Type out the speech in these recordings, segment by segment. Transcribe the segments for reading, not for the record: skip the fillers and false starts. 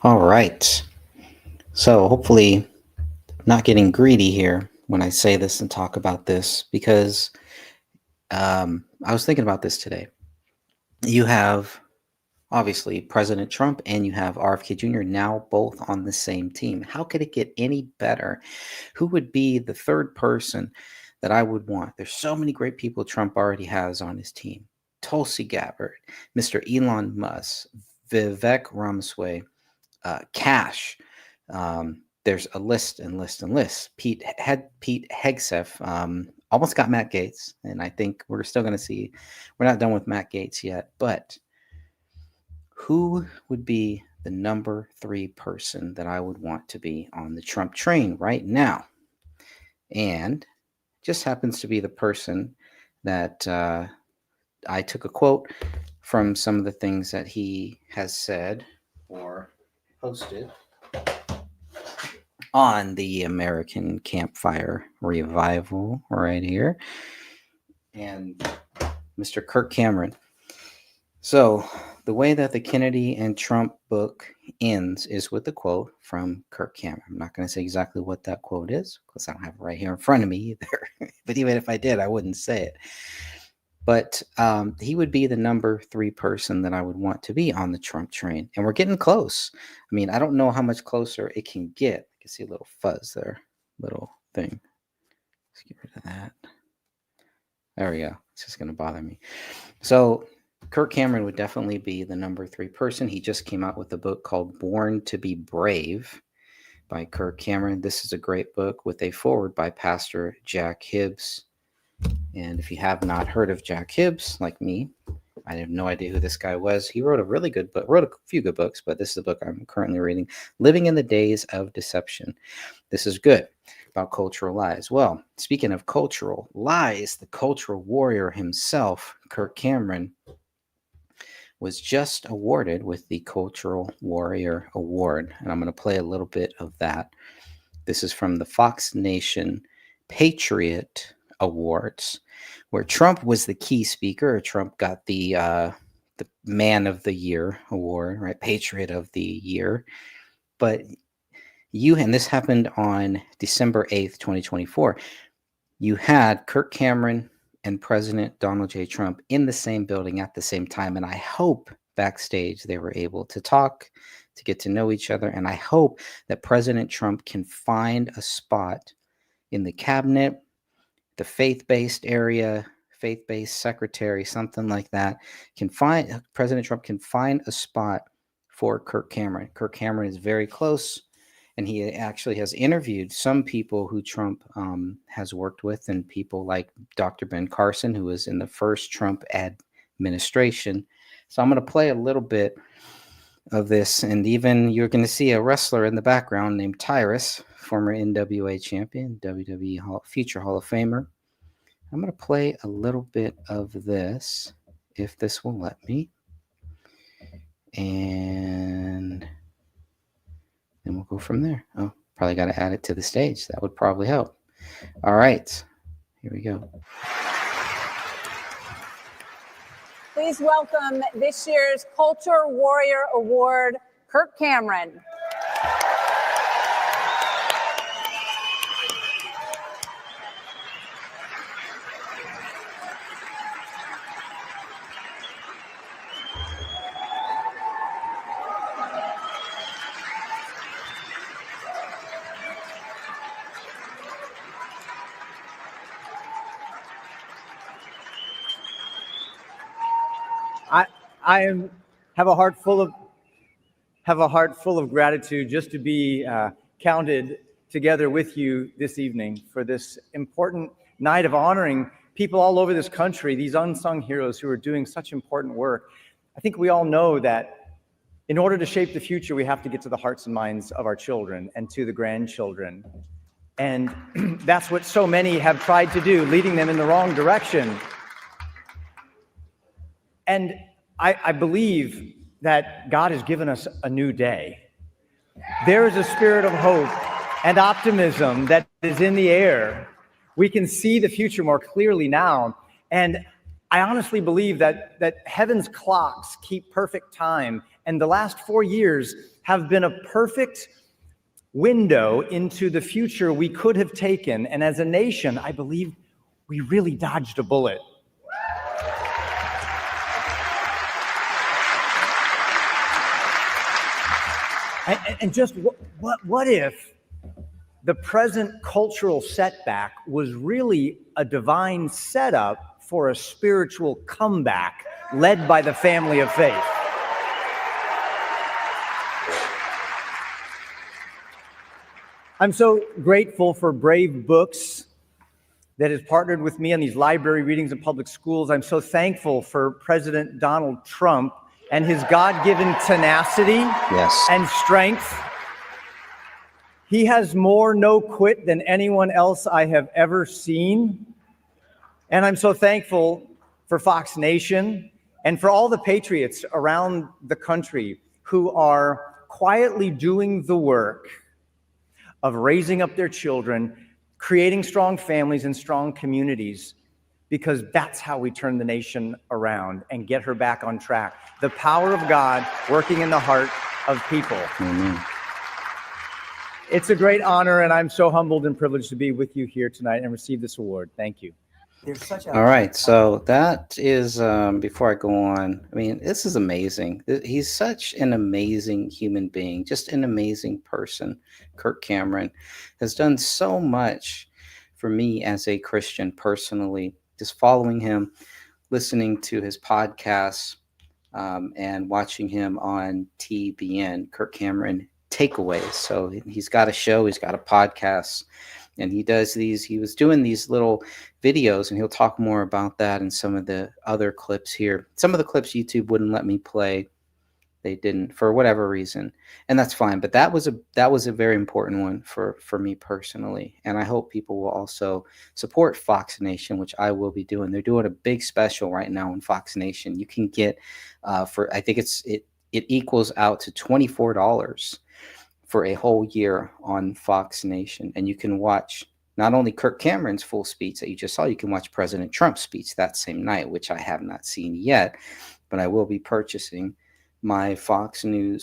All right. So hopefully, not getting greedy here when I say this and talk about this because I was thinking about this today. You have obviously President Trump and you have RFK Jr. now both on the same team. How could it get any better? Who would be the third person that I would want? There's so many great people Trump already has on his team. Tulsi Gabbard, Mr. Elon Musk, Vivek Ramaswamy, Cash. There's a list and list and list. Pete Hegseth almost got Matt Gaetz, and I think we're still going to see. We're not done with Matt Gaetz yet, but who would be the number 3 person that I would want to be on the Trump train right now? And just happens to be the person that I took a quote from some of the things that he has said or posted on the American Campfire Revival right here. And Mr. Kirk Cameron. So, the way that the Kennedy and Trump book ends is with a quote from Kirk Cameron. I'm not going to say exactly what that quote is because I don't have it right here in front of me either. But even if I did, I wouldn't say it. But he would be the number 3 person that I would want to be on the Trump train. And we're getting close. I mean, I don't know how much closer it can get. I can see a little fuzz there, little thing. Let's get rid of that. There we go. It's just going to bother me. So Kirk Cameron would definitely be the number 3 person. He just came out with a book called Born to be Brave by Kirk Cameron. This is a great book with a foreword by Pastor Jack Hibbs. And if you have not heard of Jack Hibbs, like me, I have no idea who this guy was. He wrote a really good book, wrote a few good books, but this is the book I'm currently reading, Living in the Days of Deception. This is good about cultural lies. Well, speaking of cultural lies, the cultural warrior himself, Kirk Cameron, was just awarded with the Cultural Warrior Award. And I'm going to play a little bit of that. This is from the Fox Nation Patriot Awards, where Trump was the key speaker. Trump got the Man of the Year award, right? Patriot of the Year. But and this happened on December 8th, 2024. You had Kirk Cameron and President Donald J. Trump in the same building at the same time. And I hope backstage they were able to talk, to get to know each other. And I hope that President Trump can find a spot in the cabinet, the faith-based area, faith-based secretary, something like that, President Trump can find a spot for Kirk Cameron. Kirk Cameron is very close, and he actually has interviewed some people who Trump has worked with, and people like Dr. Ben Carson, who was in the first Trump administration. So I'm going to play a little bit of this, and even you're going to see a wrestler in the background named Tyrus, former NWA champion, WWE future Hall of Famer. I'm going to play a little bit of this, if this will let me. And then we'll go from there. Oh, probably got to add it to the stage. That would probably help. All right, here we go. Please welcome this year's Culture Warrior Award, Kirk Cameron. I have a heart full of gratitude just to be counted together with you this evening for this important night of honoring people all over this country, these unsung heroes who are doing such important work. I think we all know that in order to shape the future, we have to get to the hearts and minds of our children and to the grandchildren. And that's what so many have tried to do, leading them in the wrong direction. And I believe that God has given us a new day. There is a spirit of hope and optimism that is in the air. We can see the future more clearly now. And I honestly believe that heaven's clocks keep perfect time And the last 4 years have been a perfect window into the future we could have taken. And as a nation, I believe we really dodged a bullet. And just what if the present cultural setback was really a divine setup for a spiritual comeback led by the family of faith? I'm so grateful for Brave Books that has partnered with me on these library readings in public schools. I'm so thankful for President Donald Trump and his God-given tenacity and strength. He has more no quit than anyone else I have ever seen. And I'm so thankful for Fox Nation and for all the patriots around the country who are quietly doing the work of raising up their children, creating strong families and strong communities, because that's how we turn the nation around and get her back on track. The power of God working in the heart of people. Amen. It's a great honor, and I'm so humbled and privileged to be with you here tonight and receive this award. Thank you. All right, so that is, before I go on, I mean, this is amazing. He's such an amazing human being, just an amazing person. Kirk Cameron has done so much for me as a Christian personally, just following him, listening to his podcasts, and watching him on TBN, Kirk Cameron Takeaways. So he's got a show, he's got a podcast, and he does these, he was doing these little videos, and he'll talk more about that in some of the other clips here. Some of the clips YouTube wouldn't let me play. They didn't, for whatever reason, and that's fine. But that was a very important one for me personally, and I hope people will also support Fox Nation, which I will be doing. They're doing a big special right now on Fox Nation. You can get for, I think it equals out to $24 for a whole year on Fox Nation, and you can watch not only Kirk Cameron's full speech that you just saw, you can watch President Trump's speech that same night, which I have not seen yet, but I will be purchasing my Fox Nation,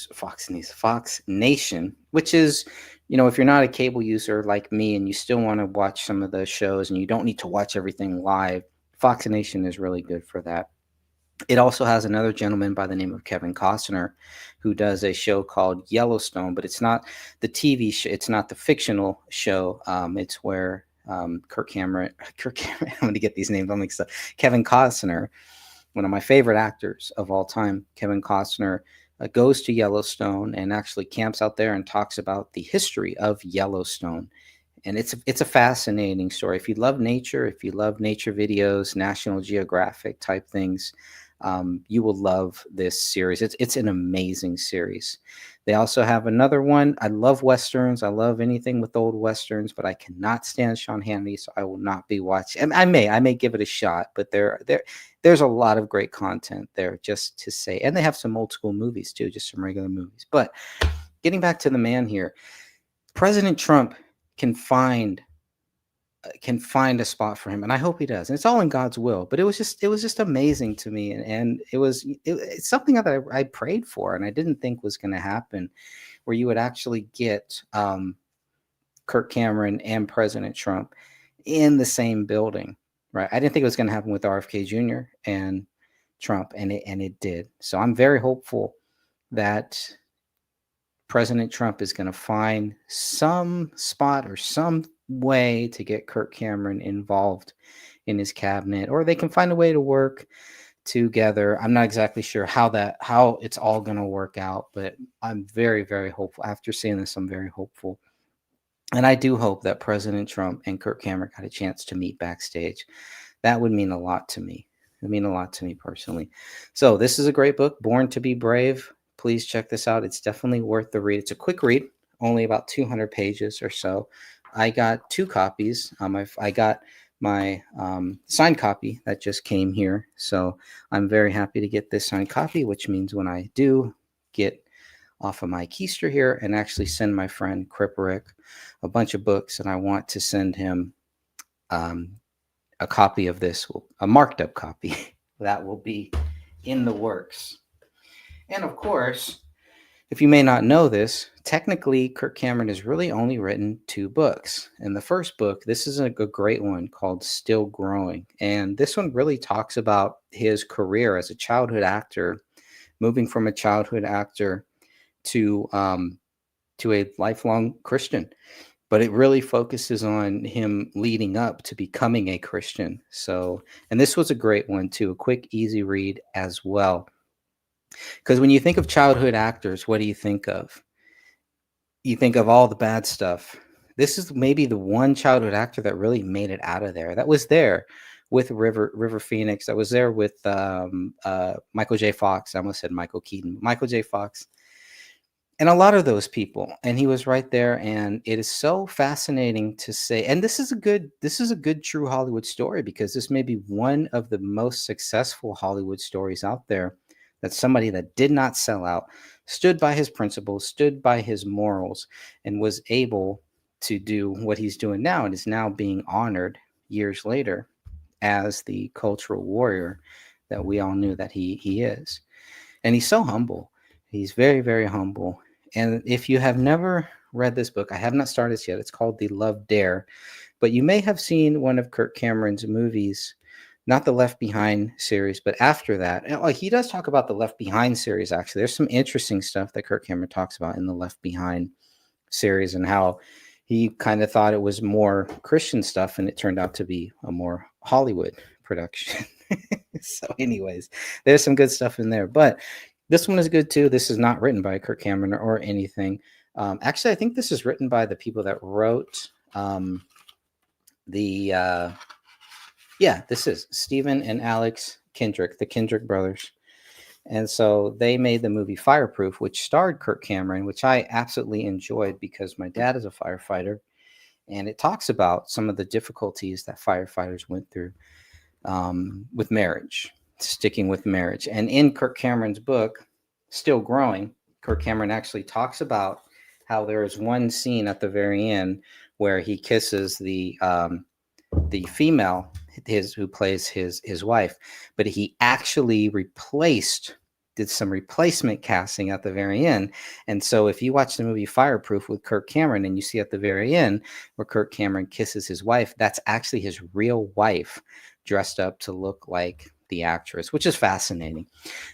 which is, you know, if you're not a cable user like me and you still want to watch some of the shows and you don't need to watch everything live, Fox Nation is really good for that. It also has another gentleman by the name of Kevin Costner who does a show called Yellowstone, but it's not the TV show. It's not the fictional show. It's where Kirk Cameron, I'm going to get these names all mixed up. Kevin Costner, one of my favorite actors of all time, Kevin Costner, goes to Yellowstone and actually camps out there and talks about the history of Yellowstone. And it's a fascinating story. If you love nature, if you love nature videos, National Geographic type things, you will love this series. It's an amazing series. They also have another one. I love Westerns. I love anything with old Westerns, but I cannot stand Sean Hannity, so I will not be watching. And I may give it a shot, but there's a lot of great content there, just to say. And they have some old school movies too, just some regular movies. But getting back to the man here, President Trump can find a spot for him, and I hope he does. And it's all in God's will. But it was just amazing to me, and it's something that I prayed for, and I didn't think was going to happen, where you would actually get Kirk Cameron and President Trump in the same building, right? I didn't think it was going to happen with RFK Jr. and Trump, and it did. So I'm very hopeful that President Trump is going to find some spot or some way to get Kirk Cameron involved in his cabinet, or they can find a way to work together. I'm not exactly sure how it's all going to work out, but I'm very, very hopeful. After seeing this, I'm very hopeful. And I do hope that President Trump and Kirk Cameron got a chance to meet backstage. That would mean a lot to me. It would mean a lot to me personally. So this is a great book, Born to Be Brave. Please check this out. It's definitely worth the read. It's a quick read, only about 200 pages or so. I got 2 copies. I got my signed copy that just came here. So I'm very happy to get this signed copy, which means when I do get off of my keister here and actually send my friend Kripperick a bunch of books, and I want to send him a copy of this, a marked up copy that will be in the works. And of course, If you may not know this, technically Kirk Cameron has really only written 2 books. And the first book, this is a great one called Still Growing. And this one really talks about his career as a childhood actor, moving from a childhood actor to a lifelong Christian. But it really focuses on him leading up to becoming a Christian. So, and this was a great one too, a quick, easy read as well. Because when you think of childhood actors, what do you think of? You think of all the bad stuff. This is maybe the one childhood actor that really made it out of there. That was there with River Phoenix. That was there with Michael J. Fox. I almost said Michael Keaton. Michael J. Fox. And a lot of those people. And he was right there. And it is so fascinating to say. And this is a good true Hollywood story, because this may be one of the most successful Hollywood stories out there. That's somebody that did not sell out, stood by his principles, stood by his morals, and was able to do what he's doing now, and is now being honored years later as the cultural warrior that we all knew that he is. And he's so humble. He's very, very humble. And if you have never read this book, I have not started this yet. It's called The Love Dare. But you may have seen one of Kirk Cameron's movies, not the Left Behind series, but after that. And, he does talk about the Left Behind series, actually. There's some interesting stuff that Kirk Cameron talks about in the Left Behind series, and how he kind of thought it was more Christian stuff, and it turned out to be a more Hollywood production. So anyways, there's some good stuff in there. But this one is good too. This is not written by Kirk Cameron or anything. Actually, I think this is written by the people that wrote this is Stephen and Alex Kendrick, the Kendrick brothers. And so they made the movie Fireproof, which starred Kirk Cameron, which I absolutely enjoyed because my dad is a firefighter. And it talks about some of the difficulties that firefighters went through with marriage, sticking with marriage. And in Kirk Cameron's book, Still Growing, Kirk Cameron actually talks about how there is one scene at the very end where he kisses the female, who plays his wife, but he actually did some replacement casting at the very end. And so if you watch the movie Fireproof with Kirk Cameron, and you see at the very end where Kirk Cameron kisses his wife, that's actually his real wife dressed up to look like the actress, which is fascinating.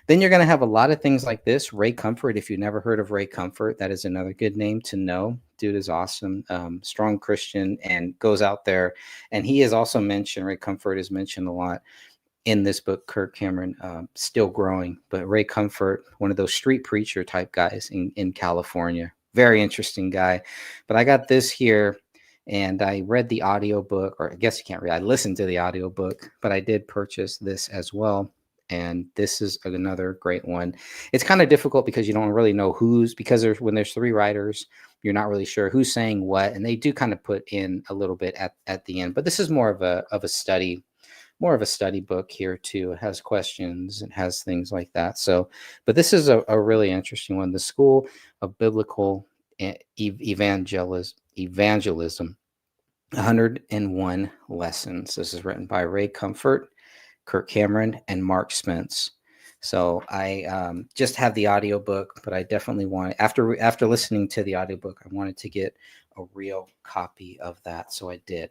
Then you're going to have a lot of things like this. Ray Comfort, if you've never heard of Ray Comfort, that is another good name to know. Dude is awesome, strong Christian, and goes out there. And he is also mentioned, Ray Comfort is mentioned a lot in this book, Kirk Cameron, Still Growing. But Ray Comfort, one of those street preacher type guys in California. Very interesting guy. But I got this here, and I read the audiobook, or I guess you can't read, I listened to the audiobook, but I did purchase this as well. And this is another great one. It's kind of difficult because you don't really know because when there's 3 writers, you're not really sure who's saying what. And they do kind of put in a little bit at the end, but this is more of a study book here too. It has questions and has things like that. So, but this is a really interesting one. The School of Biblical Evangelism, 101 Lessons. This is written by Ray Comfort, Kirk Cameron, and Mark Spence. So I just have the audiobook, but I definitely want, after listening to the audiobook, I wanted to get a real copy of that. So I did.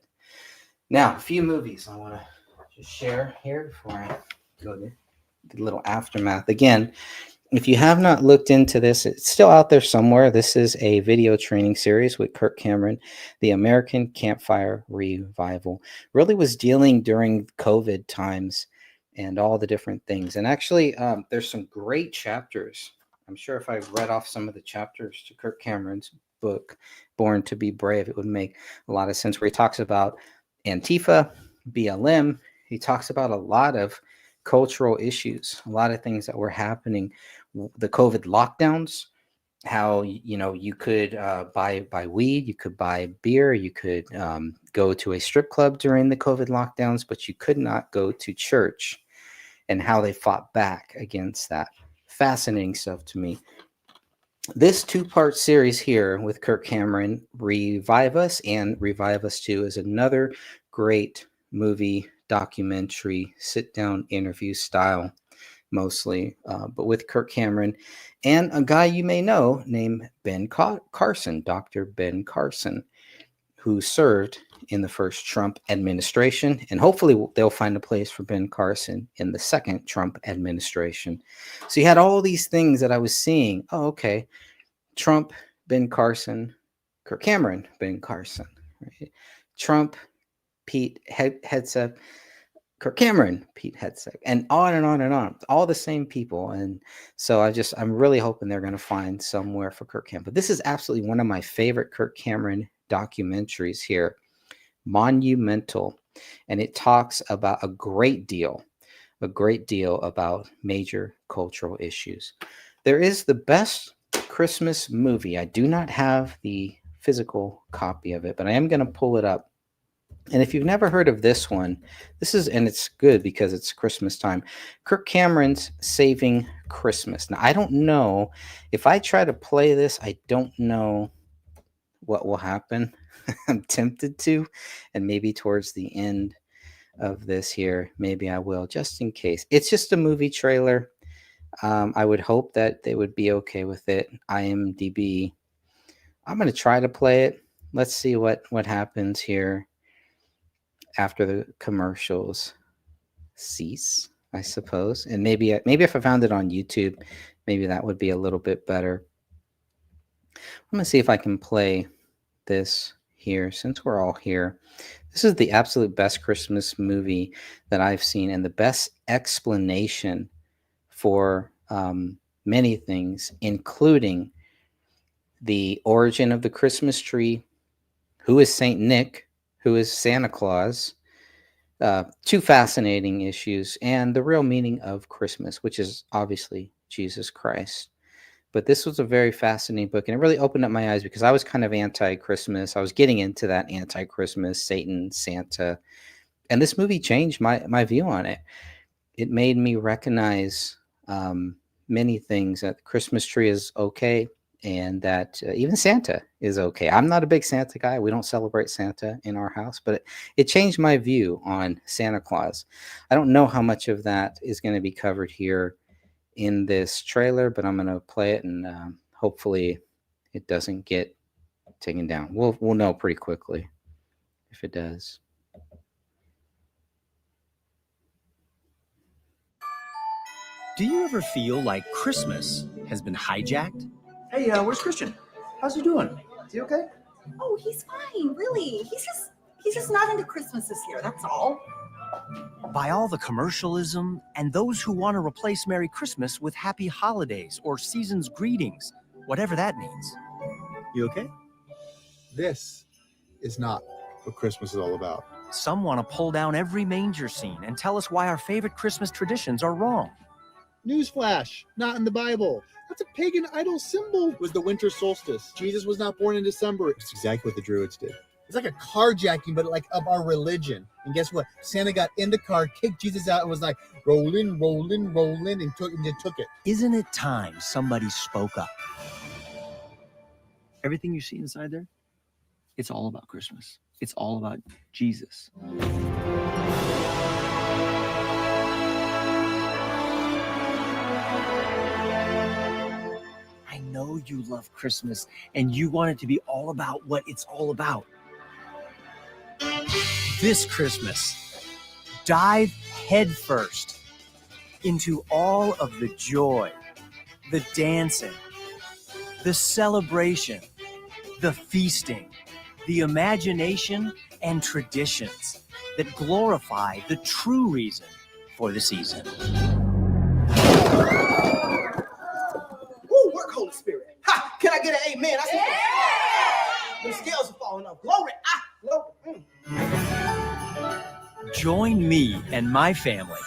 Now, a few movies I want to just share here before I go to the little aftermath. Again, if you have not looked into this, it's still out there somewhere. This is a video training series with Kirk Cameron, the American Campfire Revival. Really was dealing during COVID times and all the different things. And actually, there's some great chapters. I'm sure if I read off some of the chapters to Kirk Cameron's book, Born to be Brave, it would make a lot of sense, where he talks about Antifa, BLM. He talks about a lot of cultural issues, a lot of things that were happening, the COVID lockdowns, how, you could buy weed, you could buy beer, you could go to a strip club during the COVID lockdowns, but you could not go to church, and how they fought back against that. Fascinating stuff to me. This 2-part series here with Kirk Cameron, Revive Us and Revive Us 2, is another great movie, documentary, sit-down interview style mostly, but with Kirk Cameron and a guy you may know named Ben Carson, Dr. Ben Carson, who served in the first Trump administration. And hopefully they'll find a place for Ben Carson in the second Trump administration. So you had all these things that I was seeing. Oh, okay. Trump, Ben Carson, Kirk Cameron, Ben Carson, right? Trump, Pete Hegseth, Kirk Cameron, Pete Hegseth, and on and on and on. All the same people. And so I'm really hoping they're going to find somewhere for Kirk Cameron. But this is absolutely one of my favorite Kirk Cameron documentaries here, monumental. And it talks about a great deal about major cultural issues. There is the best Christmas movie. I do not have the physical copy of it, but I am going to pull it up. And if you've never heard of this one, and it's good because it's Christmas time. Kirk Cameron's Saving Christmas. Now, I don't know if I try to play this, I don't know what will happen. I'm tempted to, and maybe towards the end of this here, maybe I will, just in case. It's just a movie trailer. I would hope that they would be okay with it. IMDb. I'm going to try to play it. Let's see what happens here after the commercials cease, I suppose. And maybe if I found it on YouTube, maybe that would be a little bit better. I'm going to see if I can play this here since we're all here. This is the absolute best Christmas movie that I've seen, and the best explanation for many things, including the origin of the Christmas tree, who is Saint Nick, who is Santa Claus, two fascinating issues, and the real meaning of Christmas, which is obviously Jesus Christ. But this was a very fascinating book, and it really opened up my eyes because I was kind of anti-Christmas. I was getting into that anti-Christmas, Satan, Santa, and this movie changed my view on it. It made me recognize many things, that the Christmas tree is okay, and that even Santa is okay. I'm not a big Santa guy. We don't celebrate Santa in our house, but it changed my view on Santa Claus. I don't know how much of that is going to be covered here in this trailer, but I'm going to play it, and hopefully it doesn't get taken down. We'll know pretty quickly if it does. Do you ever feel like Christmas has been hijacked? Hey, where's Christian? How's he doing? Is he okay? Oh, he's fine, really. He's just not into Christmas this year, that's all. By all the commercialism and those who want to replace Merry Christmas with Happy Holidays or Season's Greetings, whatever that means. You okay? This is not what Christmas is all about. Some want to pull down every manger scene and tell us why our favorite Christmas traditions are wrong. Newsflash, not in the Bible. That's a pagan idol symbol. It was the winter solstice. Jesus was not born in December. It's exactly what the Druids did. It's like a carjacking, but like of our religion. And guess what? Santa got in the car, kicked Jesus out, and was like, rolling, rolling, rolling, and took it. Isn't it time somebody spoke up? Everything you see inside there, it's all about Christmas. It's all about Jesus. I know you love Christmas and you want it to be all about what it's all about. This Christmas, dive headfirst into all of the joy, the dancing, the celebration, the feasting, the imagination and traditions that glorify the true reason for the season. Ooh, work, Holy Spirit. Ha! Can I get an amen? I see the scales are falling off. Glory. Glory. Join me and my family,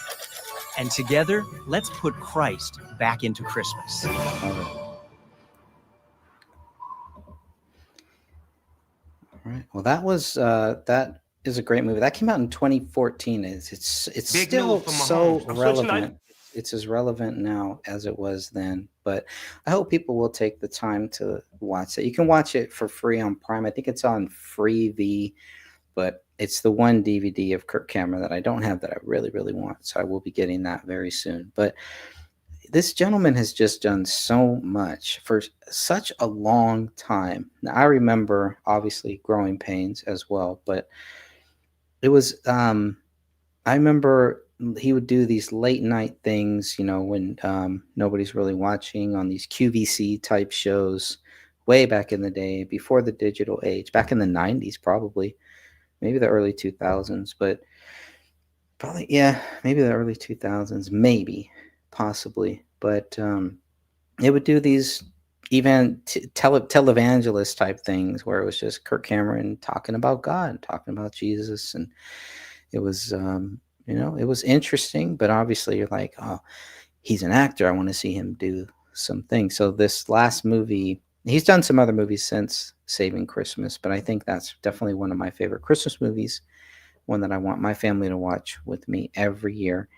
and together, let's put Christ back into Christmas. All right. Well, that is a great movie. That came out in 2014. It's still so relevant. It's as relevant now as it was then. But I hope people will take the time to watch it. You can watch it for free on Prime. I think it's on Freevee, but it's the one DVD of Kirk Cameron that I don't have that I really, really want. So I will be getting that very soon. But this gentleman has just done so much for such a long time. Now, I remember obviously Growing Pains as well, but it was I remember he would do these late night things, when nobody's really watching, on these QVC type shows way back in the day, before the digital age, back in the 90s, probably, maybe the early 2000s, but probably, yeah, maybe the early 2000s, maybe, possibly. But it would do these televangelist type things where it was just Kirk Cameron talking about God, talking about Jesus, and it was it was interesting, but obviously you're like, oh, he's an actor. I want to see him do some things. So this last movie, he's done some other movies since Saving Christmas, but I think that's definitely one of my favorite Christmas movies, one that I want my family to watch with me every year.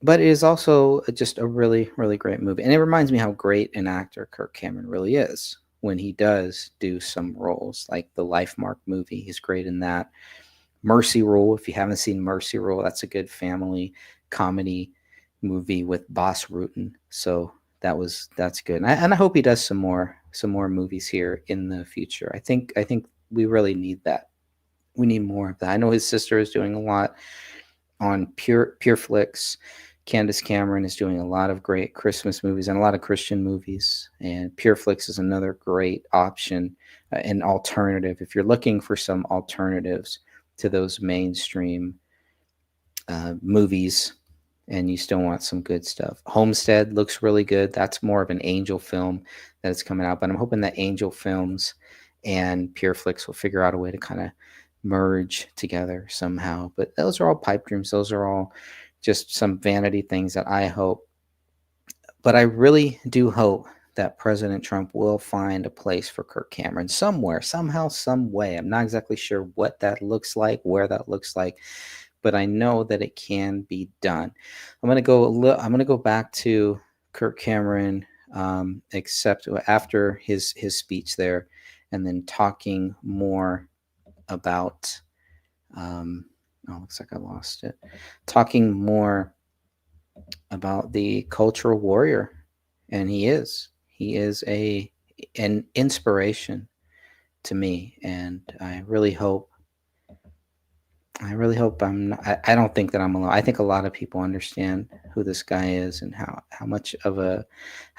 But it is also just a really, really great movie. And it reminds me how great an actor Kirk Cameron really is when he does do some roles, like the Life Mark movie. He's great in that. Mercy Rule, if you haven't seen Mercy Rule, that's a good family comedy movie with Boss Rutan. So that's good. And I hope he does some more movies here in the future. I think we really need that. We need more of that. I know his sister is doing a lot on Pure Flix. Candace Cameron is doing a lot of great Christmas movies and a lot of Christian movies. And Pure Flix is another great option, an alternative. If you're looking for some alternatives to those mainstream movies and you still want some good stuff. Homestead looks really good. That's more of an Angel film that is coming out, but I'm hoping that Angel Films and Pure Flix will figure out a way to kind of merge together somehow. But those are all pipe dreams. Those are all just some vanity things that I hope. But I really do hope that President Trump will find a place for Kirk Cameron somewhere, somehow, some way. I'm not exactly sure what that looks like, where that looks like, but I know that it can be done. I'm going to go back to Kirk Cameron, except after his speech there, and then talking more about. Looks like I lost it. Talking more about the cultural warrior, and he is an inspiration to me, and I really hope I'm not, I don't think that I'm alone. I think a lot of people understand who this guy is and how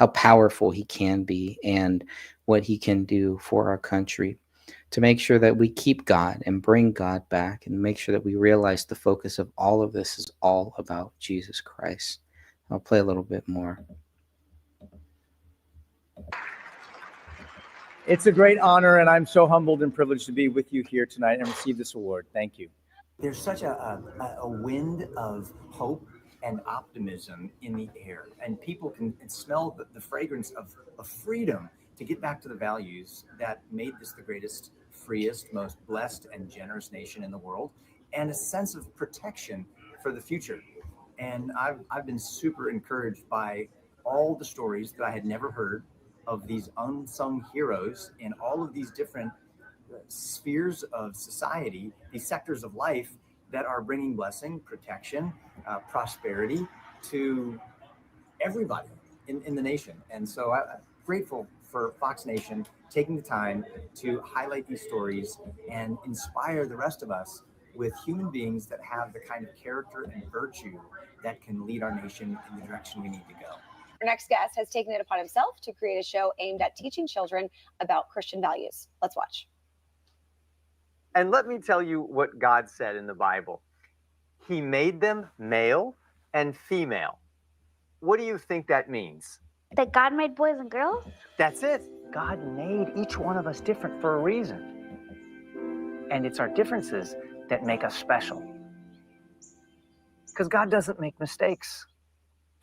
powerful he can be and what he can do for our country, to make sure that we keep God and bring God back, and make sure that we realize the focus of all of this is all about Jesus Christ. I'll play a little bit more. It's a great honor, and I'm so humbled and privileged to be with you here tonight and receive this award. Thank you. There's such a wind of hope and optimism in the air, and people can smell the fragrance of freedom to get back to the values that made this the greatest, freest, most blessed, and generous nation in the world, and a sense of protection for the future. And I've been super encouraged by all the stories that I had never heard of these unsung heroes in all of these different spheres of society, these sectors of life that are bringing blessing, protection, prosperity to everybody in the nation. And so I'm grateful for Fox Nation taking the time to highlight these stories and inspire the rest of us with human beings that have the kind of character and virtue that can lead our nation in the direction we need to go. Our next guest has taken it upon himself to create a show aimed at teaching children about Christian values. Let's watch. And let me tell you what God said in the Bible. He made them male and female. What do you think that means? That God made boys and girls? That's it. God made each one of us different for a reason. And it's our differences that make us special. Because God doesn't make mistakes.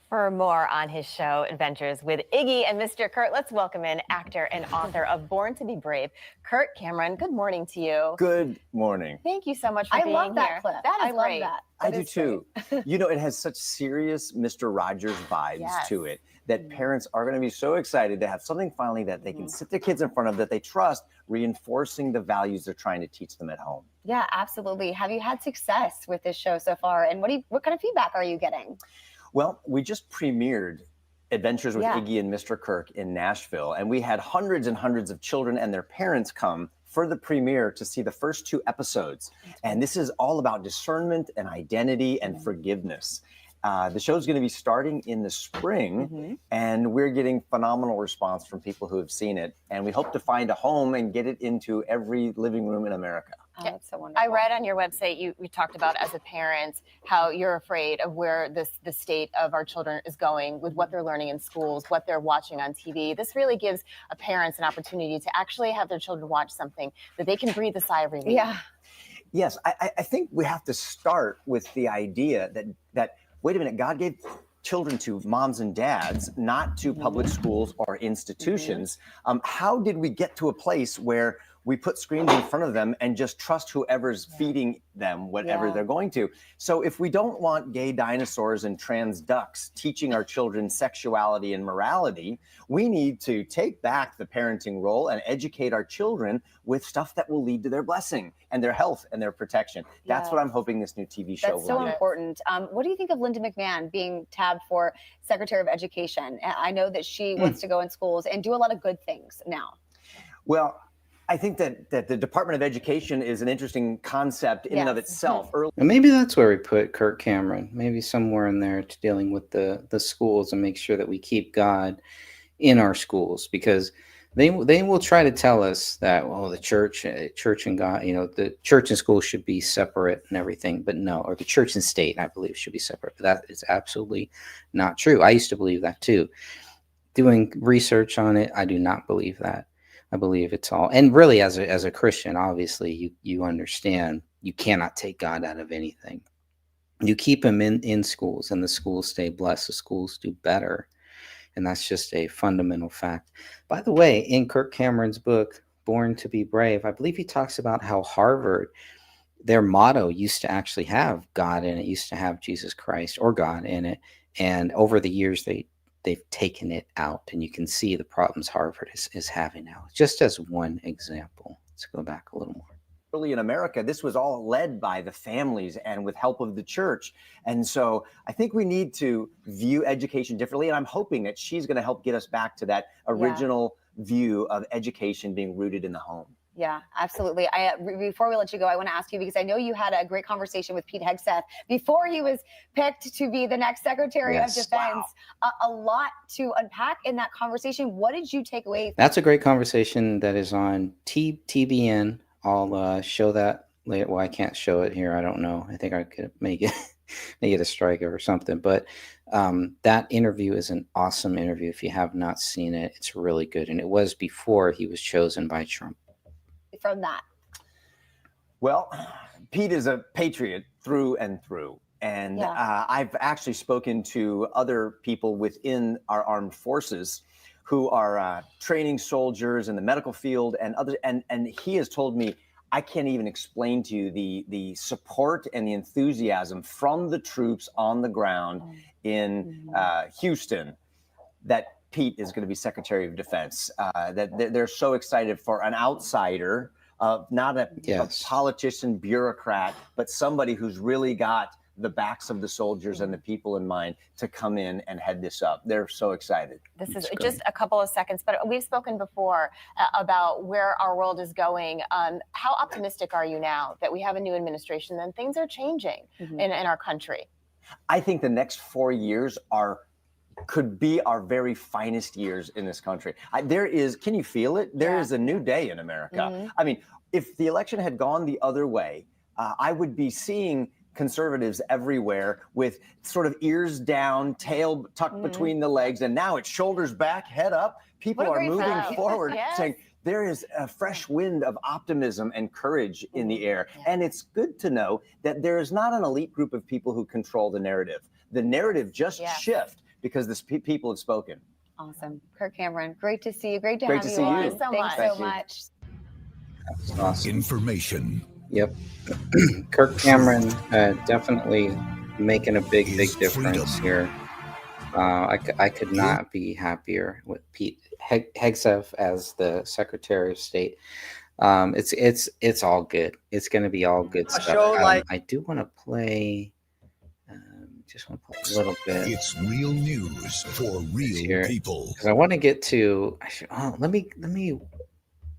For more on his show, Adventures with Iggy and Mr. Kurt, let's welcome in actor and author of Born to be Brave, Kirk Cameron. Good morning to you. Good morning. Thank you so much for being here. I love that clip. That is I love great. that. I do too. You know, it has such serious Mr. Rogers vibes to it that parents are going to be so excited to have something finally that they can sit their kids in front of, that they trust, reinforcing the values they're trying to teach them at home. Yeah, absolutely. Have you had success with this show so far? And what kind of feedback are you getting? Well, we just premiered Adventures with Iggy and Mr. Kirk in Nashville, and we had hundreds and hundreds of children and their parents come for the premiere to see the first 2 episodes. And this is all about discernment and identity and forgiveness. The show's going to be starting in the spring, and we're getting phenomenal response from people who have seen it. And we hope to find a home and get it into every living room in America. Oh, that's so wonderful. I read on your website, you talked about as a parent, how you're afraid of where the state of our children is going with what they're learning in schools, what they're watching on TV. This really gives parents an opportunity to actually have their children watch something that they can breathe a sigh of relief. Yeah. Yes, I think we have to start with the idea that wait a minute, God gave children to moms and dads, not to public schools or institutions. How did we get to a place where we put screens in front of them and just trust whoever's feeding them whatever they're going to? So if we don't want gay dinosaurs and trans ducks teaching our children sexuality and morality, we need to take back the parenting role and educate our children with stuff that will lead to their blessing and their health and their protection. That's what I'm hoping this new TV show will do. That's so important. What do you think of Linda McMahon being tabbed for Secretary of Education? I know that she wants to go in schools and do a lot of good things now. Well, I think that the Department of Education is an interesting concept in and of itself. And maybe that's where we put Kirk Cameron, maybe somewhere in there to dealing with the schools and make sure that we keep God in our schools, because they will try to tell us that, well, the church and God, the church and school should be separate and everything, but no, or the church and state, I believe, should be separate. But that is absolutely not true. I used to believe that too. Doing research on it, I do not believe that. I believe it's all, and really as a Christian, obviously you understand you cannot take God out of anything. You keep him in schools, and the schools stay blessed. The schools do better. And that's just a fundamental fact. By the way, in Kirk Cameron's book, Born to be Brave, I believe he talks about how Harvard, their motto used to actually have God in it, used to have Jesus Christ or God in it. And over the years, they've taken it out, and you can see the problems Harvard is having now, just as one example. Let's go back a little more. Early in America, this was all led by the families and with help of the church. And so I think we need to view education differently. And I'm hoping that she's going to help get us back to that original view of education being rooted in the home. Yeah, absolutely. Before we let you go, I want to ask you, because I know you had a great conversation with Pete Hegseth before he was picked to be the next Secretary of Defense. Wow. A lot to unpack in that conversation. What did you take away? That's a great conversation that is on TBN. I'll show that later. Well, I can't show it here. I don't know. I think I could make it a strike or something. But that interview is an awesome interview. If you have not seen it, it's really good. And it was before he was chosen by Trump. From that? Well, Pete is a patriot through and through. And I've actually spoken to other people within our armed forces who are training soldiers in the medical field and others. And he has told me, I can't even explain to you the support and the enthusiasm from the troops on the ground in Houston that Pete is going to be Secretary of Defense, that they're so excited for an outsider, not a politician, bureaucrat, but somebody who's really got the backs of the soldiers and the people in mind to come in and head this up. They're so excited. This is just a couple of seconds, but we've spoken before about where our world is going. How optimistic are you now that we have a new administration and things are changing in our country? I think the next 4 years could be our very finest years in this country. Can you feel it? There is a new day in America. I mean, if the election had gone the other way, I would be seeing conservatives everywhere with sort of ears down, tail tucked between the legs, and now it's shoulders back, head up. People are moving forward, saying there is a fresh wind of optimism and courage in the air. And it's good to know that there is not an elite group of people who control the narrative. The narrative just shifts because the people have spoken. Awesome. Kirk Cameron, great to see you. Great to have you see on. you. Thanks so much. That's awesome. Information. Yep. Kirk Cameron definitely making a big difference here. I could not be happier with Pete Hegseth as the Secretary of State. It's all good. It's going to be all good A stuff. show like I do want to play. Just want to play a little bit. It's real news for real people. Because I want to get to. Let me.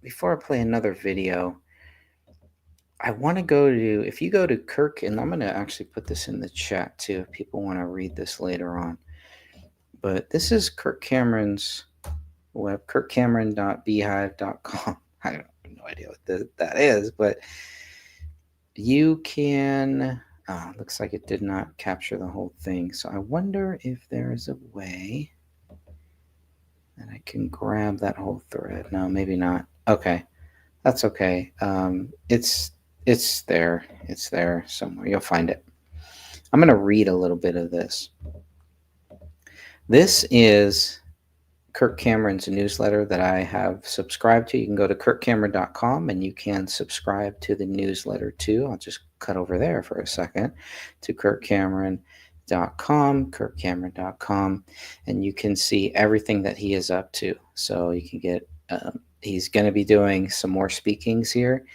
Before I play another video, I want to go to. If you go to Kirk, and I'm going to actually put this in the chat too, if people want to read this later on. But this is Kirk Cameron's web, kirkcameron.beehive.com. I have no idea what that is, but you can. Looks like it did not capture the whole thing. So I wonder if there is a way that I can grab that whole thread. No, maybe not. Okay, that's okay. It's there. It's there somewhere. You'll find it. I'm going to read a little bit of this. This is Kirk Cameron's newsletter that I have subscribed to. You can go to kirkcameron.com and you can subscribe to the newsletter too. I'll just cut over there for a second to kirkcameron.com, and you can see everything that he is up to. So you can get, he's going to be doing some more speakings here,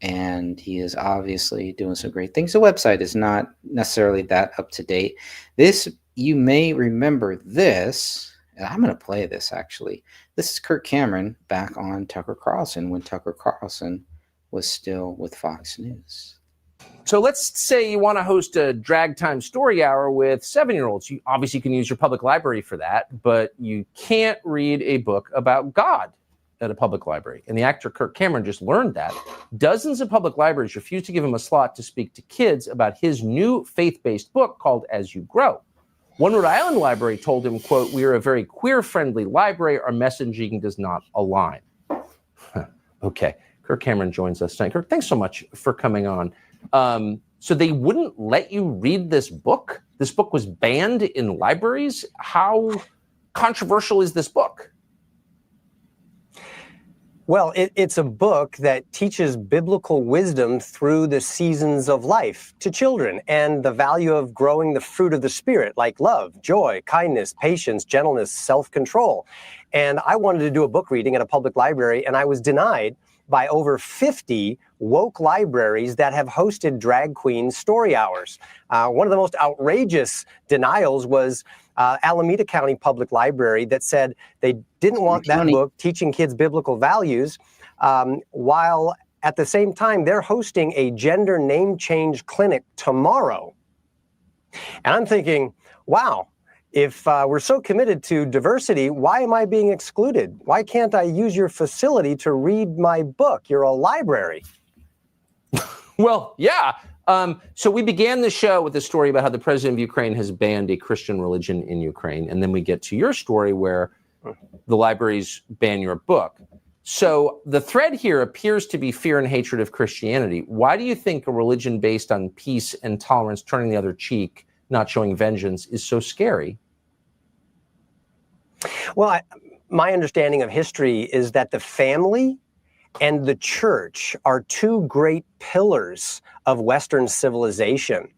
and he is obviously doing some great things. The website is not necessarily that up to date. This, you may remember this. I'm going to play this actually. This is Kirk Cameron back on Tucker Carlson when Tucker Carlson was still with Fox News. So let's say you want to host a drag time story hour with 7-year-olds. You obviously can use your public library for that, but you can't read a book about God at a public library. And the actor Kirk Cameron just learned that. Dozens of public libraries refuse to give him a slot to speak to kids about his new faith-based book called As You Grow. One Rhode Island library told him, quote, "We are a very queer-friendly library. Our messaging does not align." Okay, Kirk Cameron joins us tonight. Kirk, thanks so much for coming on. So they wouldn't let you read this book? This book was banned in libraries? How controversial is this book? Well, it's a book that teaches biblical wisdom through the seasons of life to children and the value of growing the fruit of the Spirit, like love, joy, kindness, patience, gentleness, self-control. And I wanted to do a book reading at a public library, and I was denied by over 50 woke libraries that have hosted drag queen story hours. One of the most outrageous denials was Alameda County Public Library that said they didn't want that book teaching kids biblical values, while at the same time they're hosting a gender name change clinic tomorrow. And I'm thinking, wow, if we're so committed to diversity, why am I being excluded? Why can't I use your facility to read my book? You're a library. Well, yeah. So we began the show with a story about how the president of Ukraine has banned a Christian religion in Ukraine. And then we get to your story where the libraries ban your book. So the thread here appears to be fear and hatred of Christianity. Why do you think a religion based on peace and tolerance, turning the other cheek, not showing vengeance, is so scary? Well, my understanding of history is that the family and the church are two great pillars of Western civilization.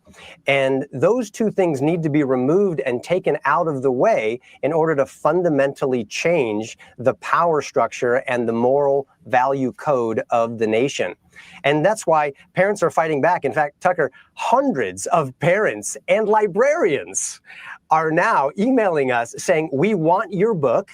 And those two things need to be removed and taken out of the way in order to fundamentally change the power structure and the moral value code of the nation. And that's why parents are fighting back. In fact, Tucker, hundreds of parents and librarians are now emailing us saying, we want your book,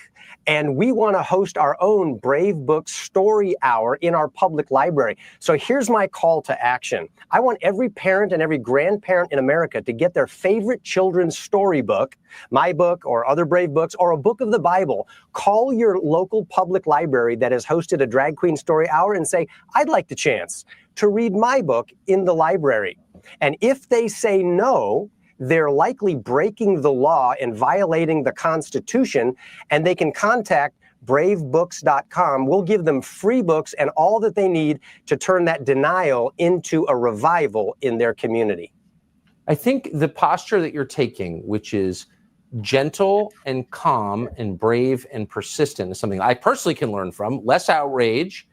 and we want to host our own Brave Book Story Hour in our public library. So here's my call to action. I want every parent and every grandparent in America to get their favorite children's storybook, my book or other Brave books, or a book of the Bible. Call your local public library that has hosted a Drag Queen Story Hour and say, I'd like the chance to read my book in the library. And if they say no, they're likely breaking the law and violating the Constitution, and they can contact bravebooks.com. We'll give them free books and all that they need to turn that denial into a revival in their community. I think the posture that you're taking, which is gentle and calm and brave and persistent, is something I personally can learn from. Less outrage,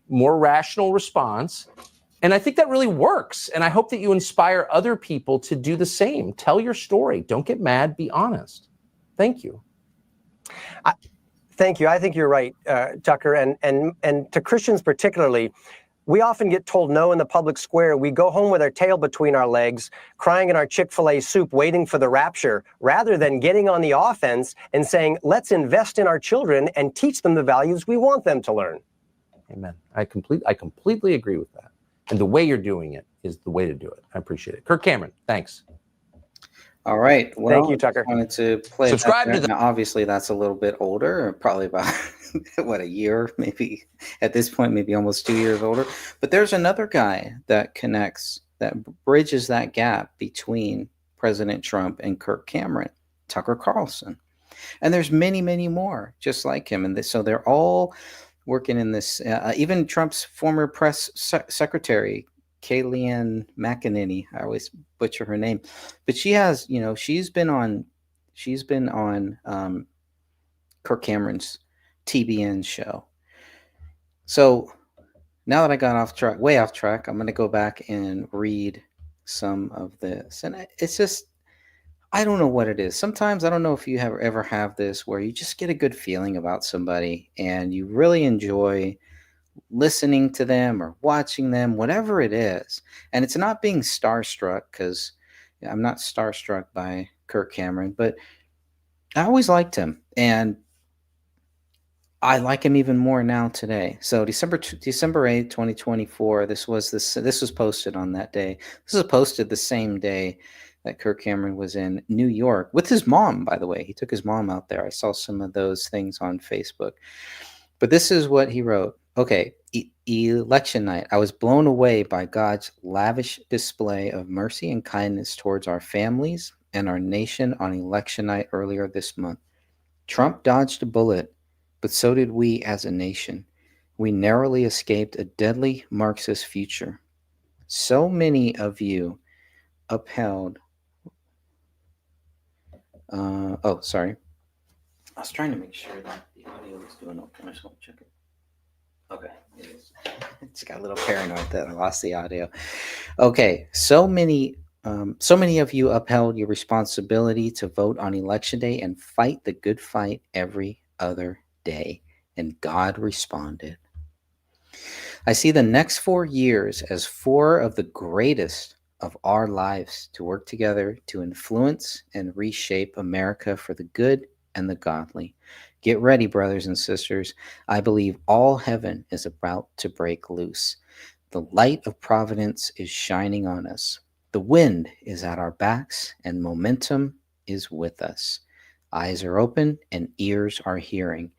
more rational response. And I think that really works. And I hope that you inspire other people to do the same. Tell your story. Don't get mad. Be honest. Thank you. Thank you. I think you're right, Tucker. And to Christians particularly, we often get told no in the public square. We go home with our tail between our legs, crying in our Chick-fil-A soup, waiting for the rapture, rather than getting on the offense and saying, let's invest in our children and teach them the values we want them to learn. Amen. I completely agree with that. And the way you're doing it is the way to do it. I appreciate it. Kirk Cameron, thanks. All right. Well, thank you, Tucker. I wanted to play Subscribe that. to the. Now, obviously, that's a little bit older, probably about what, a year, maybe at this point, maybe almost 2 years older. But there's another guy that connects, that bridges that gap between President Trump and Kirk Cameron, Tucker Carlson. And there's many, many more just like him. And so they're all working in this. Even Trump's former press secretary, Kellyanne McEnany, I always butcher her name, but she has, she's been on Kirk Cameron's TBN show. So now that I got way off track, I'm going to go back and read some of this. And it's just, I don't know what it is. Sometimes I don't know if you ever have this where you just get a good feeling about somebody and you really enjoy listening to them or watching them, whatever it is. And it's not being starstruck, because I'm not starstruck by Kirk Cameron, but I always liked him, and I like him even more now today. So December 8th, 2024, this was posted on that day. This was posted the same day that Kirk Cameron was in New York with his mom, by the way. He took his mom out there. I saw some of those things on Facebook. But this is what he wrote. Okay, election night. I was blown away by God's lavish display of mercy and kindness towards our families and our nation on election night earlier this month. Trump dodged a bullet, but so did we as a nation. We narrowly escaped a deadly Marxist future. So many of you upheld. Sorry. I was trying to make sure that the audio was doing okay. I just want to check it. Okay, it is. It's got a little paranoid that I lost the audio. Okay, so many of you upheld your responsibility to vote on election day and fight the good fight every other day, and God responded. I see the next 4 years as 4 of the greatest of our lives to work together to influence and reshape America for the good and the godly. Get ready, brothers and sisters. I believe all heaven is about to break loose. The light of providence is shining on us. The wind is at our backs, and momentum is with us. Eyes are open and ears are hearing.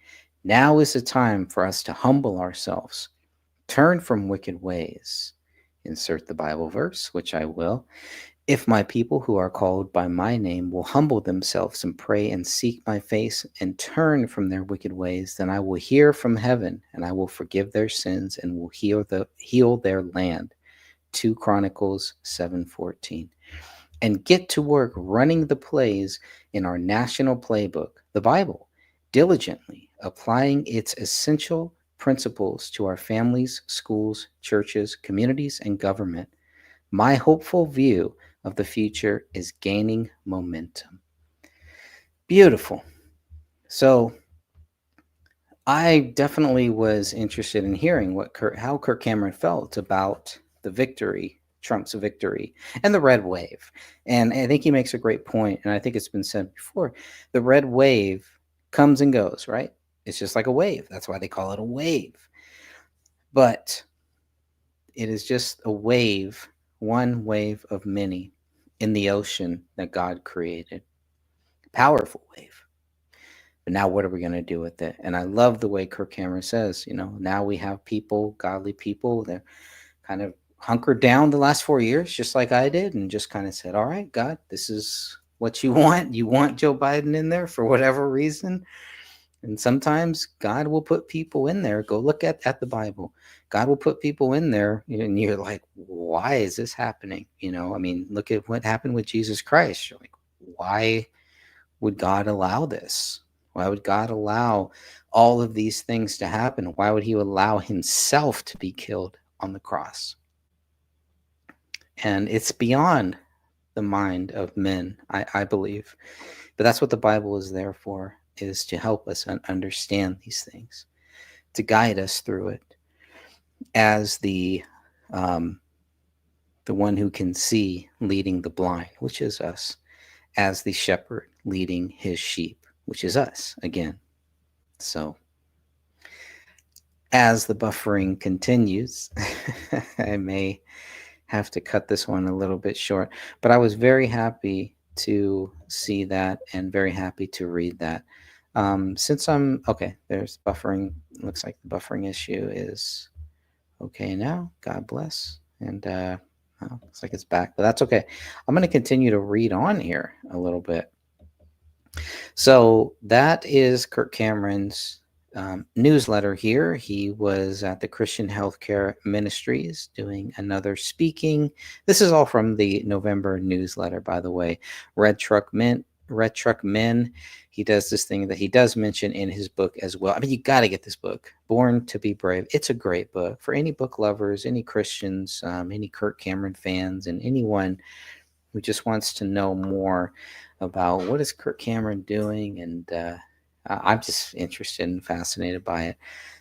Now is the time for us to humble ourselves, turn from wicked ways. Insert the Bible verse, which I will. If my people who are called by my name will humble themselves and pray and seek my face and turn from their wicked ways, then I will hear from heaven and I will forgive their sins and will heal their land. 2 Chronicles 7:14. And get to work running the plays in our national playbook, the Bible, diligently applying its essential principles to our families, schools, churches, communities, and government. My hopeful view of the future is gaining momentum. Beautiful. So I definitely was interested in hearing how Kirk Cameron felt about the victory, Trump's victory, and the red wave. And I think he makes a great point, and I think it's been said before. The red wave comes and goes, right? It's just like a wave. That's why they call it a wave. But it is just a wave, one wave of many in the ocean that God created. Powerful wave. But now what are we going to do with it? And I love the way Kirk Cameron says, now we have people, godly people, that kind of hunkered down the last 4 years, just like I did, and just kind of said, all right, God, this is what you want. You want Joe Biden in there for whatever reason. And sometimes God will put people in there. Go look at the Bible. God will put people in there, and you're like, why is this happening? Look at what happened with Jesus Christ. You're like, why would God allow this? Why would God allow all of these things to happen? Why would he allow himself to be killed on the cross? And it's beyond the mind of men, I believe. But that's what the Bible is there for, is to help us understand these things, to guide us through it as the one who can see leading the blind, which is us, as the shepherd leading his sheep, which is us again. So as the buffering continues, I may have to cut this one a little bit short, but I was very happy to see that and very happy to read that. Since I'm okay, there's buffering. Looks like the buffering issue is okay now. God bless. And looks like it's back, but that's okay. I'm going to continue to read on here a little bit. So that is Kirk Cameron's newsletter here. He was at the Christian Healthcare Ministries doing another speaking. This is all from the November newsletter, by the way. Red Truck Men. He does this thing that he does mention in his book as well. I mean, you got to get this book, Born to be Brave. It's a great book for any book lovers, any Christians, any Kirk Cameron fans, and anyone who just wants to know more about what is Kirk Cameron doing. And I'm just interested and fascinated by it.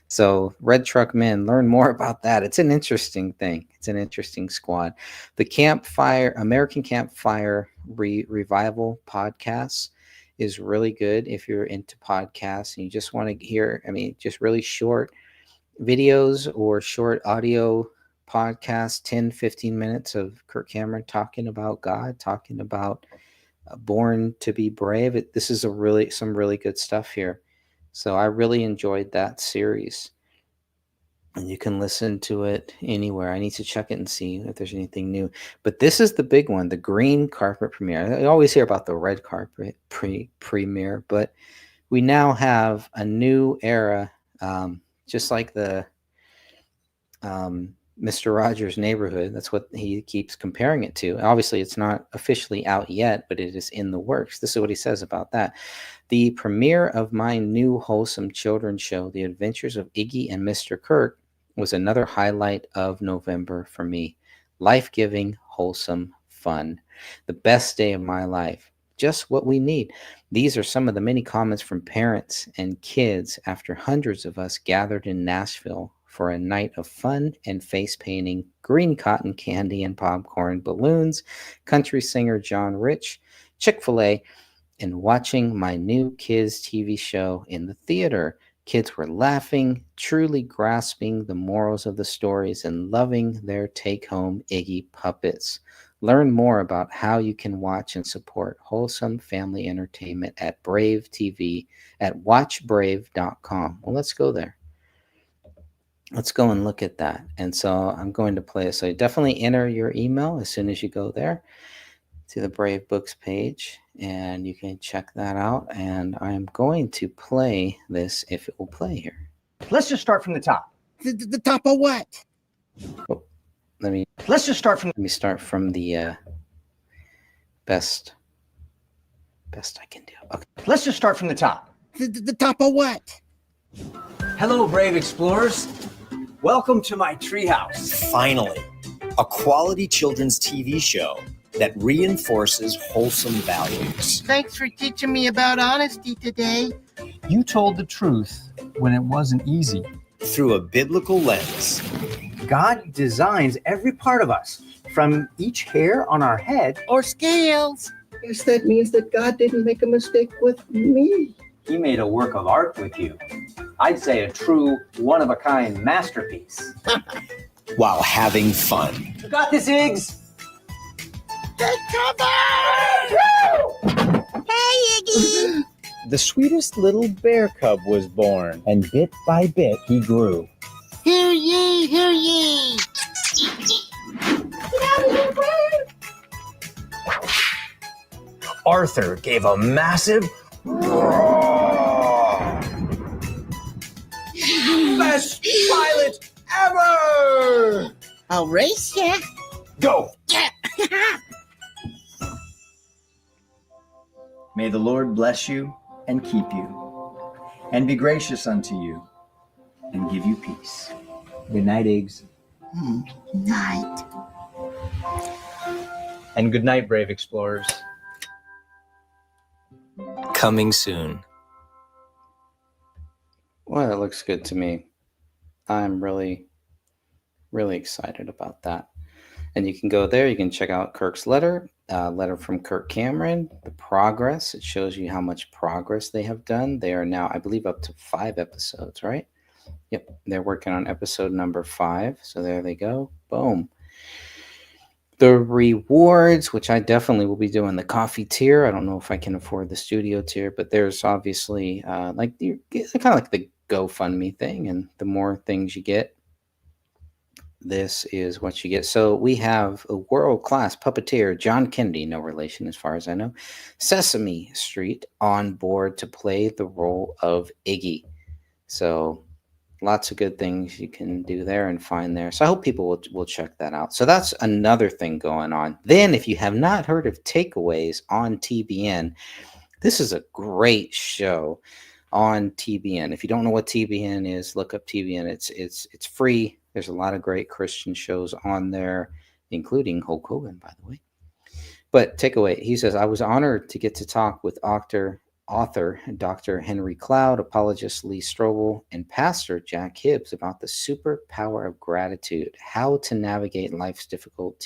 So Red Truck Men, learn more about that. It's an interesting thing. It's an interesting squad. The American Campfire Revival podcast is really good if you're into podcasts and you just want to hear, just really short videos or short audio podcasts, 10, 15 minutes of Kirk Cameron talking about God, talking about Born to be Brave. This is some really good stuff here. So I really enjoyed that series. And you can listen to it anywhere. I need to check it and see if there's anything new. But this is the big one, the green carpet premiere. I always hear about the red carpet premiere, but we now have a new era, just like the Mr. Rogers' Neighborhood. That's what he keeps comparing it to. Obviously, it's not officially out yet, but it is in the works. This is what he says about that. The premiere of my new wholesome children's show, The Adventures of Iggy and Mr. Kirk, was another highlight of November for me. Life-giving, wholesome fun. The best day of my life. Just what we need. These are some of the many comments from parents and kids after hundreds of us gathered in Nashville for a night of fun and face painting, green cotton candy and popcorn, balloons, country singer John Rich, Chick-fil-A, and watching my new kids' TV show in the theater. Kids were laughing, truly grasping the morals of the stories and loving their take-home Iggy puppets. Learn more about how you can watch and support wholesome family entertainment at Brave TV at watchbrave.com. Well, let's go there. Let's go and look at that. And so I'm going to play it. So definitely enter your email as soon as you go there to the Brave Books page, and you can check that out. And I'm going to play this if it will play here. Let's just start from the top. The top of what? Oh, Let's just start from. Let me start from the best I can do. Okay. Let's just start from the top. The top of what? Hello, Brave Explorers. Welcome to my treehouse. Finally, a quality children's TV show that reinforces wholesome values. Thanks for teaching me about honesty today. You told the truth when it wasn't easy. Through a biblical lens. God designs every part of us, from each hair on our head. Or scales. Yes, that means that God didn't make a mistake with me. He made a work of art with you. I'd say a true one-of-a-kind masterpiece. While having fun. You got this, Iggs? Take cover! Hey, Iggy! The sweetest little bear cub was born, and bit by bit he grew. Hear ye, hear ye! Get out of here, bird! Arthur gave a massive roar. Best pilot ever! I'll race ya. Go! Yeah. May the Lord bless you and keep you, and be gracious unto you, and give you peace. Good night, Iggs. Night. And good night, brave explorers. Coming soon. Well, it looks good to me. I'm really, really excited about that. And you can go there. You can check out Kirk's letter from Kirk Cameron, the progress. It shows you how much progress they have done. They are now, I believe, up to 5 episodes, right? Yep, they're working on episode number 5. So there they go. Boom. The rewards, which I definitely will be doing the coffee tier. I don't know if I can afford the studio tier, but there's obviously it's kind of like the GoFundMe thing. And the more things you get, this is what you get. So we have a world-class puppeteer, John Kennedy, no relation as far as I know, Sesame Street, on board to play the role of Iggy. So lots of good things you can do there and find there. So I hope people will check that out. So that's another thing going on. Then if you have not heard of Takeaways on TBN, this is a great show on TBN. If you don't know what TBN is, look up TBN. It's free. There's a lot of great Christian shows on there, including Hulk Hogan, by the way. But takeaway, he says, I was honored to get to talk with author Dr. Henry Cloud, apologist Lee Strobel, and Pastor Jack Hibbs about the superpower of gratitude, how to navigate life's difficult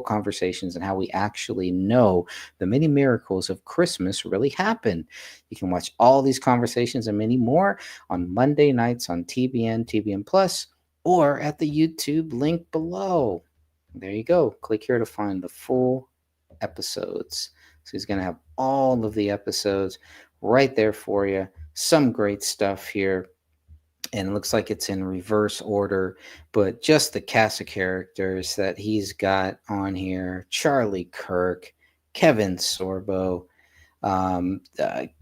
conversations, and how we actually know the many miracles of Christmas really happen. You can watch all these conversations and many more on Monday nights on TBN, TBN Plus, or at the YouTube link below. There you go. Click here to find the full episodes. So he's going to have all of the episodes right there for you. Some great stuff here. And it looks like it's in reverse order, but just the cast of characters that he's got on here: Charlie Kirk, Kevin Sorbo, Kayleigh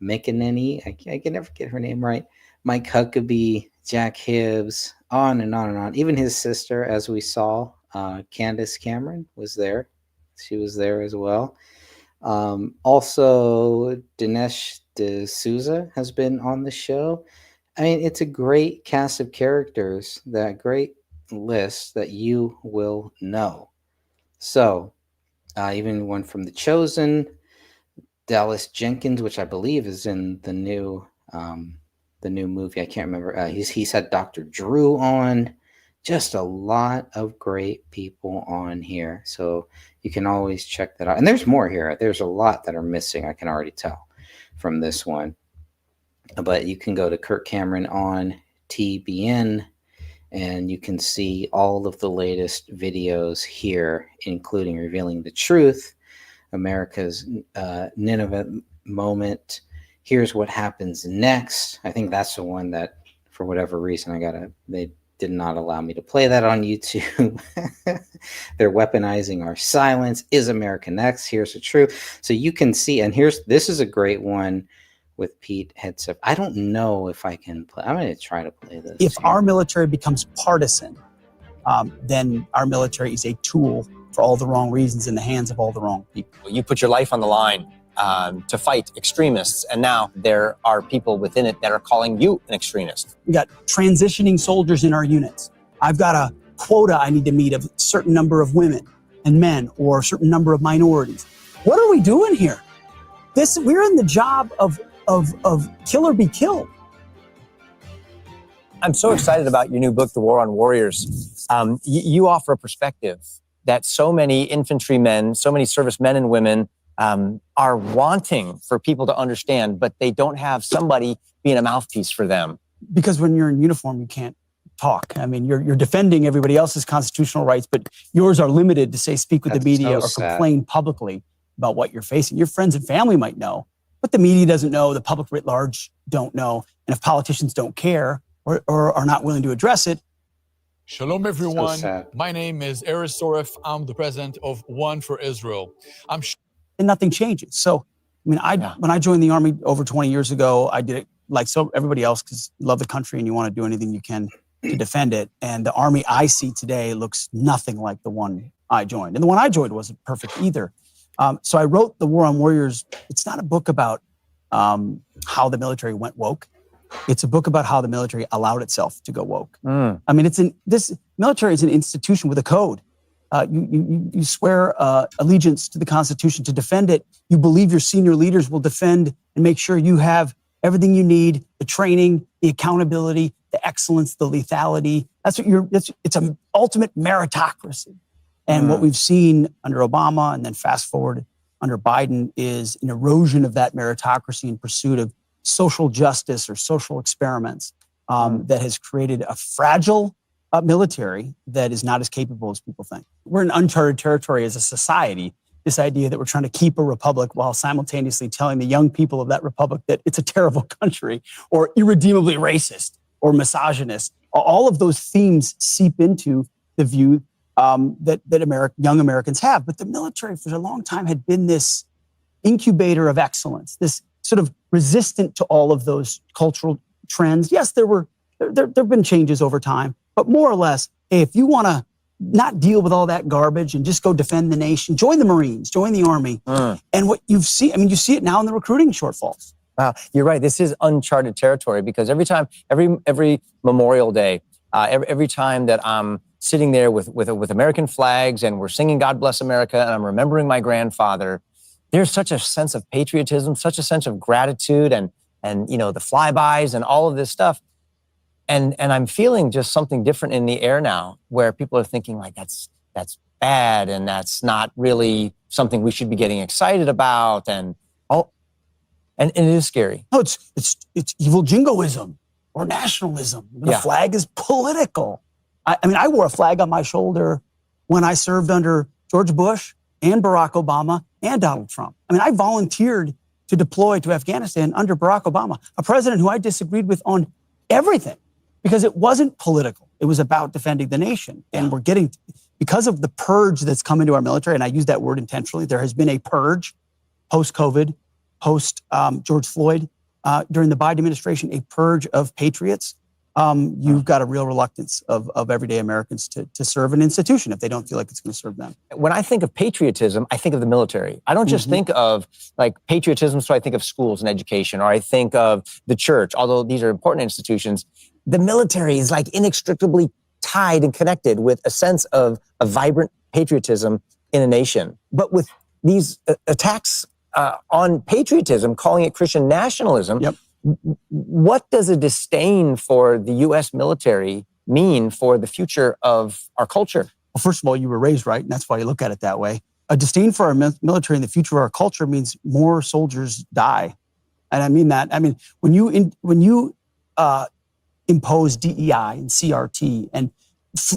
McEnany, I can never get her name right, Mike Huckabee, Jack Hibbs, on and on and on. Even his sister, as we saw, Candace Cameron was there. She was there as well. Also, Dinesh D'Souza has been on the show. I mean, it's a great cast of characters, that great list that you will know. So, even one from The Chosen, Dallas Jenkins, which I believe is in the new movie. I can't remember. He's had Dr. Drew on. Just a lot of great people on here. So you can always check that out. And there's more here. There's a lot that are missing, I can already tell from this one. But you can go to Kirk Cameron on TBN, and you can see all of the latest videos here, including Revealing the Truth, America's Nineveh Moment, Here's What Happens Next. I think that's the one that, for whatever reason, they did not allow me to play that on YouTube. They're weaponizing our silence. Is America Next? Here's the truth. So you can see, and this is a great one with Pete Hegseth. I don't know if I can play. I'm going to try to play this. If our military becomes partisan, then our military is a tool for all the wrong reasons in the hands of all the wrong people. You put your life on the line to fight extremists, and now there are people within it that are calling you an extremist. We got transitioning soldiers in our units. I've got a quota I need to meet of a certain number of women and men, or a certain number of minorities. What are we doing here? We're in the job of kill or be killed. I'm so excited about your new book, The War on Warriors. You offer a perspective that so many infantrymen, so many servicemen and women are wanting for people to understand, but they don't have somebody being a mouthpiece for them. Because when you're in uniform, you can't talk. I mean, you're defending everybody else's constitutional rights, but yours are limited to, say, speak with the media or complain publicly about what you're facing. Your friends and family might know, but the media doesn't know, the public writ large don't know. And if politicians don't care or are not willing to address it. Shalom, everyone. My name is Eris Soref. I'm the president of One for Israel. And nothing changes. So, I mean, when I joined the Army over 20 years ago, I did it like so everybody else, because you love the country and you want to do anything you can to defend it. And the Army I see today looks nothing like the one I joined. And the one I joined wasn't perfect either. So I wrote The War on Warriors. It's not a book about how the military went woke. It's a book about how the military allowed itself to go woke. I mean, this military is an institution with a code. You swear allegiance to the Constitution to defend it. You believe your senior leaders will defend and make sure you have everything you need, the training, the accountability, the excellence, the lethality. It's an ultimate meritocracy. And what we've seen under Obama and then fast forward under Biden is an erosion of that meritocracy in pursuit of social justice or social experiments that has created a fragile military that is not as capable as people think. We're in uncharted territory as a society. This idea that we're trying to keep a republic while simultaneously telling the young people of that republic that it's a terrible country or irredeemably racist or misogynist. All of those themes seep into the view that young Americans have. But the military for a long time had been this incubator of excellence, this sort of resistant to all of those cultural trends. Yes, there have been changes over time, but more or less, hey, if you want to not deal with all that garbage and just go defend the nation, join the Marines, join the Army. And what you see it now in the recruiting shortfalls. Wow, you're right. This is uncharted territory because every Memorial Day, every time that I'm sitting there with American flags and we're singing God Bless America and I'm remembering my grandfather, there's such a sense of patriotism, such a sense of gratitude and the flybys and all of this stuff. And I'm feeling just something different in the air now where people are thinking like that's bad and that's not really something we should be getting excited about and it is scary. No, it's evil jingoism or nationalism. The flag is political. I wore a flag on my shoulder when I served under George Bush and Barack Obama and Donald Trump. I volunteered to deploy to Afghanistan under Barack Obama, a president who I disagreed with on everything because it wasn't political. It was about defending the nation. And we're getting, because of the purge that's come into our military, and I use that word intentionally, there has been a purge post-COVID, post-George Floyd, during the Biden administration, a purge of patriots. You've got a real reluctance of everyday Americans to serve an institution if they don't feel like it's going to serve them. When I think of patriotism, I think of the military. I don't just think of like patriotism, so I think of schools and education, or I think of the church, although these are important institutions. The military is like inextricably tied and connected with a sense of a vibrant patriotism in a nation. But with these attacks on patriotism, calling it Christian nationalism, what does a disdain for the U.S. military mean for the future of our culture? Well, first of all, you were raised right, and that's why you look at it that way. A disdain for our military and the future of our culture means more soldiers die. And I mean that. When you impose DEI and CRT and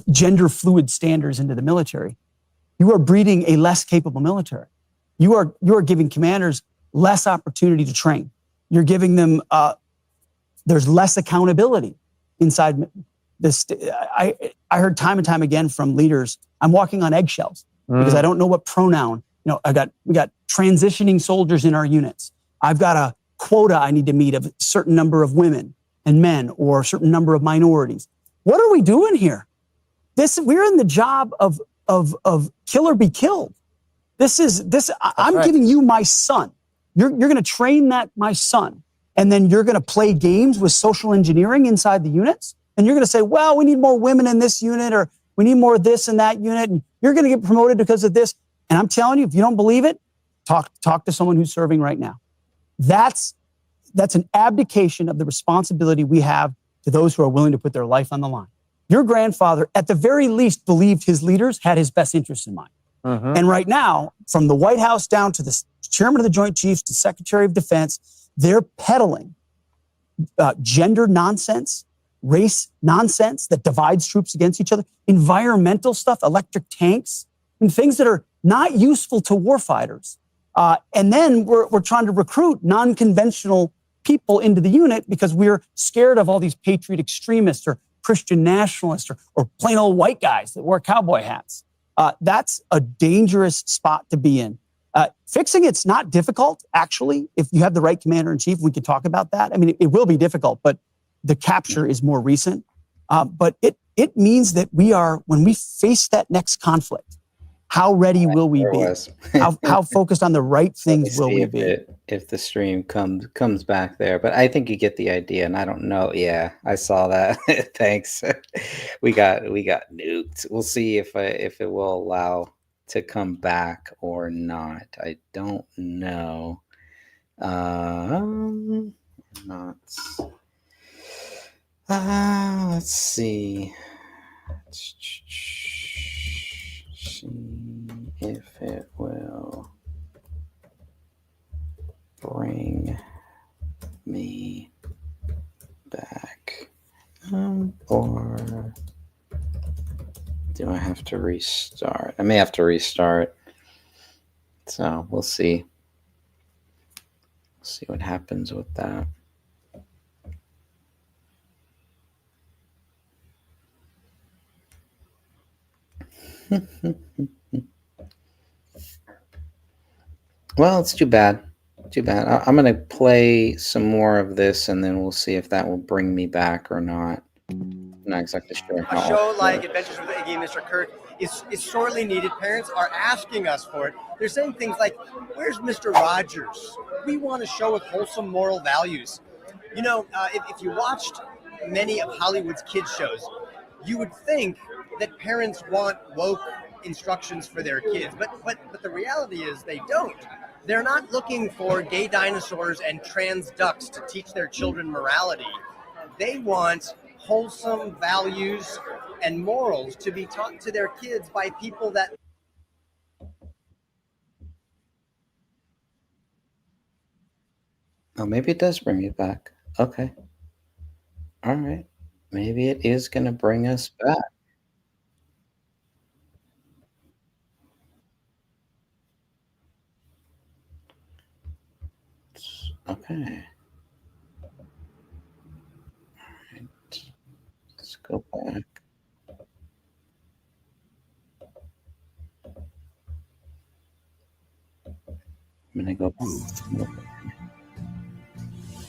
gender fluid standards into the military, you are breeding a less capable military. You are giving commanders less opportunity to train. You're giving them, there's less accountability inside this. I heard time and time again from leaders, I'm walking on eggshells because I don't know what pronoun, we got transitioning soldiers in our units. I've got a quota I need to meet of a certain number of women and men or a certain number of minorities. What are we doing here? We're in the job of kill or be killed. I'm giving you my son. You're going to train my son, and then you're going to play games with social engineering inside the units, and you're going to say, well, we need more women in this unit, or we need more of this in that unit, and you're going to get promoted because of this. And I'm telling you, if you don't believe it, talk to someone who's serving right now. That's an abdication of the responsibility we have to those who are willing to put their life on the line. Your grandfather, at the very least, believed his leaders had his best interests in mind. And right now, from the White House down to the chairman of the Joint Chiefs to Secretary of Defense, they're peddling gender nonsense, race nonsense that divides troops against each other, environmental stuff, electric tanks, and things that are not useful to warfighters. And then we're trying to recruit non-conventional people into the unit because we're scared of all these patriot extremists or Christian nationalists or plain old white guys that wear cowboy hats. That's a dangerous spot to be in. Fixing it's not difficult, actually. If you have the right commander-in-chief, we could talk about that. It will be difficult, but the capture is more recent. But it means that when we face that next conflict, How ready will we There be? was. How focused on the right Let me things will see we if be? if the stream comes back there, but I think you get the idea, and I don't know. Yeah, I saw that. Thanks. We got nuked. We'll see if it will allow to come back or not. I don't know. Not. Let's see. See if it will bring me back. Or do I have to restart? I may have to restart. So we'll see. See what happens with that. Well, it's too bad. Too bad. I'm going to play some more of this, and then we'll see if that will bring me back or not. I'm not exactly sure A how. show like Adventures with Iggy and Mr. Kirk is sorely needed. Parents are asking us for it. They're saying things like, "Where's Mr. Rogers? We want a show with wholesome moral values." You know, if you watched many of Hollywood's kids shows, you would think that parents want woke instructions for their kids, but the reality is they don't. They're not looking for gay dinosaurs and trans ducks to teach their children morality. They want wholesome values and morals to be taught to their kids by people that. Oh, maybe it does bring me back. Okay. All right. Maybe it is going to bring us back. Okay. All right. Let's go back. I'm going to go.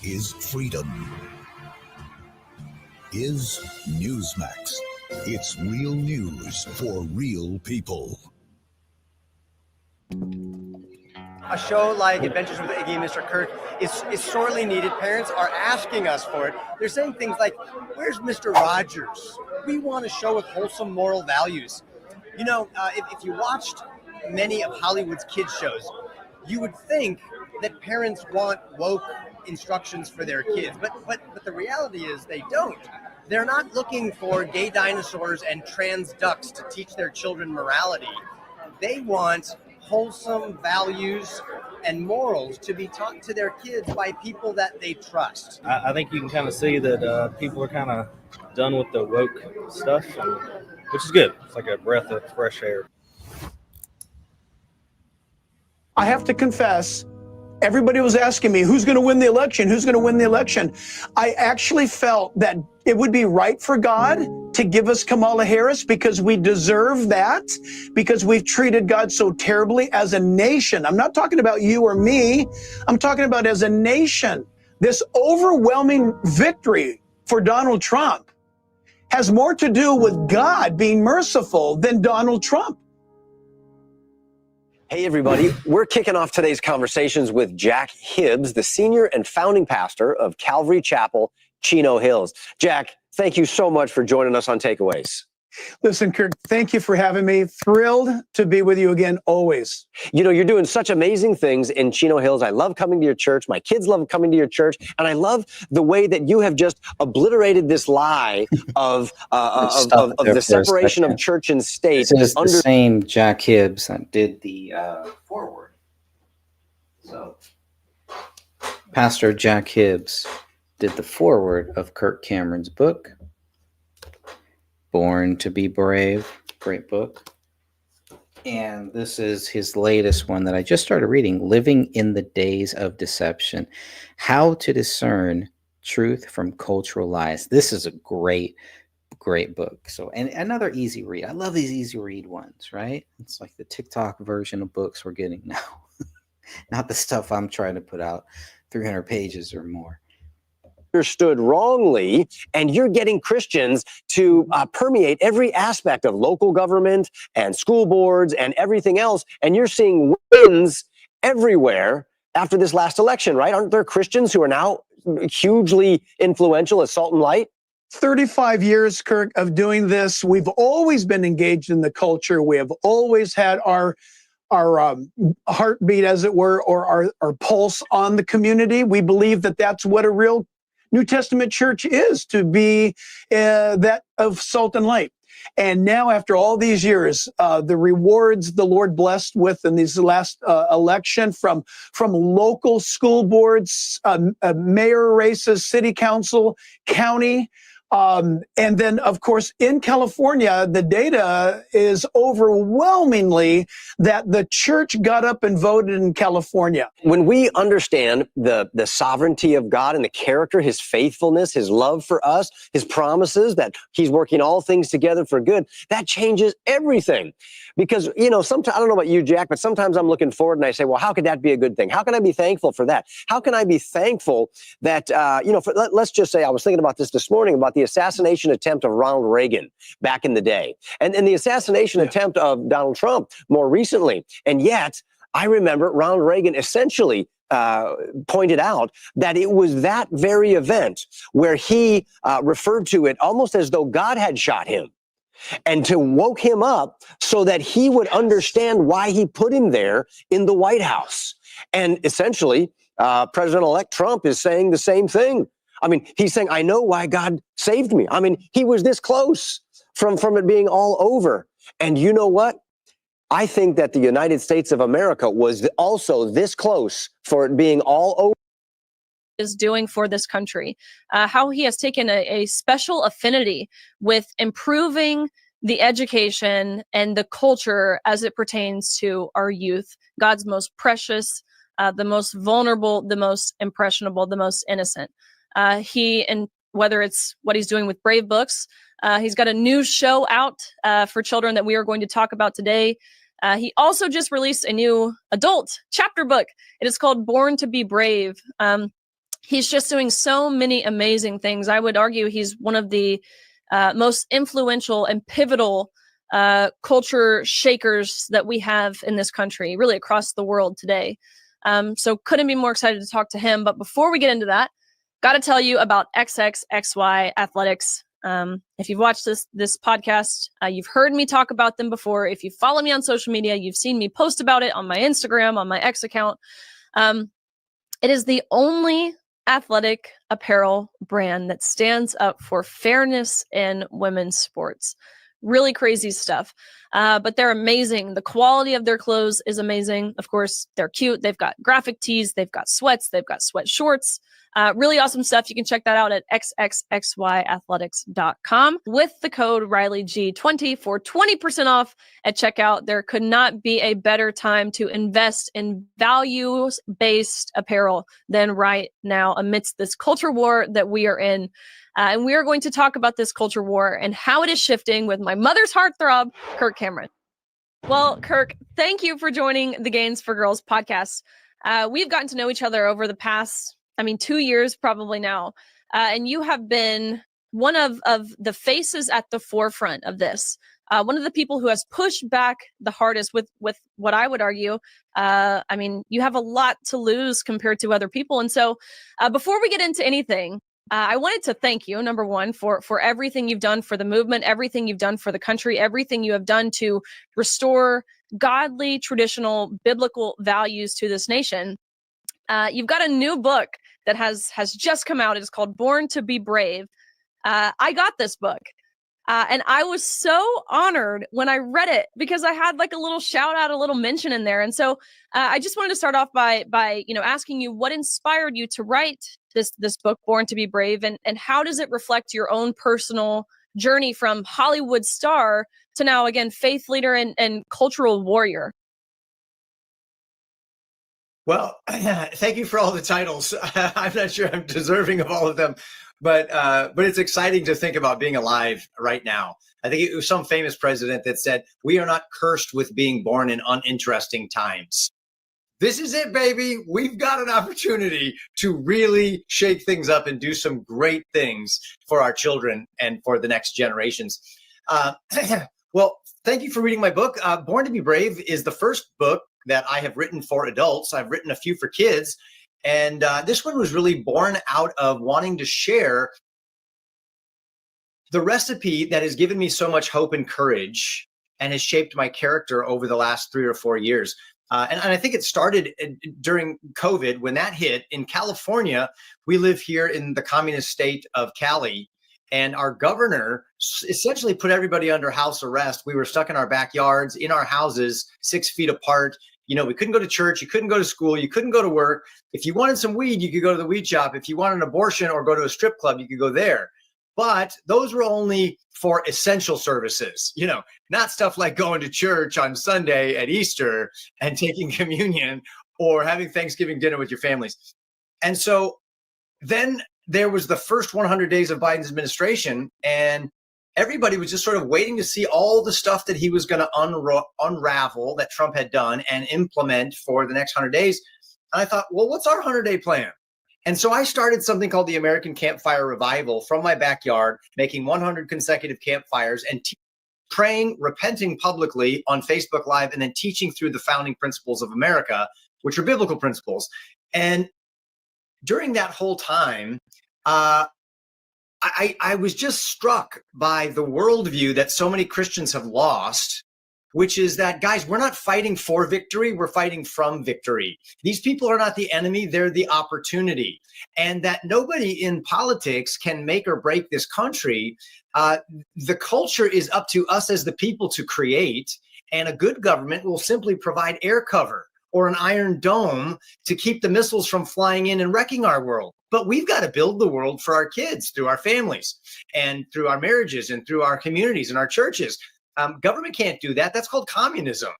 Is freedom. Is Newsmax. It's real news for real people. A show like Adventures with Iggy and Mr. Kirk is sorely needed. Parents are asking us for it. They're saying things like, "Where's Mr. Rogers? We want a show with wholesome moral values." You know, if you watched many of Hollywood's kids shows, you would think that parents want woke instructions for their kids, but the reality is they don't. They're not looking for gay dinosaurs and trans ducks to teach their children morality. They want wholesome values and morals to be taught to their kids by people that they trust. I think you can kind of see that people are kind of done with the woke stuff, which is good. It's like a breath of fresh air. I have to confess, everybody was asking me, who's going to win the election? Who's going to win the election? I actually felt that it would be right for God to give us Kamala Harris because we deserve that, because we've treated God so terribly as a nation. I'm not talking about you or me. I'm talking about as a nation. This overwhelming victory for Donald Trump has more to do with God being merciful than Donald Trump. Hey, everybody. We're kicking off today's conversations with Jack Hibbs, the senior and founding pastor of Calvary Chapel, Chino Hills. Jack, thank you so much for joining us on Takeaways. Listen, Kirk, thank you for having me. Thrilled to be with you again, always. You know, you're doing such amazing things in Chino Hills. I love coming to your church. My kids love coming to your church. And I love the way that you have just obliterated this lie of the separation of church and state. This is the same Jack Hibbs that did the foreword. So, Pastor Jack Hibbs did the foreword of Kirk Cameron's book, Born to be Brave. Great book. And this is his latest one that I just started reading, Living in the Days of Deception, How to Discern Truth from Cultural Lies. This is a great book. So, and another easy read. I love these easy read ones, right? It's like the TikTok version of books we're getting now. Not the stuff I'm trying to put out, 300 pages or more. understood wrongly, and you're getting Christians to permeate every aspect of local government and school boards and everything else, and you're seeing wins everywhere after this last election, right? Aren't there Christians who are now hugely influential as salt and light? 35 years, Kirk, of doing this. We've always been engaged in the culture. We have always had our heartbeat, as it were, or our pulse on the community. We believe that that's what a real New Testament church is, to be that of salt and light. And now, after all these years, the rewards the Lord blessed with in these last election from local school boards, mayor races, city council, county, and then, of course, in California, the data is overwhelmingly that the church got up and voted in California. When we understand the sovereignty of God and the character, his faithfulness, his love for us, his promises that he's working all things together for good, that changes everything. Because, sometimes, I don't know about you, Jack, but sometimes I'm looking forward and I say, well, how could that be a good thing? How can I be thankful for that? How can I be thankful that, let's just say, I was thinking about this morning, about the assassination attempt of Ronald Reagan back in the day, and the assassination attempt of Donald Trump more recently. And yet, I remember Ronald Reagan essentially pointed out that it was that very event where he referred to it almost as though God had shot him, and to woke him up so that he would understand why he put him there in the White House. And essentially, President-elect Trump is saying the same thing. I mean, he's saying, I know why God saved me. I mean, he was this close from it being all over. And you know what? I think that the United States of America was also this close for it being all over. Is doing for this country, how he has taken a special affinity with improving the education and the culture as it pertains to our youth, God's most precious, the most vulnerable, the most impressionable, the most innocent. And whether it's what he's doing with Brave Books, he's got a new show out for children that we are going to talk about today. He also just released a new adult chapter book. It is called Born to be Brave. He's just doing so many amazing things. I would argue he's one of the most influential and pivotal culture shakers that we have in this country, really across the world today. So couldn't be more excited to talk to him. But before we get into that, got to tell you about XXXY Athletics. If you've watched this podcast, you've heard me talk about them before. If you follow me on social media, you've seen me post about it on my Instagram, on my X account. It is the only athletic apparel brand that stands up for fairness in women's sports. Really crazy stuff. But they're amazing. The quality of their clothes is amazing. Of course, they're cute. They've got graphic tees. They've got sweats. They've got sweat shorts. Really awesome stuff. You can check that out at xxxyathletics.com with the code RileyG20 for 20% off at checkout. There could not be a better time to invest in values-based apparel than right now amidst this culture war that we are in. And we are going to talk about this culture war and how it is shifting with my mother's heartthrob, Kirk Cameron. Well, Kirk, thank you for joining the Gains for Girls podcast. We've gotten to know each other over the past, 2 years probably now. And you have been one of the faces at the forefront of this. One of the people who has pushed back the hardest with what I would argue. You have a lot to lose compared to other people. And so before we get into anything, I wanted to thank you, number one, for everything you've done for the movement, everything you've done for the country, everything you have done to restore godly, traditional, biblical values to this nation. You've got a new book that has just come out. It is called Born to be Brave. I got this book. And I was so honored when I read it because I had like a little shout out, a little mention in there. And so I just wanted to start off by asking you what inspired you to write this book, Born to be Brave, and how does it reflect your own personal journey from Hollywood star to now, again, faith leader and cultural warrior? Well, thank you for all the titles. I'm not sure I'm deserving of all of them, but it's exciting to think about being alive right now. I think it was some famous president that said, "We are not cursed with being born in uninteresting times." this is it, baby. We've got an opportunity to really shake things up and do some great things for our children and for the next generations. Well, thank you for reading my book. Born to be Brave is the first book that I have written for adults. I've written a few for kids. And this one was really born out of wanting to share the recipe that has given me so much hope and courage and has shaped my character over the last 3 or 4 years. And I think it started during COVID when that hit. In California, we live here in the communist state of Cali, and our governor essentially put everybody under house arrest. We were stuck in our backyards, in our houses, 6 feet apart. You know, we couldn't go to church, you couldn't go to school, you couldn't go to work. If you wanted some weed, you could go to the weed shop. If you wanted an abortion or go to a strip club, you could go there. But those were only for essential services, you know, not stuff like going to church on Sunday at Easter and taking communion or having Thanksgiving dinner with your families. And so then there was the first 100 days of Biden's administration, and everybody was just sort of waiting to see all the stuff that he was going to unravel that Trump had done and implement for the next 100 days. And I thought, well, what's our 100-day plan? And so I started something called the American Campfire Revival from my backyard, making 100 consecutive campfires and praying, repenting publicly on Facebook Live, and then teaching through the founding principles of America, which are biblical principles. And during that whole time, I was just struck by the worldview that so many Christians have lost, which is that, guys, we're not fighting for victory, we're fighting from victory. These people are not the enemy, they're the opportunity. And that nobody in politics can make or break this country. The culture is up to us as the people to create, and a good government will simply provide air cover or an iron dome to keep the missiles from flying in and wrecking our world. But we've got to build the world for our kids through our families and through our marriages and through our communities and our churches. Government can't do that. That's called communism.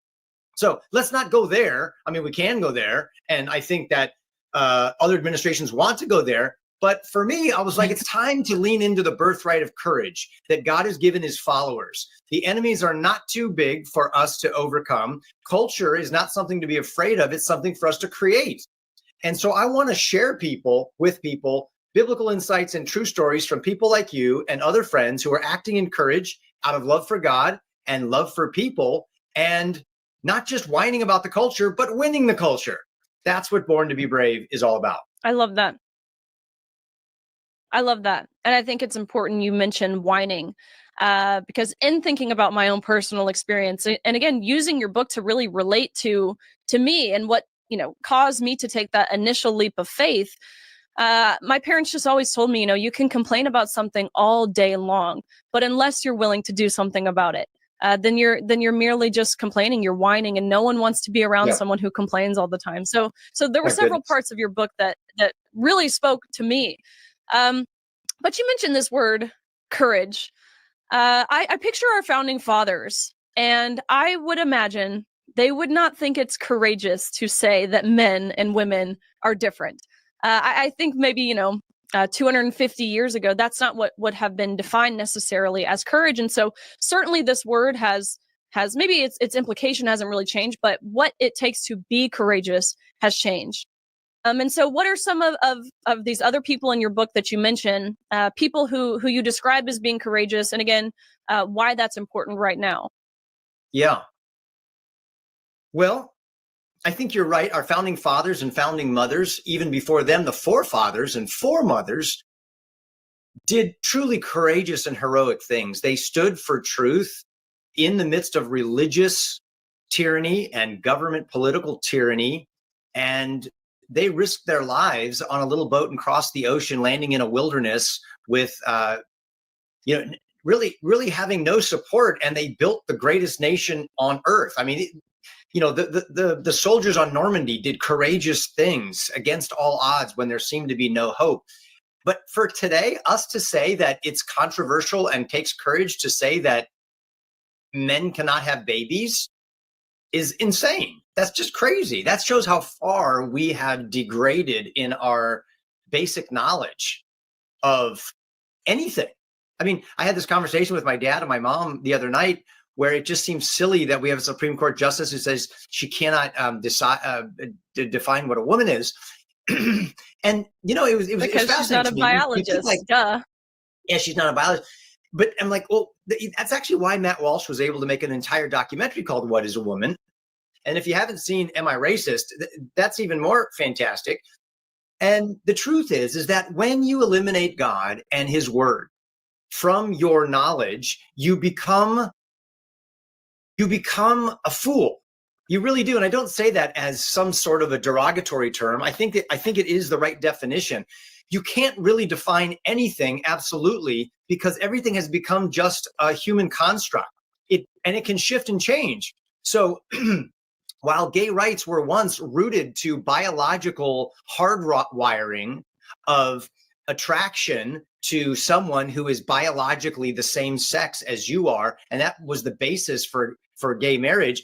So let's not go there. I mean, we can go there. And I think that other administrations want to go there. But for me, I was like, it's time to lean into the birthright of courage that God has given his followers. The enemies are not too big for us to overcome. Culture is not something to be afraid of. It's something for us to create. And so I want to share with people, biblical insights and true stories from people like you and other friends who are acting in courage out of love for God and love for people, and not just whining about the culture, but winning the culture. That's what Born to be Brave is all about. I love that. I love that. And I think it's important you mention whining, because in thinking about my own personal experience, and again, using your book to really relate to me and what, you know, caused me to take that initial leap of faith. My parents just always told me, you know, you can complain about something all day long, but unless you're willing to do something about it, then you're merely just complaining, you're whining, and no one wants to be around someone who complains all the time. So there were several parts of your book that really spoke to me. But you mentioned this word, courage. I picture our founding fathers, and I would imagine they would not think it's courageous to say that men and women are different. I think maybe, you know, 250 years ago, that's not what would have been defined necessarily as courage. And so certainly this word has maybe its implication hasn't really changed, but what it takes to be courageous has changed. And so what are some of these other people in your book that you mention, people who you describe as being courageous, and again, why that's important right now? Yeah. Well, I think you're right. Our founding fathers and founding mothers, even before them, the forefathers and foremothers, did truly courageous and heroic things. They stood for truth in the midst of religious tyranny and government political tyranny, and they risked their lives on a little boat and crossed the ocean, landing in a wilderness with, really having no support, and they built the greatest nation on earth. I mean, the soldiers on Normandy did courageous things against all odds when there seemed to be no hope. But for today, us to say that it's controversial and takes courage to say that men cannot have babies is insane. That's just crazy. That shows how far we have degraded in our basic knowledge of anything. I mean, I had this conversation with my dad and my mom the other night where it just seems silly that we have a Supreme Court justice who says she cannot define what a woman is. And it was Because she's not fascinating a to me. You think biologist. Duh. yeah, she's not a biologist. But I'm like, well, that's actually why Matt Walsh was able to make an entire documentary called What is a Woman? And if you haven't seen Am I Racist, that's even more fantastic. And the truth is that when you eliminate God and his word from your knowledge, you become a fool. You really do. And I don't say that as some sort of a derogatory term. I think it is the right definition. You can't really define anything absolutely, because everything has become just a human construct. And it can shift and change. So while gay rights were once rooted to biological hardwiring of attraction to someone who is biologically the same sex as you are, and that was the basis for gay marriage,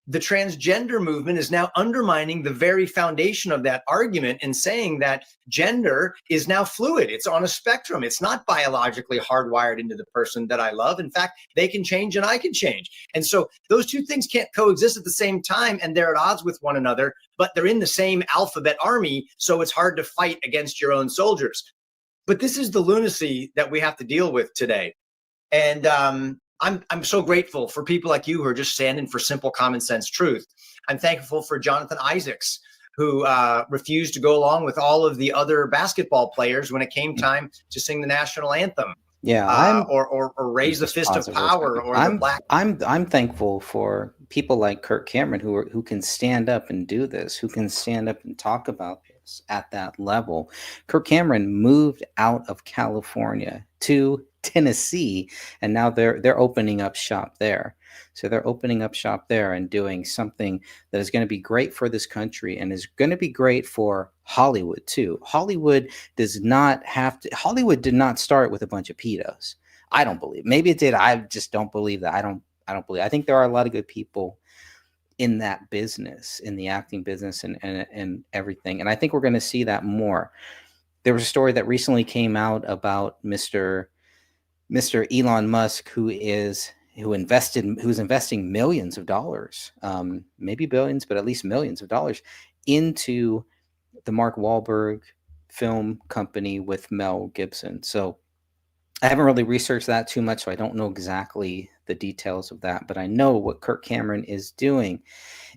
the transgender movement is now undermining the very foundation of that argument and saying that gender is now fluid. It's on a spectrum. It's not biologically hardwired into the person that I love. In fact, they can change and I can change. And so those two things can't coexist at the same time, and they're at odds with one another, but they're in the same alphabet army, so it's hard to fight against your own soldiers. But this is the lunacy that we have to deal with today. And I'm so grateful for people like you who are just standing for simple common sense truth. I'm thankful for Jonathan Isaacs, who refused to go along with all of the other basketball players when it came time to sing the national anthem. Yeah, or raise the fist of power, or the black. I'm thankful for people like Kirk Cameron who can stand up and do this, who can stand up and talk about this at that level. Kirk Cameron moved out of California to Tennessee, and now they're opening up shop there. So they're opening up shop there and doing something that is going to be great for this country and is going to be great for Hollywood too. Hollywood did not start with a bunch of pedos. I don't believe. Maybe it did. I just don't believe that. I don't believe. I think there are a lot of good people in that business, in the acting business and everything. And I think we're going to see that more. There was a story that recently came out about Mr. Elon Musk, who's investing millions of dollars, maybe billions, but at least millions of dollars into the Mark Wahlberg film company with Mel Gibson. So I haven't really researched that too much, so I don't know exactly the details of that, but I know what Kirk Cameron is doing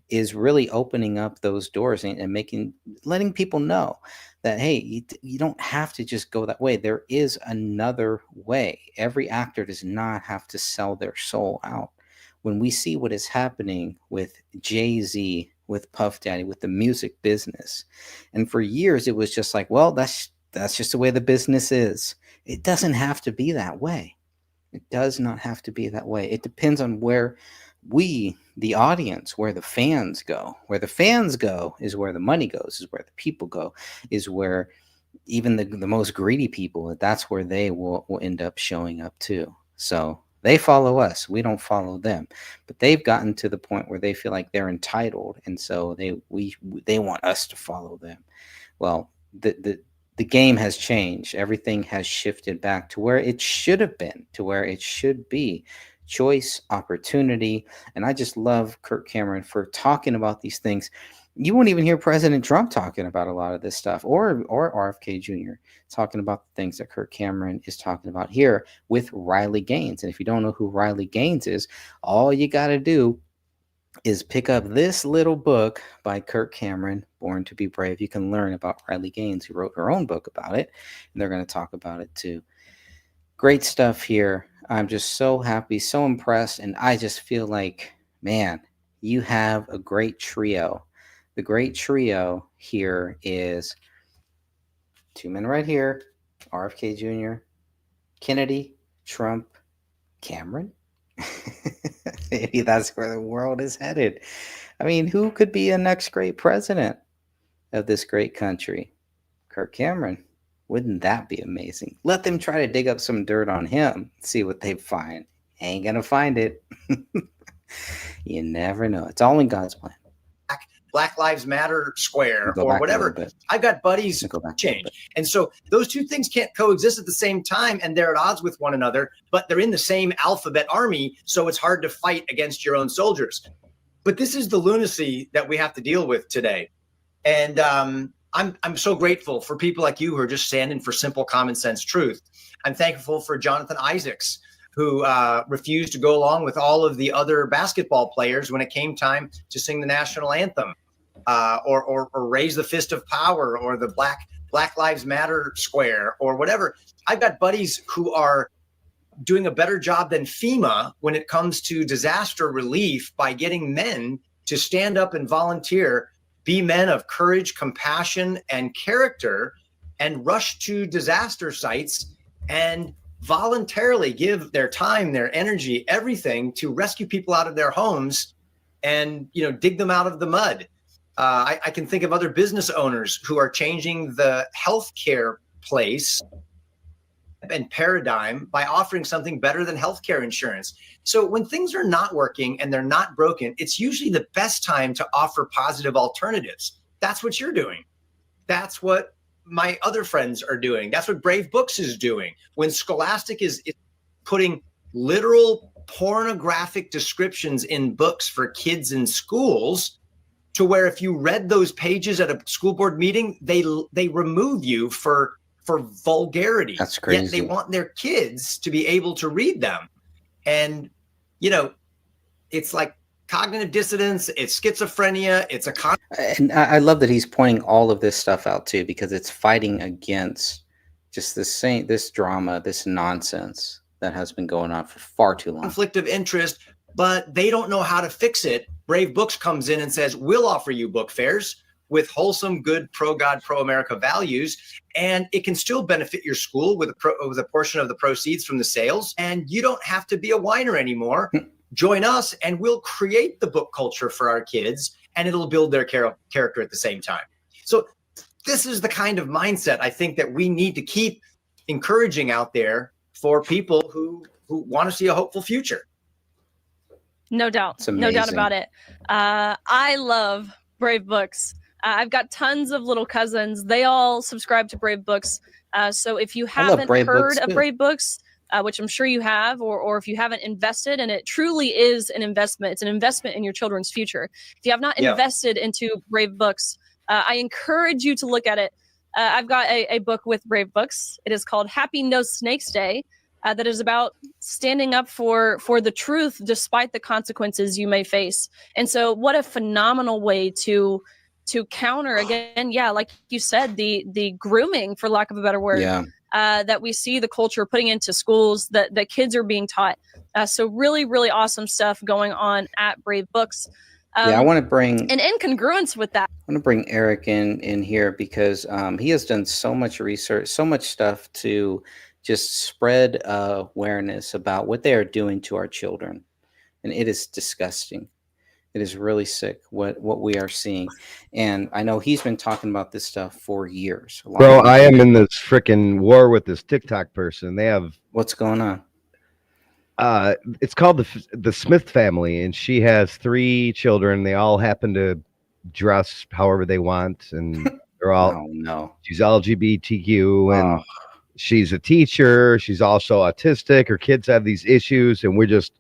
is really opening up those doors and letting people know that, hey, you don't have to just go that way. There is another way. Every actor does not have to sell their soul out. When we see what is happening with Jay-Z, with Puff Daddy, with the music business, and for years it was just like, well, that's just the way the business is. It doesn't have to be that way. It does not have to be that way. It depends on where we, the audience, where the fans go. Where the fans go is where the money goes, is where the people go, is where even the most greedy people, that's where they will end up showing up too. So they follow us. We don't follow them. But they've gotten to the point where they feel like they're entitled, and so they want us to follow them. Well, the game has changed. Everything has shifted back to where it should have been, to where it should be. Choice, opportunity. And I just love Kirk Cameron for talking about these things. You won't even hear President Trump talking about a lot of this stuff, or RFK Jr. talking about the things that Kirk Cameron is talking about here with Riley Gaines. And if you don't know who Riley Gaines is, all you got to do is pick up this little book by Kirk Cameron, Born to be Brave. You can learn about Riley Gaines, who wrote her own book about it, and they're going to talk about it too. Great stuff here. I'm just so happy, so impressed, and I just feel like, man, you have a great trio. The great trio here is two men right here, RFK Jr., Kennedy, Trump, Cameron. Maybe that's where the world is headed. I mean, who could be a next great president of this great country? Kirk Cameron. Wouldn't that be amazing? Let them try to dig up some dirt on him, see what they find. Ain't gonna find it. You never know. It's all in God's plan. Black Lives Matter square Go or back a little whatever. bit. I've got buddies Go back a little change. bit. And so those two things can't coexist at the same time, and they're at odds with one another, but they're in the same alphabet army, so it's hard to fight against your own soldiers. But this is the lunacy that we have to deal with today. And I'm so grateful for people like you who are just standing for simple common sense truth. I'm thankful for Jonathan Isaacs, who refused to go along with all of the other basketball players when it came time to sing the national anthem, or raise the fist of power, or the Black Lives Matter square, or whatever. I've got buddies who are doing a better job than FEMA when it comes to disaster relief by getting men to stand up and volunteer, be men of courage, compassion, and character, and rush to disaster sites and voluntarily give their time, their energy, everything to rescue people out of their homes and, dig them out of the mud. I can think of other business owners who are changing the healthcare place and paradigm by offering something better than healthcare insurance. So when things are not working and they're not broken, it's usually the best time to offer positive alternatives. That's what you're doing. That's what my other friends are doing. That's what Brave Books is doing. When Scholastic is putting literal pornographic descriptions in books for kids in schools, to where if you read those pages at a school board meeting, they remove you for vulgarity. That's crazy. Yet they want their kids to be able to read them. And, it's like cognitive dissonance, it's schizophrenia, it's And I love that he's pointing all of this stuff out too, because it's fighting against just this drama, this nonsense that has been going on for far too long. conflict of interest, but they don't know how to fix it. Brave Books comes in and says, we'll offer you book fairs with wholesome, good, pro-God, pro-America values, and it can still benefit your school with a portion of the proceeds from the sales, and you don't have to be a whiner anymore. Join us, and we'll create the book culture for our kids, and it'll build their character at the same time. So this is the kind of mindset I think that we need to keep encouraging out there for people who want to see a hopeful future. No doubt. No doubt about it. I love Brave Books. I've got tons of little cousins. They all subscribe to Brave Books. So if you haven't heard of Brave Books, which I'm sure you have, or if you haven't invested, and it truly is an investment. It's an investment in your children's future. If you have not invested into Brave Books, I encourage you to look at it. I've got a book with Brave Books. It is called Happy No Snakes Day. That is about standing up for the truth despite the consequences you may face. And so what a phenomenal way to counter, again, like you said, the grooming, for lack of a better word, that we see the culture putting into schools that kids are being taught. So really, really awesome stuff going on at Brave Books. I want to bring, and in congruence with that, I want to bring Eric in here because he has done so much research, so much stuff to just spread awareness about what they are doing to our children. And it is disgusting. It is really sick what we are seeing. And I know he's been talking about this stuff for years. Bro, I am in this freaking war with this TikTok person. They have... What's going on? It's called the Smith family, and she has 3 children. They all happen to dress however they want, and they're all... She's LGBTQ, and she's a teacher. She's also autistic. Her kids have these issues, and we're just...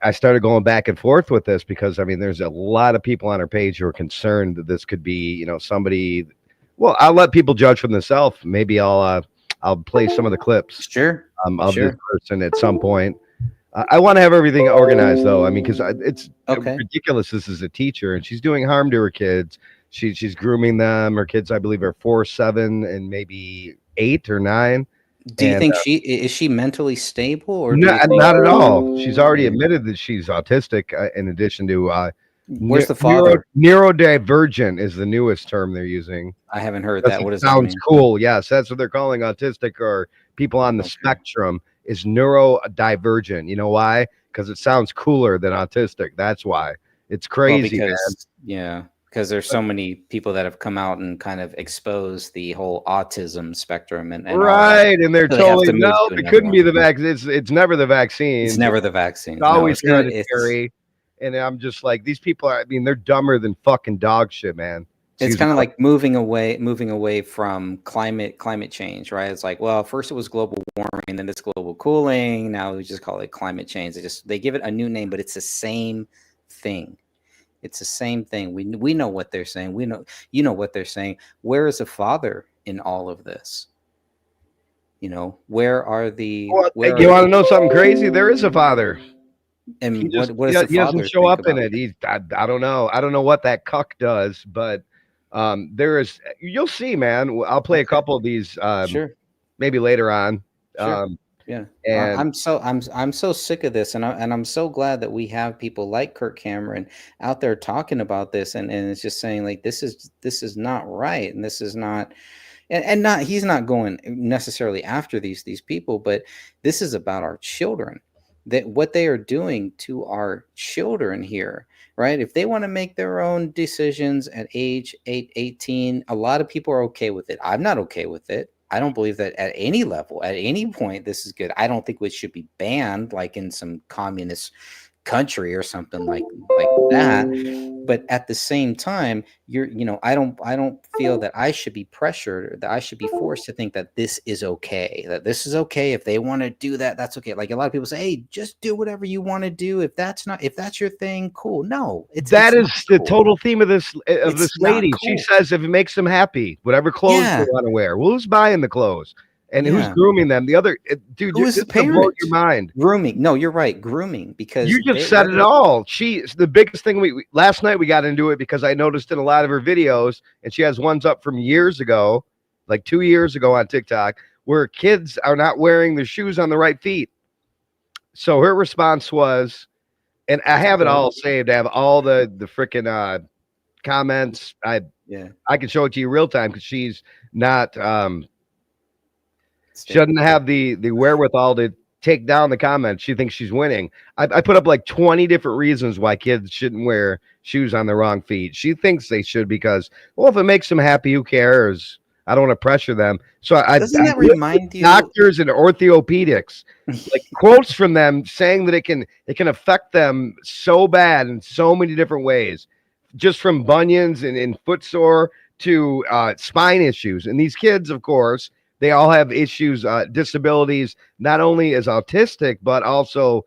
I started going back and forth with this because, I mean, there's a lot of people on our page who are concerned that this could be, somebody. Well, I'll let people judge for themselves. Maybe I'll play some of the clips of this person at some point. I want to have everything organized, though. I mean, because it's ridiculous. This is a teacher, and she's doing harm to her kids. She's grooming them. Her kids, I believe, are 4, 7, and maybe 8 or 9. Do you think is she mentally stable, or not at all? She's already admitted that she's autistic. In addition to where's the father? Neurodivergent is the newest term they're using. I haven't heard that. What does that sounds mean? cool? Yes, that's what they're calling autistic, or people on the spectrum is neurodivergent. You know why? Because it sounds cooler than autistic. That's why. It's crazy, man. Because there's so many people that have come out and kind of exposed the whole autism spectrum and right, and they're totally no, it couldn't be the vaccine. It's never the vaccine. It's never the vaccine. It's always hereditary. And I'm just like, these people are, I mean, they're dumber than fucking dog shit, man. It's Excuse kind of me. like moving away from climate change, right? It's like, well, first it was global warming, then it's global cooling. Now we just call it climate change. They give it a new name, but it's the same thing. It's the same thing. We know what they're saying. We know, you know what they're saying. Where is the father in all of this? You know, where are the? Well, Where you are, want to know something crazy? There is a father. and He just what does the he doesn't father show think up in about it. I don't know. I don't know what that cuck does, but there is. You'll see, man. I'll play a couple of these. Sure. Maybe later on. Sure. Yeah. And I'm so sick of this, and I'm so glad that we have people like Kirk Cameron out there talking about this, and it's just saying like this is not right, and this is not, and not, he's not going necessarily after these people, but this is about our children, that what they are doing to our children here, right? If they want to make their own decisions at age 18, a lot of people are okay with it. I'm not okay with it. I don't believe that at any level, at any point, this is good. I don't think it should be banned like in some communist country or something like that. But at the same time, I don't feel that I should be pressured, or that I should be forced to think that this is okay. That this is okay. If they want to do that, that's okay. Like a lot of people say, hey, just do whatever you want to do. If that's your thing, cool. No, it's that is not the cool. total theme of this It's not lady. She cool. says if it makes them happy, whatever clothes Yeah. they want to wear. Well, who's buying the clothes? And who's Yeah. grooming them? The other dude, Who is this the will blow parent? your mind. Grooming. No, you're right. Grooming, because You just said it all. She's the biggest thing. We last night we got into it because I noticed in a lot of her videos, and she has ones up from years ago, like 2 years ago on TikTok, where kids are not wearing their shoes on the right feet. So her response was, and I have it all saved. I have all the freaking comments. I can show it to you real time because she's not she doesn't have the wherewithal to take down the comments. She thinks she's winning. I put up like 20 different reasons why kids shouldn't wear shoes on the wrong feet. She thinks they should because, well, if it makes them happy, who cares? I don't want to pressure them. So Doesn't that remind you? Doctors and orthopedics, like quotes from them saying that it can affect them so bad in so many different ways, just from bunions and foot sore to spine issues. And these kids, of course, they all have issues, disabilities, not only as autistic, but also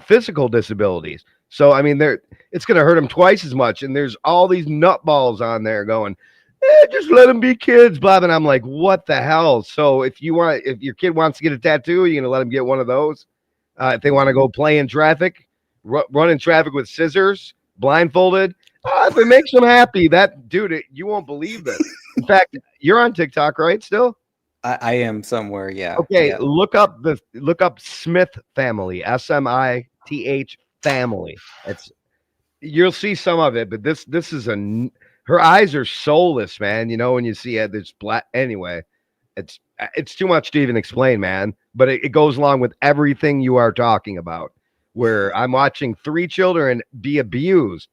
physical disabilities. So, I mean, it's going to hurt them twice as much. And there's all these nutballs on there going, just let them be kids, blah. And I'm like, what the hell? So if your kid wants to get a tattoo, you're going to let them get one of those. If they want to go play in traffic, run in traffic with scissors, blindfolded, if it makes them happy, you won't believe this. In fact, you're on TikTok, right? Still, I am somewhere. Yeah. Okay. Yeah. Look up Smith family, SMITH family. You'll see some of it, but this is her eyes are soulless, man. You know, when you see it, there's black. Anyway, it's too much to even explain, man. But it goes along with everything you are talking about. Where I'm watching 3 children be abused.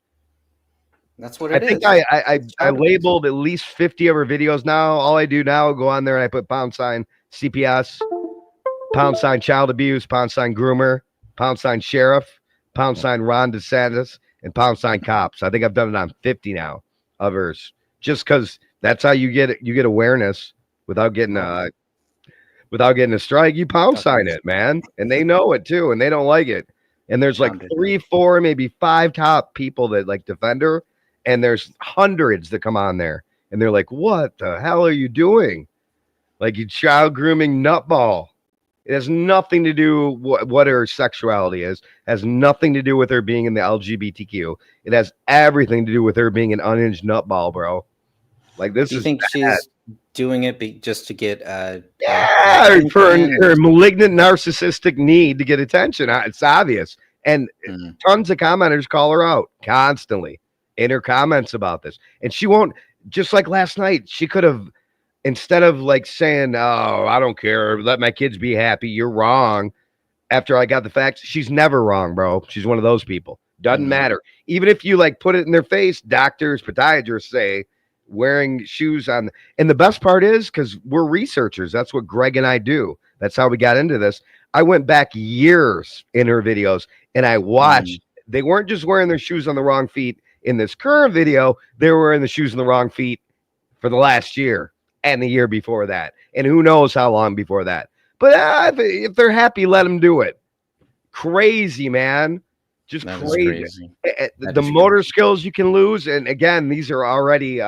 That's what I it is. think I labeled at least 50 of her videos now. All I do now, go on there and I put # CPS, # child abuse, # groomer, # sheriff, # Ron DeSantis, and # cops. I think I've done it on 50 now of hers, just because that's how you get awareness without getting a strike. You # it, man, and they know it too, and they don't like it. And there's like 3, 4, maybe 5 top people that like defend her. And there's hundreds that come on there and they're like, what the hell are you doing? Like, you child grooming nutball. It has nothing to do what her sexuality is. It has nothing to do with her being in the LGBTQ. It has everything to do with her being an unhinged nutball, bro. Like, this Do you is think bad. she's doing it just to get for her malignant narcissistic need to get attention? It's obvious. And tons of commenters call her out constantly in her comments about this. And she won't, just like last night, she could have, instead of like saying, oh, I don't care, let my kids be happy, you're wrong. After I got the facts, she's never wrong, bro. She's one of those people. Doesn't matter. Even if you like put it in their face, doctors, podiatrists say wearing shoes on. And the best part is, because we're researchers, that's what Greg and I do. That's how we got into this. I went back years in her videos and I watched they weren't just wearing their shoes on the wrong feet in this current video. They were wearing the shoes on the wrong feet for the last year and the year before that, and who knows how long before that. But if they're happy, let them do it. Crazy, man. Just crazy. The motor skills you can lose. And again, these are already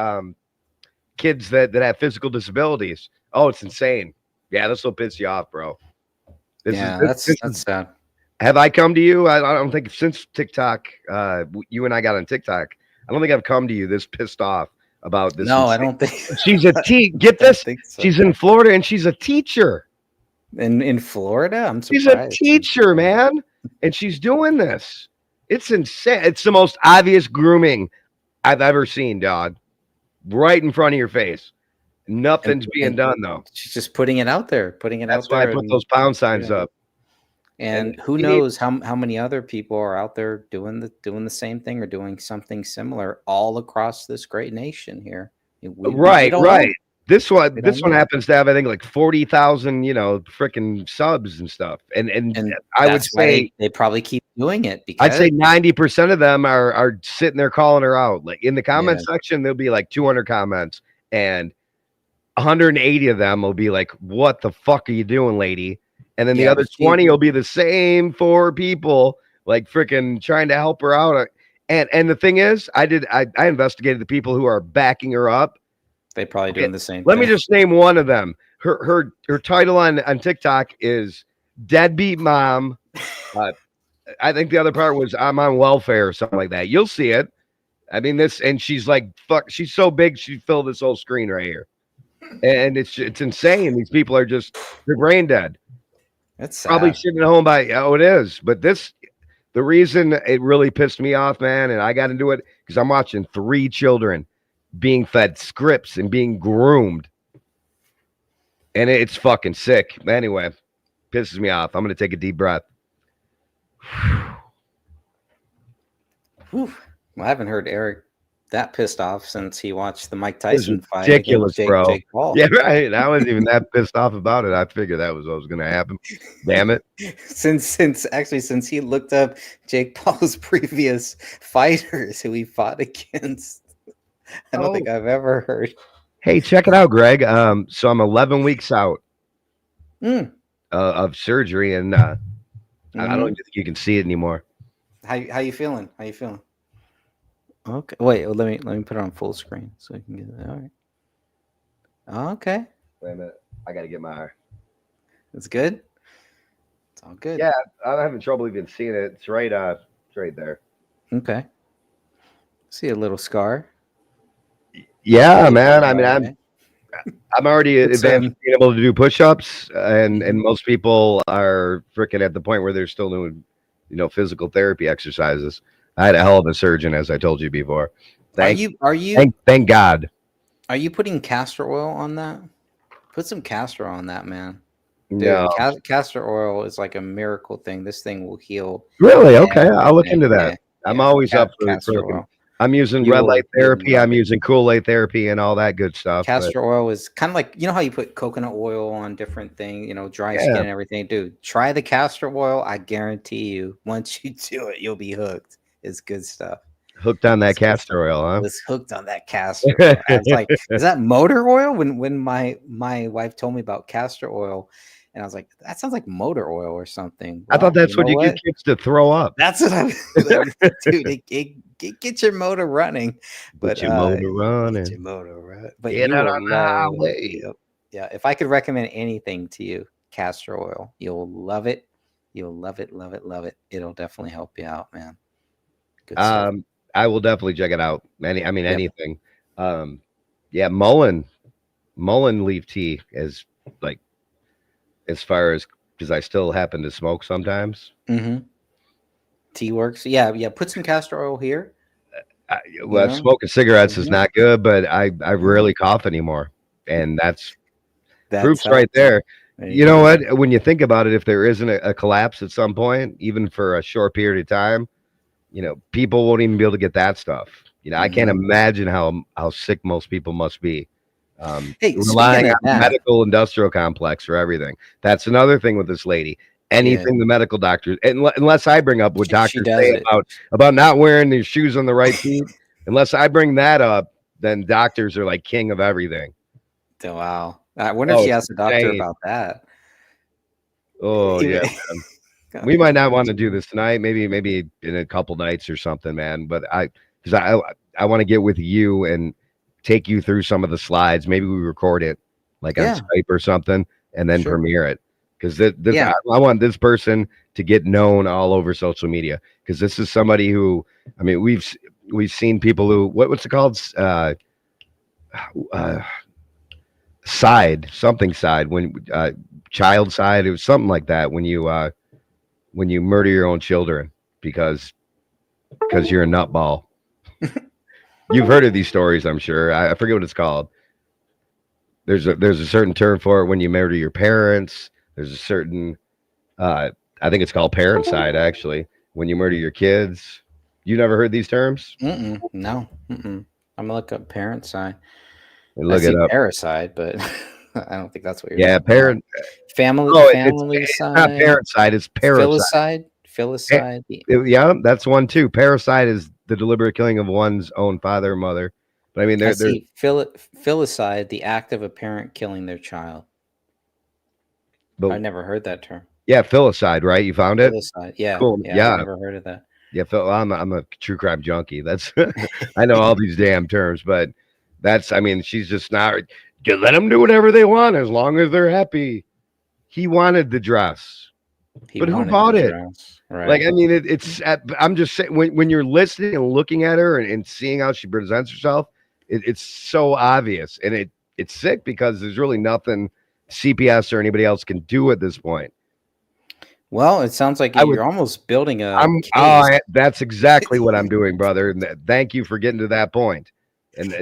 kids that have physical disabilities. Oh, it's insane. Yeah, this will piss you off, bro. That's sad. Have I come to you? I don't think since TikTok, you and I got on TikTok, I don't think I've come to you this pissed off about this. No, I don't think. She's a get this. So. She's in Florida and she's a teacher. In Florida? I'm surprised. She's a teacher, man. And she's doing this. It's insane. It's the most obvious grooming I've ever seen, dog. Right in front of your face. Nothing's being done, though. She's just putting it out there. That's why I put those pound signs up. And who knows how many other people are out there doing the same thing or doing something similar all across this great nation here. Right. This one happens to have, I think, like 40,000, freaking subs and stuff. And I would say they probably keep doing it because I'd say 90% of them are sitting there calling her out. Like in the comment section, there'll be like 200 comments, and 180 of them will be like, "What the fuck are you doing, lady?" And then the other 20 will be the same 4 people, like freaking trying to help her out. And the thing is, I investigated the people who are backing her up. They probably doing the same. Let me just name one of them. Her title on TikTok is "Deadbeat Mom." I think the other part was "I'm on welfare" or something like that. You'll see it. I mean, and she's like, fuck. She's so big, she filled this whole screen right here, and it's insane. These people are they're brain dead. That's probably sitting at home it is. But the reason it really pissed me off, man, and I got into it because I'm watching 3 children being fed scripts and being groomed, and it's fucking sick. Anyway, pisses me off. I'm gonna take a deep breath. Whew. Well, I haven't heard Eric that pissed off since he watched the Mike Tyson fight. Ridiculous, bro. Jake Paul. Yeah, right. I wasn't even that pissed off about it. I figured that was what was going to happen. Damn it. Since he looked up Jake Paul's previous fighters who he fought against, I don't think I've ever heard. Hey, check it out, Greg. So I'm 11 weeks out of surgery, and I don't even think you can see it anymore. How you feeling? Okay. Wait. Let me put it on full screen so I can get it. All right. Okay. Wait a minute. I got to get my. It's good. It's all good. Yeah, I'm having trouble even seeing it. It's right there. Okay. See a little scar. Yeah, man. I mean, I'm already advanced being able to do push-ups, and most people are freaking at the point where they're still doing, physical therapy exercises. I had a hell of a surgeon, as I told you before. Thank God. Are you putting castor oil on that? Put some castor on that, man. Dude, no. Castor oil is like a miracle thing. This thing will heal. Really? Okay, I'll look into that. I'm always up for castor oil. I'm using red light therapy. I'm using cool light therapy and all that good stuff. Castor oil is kind of like, how you put coconut oil on different things, dry skin and everything. Dude, try the castor oil. I guarantee you, once you do it, you'll be hooked. It's good stuff. Hooked on that castor oil, huh? I was hooked on that castor oil. I was like, is that motor oil? When my wife told me about castor oil, and I was like, that sounds like motor oil or something. Well, I thought that's what you get kids to throw up. That's what I'm dude. Get your motor running. But get your motor running. Get your motor running. But get out on the highway. Yeah, if I could recommend anything to you, castor oil. You'll love it. You'll love it, love it, love it. It'll definitely help you out, man. Good stuff. I will definitely check it out. Anything. Yeah, mullein leaf tea is like, as far as, because I still happen to smoke sometimes. Tea works. Yeah. Put some castor oil here. Smoking cigarettes is not good, but I rarely cough anymore, and that's proof's right there. You know what? When you think about it, if there isn't a collapse at some point, even for a short period of time, people won't even be able to get that stuff. I can't imagine how sick most people must be. Hey, relying on the medical industrial complex for everything. That's another thing with this lady. anything the medical doctors, unless I bring up what doctors does say it. about not wearing their shoes on the right feet. Unless I bring that up, then doctors are like king of everything. Wow. I wonder if she asked the doctor about that. Oh yeah, man. We might not want to do this tonight. Maybe in a couple nights or something, man. But I want to get with you and take you through some of the slides. Maybe we record it like on Skype or something, and then premiere it. Because I want this person to get known all over social media. Because this is somebody who, I mean, we've seen people who what's it called? Side when child side, it was something like that when you murder your own children because you're a nutball. You've heard of these stories, I'm sure. I forget what it's called. There's a certain term for it when you murder your parents. There's a certain I think it's called parent side, actually, when you murder your kids. You never heard these terms? No. I'm gonna look up parent side. Look I see it up. parasite, but I don't think that's what you're talking parent about. Family it's side. not parent side, it's parasite. Filicide. Yeah, that's one too. Parasite is the deliberate killing of one's own father or mother. But I mean, I see filicide, the act of a parent killing their child. But I've never heard that term. Yeah, filicide, right? You found it? Filicide. Yeah. Cool. Yeah. I've never heard of that. Yeah, I'm a true crime junkie. That's I know all these damn terms, but I mean, she's just not. You let them do whatever they want as long as they're happy. He wanted the dress, but who bought it? Right. Like, I mean, I'm just saying, when you're listening and looking at her and seeing how she presents herself, it's so obvious, and it's sick because there's really nothing CPS or anybody else can do at this point. Well, it sounds like you're almost building a case. That's exactly what I'm doing, brother. And thank you for getting to that point. And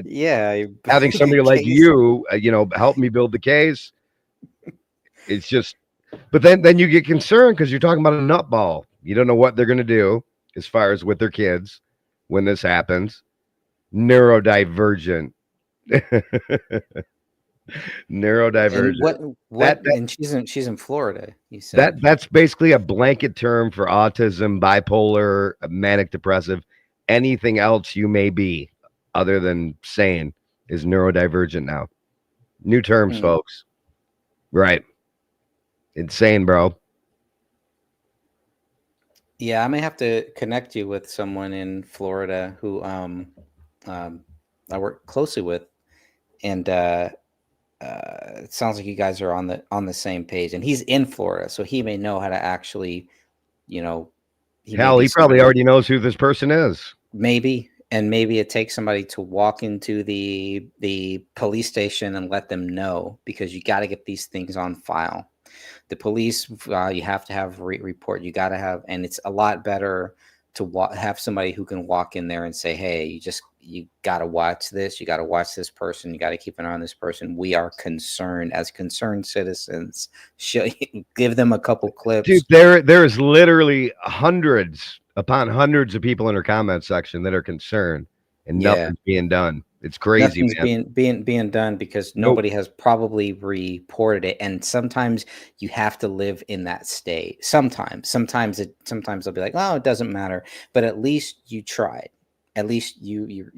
having somebody like you, help me build the case. It's just, but then you get concerned because you're talking about a nutball. You don't know what they're going to do as far as with their kids when this happens. Neurodivergent. Neurodivergent. And what? And she's in Florida. You said that's basically a blanket term for autism, bipolar, manic depressive, anything else you may be, other than sane, is neurodivergent now. New terms, folks. Right. Insane, bro. Yeah, I may have to connect you with someone in Florida who I work closely with, and it sounds like you guys are on the same page. And he's in Florida, so he may know how to actually, he probably already knows who this person is. Maybe. And maybe it takes somebody to walk into the police station and let them know, because you got to get these things on file. The police, you have to have report. You got to have, and it's a lot better to have somebody who can walk in there and say, hey, you got to watch this. You got to watch this person. You got to keep an eye on this person. We are concerned as concerned citizens. Give them a couple clips. Dude, there is literally hundreds upon hundreds of people in her comment section that are concerned, and nothing's being done. It's crazy. Nothing's being done because nobody has probably reported it. And sometimes you have to live in that state. Sometimes they'll be like, oh, it doesn't matter. But at least you tried. At least you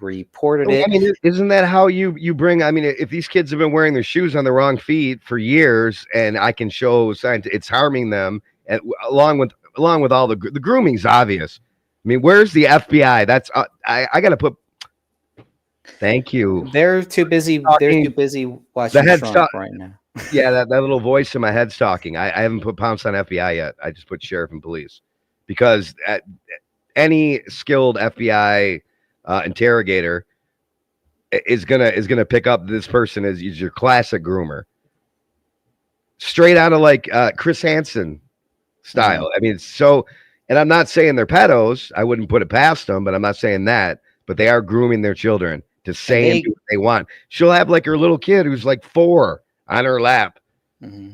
reported it. I mean, isn't that how you bring? I mean, if these kids have been wearing their shoes on the wrong feet for years, and I can show signs, it's harming them, and along with all the grooming's obvious. I mean, where's the FBI? That's I got to put. Thank you. They're too busy. They're too busy watching Trump right now. Yeah, that little voice in my head's talking. I haven't put pounce on FBI yet. I just put sheriff and police, because any skilled FBI interrogator is gonna pick up this person as your classic groomer, straight out of like Chris Hansen style. I mean, and I'm not saying they're pedos. I wouldn't put it past them, but I'm not saying that. But they are grooming their children to say and do what they want. She'll have like her little kid who's like 4 on her lap,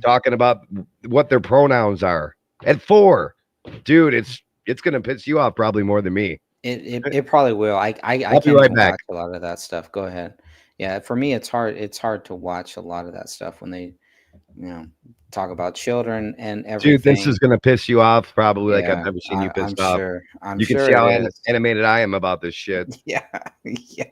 talking about what their pronouns are at 4. Dude, it's gonna piss you off probably more than me. It probably will. I I'll be right back. Watch a lot of that stuff. Go ahead. Yeah, for me, it's hard. It's hard to watch a lot of that stuff when they, talk about children and Dude, this is everything. gonna piss you off probably like I've Yeah, never seen you I'm pissed off. sure. I'm You can sure see how it is. animated I am about this shit. Yeah, yeah.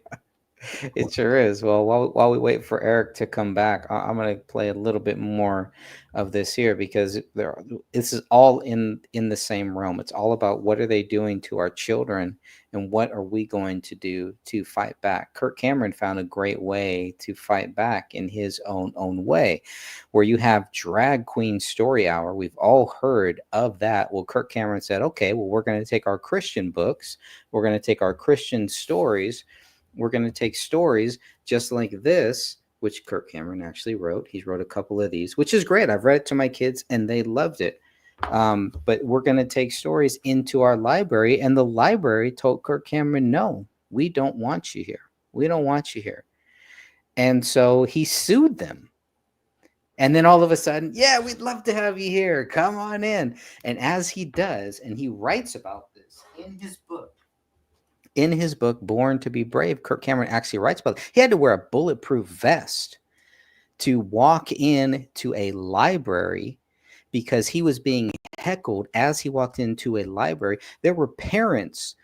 It sure is. Well, while we wait for Eric to come back, I'm going to play a little bit more of this here because this is all in the same realm. It's all about what are they doing to our children and what are we going to do to fight back. Kirk Cameron found a great way to fight back in his own way, where you have drag queen story hour. We've all heard of that. Well, Kirk Cameron said, okay, well, we're going to take our Christian books, we're going to take our Christian stories. We're going to take stories just like this, which Kirk Cameron actually wrote. He wrote a couple of these, which is great. I've read it to my kids and they loved it. But we're going to take stories into our library. And the library told Kirk Cameron, no, we don't want you here. We don't want you here. And so he sued them. And then all of a sudden, yeah, we'd love to have you here. Come on in. And as he does, and he writes about this in his book, Born to Be Brave, Kirk Cameron actually writes about it. He had to wear a bulletproof vest to walk into a library because he was being heckled as he walked into a library. There were parents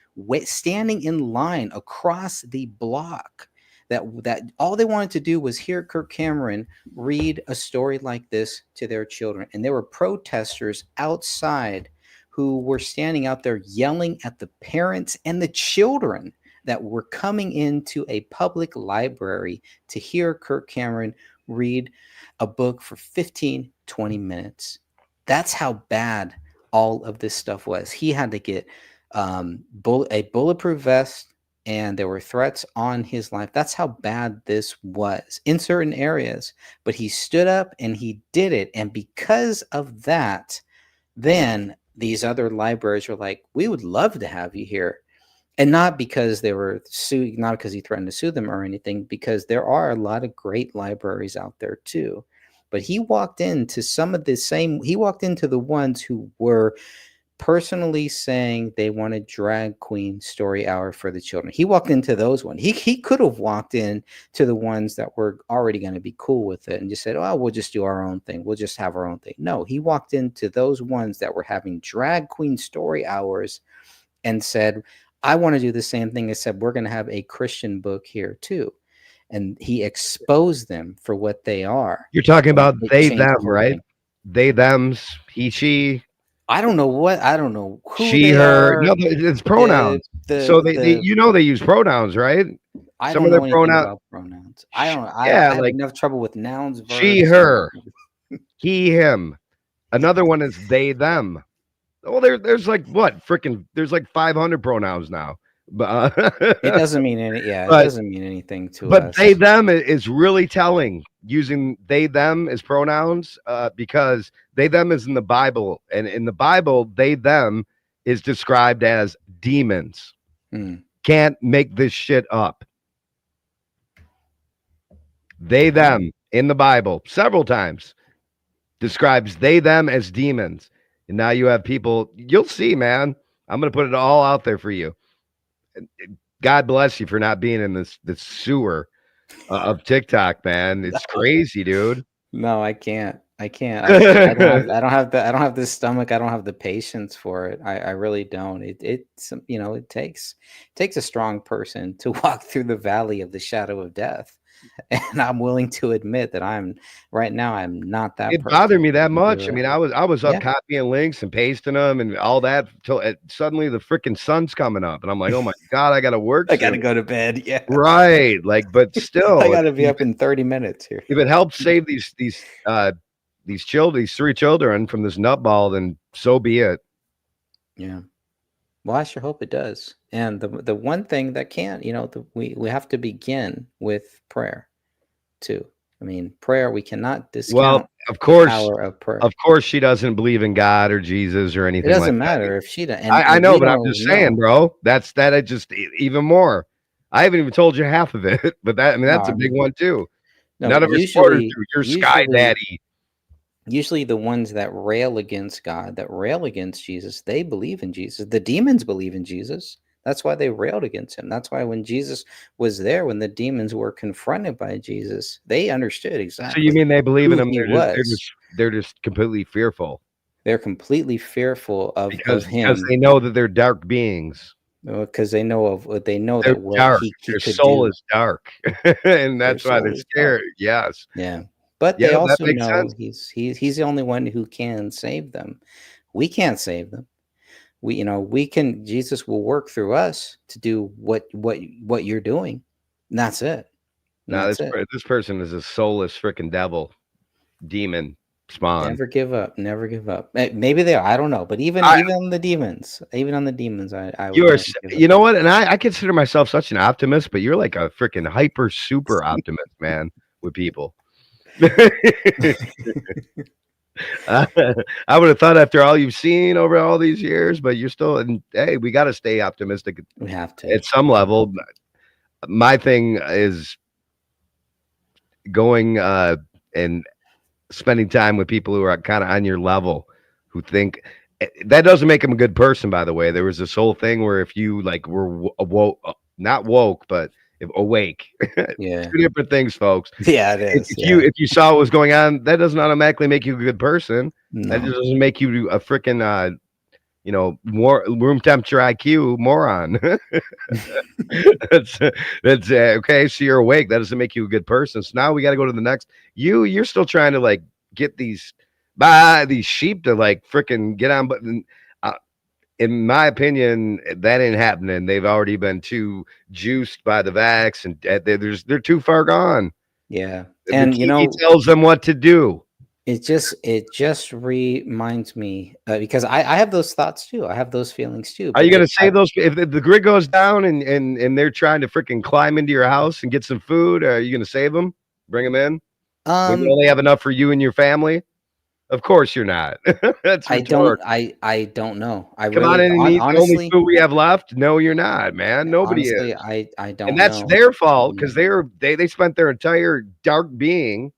standing in line across the block that all they wanted to do was hear Kirk Cameron read a story like this to their children. And there were protesters outside who were standing out there yelling at the parents and the children that were coming into a public library to hear Kirk Cameron read a book for 15, 20 minutes. That's how bad all of this stuff was. He had to get a bulletproof vest, and there were threats on his life. That's how bad this was in certain areas. But he stood up and he did it. And because of that, then these other libraries were like, we would love to have you here. And not because they were suing, not because he threatened to sue them or anything, because there are a lot of great libraries out there too. But he walked into he walked into the ones who were personally saying they wanted drag queen story hour for the children. He walked into those ones. He could have walked in to the ones that were already going to be cool with it and just said, oh, we'll just do our own thing. We'll just have our own thing. No, he walked into those ones that were having drag queen story hours and said, I want to do the same thing. Except we're going to have a Christian book here too. And he exposed them for what they are. You're talking about they, them, right? Thing. They, thems, he, she. I don't know who she, her. No, it's pronouns. So they you know they use pronouns, right? I don't know anything about pronouns. I have enough trouble with nouns. Verbs, she, her, he, him. Another one is they, them. Oh, there's like what? Freaking there's like 500 pronouns now. But it doesn't mean any. Yeah, it doesn't mean anything to us. But they, them is really telling. Using they, them as pronouns because they, them is in the Bible, and in the Bible, they, them is described as demons. Can't make this shit up. They, them in the Bible several times describes they, them as demons. And now you have people, you'll see, man. I'm going to put it all out there for you. God bless you for not being in this sewer of TikTok, man. It's crazy, dude. No, I can't. I don't have the stomach. I don't have the patience for it. I really don't. It takes a strong person to walk through the valley of the shadow of death. And I'm willing to admit that I'm not that. It bothered me that much. I mean, I was up copying links and pasting them and all that till suddenly the freaking sun's coming up, and I'm like, oh my god, I got to work. I got to go to bed. Yeah, right. Like, but still, I got to be up in 30 minutes here. If it helps save these children, these 3 children from this nutball, then so be it. Yeah. Well, I sure hope it does. And the one thing that can't, we have to begin with prayer too. I mean, prayer, we cannot discount of course, the power of prayer. Of course, she doesn't believe in God or Jesus or anything. It doesn't like matter that. if she doesn't. I know, but I'm just saying, bro, that's just even more. I haven't even told you half of it, but that's a big one too. None of us supporters do. You're Sky Daddy. Usually the ones that rail against God, that rail against Jesus, they believe in Jesus. The demons believe in Jesus. That's why they railed against him. That's why when Jesus was there, when the demons were confronted by Jesus, they understood exactly. So you mean they believe in him? they're just completely fearful. They're completely fearful of because him. they know that they're dark beings. Because they know of what they know They're that what dark. he Their could soul do. is dark, and Their that's why soul they're is dark. scared. Yes. Yeah. But Yeah, they that also makes know sense. he's the only one who can save them. We can't save them. We can. Jesus will work through us to do what you're doing. And that's it. And No, that's it. this person is a soulless freaking devil, demon spawn. Never give up. Never give up. Maybe they are. I don't know. But even on the demons, I would You are, never give up. you know what? And I consider myself such an optimist, but you're like a freaking hyper super optimist, man, with people. I would have thought after all you've seen over all these years, but you're still, and hey, we got to stay optimistic. We have to at some level. My thing is going and spending time with people who are kind of on your level, who think that doesn't make them a good person. By the way, there was this whole thing where if you like were woke, not woke, but if awake, Yeah. two different things, folks. Yeah, it is. If you saw what was going on, that doesn't automatically make you a good person. That No. just doesn't make you a freaking more room temperature IQ moron. that's okay. So you're awake. That doesn't make you a good person. So now we got to go to the next. You're still trying to like get these sheep to like freaking get on. But in my opinion, that ain't happening. They've already been too juiced by the vax, and they're too far gone. Yeah, And he tells them what to do. It just reminds me because I have those thoughts too. I have those feelings too. Are you going to save those if the grid goes down and they're trying to freaking climb into your house and get some food? Are you going to save them? Bring them in? When you only have enough for you and your family? Of course you're not. That's rhetorical. I don't know. I Come really, on in and eat the honestly, only food we have left. No, you're not, man. Nobody honestly, is. I don't. And that's know. their fault because they spent their entire dark being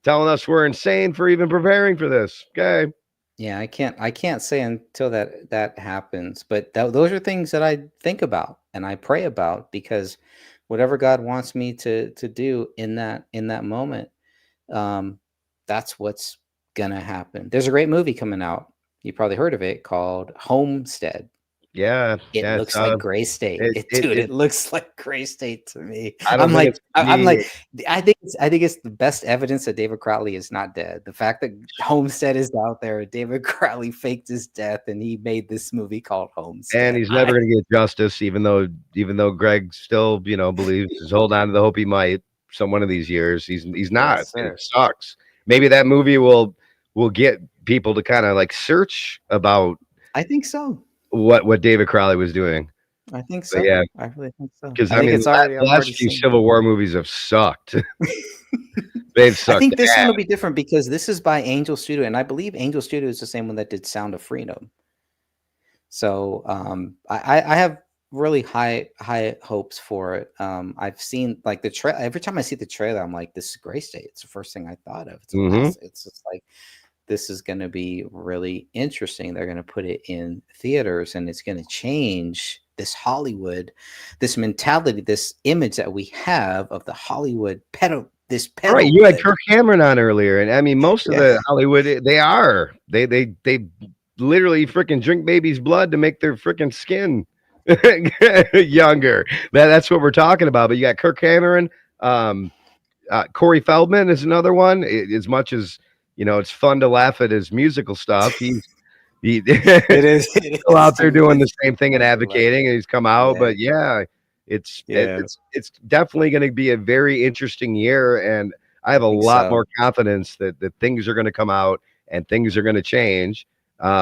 telling us we're insane for even preparing for this. Okay. Yeah, I can't say until that happens, but those are things that I think about and I pray about because whatever God wants me to do in that moment, that's what's gonna happen. There's a great movie coming out. You probably heard of it called Homestead. Yeah, It looks like Gray State. It looks like Gray State to me. I think it's the best evidence that David Crowley is not dead. The fact that Homestead is out there, David Crowley faked his death, and he made this movie called Homestead. And he's never going to get justice, even though Greg still, believes, is hold on to the hope he might some one of these years. He's not. Yes, it sucks. Maybe that movie will get people to kind of like search about. I think so. What David Crowley was doing. I think so. But yeah, I really think so. Because the last few Civil War movies have sucked. They've sucked. I think this one will be different because this is by Angel Studio, and I believe Angel Studio is the same one that did Sound of Freedom. So I have really high hopes for it. I've seen like the trailer. Every time I see the trailer, I'm like, "This is Gray State." It's the first thing I thought of. It's just like. This is going to be really interesting. They're going to put it in theaters and it's going to change this Hollywood, this mentality, this image that we have of the Hollywood pedo. All right, you had Kirk Cameron on earlier, and I mean, most of the Hollywood, they literally freaking drink babies' blood to make their freaking skin younger. That's what we're talking about. But you got Kirk Cameron, Corey Feldman is another one. As much as it's fun to laugh at his musical stuff. It is still out there doing the same thing and advocating, and he's come out. But it's definitely going to be a very interesting year, and I have a lot more confidence that things are going to come out and things are going to change.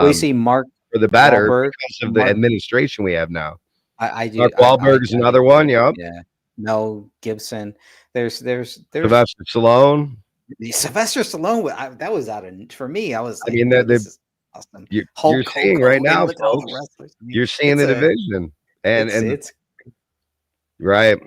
We see Mark for the better Wahlberg, because of the administration we have now. I do. Mark Wahlberg is another one. Yep. Yeah. Mel Gibson. There's Sylvester Stallone. Sylvester Stallone, that was out of for me. I was. Like, I mean, this is awesome. You're seeing right now, folks. You're seeing the division, and it's right,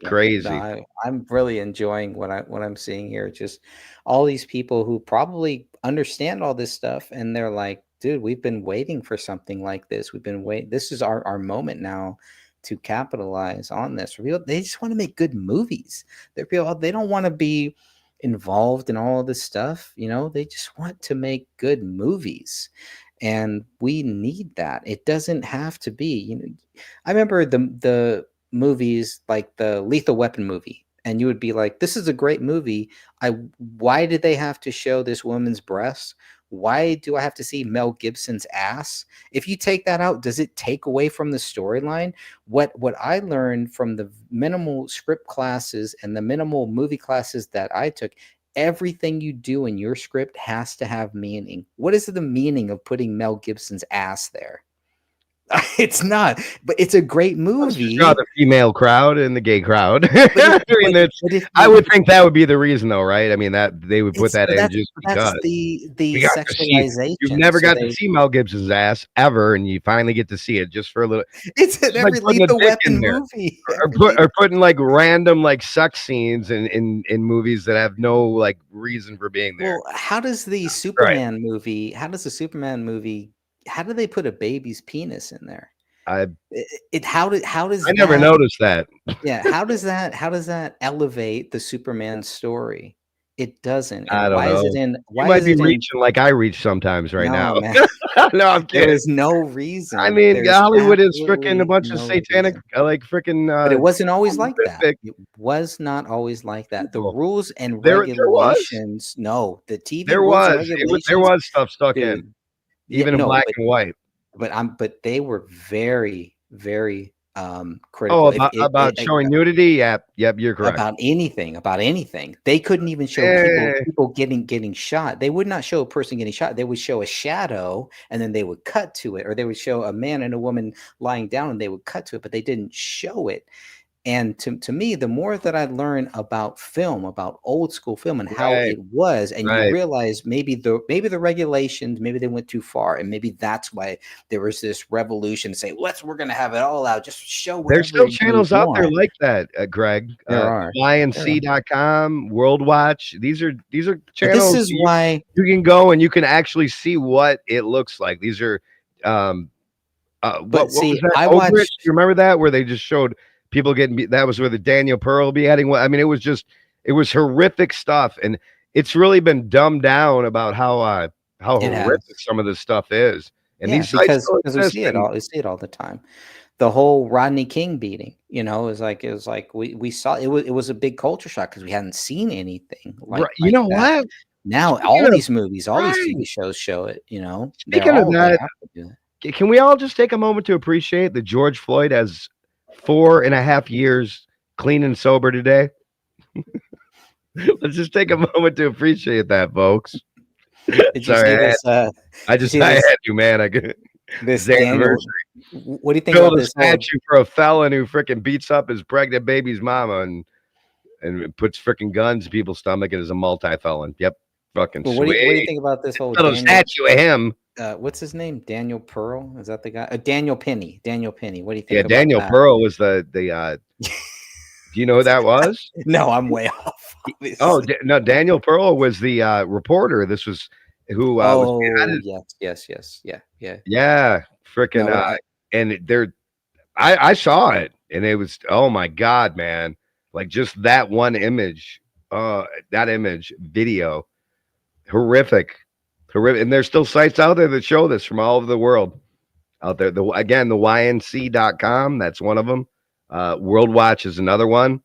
crazy. I'm really enjoying what I'm seeing here. Just all these people who probably understand all this stuff, and they're like, "Dude, we've been waiting for something like this. We've been waiting. This is our moment now." To capitalize on this. They just want to make good movies. They don't want to be involved in all of this stuff. They just want to make good movies, and we need that. It doesn't have to be. I remember the movies like the Lethal Weapon movie, and you would be like, "This is a great movie. Why did they have to show this woman's breasts? Why do I have to see Mel Gibson's ass?" If you take that out, does it take away from the storyline? What I learned from the minimal script classes and the minimal movie classes that I took, everything you do in your script has to have meaning. What is the meaning of putting Mel Gibson's ass there? It's not, but it's a great movie. Draw the female crowd and the gay crowd. But I would think that would be the reason, though, right? I mean, that they would put that in that's, just that's because the we got to see. sexualization. You've never So got to see Mel Gibson's ass ever, and you finally get to see it just for a little. It's in every putting a Lethal dick in Weapon there. movie. Or putting like random like sex scenes in movies that have no like reason for being there. Well, how does the Superman movie? How does the Superman movie? How do they put a baby's penis in there? I How does I never that- noticed that. Yeah, how does that elevate the Superman story? It doesn't. And I don't why know. is it in? Why You might is be it in? reaching like I reach sometimes right now. No, man. No, I'm kidding. There is no reason. I mean, There's Hollywood is freaking absolutely a bunch of no satanic, reason. like freaking. But it wasn't always like that. horrific- It was not always like that. The rules and There was. regulations. No, the TV There rules and was. There regulations. was stuff stuck Dude, in, even in no, black and white. But they were very, very critical. Oh, about showing nudity? Yep, you're correct. About anything. They couldn't even show people getting shot. They would not show a person getting shot. They would show a shadow and then they would cut to it, or they would show a man and a woman lying down and they would cut to it, but they didn't show it. And to me, the more that I learn about film, about old school film and how it was, and you realize maybe the regulations, maybe they went too far, and maybe that's why there was this revolution to say, we're gonna have it all out, just show whatever. There's still you channels out there want. like that, Greg. There are. YNC.com, World Watch. These are channels. This is why you can go and you can actually see what it looks like. These are what see, was that? I Ogre? watched- You remember that where they just showed people that was where the Daniel Pearl beheading. I mean, it was horrific stuff, and it's really been dumbed down about how horrific some of this stuff is. And these sites because still we exist, see it and- all. We see it all the time. The whole Rodney King beating, it was like we saw it was a big culture shock because we hadn't seen anything like. Right, you know that. what? Now Speaking all of- these movies, all these right. TV shows show it. Speaking of that, can we all just take a moment to appreciate that George Floyd has 4.5 years clean and sober today? Let's just take a moment to appreciate that, folks. Did you Sorry, see I this? had to, man. I could. This It's Daniel. anniversary. What do you think Build about a this? statue for a felon who freaking beats up his pregnant baby's mama and puts freaking guns in people's stomach and is a multi-felon. Yep, fucking Well, sweet. what do you think about this whole little statue of him? What's his name? Daniel Pearl? Is that the guy? Daniel Penny. Daniel Penny. What do you think? Yeah, about Daniel that? Pearl was the do you know who that was? No, I'm way off. Oh, no, Daniel Pearl was the reporter. This was who was beheaded. yes. Yeah. Yeah, freaking No, and there I saw it and it was, oh my god, man. Like just that one image, video, horrific. And there's still sites out there that show this from all over the world out there. The YNC.com, that's one of them. World Watch is another one.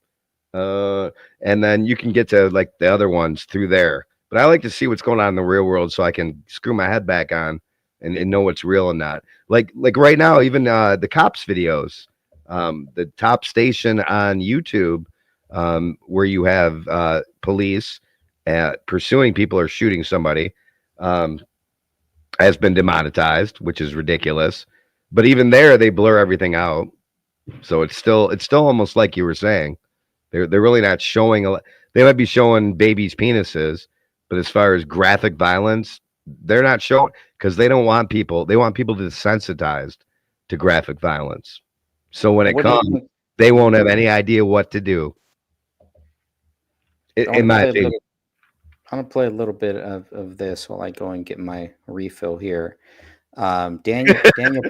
And then you can get to like the other ones through there. But I like to see what's going on in the real world so I can screw my head back on and know what's real and not. Like right now, even the cops videos, the top station on YouTube, where you have police pursuing people or shooting somebody, has been demonetized, which is ridiculous. But even there, they blur everything out. So it's still almost like you were saying. They're really not showing a lot. They might be showing babies' penises, but as far as graphic violence, they're not showing because they don't want people. They want people desensitized to graphic violence. So when it comes, they won't have any idea what to do. In my opinion. I'm gonna play a little bit of this while I go and get my refill here. Daniel Penny,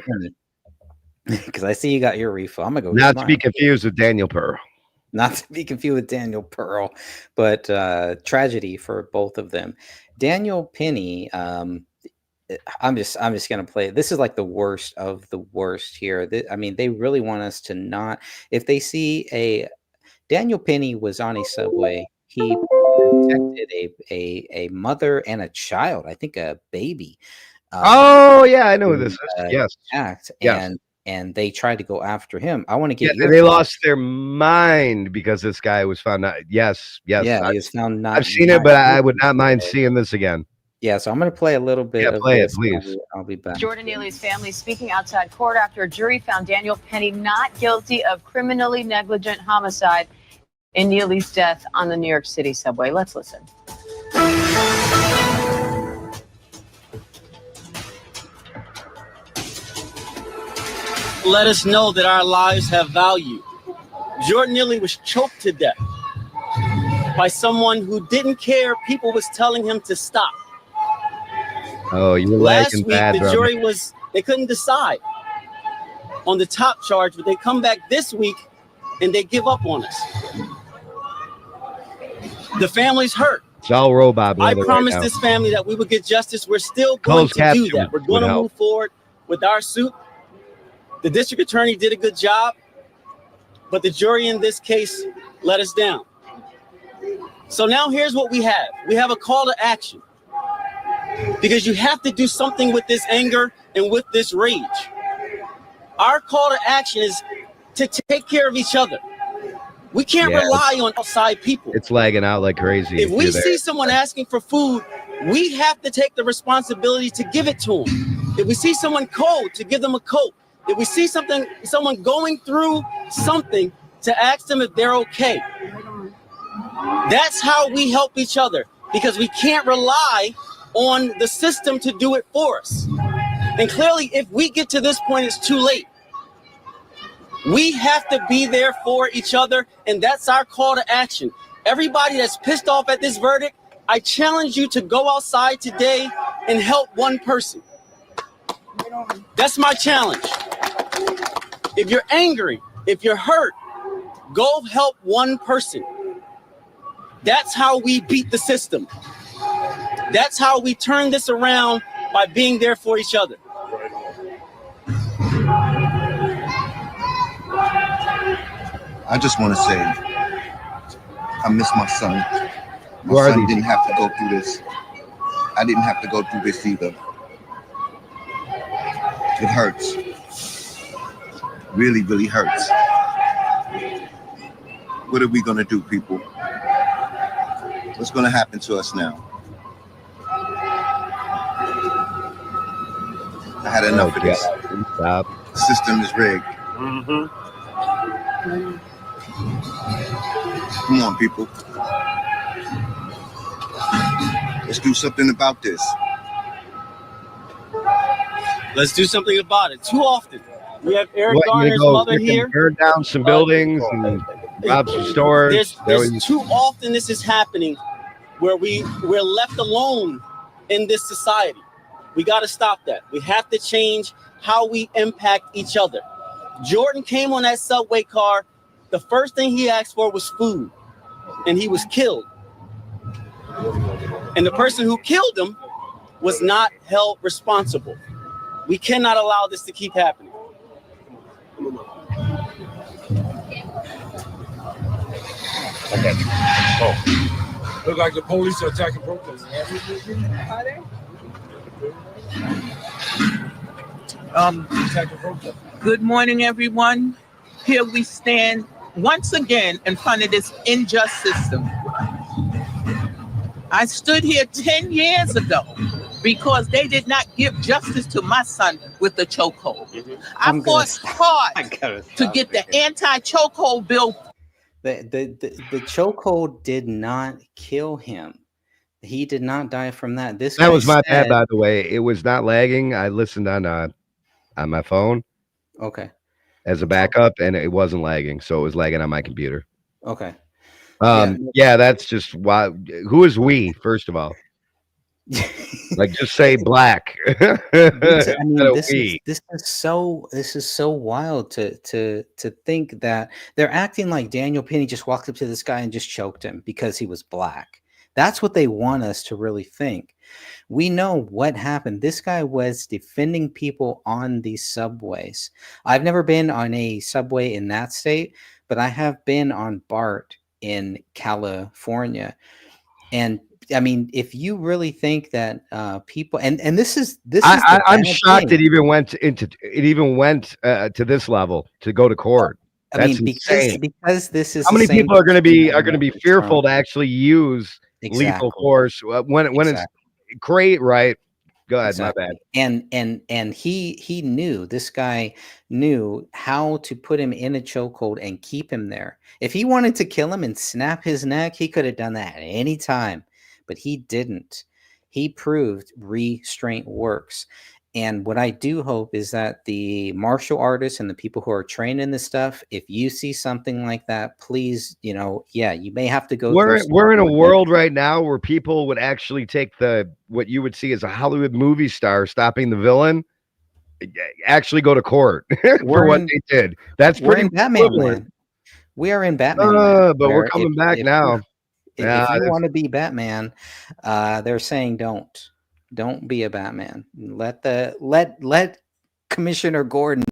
because I see you got your refill. I'm gonna go. Not to be confused with Daniel Pearl. not to be confused with Daniel Pearl, but tragedy for both of them. Daniel Penny, I'm just gonna play. This is like the worst of the worst here. I mean, they really want us to not. If they see a Daniel Penny was on a subway, he protected a mother and a child. I think a baby. Oh yeah, I know who this is. Yes, act yes. and they tried to go after him. I want to get Yeah, your they thoughts. lost their mind because this guy was found not. Yes, yes. Yeah, he was found not. I've seen it, but I would not mind seeing this again. Yeah, so I'm going to play a little bit of play it, this. please. I'll be back. Jordan Neely's family speaking outside court after a jury found Daniel Penny not guilty of criminally negligent homicide in Neely's death on the New York City subway. Let's listen. Let us know that our lives have value. Jordan Neely was choked to death by someone who didn't care people was telling him to stop. Oh, you're Last lagging week, bad, the brother. jury they couldn't decide on the top charge, but they come back this week and they give up on us. The family's hurt. It's all robot. I brother, promised right now. this family that we would get justice. We're still going Closed to do caption that. We're would going to help. move forward with our suit. The district attorney did a good job, but the jury in this case let us down. So now here's what we have. We have a call to action, because you have to do something with this anger and with this rage. Our call to action is to take care of each other. We can't Yeah. rely on outside people. It's lagging out like crazy. If we you're there. see someone asking for food, we have to take the responsibility to give it to them. If we see someone cold, to give them a coat. If we see someone going through something, to ask them if they're okay. That's how we help each other, because we can't rely on the system to do it for us. And clearly, if we get to this point, it's too late. We have to be there for each other, and that's our call to action. Everybody that's pissed off at this verdict, I challenge you to go outside today and help one person. That's my challenge. If you're angry, if you're hurt, go help one person. That's how we beat the system. That's how we turn this around, by being there for each other. I just want to say, I miss my son. Who My are son these? didn't have to go through this. I didn't have to go through this either. It hurts. Really, really hurts. What are we going to do, people? What's going to happen to us now? I had enough of this. Stop. The system is rigged. Come on, people. Let's do something about this. Let's do something about it. Too often, we have Eric What, you Garner's gonna go mother freaking here. burn down some buildings and rob some stores? There's too often this is happening, where we're left alone in this society. We got to stop that. We have to change how we impact each other. Jordan came on that subway car. The first thing he asked for was food, and he was killed. And the person who killed him was not held responsible. We cannot allow this to keep happening. Okay. Oh. Look like the police are attacking protesters. Good morning, everyone. Here we stand once again in front of this unjust system. I stood here 10 years ago because they did not give justice to my son with the chokehold. I fought hard to get the anti-chokehold bill. The chokehold did not kill him. He did not die from that. This That guy was my bad, said- by the way. It was not lagging. I listened on my phone. Okay. As a backup, and it wasn't lagging, so it was lagging on my computer. Okay. Yeah, that's just why. Who is we? First of all, Like, just say black. I mean, We. this is so wild to think that they're acting like Daniel Penny just walked up to this guy and just choked him because he was black. That's what they want us to really think. We know what happened. This guy was defending people on these subways. I've never been on a subway in that state, but I have been on BART in California. And I mean, if you really think that people and this is I'm bad shocked thing. it even went to this level to go to court. I That's mean, insane. because this is How the many same people are going to person be that went for fearful Trump. to actually use lethal Exactly. force when it's great? Right? Go ahead. Exactly. My bad. And he knew, this guy knew how to put him in a chokehold and keep him there. If he wanted to kill him and snap his neck, he could have done that at any time, but he didn't. He proved restraint works. And what I do hope is that the martial artists and the people who are trained in this stuff, if you see something like that, please, you may have to go through. We're in a world right now where people would actually take what you would see as a Hollywood movie star stopping the villain, actually go to court for what they did. That's We're pretty in Batman equivalent. land. We are in Batman land. But we're where coming back now. If you want to be Batman, they're saying don't be a Batman. Let Commissioner Gordon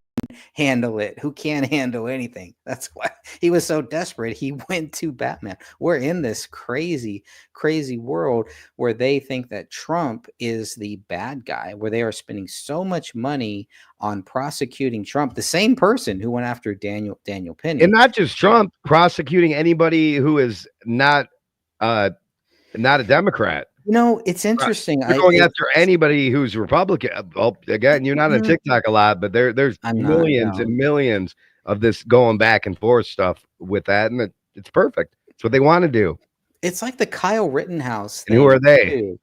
handle it, who can't handle anything. That's why he was so desperate. He went to Batman. We're in this crazy world where they think that Trump is the bad guy, where they are spending so much money on prosecuting Trump, the same person who went after Daniel Penny. And not just Trump, prosecuting anybody who is not a Democrat. It's interesting. They're going after anybody who's Republican. Well, again, you're not on Mhm. TikTok a lot, but there's millions and millions of this going back and forth stuff with that, and it's perfect. It's what they want to do. It's like the Kyle Rittenhouse And who are they? too.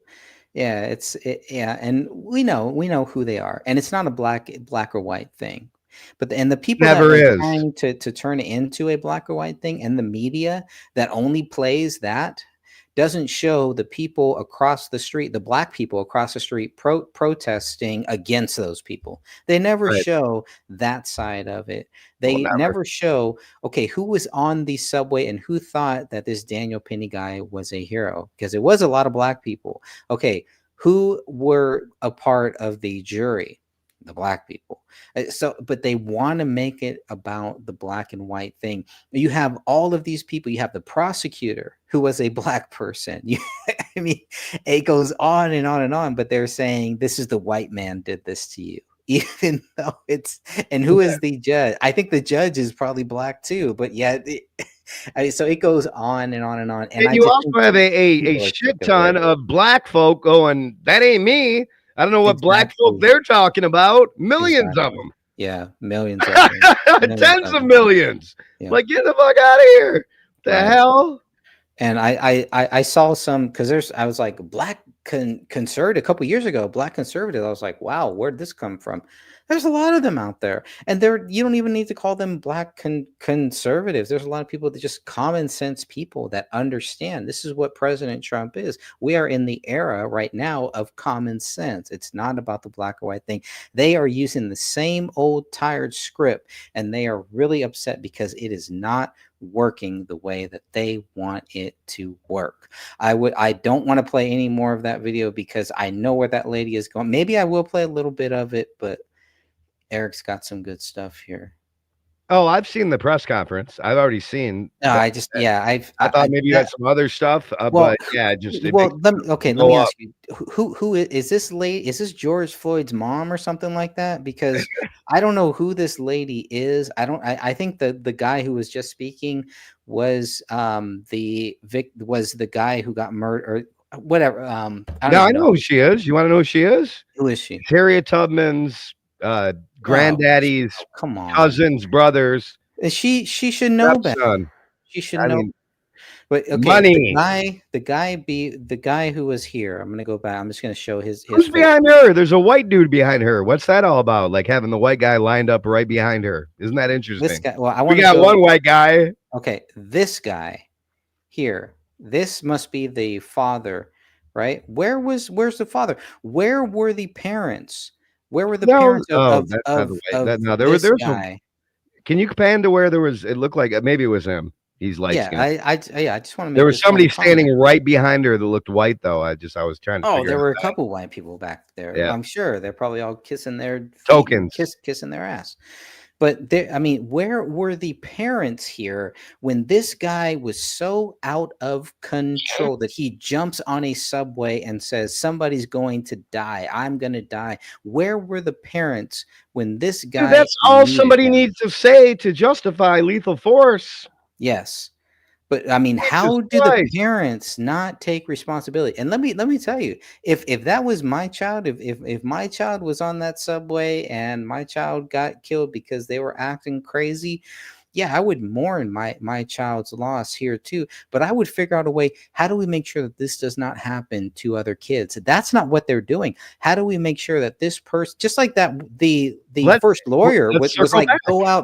Yeah, and we know who they are, and it's not a black or white thing. But the people Never that are is. trying to turn it into a black or white thing, and the media that only plays that doesn't show the people across the street, the black people across the street protesting against those people. They never Right. show that side of it. They never show, okay, who was on the subway and who thought that this Daniel Penny guy was a hero, because it was a lot of black people. Okay, who were a part of the jury? The black people. But they want to make it about the black and white thing. You have all of these people. You have the prosecutor who was a black person. I mean, it goes on and on and on, but they're saying this is the white man did this to you, even though and who is the judge? I think the judge is probably black too, but yet so it goes on and on and on. And you also have a shit ton of black folk going, that ain't me. I don't know what black folk they're talking about. Millions of them. Yeah, millions of them. Tens of millions. Yeah. Like, get the fuck out of here. The hell? And I saw some, because I was like, black conservative a couple years ago, black conservative. I was like, wow, where'd this come from? There's a lot of them out there, and you don't even need to call them black conservatives. There's a lot of people that just common sense people that understand this is what President Trump is. We are in the era right now of common sense. It's not about the black or white thing. They are using the same old tired script, and they are really upset because it is not working the way that they want it to work. I don't want to play any more of that video because I know where that lady is going. Maybe I will play a little bit of it, but Eric's got some good stuff here. Oh, I've seen the press conference. I've already seen. No, I thought maybe you had some other stuff, but yeah, just let me ask you, who is this lady? Is this George Floyd's mom or something like that? Because I don't know who this lady is. I think the guy who was just speaking was the guy who got murdered or whatever. I know who she is. You want to know who she is? Who is she? Harriet Tubman's granddaddy's cousin's brothers. She should know better. She should know. But okay, money. The guy who was here. I'm gonna go back. I'm just gonna show his. Who's behind her? There's a white dude behind her. What's that all about? Like having the white guy lined up right behind her. Isn't that interesting? This guy. Well, we got one white guy. Okay, this guy here. This must be the father right? Where's the father? Where were the parents? Where were the No, parents oh, that's not the way. That, no, there was this no. guy? Can you pan to where there was? It looked like maybe it was him. He's light Yeah, skinned. I just want to make There was this one somebody standing comment. right behind her that looked white, though. I was trying to Oh, figure there out were a that. couple white people back there. Yeah. I'm sure they're probably all kissing their feet and Tokens. kissing their ass. But there, I mean, where were the parents here when this guy was so out of control that he jumps on a subway and says, "Somebody's going to die. I'm going to die." Where were the parents when this guy? Dude, that's all needed somebody them? needs to say to justify lethal force. Yes. But I mean, how do the parents not take responsibility? And let me tell you, if that was my child, if my child was on that subway and my child got killed because they were acting crazy, yeah, I would mourn my child's loss here too. But I would figure out a way. How do we make sure that this does not happen to other kids? That's not what they're doing. How do we make sure that this person, just like that, the first lawyer was like, back.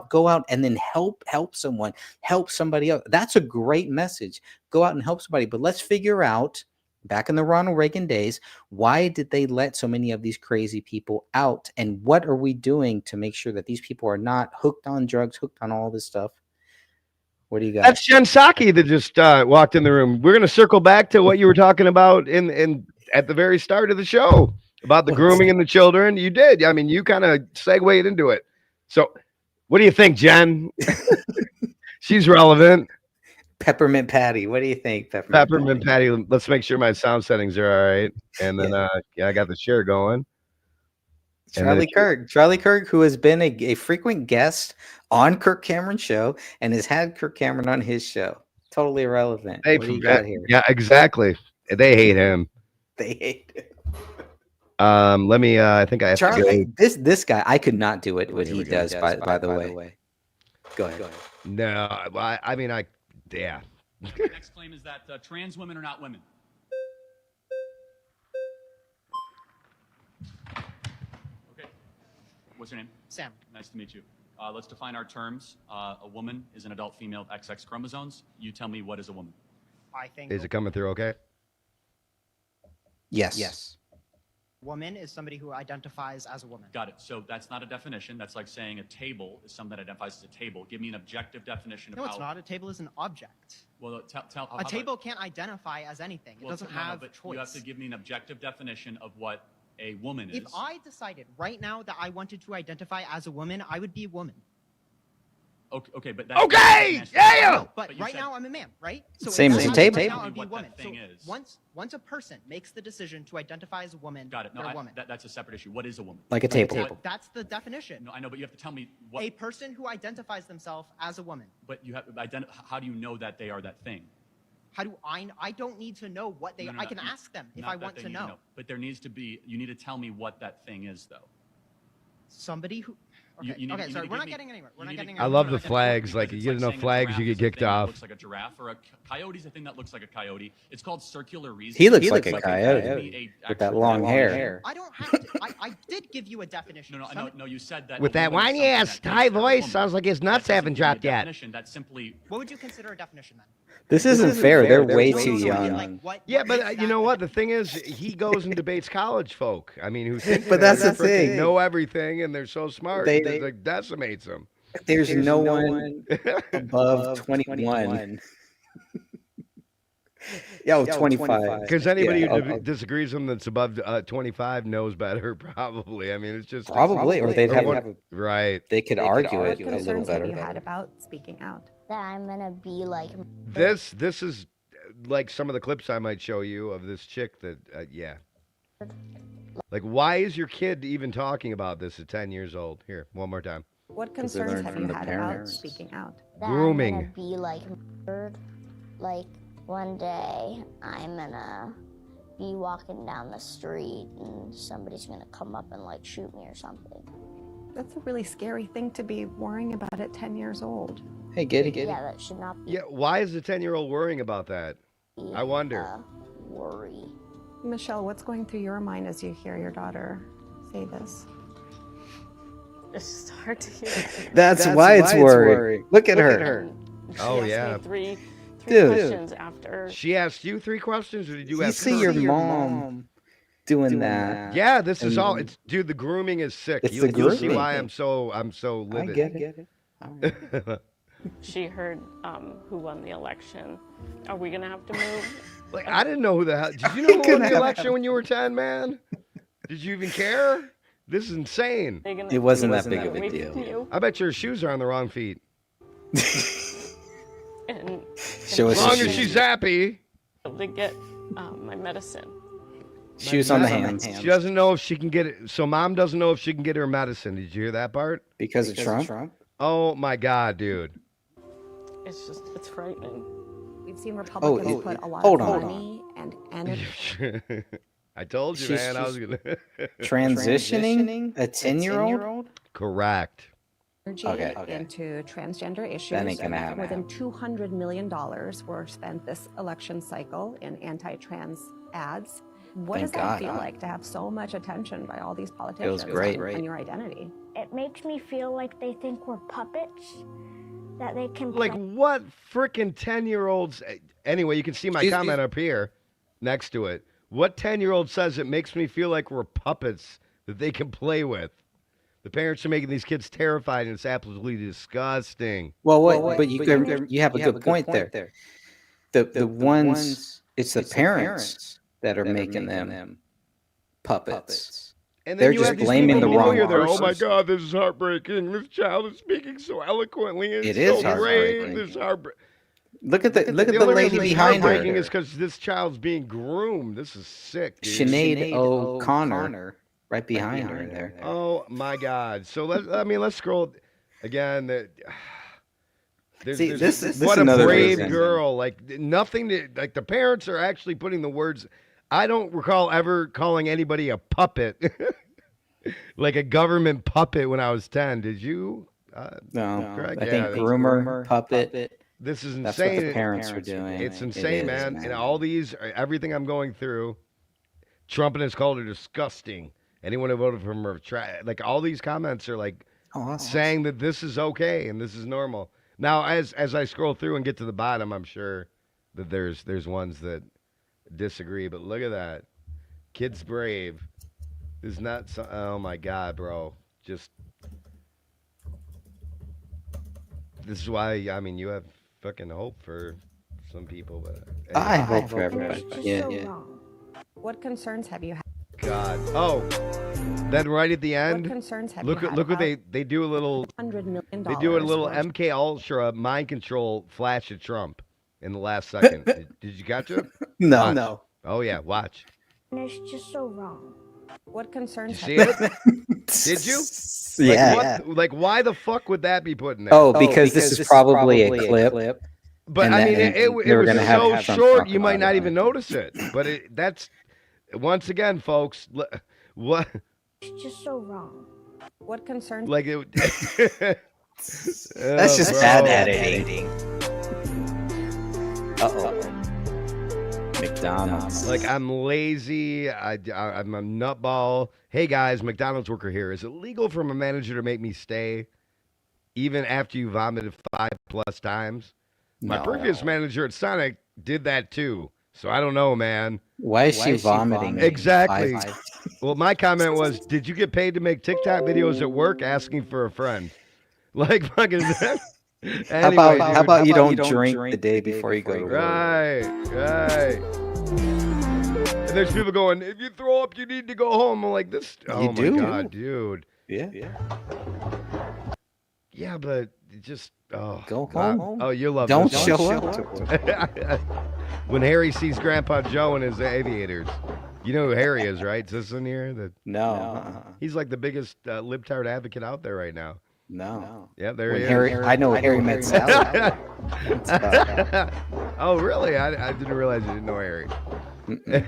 go out and then help someone, help somebody else. That's a great message. Go out and help somebody. But let's figure out, back in the Ronald Reagan days, why did they let so many of these crazy people out? And what are we doing to make sure that these people are not hooked on drugs, hooked on all this stuff? What do you got? That's Jen Psaki that just walked in the room. We're going to circle back to what you were talking about in at the very start of the show about the grooming and the children. You did. I mean, you kind of segued into it. So what do you think, Jen? She's relevant. Peppermint Patty. What do you think, Peppermint Patty? Let's make sure my sound settings are all right. And then, I got the share going. Charlie Kirk, who has been a frequent guest on Kirk Cameron's show and has had Kirk Cameron on his show. Totally irrelevant. Hey, what do you got here? Yeah, exactly. They hate him. They hate him. Let me. I think I have Charlie, to go. this guy, I could not do it. What he does, by the way. Go ahead. No, I mean, yeah. Next claim is that trans women are not women. Okay. What's your name? Sam. Nice to meet you. Let's define our terms. A woman is an adult female with XX chromosomes. You tell me, what is a woman? I think Is it coming through okay? Yes. woman is somebody who identifies as a woman. Got it. So that's not a definition. That's like saying a table is something that identifies as a table. Give me an objective definition of No, how. it's not. A table is an object. Well, tell. A table can't identify as anything. It doesn't have but choice. you have to give me an objective definition of what a woman is. If I decided right now that I wanted to identify as a woman, I would be a woman. Okay, but that's okay, yeah. No, but right now I'm a man, right? So Same if as a I table. right now, I'd be a What woman. that thing is. Once a person makes the decision to identify as a woman, Got it. No, they're a woman. that's a separate issue. What is a woman? Like a table. That's the definition. No, I know, but you have to tell me what. A person who identifies themselves as a woman. But you have how do you know that they are that thing? How do I don't need to know what they No, are. no, I can no, ask them if not I that want they to need know. But there needs to be. You need to tell me what that thing is, though. Somebody who. Okay, You need okay, to sorry, give we're not me- getting anywhere. We're you not need to- getting I anywhere. love the flags. Like, you get enough saying a flags, giraffe you is get a kicked thing that off. Looks like a giraffe, or a coyote's a thing that looks like a coyote. It's called circular reasoning. He looks like a Give me coyote with that actual long definition. hair. I don't have to. I did give you a definition. No, you said that. With a that woman is whiny something ass that high makes her a voice, woman. sounds like his nuts That doesn't haven't give me a dropped yet. definition. That's simply. What would you consider a definition then? This isn't fair. They're way too young. Yeah, but you know what? The thing is, he goes and debates college folk. I mean, who think But that's the they freaking thing. know everything and they're so smart. They- It like decimates them. There's no one above 21. Yo, 25. Because anybody Yeah, who disagrees with him that's above 25 knows better, probably. I mean, it's just Probably, or they'd have right. They could argue it a little concerns have you better. had about speaking out? That I'm gonna be like. This is like some of the clips I might show you of this chick that yeah. Like, why is your kid even talking about this at 10 years old? Here, one more time. What 'Cause they concerns learn have from you the had parents. about speaking out? That Grooming. I'm gonna be like murdered. Like one day I'm gonna be walking down the street and somebody's gonna come up and like shoot me or something. That's a really scary thing to be worrying about at 10 years old. Hey, get it. Yeah, that should not be Yeah, why is the 10-year-old worrying about that? I wonder. worry. Michelle, what's going through your mind as you hear your daughter say this? It's just hard to hear. That's why it's worrying. Look at her. She Oh, asked yeah. me three Dude. questions after. She asked you 3 questions, or did you You ask see her? your mom doing that. Yeah, this is And all. It's dude. The grooming is sick. It's You'll the see why grooming. I'm so livid. I get it. She heard who won the election. Are we gonna have to move? Like, I didn't know who the hell. Did you know who won the election when you were 10, man? Did you even care? This is insane. It wasn't that big of a deal. I bet your shoes are on the wrong feet. And Show as us long your as shoes. she's happy. to get my medicine. Shoes on the hands. She doesn't know if she can get it. So mom doesn't know if she can get her medicine. Did you hear that part? Because of Trump? Oh my God, dude. It's frightening. We've seen Republicans Oh, put a lot hold of on. money and energy. I told you, man. I was gonna Transitioning a 10-year-old? Correct. Okay. Into transgender issues. That ain't gonna happen. More than $200 million were spent this election cycle in anti-trans ads. What Thank does that God, feel huh? like to have so much attention by all these politicians great. on your identity? It makes me feel like they think we're puppets, that they can Like, what freaking 10-year-olds? Anyway, you can see my comment up here next to it. What 10-year-old says it makes me feel like we're puppets that they can play with? The parents are making these kids terrified, and it's absolutely disgusting. Well, but you have a good point there. The ones, it's the parents that are making them puppets. And They're then you just have these blaming people the wrong below you, they're, oh my persons. God, this is heartbreaking. This child is speaking so eloquently. And It so is brave. heartbreaking. This is heartbreaking. Look at the only lady reason it's behind heartbreaking her. is because this child's being groomed. This is sick, dude. Sinead O'Connor, right behind her there. Oh my God! So let's scroll again. See, this is what a another brave reason. girl. Like nothing. Like the parents are actually putting the words. I don't recall ever calling anybody a puppet, like a government puppet when I was 10. Did you? No, Greg? I think groomer, puppet. This is insane. That's what the parents are doing. It's It insane, is, man. And all these, everything I'm going through, Trump and his cult are disgusting. Anyone who voted for him are like all these comments are like saying that this is okay and this is normal. Now, as I scroll through and get to the bottom, I'm sure that there's ones that disagree. But look at that, kid's brave. This is not. Oh my God, bro. Just this is why you have fucking hope for some people, but I hope for everybody. Yeah. What concerns have you had? God. Oh, then right at the end, concerns have look you at had look what about they do a little. $100 million They do a little worth? MK Ultra mind control flash at Trump in the last second. Did you catch it? No. Watch. No. Oh yeah, watch. And it's just so wrong. What concerns Did have you see it? Did you? Yeah. Like why the fuck would that be put in there? Oh, because this is probably a clip. But and I mean, then it they were was gonna have so Trump short, talk you might about not it. even notice it. But that's once again, folks. What? It's just so wrong. What concerns? Like it. That's just bro. bad editing. Uh-oh. McDonald's. Like I'm lazy. I'm a nutball. Hey guys, McDonald's worker here. Is it legal for my manager to make me stay, even after you vomited 5+ times? My No. previous manager at Sonic did that too. So I don't know, man. Why is she vomiting? Exactly. Five- Well, my comment was, did you get paid to make TikTok videos at work asking for a friend? Like fucking. How about you don't drink the day before you go to work? Right. And there's people going, if you throw up, you need to go home. I'm like, this. Oh my do. God, dude. Yeah. Yeah, but it just. Oh, Go God. home. Oh, you love Don't this show one. up to work. When Harry sees Grandpa Joe in his aviators. You know who Harry is, right? Is this in here? No. He's like the biggest libtard advocate out there right now. No. Yeah, there When he Harry, is. I know Harry met Sally. Oh, really? I didn't realize you didn't know Harry.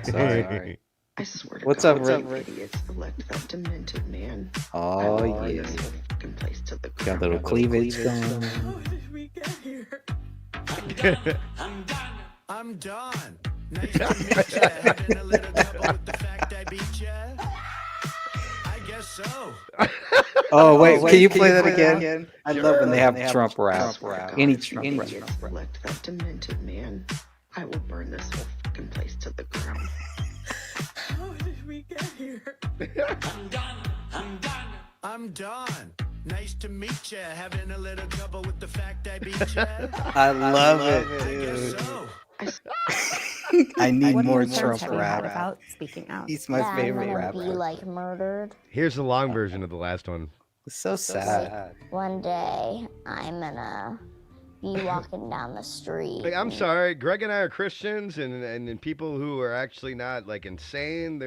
Sorry. I swear to What's God, up, Rick? idiots elect that demented man. Oh, yeah. Fucking place to the Got a little cleavage going. How did we get here? I'm done. Nice to meet ya. Having a little trouble with the fact I beat ya. I guess so. Oh wait, can you play that again? I love when they have Trump rap. Any Trump rap. Select that demented man. I will burn this whole fucking place to the ground. How did we get here? I'm done. Nice to meet ya. Having a little trouble with the fact I beat ya. I love it, I guess dude. so. I need What more concerns Trump have you had rap. about speaking out? He's my that favorite I'm gonna rapper. be like murdered. Here's the long version of the last one. It's so sad. One day I'm gonna be walking down the street. Like, I'm and- sorry, Greg and I are Christians, and people who are actually not like insane.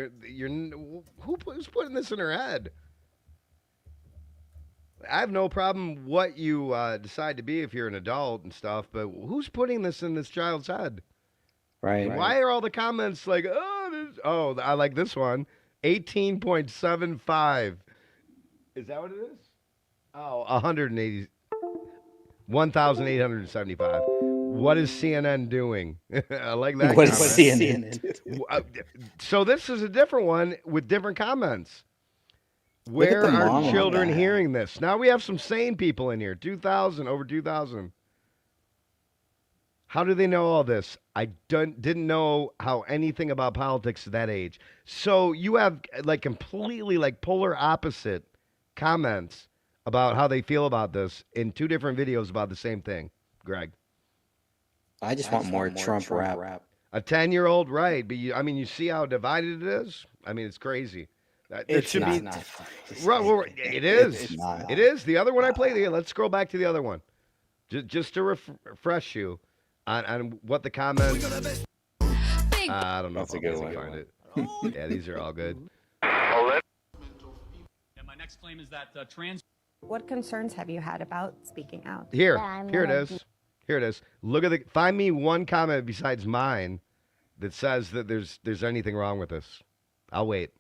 Who's putting this in her head? I have no problem what you decide to be if you're an adult and stuff, but who's putting this in this child's head? Right. Why are all the comments like, oh, I like this one, 18.75. Is that what it is? Oh, 1,875. What is CNN doing? I like that. What is comment. CNN doing? So this is a different one with different comments. Where the mom are on children that. hearing this? Now we have some sane people in here. 2,000, over 2,000. How do they know all this? I didn't know how anything about politics at that age. So you have like completely like polar opposite comments about how they feel about this in two different videos about the same thing, Greg. I just want more Trump rap. A 10-year-old, right? But you see how divided it is. I mean, it's crazy. It should be. Right, well, it is. It's not. It is. The other one I played. Let's scroll back to the other one, just to refresh you on what the comments. I don't know. That's if a good I'll one. find it. Yeah, these are all good. And my next claim is that trans. What concerns have you had about speaking out? Here I'm it gonna is. Here it is. Look at find me one comment besides mine that says that there's anything wrong with this. I'll wait.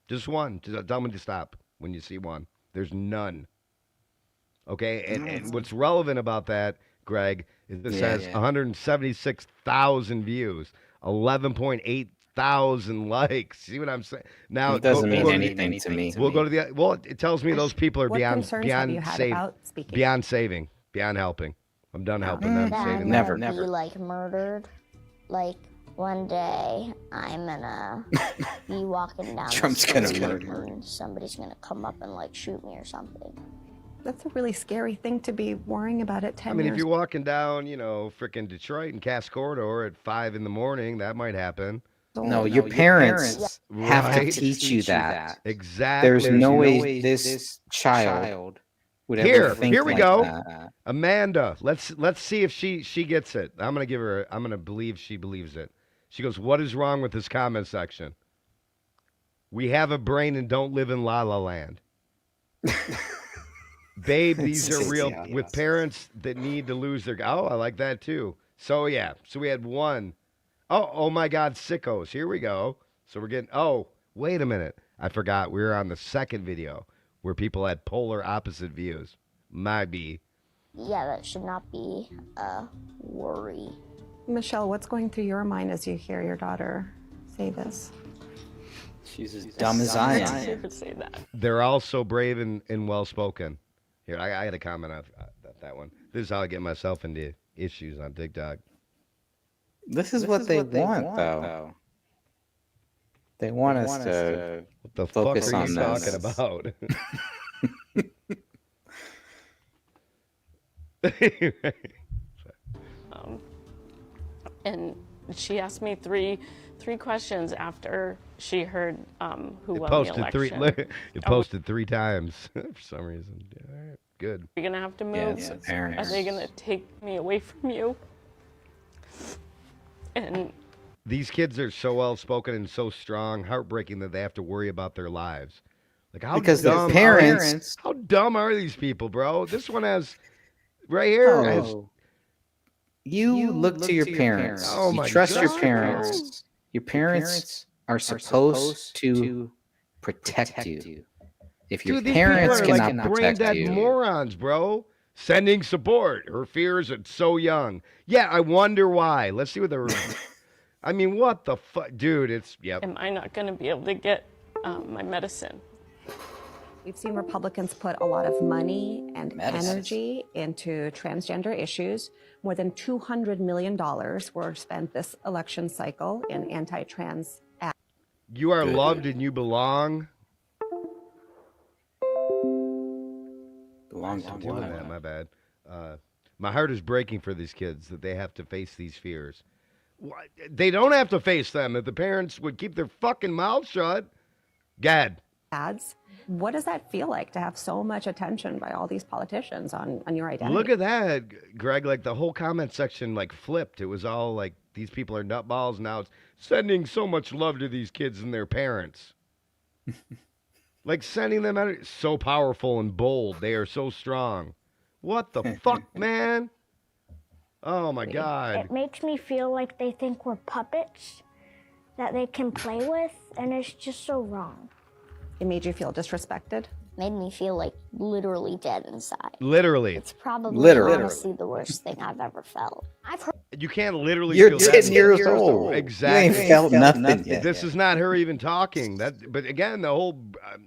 Just one. Just tell me to stop when you see one. There's none. Okay? And what's relevant about that, Greg, is this has 176,000 views, 11.8 thousand likes. See what I'm saying? Now It doesn't mean anything to me. We'll go to the. Well, it tells me those people are What concerns have you had about speaking? beyond saving, beyond helping. I'm done helping them. that Saving I'm them. gonna be like murdered. Like one day I'm gonna be walking down Trump's the gonna street murder. and somebody's gonna come up and like shoot me or something. That's a really scary thing to be worrying about at 10 I mean, years. if you're walking down, frickin' Detroit and Cass Corridor at 5 a.m, that might happen. No, your parents have to Right. teach you that. Exactly. There's no way this child would ever think Here we like go. that. Amanda, let's see if she gets it. I'm gonna believe she believes it. She goes, "What is wrong with this comment section? We have a brain and don't live in La La Land." Babe, these are real with parents that need to lose their. Oh, I like that too. So yeah, so we had one. Oh my God, sickos. Here we go. So we're getting. Oh, wait a minute. I forgot. We were on the second video where people had polar opposite views. Might be. Yeah, that should not be a worry. Michelle, what's going through your mind as you hear your daughter say this? She's as dumb as I am. Never say that. They're all so brave and well spoken. Here, I had a comment on that one. This is how I get myself into issues on TikTok. This is what they want, though. They want us to What the focus fuck are on you this. talking about? And she asked me three questions after she heard who It won posted the three. election. It posted 3 times for some reason. All right, good. Are you gonna have to move? Yeah, it's the parents. Are they gonna take me away from you? And These kids are so well spoken and so strong, heartbreaking that they have to worry about their lives. Like how Because their dumb parents- how dumb are these people, bro? This one has right here. has- Oh. You look to your parents. Oh You my trust your God. parents. Your parents are supposed to protect you. If your Dude, these parents people are cannot like protect brain-dead you, morons, bro. Sending support. Her fears are so young. Yeah, I wonder why. Let's see what the. I mean, what the fuck, dude? It's yep. am I not gonna be able to get my medicine? We've seen Republicans put a lot of money and Medicine. energy into transgender issues. More than $200 million were spent this election cycle in anti-trans ads. You are Good. loved and you belong. Belong to I'm doing what? that, my bad. My heart is breaking for these kids that they have to face these fears. They don't have to face them if the parents would keep their fucking mouths shut. Gad. Ads. What does that feel like to have so much attention by all these politicians on your identity? Look at that, Greg. Like the whole comment section like flipped. It was all like these people are nutballs. Now it's sending so much love to these kids and their parents. Like sending them out so powerful and bold. They are so strong. What the fuck, man? Oh my God. It makes me feel like they think we're puppets that they can play with, and it's just so wrong. It made you feel disrespected? Made me feel like literally dead inside. Literally. It's probably Literally. honestly the worst thing I've ever felt. I've heard You can't literally You're feel 10 that. years old. Exactly. You ain't felt nothing yet. This is not her even talking. But again, the whole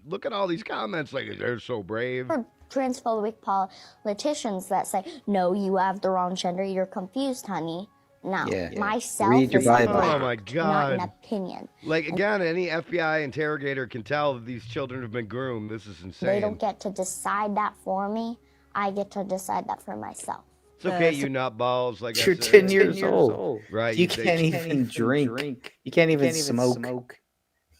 look at all these comments. Like they're so brave. transphobic politicians that say, no, you have the wrong gender, you're confused, honey. No, myself Read your is a Bible. fact, Oh my not God. an opinion. Like again, any FBI interrogator can tell that these children have been groomed. This is insane. They don't get to decide that for me. I get to decide that for myself. It's okay, you nutballs. Like You're I said. 10 years old. Right. You can't even drink. You can't even smoke.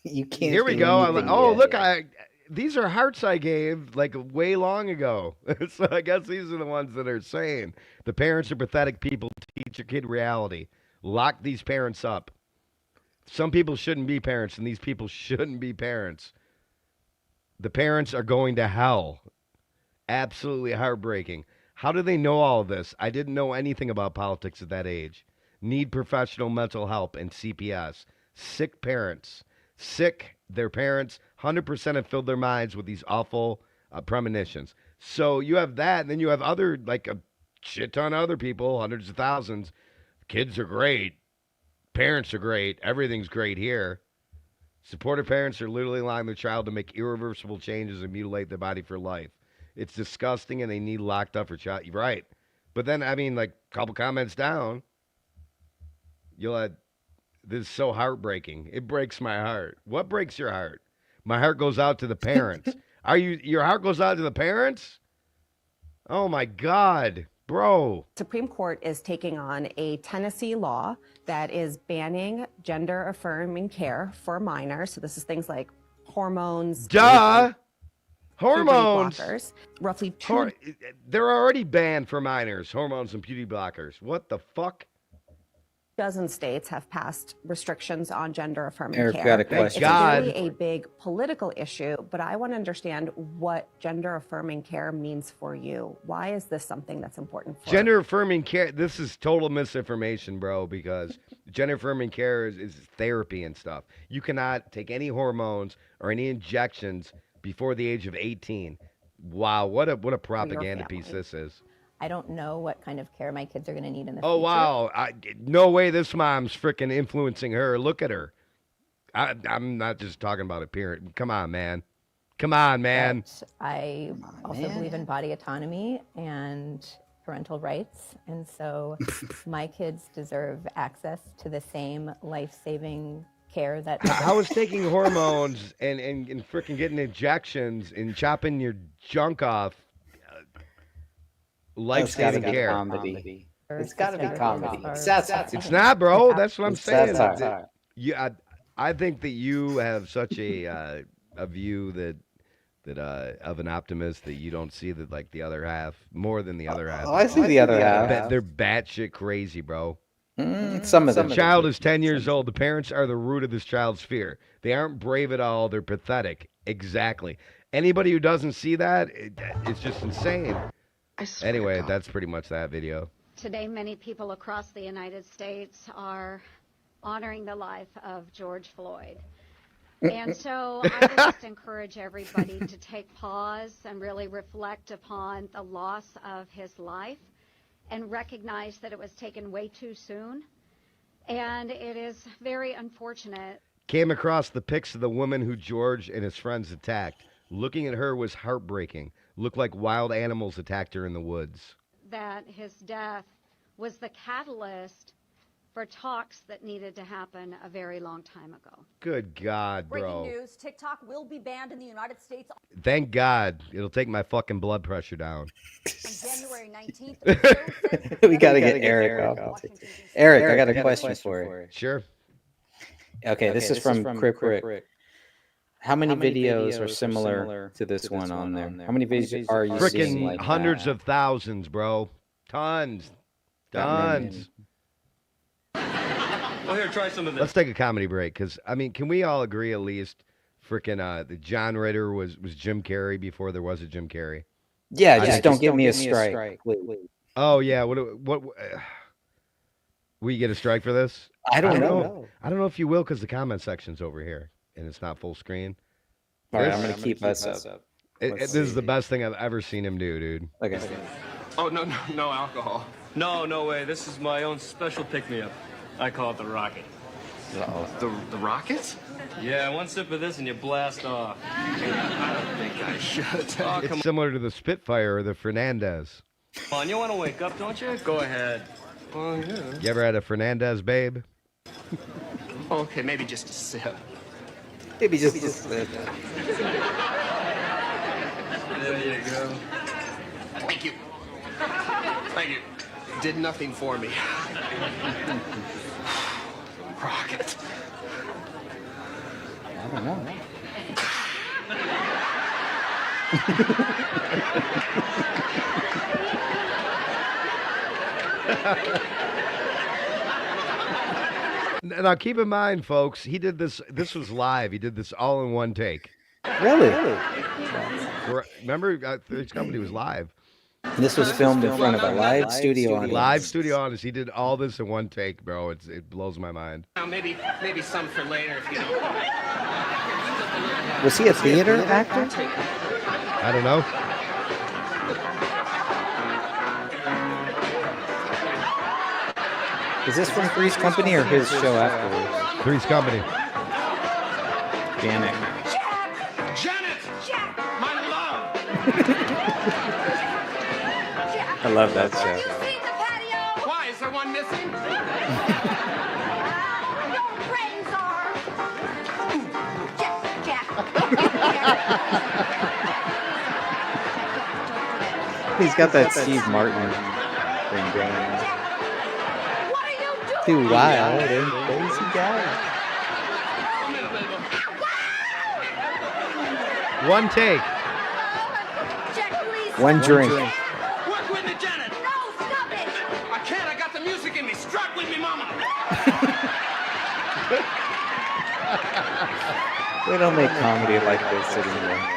You can't. Here we do go. anything Oh, yet. look, these are hearts I gave like way long ago. So I guess these are the ones that are saying the parents are pathetic people. Teach your kid reality. Lock these parents up. Some people shouldn't be parents, and these people shouldn't be parents. The parents are going to hell. Absolutely heartbreaking. How do they know all of this? I didn't know anything about politics at that age. Need professional mental help and CPS. Sick parents. Sick, their parents 100% have filled their minds with these awful premonitions. So you have that, and then you have other, like a shit ton of other people, hundreds of thousands. Kids are great. Parents are great. Everything's great here. Supportive parents are literally allowing their child to make irreversible changes and mutilate their body for life. It's disgusting, and they need locked up for child. You're right. But then, I mean, like a couple comments down, you'll have, this is so heartbreaking. It breaks my heart. What breaks your heart? My heart goes out to the parents. Your heart goes out to the parents? Oh my God, bro. Supreme Court is taking on a Tennessee law that is banning gender-affirming care for minors. So this is things like hormones. Duh. Puberty Hormones. blockers. Roughly They're already banned for minors, hormones and puberty blockers. What the fuck? 2 states have passed restrictions on gender-affirming Eric, care. got a question. It's God. really a big political issue, but I want to understand what gender-affirming care means for you. Why is this something that's important for Gender affirming care, this is total misinformation, bro, because gender affirming care is therapy and stuff. You cannot take any hormones or any injections before the age of 18. Wow, what a propaganda piece this is. I don't know what kind of care my kids are going to need in the Oh, future. wow. No way this mom's freaking influencing her. Look at her. I'm not just talking about a parent. Come on, man. Come on, man. But I also believe in body autonomy and parental rights. And so my kids deserve access to the same life-saving care that I was taking hormones and freaking getting injections and chopping your junk off. Life-saving care. Comedy. It's got to be comedy. It's not, bro. That's what I'm It's saying. satire. I think that you have such a view that of an optimist that you don't see that like the other half more than the other half. Oh, I see the other half. They're batshit crazy, bro. Some of them. The child is 10 years old. The parents are the root of this child's fear. They aren't brave at all. They're pathetic. Exactly. Anybody who doesn't see that, it's just insane. Anyway, that's pretty much that video. Today, many people across the United States are honoring the life of George Floyd. And so I would just encourage everybody to take pause and really reflect upon the loss of his life and recognize that it was taken way too soon. And it is very unfortunate. Came across the pics of the woman who George and his friends attacked. Looking at her was heartbreaking. Looked like wild animals attacked her in the woods. That his death was the catalyst for talks that needed to happen a very long time ago. Good God, bro. Breaking news, TikTok will be banned in the United States Thank God. It'll take my fucking blood pressure down. on January 19th. We got to get Eric off. Eric, I got a question for you. Sure. Okay, this is from Crip Rick. How many videos are similar to this one on there? How many videos are you seeing? Freaking Like hundreds that? of thousands, bro. Tons. Tons. Well, here, try some of this. Let's take a comedy break, because, I mean, can we all agree at least freaking the John Ritter was Jim Carrey before there was a Jim Carrey? Yeah, just don't give me a strike, please. Oh, yeah. What we get a strike for this? I don't know. I don't know if you will, because the comment section's over here, and it's not full screen. All right, I'm going to keep us up. This is the best thing I've ever seen him do, dude. Okay. Oh, no alcohol. No way. This is my own special pick-me-up. I call it the rocket. The rocket? Yeah, one sip of this and you blast off. I don't think I should. Oh, It's similar to the Spitfire or the Fernandez. Come on, you want to wake up, don't you? Go ahead. Oh, yeah. You ever had a Fernandez, babe? Okay, maybe just a sip. Maybe just a sip. There you go. Thank you. Thank you. Did nothing for me. Rocket. I don't know. Now, keep in mind, folks, he did this. This was live. He did this all in one take. Really? Remember, Three's Company was live. This was filmed in front of a live studio audience. Live studio audience. He did all this in one take, bro. It blows my mind. Now, maybe some for later if you don't. Was he a theater actor? I don't know. Is this from Three's Company or his show afterwards? Three's Company. Janet. Janet! My love! I love that show. Why? Is there one missing? He's got that Steve Martin thing going on. Too wild and crazy guy. One take. One drink. Work with me, Janet! No, stop it! I can't, I got the music in me. Strut with me, mama! We don't make comedy like this anymore.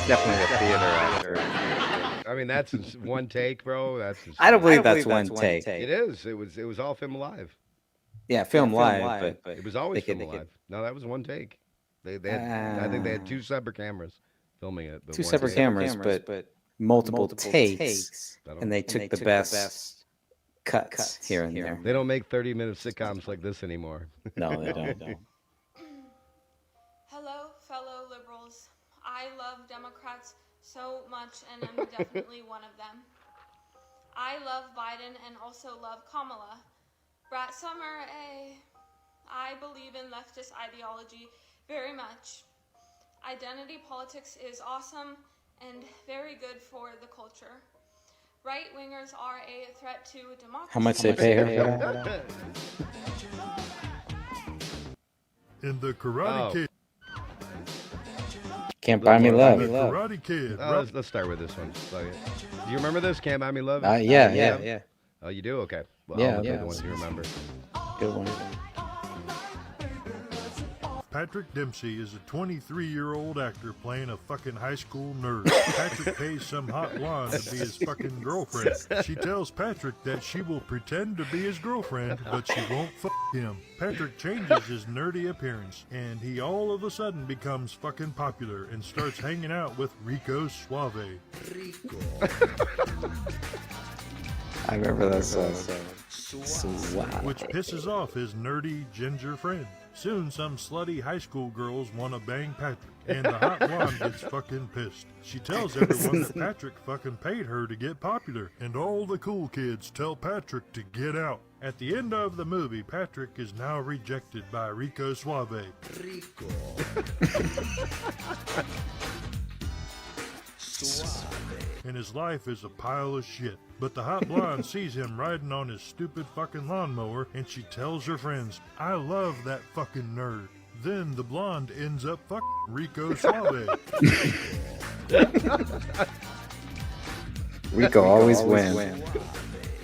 definitely a theater actor. I mean, that's one take, bro. I don't believe that's one take. It is. It was all film live. Yeah, film live, but It was always they film could- live. No, that was one take. They had, I think they had two separate cameras filming it. But two one separate take. cameras, but multiple takes, and they took the best cuts here and there. They don't make 30-minute sitcoms like this anymore. No, they don't. Hello, fellow liberals. I love Democrats so much, and I'm definitely one of them. I love Biden and also love Kamala. Brat Summer, I believe in leftist ideology very much. Identity politics is awesome and very good for the culture. Right-wingers are a threat to democracy. How much they pay her for that? In the Karate Kid. Can't Buy Me Love. Karate Kid. Let's start with this one. Okay. Do you remember this? Can't Buy Me Love? Yeah. Oh, you do? Okay. Well, Yeah, I'll yeah. the ones you remember. Good one. Patrick Dempsey is a 23-year-old actor playing a fucking high school nerd. Patrick pays some hot blonde to be his fucking girlfriend. She tells Patrick that she will pretend to be his girlfriend, but she won't fuck him. Patrick changes his nerdy appearance, and he all of a sudden becomes fucking popular and starts hanging out with Rico Suave. I remember that song. Which pisses off his nerdy ginger friend. Soon some slutty high school girls want to bang Patrick, and the hot blonde gets fucking pissed. She tells everyone that Patrick fucking paid her to get popular, and all the cool kids tell Patrick to get out. At the end of the movie, Patrick is now rejected by Rico Suave. And his life is a pile of shit. But the hot blonde sees him riding on his stupid fucking lawnmower, and she tells her friends, I love that fucking nerd. Then the blonde ends up fucking Rico Suave. Rico always wins.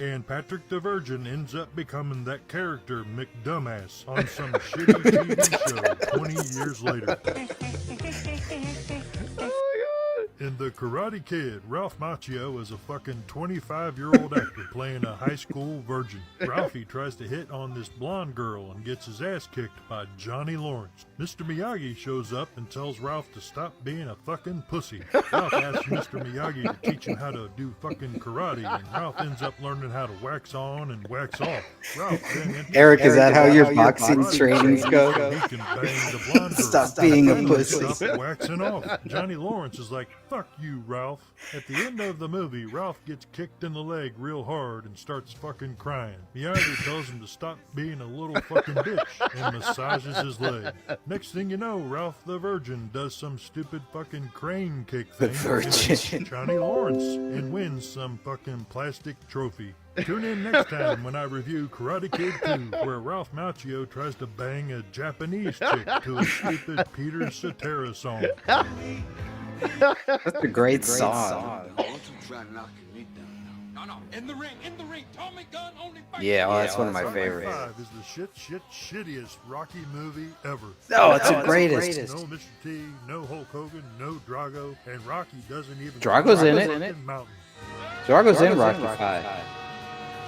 And Patrick the Virgin ends up becoming that character McDumbass on some shitty TV show 20 years later. In The Karate Kid, Ralph Macchio is a fucking 25-year-old actor playing a high school virgin. Ralphie tries to hit on this blonde girl and gets his ass kicked by Johnny Lawrence. Mr. Miyagi shows up and tells Ralph to stop being a fucking pussy. Ralph asks Mr. Miyagi to teach him how to do fucking karate, and Ralph ends up learning how to wax on and wax off. Ralph then Eric, is that how your boxing trainings go? He can bang the blonde girl. Stop being a pussy. Stop waxing off. Johnny Lawrence is like, fuck you, Ralph. At the end of the movie, Ralph gets kicked in the leg real hard and starts fucking crying. Miyagi tells him to stop being a little fucking bitch and massages his leg. Next thing you know, Ralph the Virgin does some stupid fucking crane kick thing. The Virgin. Johnny Lawrence and wins some fucking plastic trophy. Tune in next time when I review Karate Kid 2, where Ralph Macchio tries to bang a Japanese chick to a stupid Peter Cetera song. That's a great song. No, in the ring, Tommy Gun only fight. Yeah, well, that's one of my favorites. 5 is the shittiest Rocky movie ever. No, it's the greatest. No Mr. T, no Hulk Hogan, no Drago, and Rocky doesn't even. Drago's in it. fucking mountain. Drago's in Rocky 5.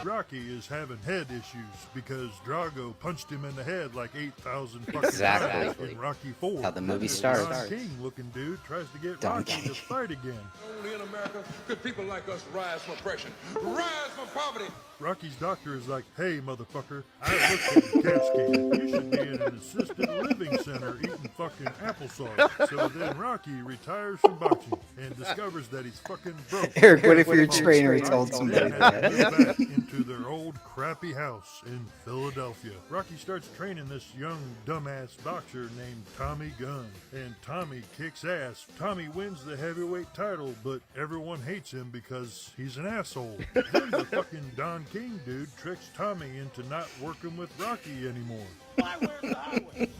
Rocky is having head issues because Drago punched him in the head like 8,000 fucking Exactly. times in Rocky 4. How the movie This starts. Don King-looking dude tries to get Don Rocky King. to fight again. Only in America could people like us rise from oppression, rise from poverty. Rocky's doctor is like, hey, motherfucker, I looked at your CAT scan. You should be in an assisted living center eating fucking applesauce. So then Rocky retires from boxing and discovers that he's fucking broke. Eric, what if your trainer told somebody Then that? has to move back into their old crappy house in Philadelphia. Rocky starts training this young dumbass boxer named Tommy Gunn. And Tommy kicks ass. Tommy wins the heavyweight title, but everyone hates him because he's an asshole. Then the fucking Don King dude tricks Tommy into not working with Rocky anymore.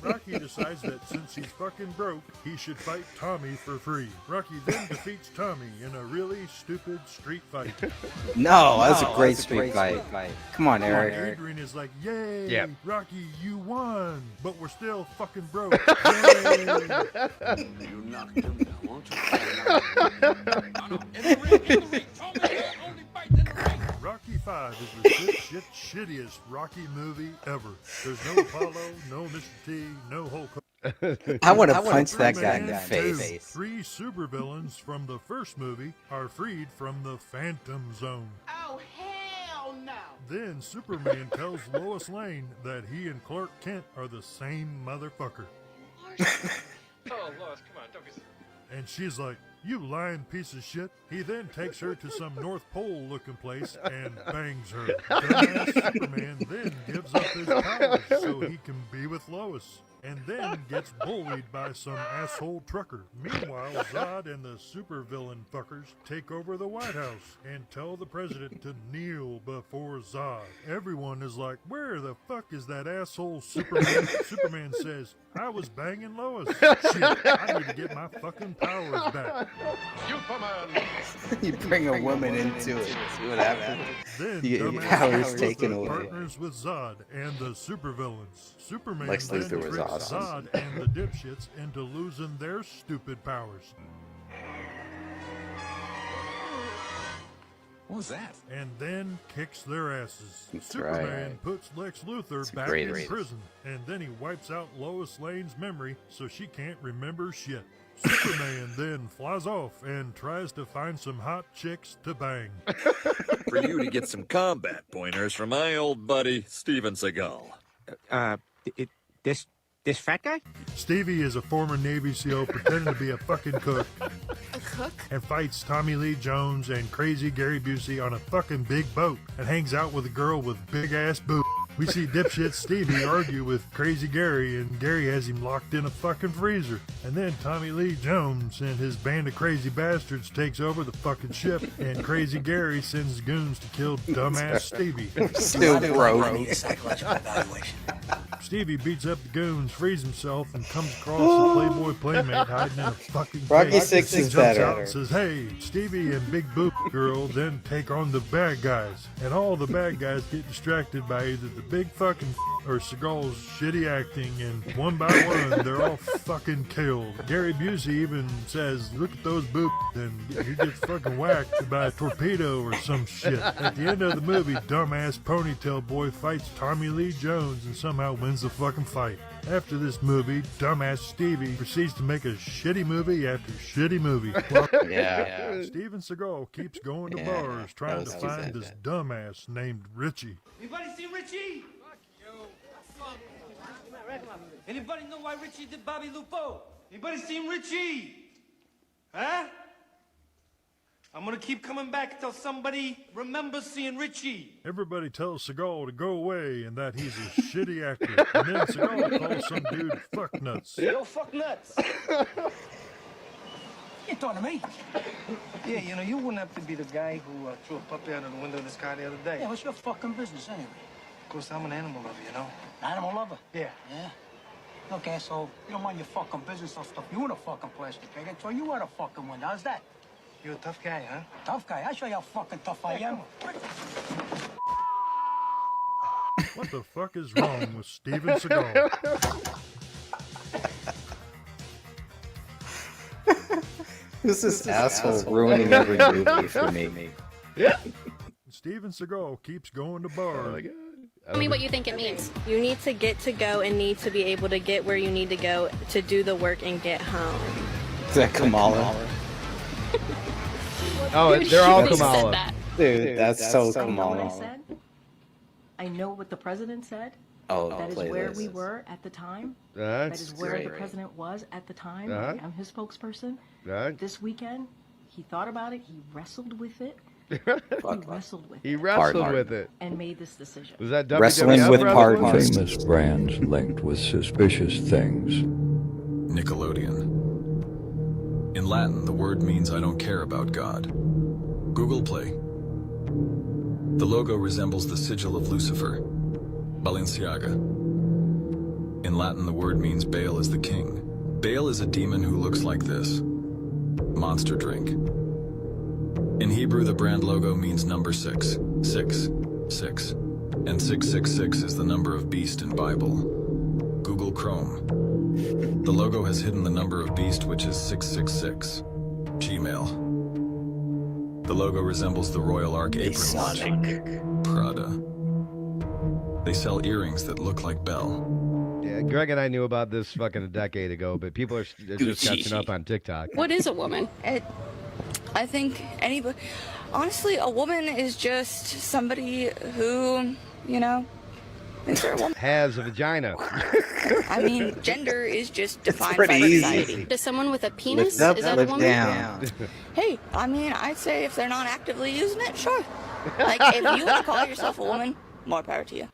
Rocky decides that since he's fucking broke, he should fight Tommy for free. Rocky then defeats Tommy in a really stupid street fight. No, that's a great street fight. Come on, Eric. Adrian is like, yay, Yep. Rocky, you won, but we're still fucking broke. Yay. You knocked him down. won't you? Rocky 5 is the shittiest Rocky movie ever. There's no Apollo, no Mr. T, no Hulk Hogan. I want to punch that guy in the face. 3 supervillains from the first movie are freed from the Phantom Zone. Oh, hell no! Then Superman tells Lois Lane that he and Clark Kent are the same motherfucker. Oh, Lois, come on, don't be... And she's like, you lying piece of shit. He then takes her to some North Pole looking place and bangs her. Dumbass Superman then gives up his powers so he can be with Lois. And then gets bullied by some asshole trucker. Meanwhile, Zod and the supervillain fuckers take over the White House and tell the president to kneel before Zod. Everyone is like, where the fuck is that asshole Superman? Superman says, I was banging Lois. Shit, I need to get my fucking powers back. Superman! You bring a woman into it. See what happens? Then You get your dumbass powers Lois taken the away. partners with Zod and the supervillains. Superman Lex then Luthor was tricks awesome. Zod and the dipshits into losing their stupid powers. What was that? And then kicks their asses. That's Superman right. puts Lex Luthor It's a back great in race. prison, and then he wipes out Lois Lane's memory so she can't remember shit. Superman then flies off and tries to find some hot chicks to bang. For you to get some combat pointers from my old buddy, Steven Seagal. This fat guy? Stevie is a former Navy SEAL pretending to be a fucking cook A cook? and fights Tommy Lee Jones and crazy Gary Busey on a fucking big boat and hangs out with a girl with big ass boobs. We see dipshit Stevie argue with crazy Gary, and Gary has him locked in a fucking freezer. And then Tommy Lee Jones and his band of crazy bastards takes over the fucking ship, and crazy Gary sends goons to kill dumbass Stevie. Still broke. Psychological evaluation. Stevie beats up the goons, frees himself, and comes across a Playboy playmate hiding in a fucking Rocky cave. 6 He is jumps better. out and says, hey, Stevie and Big Boop Girl then take on the bad guys. And all the bad guys get distracted by either the big fucking or Seagal's shitty acting, and one by one, they're all fucking killed. Gary Busey even says, look at those boobs, and he gets fucking whacked by a torpedo or some shit. At the end of the movie, dumbass ponytail boy fights Tommy Lee Jones and somehow wins the fucking fight. After this movie, dumbass Stevie proceeds to make a shitty movie after shitty movie. While Yeah. Steven Seagal keeps going to Yeah, bars that trying was to too find sad. this dumbass named Richie. Anybody see Richie? Fuck you. Anybody know why Richie did Bobby Lupo? Anybody seen Richie? Huh? I'm gonna keep coming back until somebody remembers seeing Richie. Everybody tells Seagal to go away and that he's a shitty actor. And then Seagal calls some dude fuck nuts. Yo, fuck nuts. You talking to me? Yeah, you know, you wouldn't have to be the guy who threw a puppy out of the window of this car the other day. Yeah, what's your fucking business anyway? Of course, I'm an animal lover, you know? Animal lover? Yeah. Yeah. Okay, so you don't mind your fucking business or stuff. You in a fucking plastic bag. So you out a fucking window. How's that? You're a tough guy, huh? Tough guy. I'll show you how fucking tough I am. What the fuck is wrong with Steven Seagal? Who's this asshole ruining every movie for me? Steven Seagal keeps going to bars. Tell me what you think it means. You need to get to go and need to be able to get where you need to go to do the work and get home. Is that Kamala? Oh, You they're all shouldn't have said Kamala. that. Dude, that's so I know what I Kamala. said. I know what the president said. Oh, That is play where this. we were at the time. That That's is where great. the president was at the time. Uh-huh. I'm his spokesperson. Right. This weekend, he thought about it. He wrestled with it. He wrestled with He it. wrestled with it. And made this decision. Was that WWF Wrestling with wrestling? partners. Famous brands linked with suspicious things. Nickelodeon. In Latin, the word means I don't care about God. Google Play. The logo resembles the sigil of Lucifer, Balenciaga. In Latin, the word means Baal is the king. Baal is a demon who looks like this. Monster drink. In Hebrew, the brand logo means number 6, 6, 6. And 666 is the number of beast in Bible. Google Chrome. The logo has hidden the number of beast, which is 666. Gmail. The logo resembles the Royal Ark apron. Prada. They sell earrings that look like Bell. Yeah, Greg and I knew about this fucking a decade ago, but people are just catching up on TikTok. What is a woman? I think anybody. Honestly, a woman is just somebody who, you know, is there a woman? Has a vagina. I mean, gender is just defined pretty by easy. society. Does someone with a penis, Lift up, is that a lift woman? down. Hey, I mean, I'd say if they're not actively using it, sure. Like, if you want to call yourself a woman, more power to you.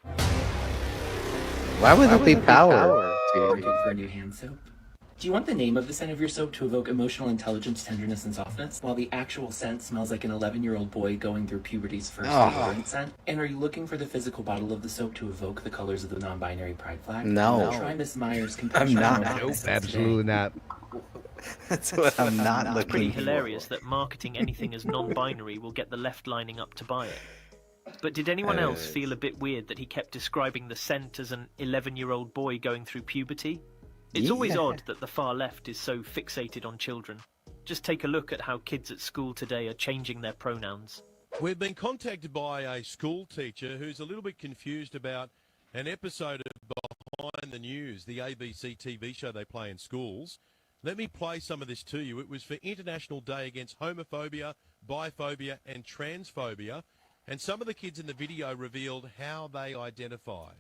Why would it be power? Looking for a new hand soap? Do you want the name of the scent of your soap to evoke emotional intelligence, tenderness, and softness, while the actual scent smells like an 11-year-old boy going through puberty's first deodorant scent? And are you looking for the physical bottle of the soap to evoke the colors of the non-binary pride flag? No. Try Miss Myers' I'm compassion. not. Nope, absolutely not. That's what I'm not It's looking pretty for. hilarious that marketing anything as non-binary will get the left lining up to buy it. But did anyone else feel a bit weird that he kept describing the scent as an 11-year-old boy going through puberty? It's always odd that the far left is so fixated on children. Just take a look at how kids at school today are changing their pronouns. We've been contacted by a school teacher who's a little bit confused about an episode of Behind the News, the ABC TV show they play in schools. Let me play some of this to you. It was for International Day Against Homophobia, Biphobia and Transphobia. And some of the kids in the video revealed how they identify.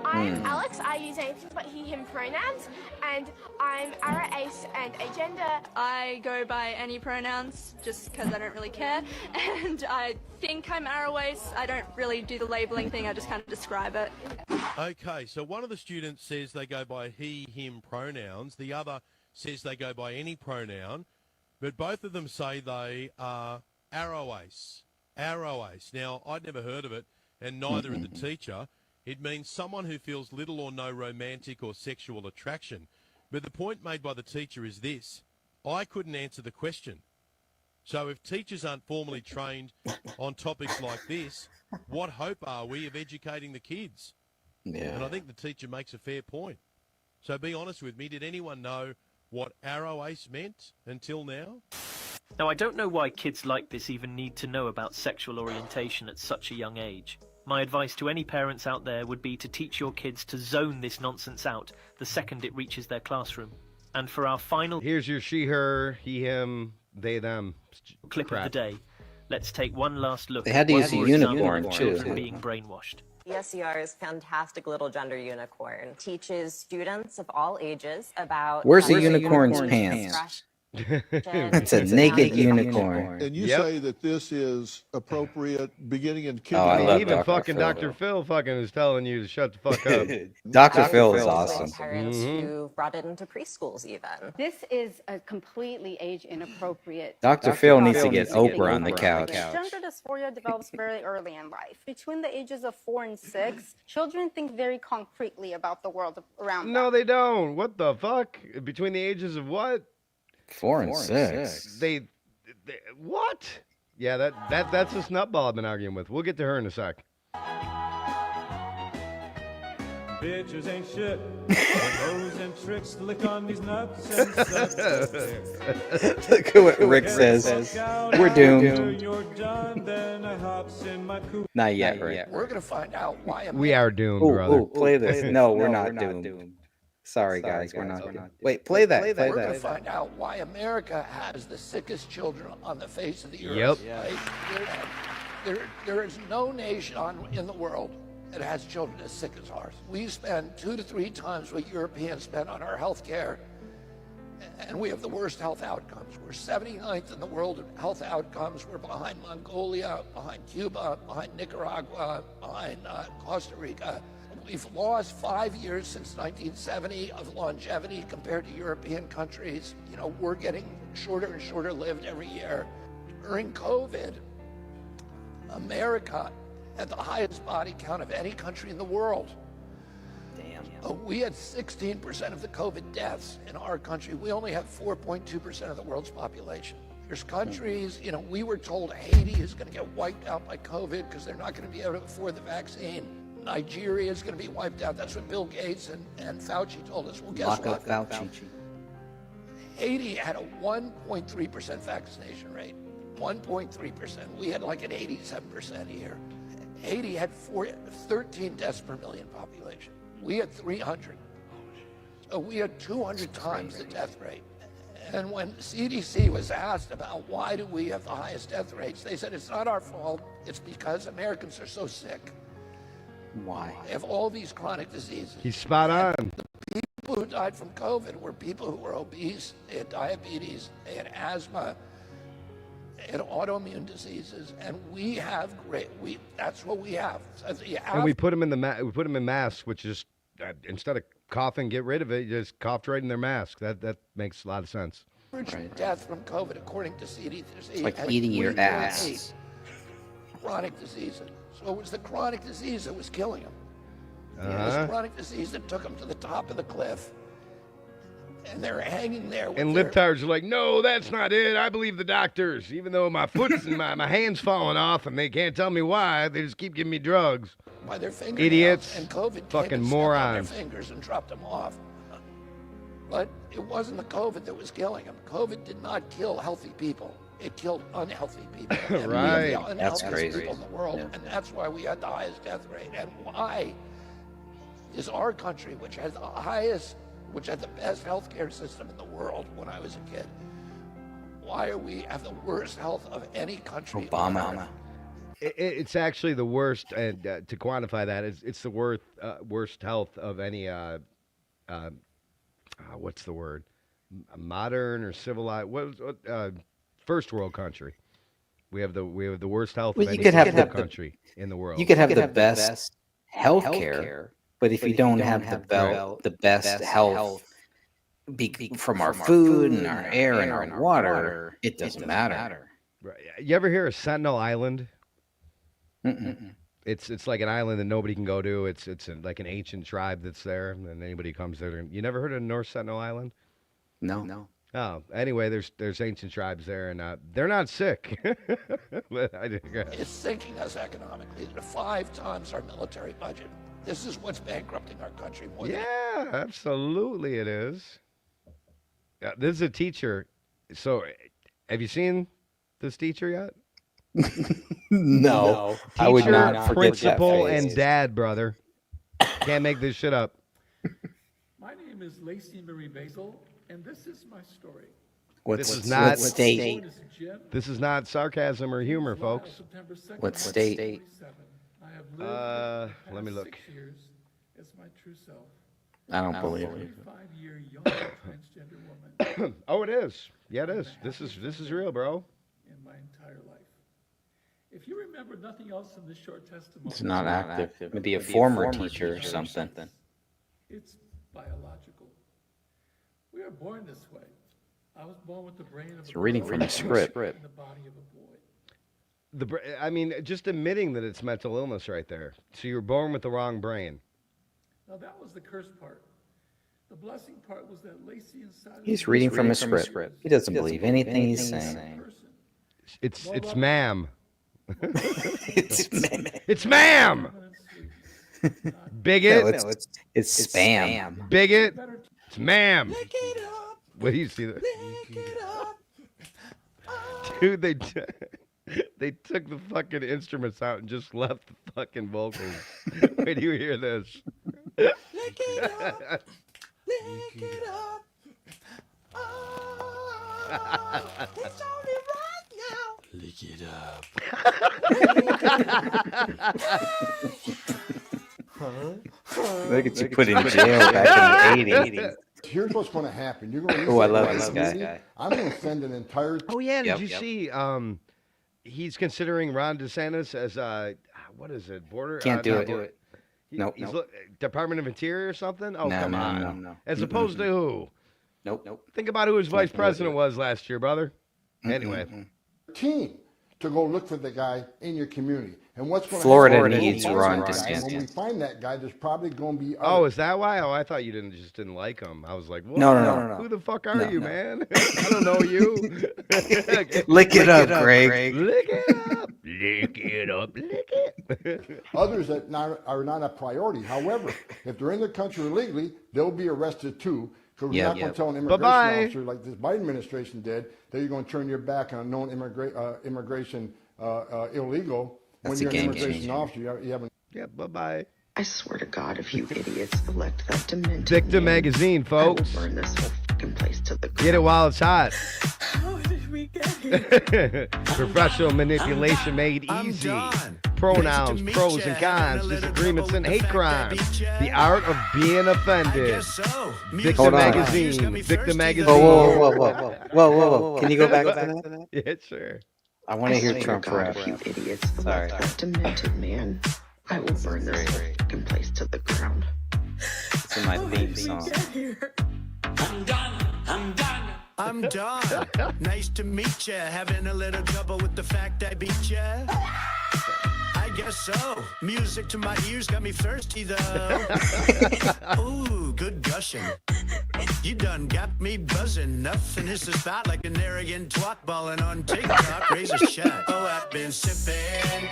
I'm Alex. I use they, but he, him pronouns. And I'm Ara Ace and agender. I go by any pronouns just because I don't really care. And I think I'm Arawace. I don't really do the labeling thing. I just kind of describe it. Okay, so one of the students says they go by he, him pronouns. The other says they go by any pronoun. But both of them say they are Arawace. Arawace. Now, I'd never heard of it, and neither had the teacher. It means someone who feels little or no romantic or sexual attraction. But the point made by the teacher is this. I couldn't answer the question. So if teachers aren't formally trained on topics like this, what hope are we of educating the kids? Yeah. And I think the teacher makes a fair point. So be honest with me, did anyone know what Arawace meant until now? Now, I don't know why kids like this even need to know about sexual orientation at such a young age. My advice to any parents out there would be to teach your kids to zone this nonsense out the second it reaches their classroom. And for our final... Here's your she, her, he, him, they, them clip of the day, let's take one last look They had to use a unicorn, too. children being brainwashed. ESER's fantastic little gender unicorn teaches students of all ages about... Where's the unicorn's pants? It's a naked unicorn. And you say that this is appropriate beginning in I kindergarten. love Even Dr. fucking Phil. Dr. Phil fucking is telling you to shut the fuck up. Dr. Phil is awesome. Parents who brought it into preschools even. This is a completely age inappropriate. Dr. Phil needs to get Oprah on the couch. Gender dysphoria develops very early in life. Between the ages of 4 and 6, children think very concretely about the world around them. No, they don't. What the fuck? Between the ages of what? 4 and 6. They what? Yeah, that's this nutball I've been arguing with. We'll get to her in a sec. Bitches ain't shit. Hoes and tricks to lick on these nuts and suck. Look at what Rick says. We're doomed. You're done, then I hops in my coupe. Not yet, Rick. We're going to find out why We are doomed, Ooh, brother. ooh, play this. No, we're not doomed. Sorry, guys, we're not doomed. Wait, play that. We're going to find out why America has the sickest children on the face of the earth. Yep. Right? There is no nation in the world that has children as sick as ours. We spend 2 to 3 times what Europeans spend on our health care, and we have the worst health outcomes. We're 79th in the world in health outcomes. We're behind Mongolia, behind Cuba, behind Nicaragua, behind Costa Rica. We've lost 5 years since 1970 of longevity compared to European countries. You know, we're getting shorter and shorter lived every year. During COVID, America had the highest body count of any country in the world. Damn. We had 16% of the COVID deaths in our country. We only have 4.2% of the world's population. There's countries, you know, we were told Haiti is going to get wiped out by COVID because they're not going to be able to afford the vaccine. Nigeria is going to be wiped out. That's what Bill Gates and Fauci told us. Well, guess Lock what? up Fauci. Haiti had a 1.3% vaccination rate. 1.3%. We had like an 87% here. Haiti had 13 deaths per million population. We had 300. So we had 200 times the death rate. And when CDC was asked about why do we have the highest death rates, they said it's not our fault. It's because Americans are so sick. Why? They have all these chronic diseases. He's spot on. The people who died from COVID were people who were obese, they had diabetes, they had asthma, they had autoimmune diseases, and we have that's what we have. So And we put them in we put them in masks, which is instead of coughing, get rid of it. You just coughed right in their mask. That makes a lot of sense. Average death from COVID, according to CDC, It's like eating your 3.8 ass. chronic diseases. So it was the chronic disease that was killing them. It was Uh-huh. chronic disease that took them to the top of the cliff, and they're hanging there. With And their, libtards are like, no, that's not it. I believe the doctors, even though my foot's and my hand's falling off, and they can't tell me why. They just keep giving me drugs. by their fingernails, Idiots. and COVID Fucking came and stepped on their morons. fingers and dropped them off. But it wasn't the COVID that was killing them. COVID did not kill healthy people. It killed unhealthy people. And we have Right. the That's unhealthiest crazy. people in the world, and that's why we had the highest death rate. And why is our country, which has the highest, which had the best healthcare system in the world when I was a kid, why are we have the worst health of any country? on Obama. earth? It's actually the worst, and to quantify that, it's the worst health of any, what's the word? Modern or civilized, first world country. We have the worst health Well, of you any could have single the- country in the world. You could have the best health care, but if you don't have the best health from our food and our air and our water, it doesn't matter. Right. You ever hear of Sentinel Island? Mm-mm. It's like an island that nobody can go to. It's like an ancient tribe that's there, and anybody comes there. You never heard of North Sentinel Island? No. Oh, anyway, there's ancient tribes there, and they're not sick. But It's sinking us economically to 5 times our military budget. This is what's bankrupting our country more than yeah, absolutely, it is. Yeah, this is a teacher. So, have you seen this teacher yet? No, I would not forget that principal, face. and dad, brother. Can't make this shit up. My name is Lacey Marie Basil, and this is my story. This is not what state? This is not sarcasm or humor, folks. September 2nd, What state? 1947. I have lived for the Let me past look. 6 years as my true self. I don't believe a it. 35-year young transgender woman Oh, it is. Yeah, it is. This is real, bro. in my entire life. If you remember nothing else in this short testimony, It's not active. Maybe a former teacher or something. it's biological. We are born this way. I was born with the brain of It's a reading girl from a script. and the body of a boy. I mean, just admitting that it's mental illness right there. So you're born with the wrong brain. Now that was the curse part. The blessing part was that Lacey inside of He's me reading was from a a script. He doesn't believe anything he's saying. person. It's ma'am. It's ma'am. Bigot. No, it's spam. Bigot. It's ma'am. What do you see there? Dude, they took the fucking instruments out and just left the fucking vocals. Wait, do you hear this? Lick it up. Lick it up. Oh, it's only right now. Lick it up. They get you put in jail back in the 80s. Here's what's going to happen. You're going to. Oh, I love this guy. I'm going to send an entire. Oh yeah, did you see? He's considering Ron DeSantis as what is it? Border? Can't do it. Nope. He's Department of Interior or something. Oh No, come no, on. no. As opposed to who? Nope. Think about who his vice president was last year, brother. Anyway. Team to go look for the guy in your community. And what's going to Florida happen? needs Ron When we DeSantis. find that guy, there's probably going to be. Oh, is that why? Oh, I thought you didn't like him. I was like, what? No. Who the fuck are you, man? I don't know you. Lick it up, Greg. Lick it up. Lick it up, lick it. Others that are not a priority. However, if they're in the country illegally, they'll be arrested too. Because we're not going to tell an immigration officer like this Biden administration did that you're going to turn your back on a known immigration illegal. That's when you're a an game immigration changer. officer, you haven't. Yeah, bye-bye. I swear to God, if you idiots elect that demented Victim man, magazine, folks. I will burn this whole fucking place to the ground. Get it while it's hot. How did we get here? Professional manipulation made easy. Pronouns, pros and cons, disagreements and hate crimes. The art of being offended. Victim magazine. Victim magazine. Whoa. Can you go back to that? Yeah, sure. I want to hear swear Trump to God, rap. if you idiots Sorry. elect that demented man, I will burn this whole fucking place to the ground. It's in my theme song. I'm done. Nice to meet ya. Having a little trouble with the fact I beat ya. I guess so. Music to my ears got me thirsty though. Ooh, good gushing. You done got me buzzing. Nothing hits the spot like an arrogant twat balling on TikTok. Raise a shot. Oh, I've been sipping.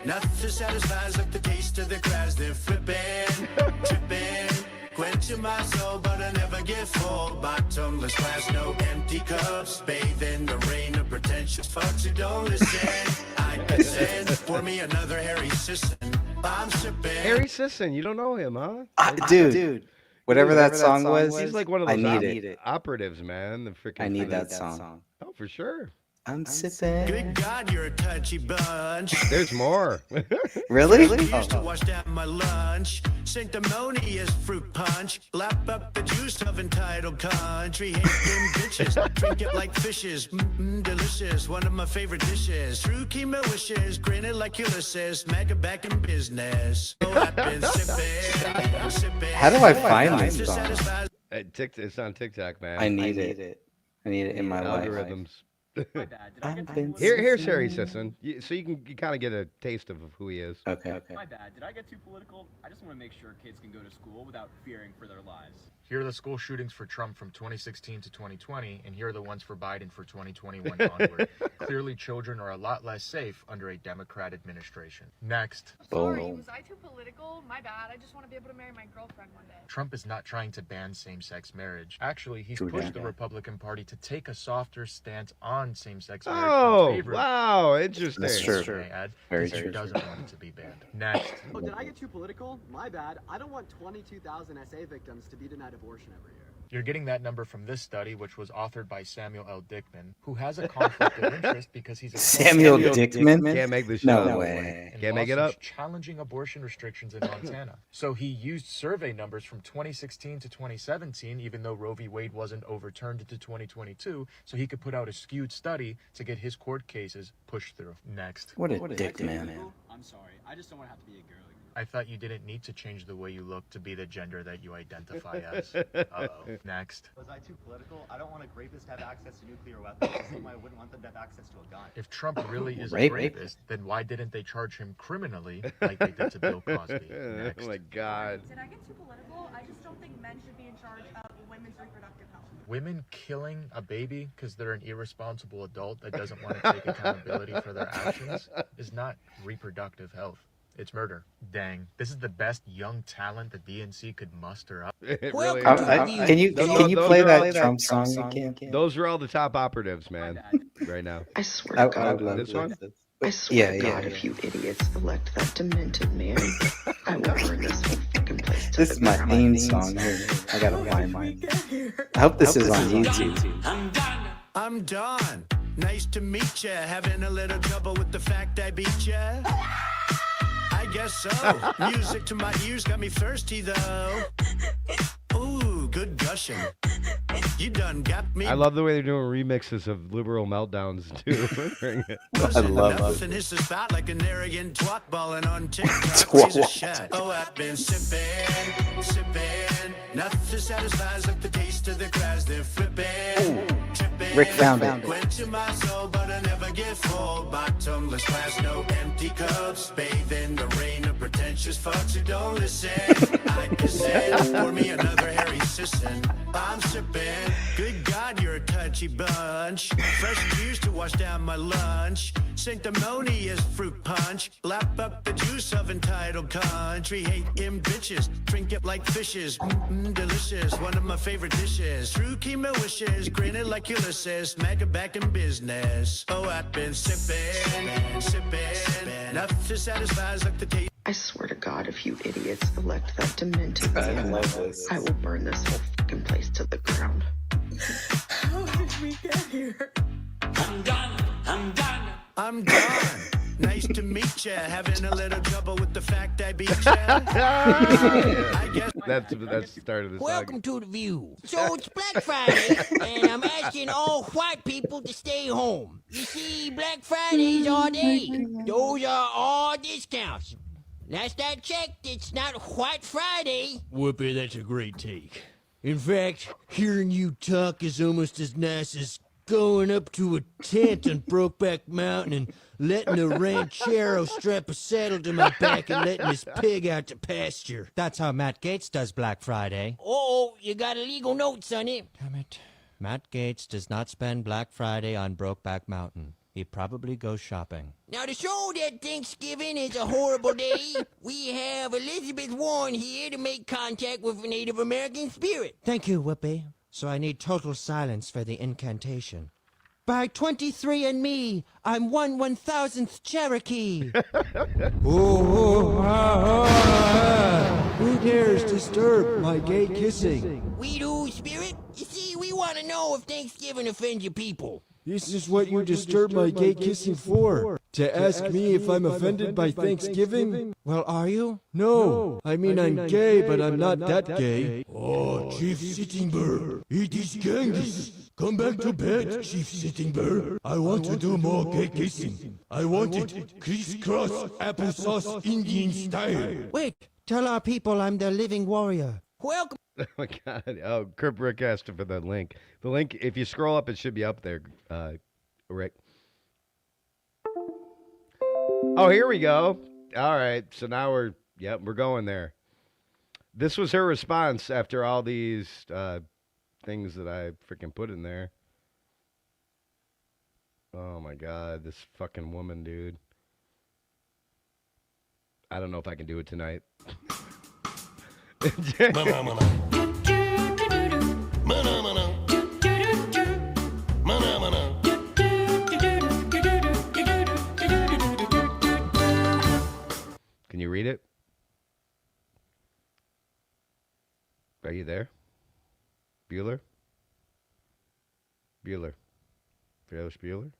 Nothing satisfies like the taste of the crowds. They're flipping, tripping. Quenching my soul, but I never get full. Bottomless glass, no empty cups. Bathe in the rain of pretentious fucks who don't listen. I consent. Pour me another Harry Sisson. I'm sipping. Harry Sisson, you don't know him, huh? Dude. Whatever that song was, he's like one of I those need it. operatives, man. The freaking. I need that song. Oh, for sure. I'm sipping. Good God, you're a touchy bunch. There's more. Really? Used to wash down my lunch. Sanctimonious fruit punch. Lap up the juice of entitled country. Hate them bitches. Drink it like fishes. Delicious. One of my favorite dishes. True chemo wishes. Grinning like Ulysses. Mega back in business. Oh, I've been sipping. How do I find this song? It's on TikTok, man. I need it. I need it in my life. Algorithms. My bad. Did I get too Here's Harry Sisson. So you can kind of get a taste of who he is. Okay. My bad. Did I get too political? I just want to make sure kids can go to school without fearing for their lives. Here are the school shootings for Trump from 2016 to 2020, and here are the ones for Biden for 2021 onward. Clearly, children are a lot less safe under a Democrat administration. Next. Sorry, was I too political? My bad. I just want to be able to marry my girlfriend one day. Trump is not trying to ban same-sex marriage. Actually, he's True pushed that. the Republican Party to take a softer stance on same-sex marriage. Oh, in favor of- wow, interesting. That's true. May I add, Very because he true. doesn't want it to be banned. Next. Oh, did I get too political? My bad. I don't want 22,000 SA victims to be denied abortion every year. You're getting that number from this study, which was authored by Samuel L. Dickman, who has a conflict of interest because he's a Samuel Dickman? Can't make this No shit up. way. in Can't make it up. lawsuits challenging abortion restrictions in Montana. So he used survey numbers from 2016 to 2017, even though Roe v. Wade wasn't overturned to 2022, so he could put out a skewed study to get his court cases pushed through. Next. What a dick man. I'm sorry. I just don't want to have to be a girly. I thought you didn't need to change the way you look to be the gender that you identify as. Uh-oh. Next. Was I too political? I don't want a rapist to have access to nuclear weapons. The same way I wouldn't want them to have access to a gun. If Trump really is a Rape. rapist, then why didn't they charge him criminally like they did to Bill Cosby? Next. Oh my God. Did I get too political? I just don't think men should be in charge of women's reproductive health. Women killing a baby because they're an irresponsible adult that doesn't want to take accountability for their actions is not reproductive health. It's murder. Dang. This is the best young talent the DNC could muster up. It really is. Can you play that Trump song again? Those are all the top operatives, man, right now. I swear to God, love this one? I swear Yeah, to God, yeah. if you idiots elect that demented man, I will burn this whole fucking place to This the is my ground. theme song. Here, I gotta find mine. I hope this is on YouTube. I'm done. Nice to meet ya. Having a little trouble with the fact I beat ya. I guess so. Music to my ears got me thirsty though. Ooh, good gushing. You done got me. I love the way they're doing remixes of liberal meltdowns too. I love Nothing it. hits the spot like an arrogant twat balling on TikTok. Raise a shot. Oh, I've been sipping. Nothing satisfies like the taste of the crowds. They're flipping, tripping. Rick found it. Quenching my soul, but I never get full. Bottomless glass, no empty cups. Bathe in the rain of pretentious fucks who don't listen. I just said, pour me another Harry Sisson. I'm sipping. Good God, you're a touchy bunch. Fresh juice to wash down my lunch. Sanctimonious fruit punch. Lap up the juice of entitled country. Hate him bitches. Drink it like fishes. Delicious. One of my favorite dishes. True chemo wishes. Grinning like Ulysses. Mega back in business. Oh, I've been sipping. Enough to satisfy like the taste. I swear to God, if you idiots elect that demented man, I will burn this whole fucking place to the ground. How did we get here? I'm done. Nice to meet ya. Having a little trouble with the fact I beat ya. I guess That's the start of the song. Welcome to The View. So it's Black Friday, and I'm asking all white people to stay home. You see, Black Fridays all day. Those are all discounts. Last I checked, it's not White Friday. Whoopi, that's a great take. In fact, hearing you talk is almost as nice as going up to a tent on Brokeback Mountain and letting a ranchero strap a saddle to my back and letting his pig out to pasture. That's how Matt Gaetz does Black Friday. Oh, you got a legal note, sonny. Damn it. Matt Gaetz does not spend Black Friday on Brokeback Mountain. He probably goes shopping. Now, to show that Thanksgiving is a horrible day, we have Elizabeth Warren here to make contact with a Native American spirit. Thank you, Whoopi. So I need total silence for the incantation. By 23andMe, I'm 1/1000th Cherokee. Who dares disturb my gay kissing? We do, spirit. You see, we want to know if Thanksgiving offends your people. This is what you disturb my gay kissing for? To ask me if I'm offended by Thanksgiving? Well, are you? No, I mean I'm gay, but I'm not that gay. Oh, Chief Sitting Bird, it is Genghis. Come back to bed, Chief Sitting Bird. I want to do more gay kissing. I want it crisscross applesauce Indian style. Wait, tell our people I'm their living warrior. Welcome. Oh my God! Oh, Kurt Rick asked for the link. The link, if you scroll up, it should be up there, Rick. Oh, here we go. All right, so now we're going there. This was her response after all these things that I freaking put in there. Oh my God, this fucking woman, dude. I don't know if I can do it tonight. Can you read it? Are you there? Bueller? Ferris Bueller?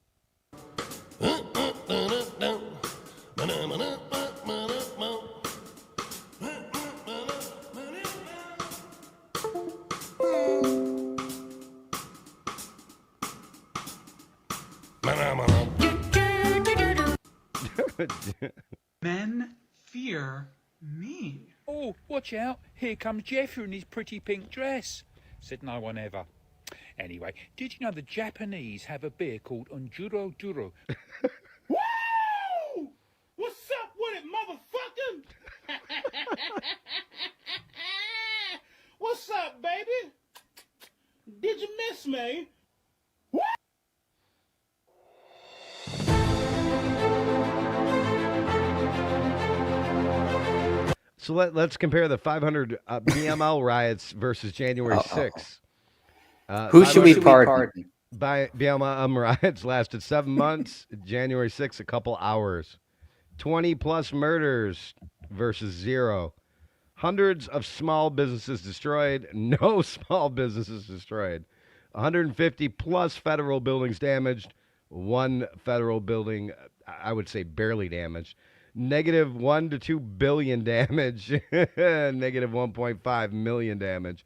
Men fear me. Oh, watch out. Here comes Jeffrey in his pretty pink dress. Said no one ever. Anyway, did you know the Japanese have a beer called Unjuro Duro? Woo! What's up with it, motherfucker? What's up, baby? Did you miss me? So let's compare the 500 BML riots versus January 6th. Who should we pardon? BLM riots lasted 7 months. January 6th, a couple hours. 20 plus murders versus 0. Hundreds of small businesses destroyed. No small businesses destroyed. 150 plus federal buildings damaged. One federal building, I would say, barely damaged. Negative $1 to $2 billion damage. Negative 1.5 million damage.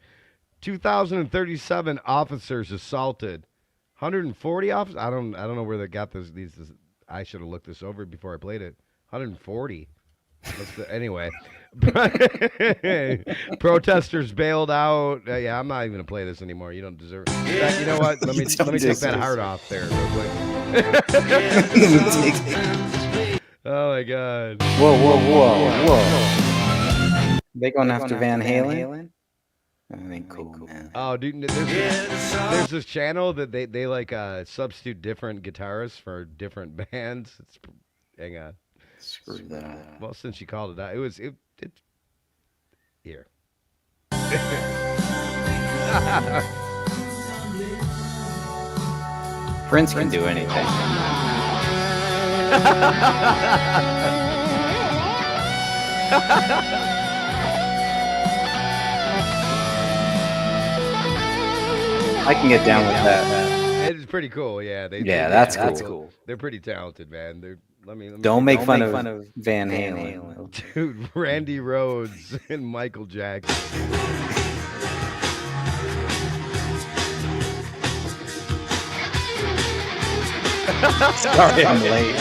2,037 officers assaulted. 140 officers. I don't know where they got this. I should have looked this over before I played it. 140. Anyway, protesters bailed out. Yeah, I'm not even gonna play this anymore. You don't deserve it. You know what? Let me take that heart off there real quick. Oh my god. Whoa. They going after Van Halen? That ain't cool, man. Oh, dude, there's this channel that they like substitute different guitarists for different bands. Hang on. Screw that. Well, since you called it out, it here. Prince can do anything. I can get down with that. It's pretty cool, yeah. That's cool. They're pretty talented, man. Let me Don't make fun of Van Halen. Dude, Randy Rhoads and Michael Jackson. Sorry, I'm late.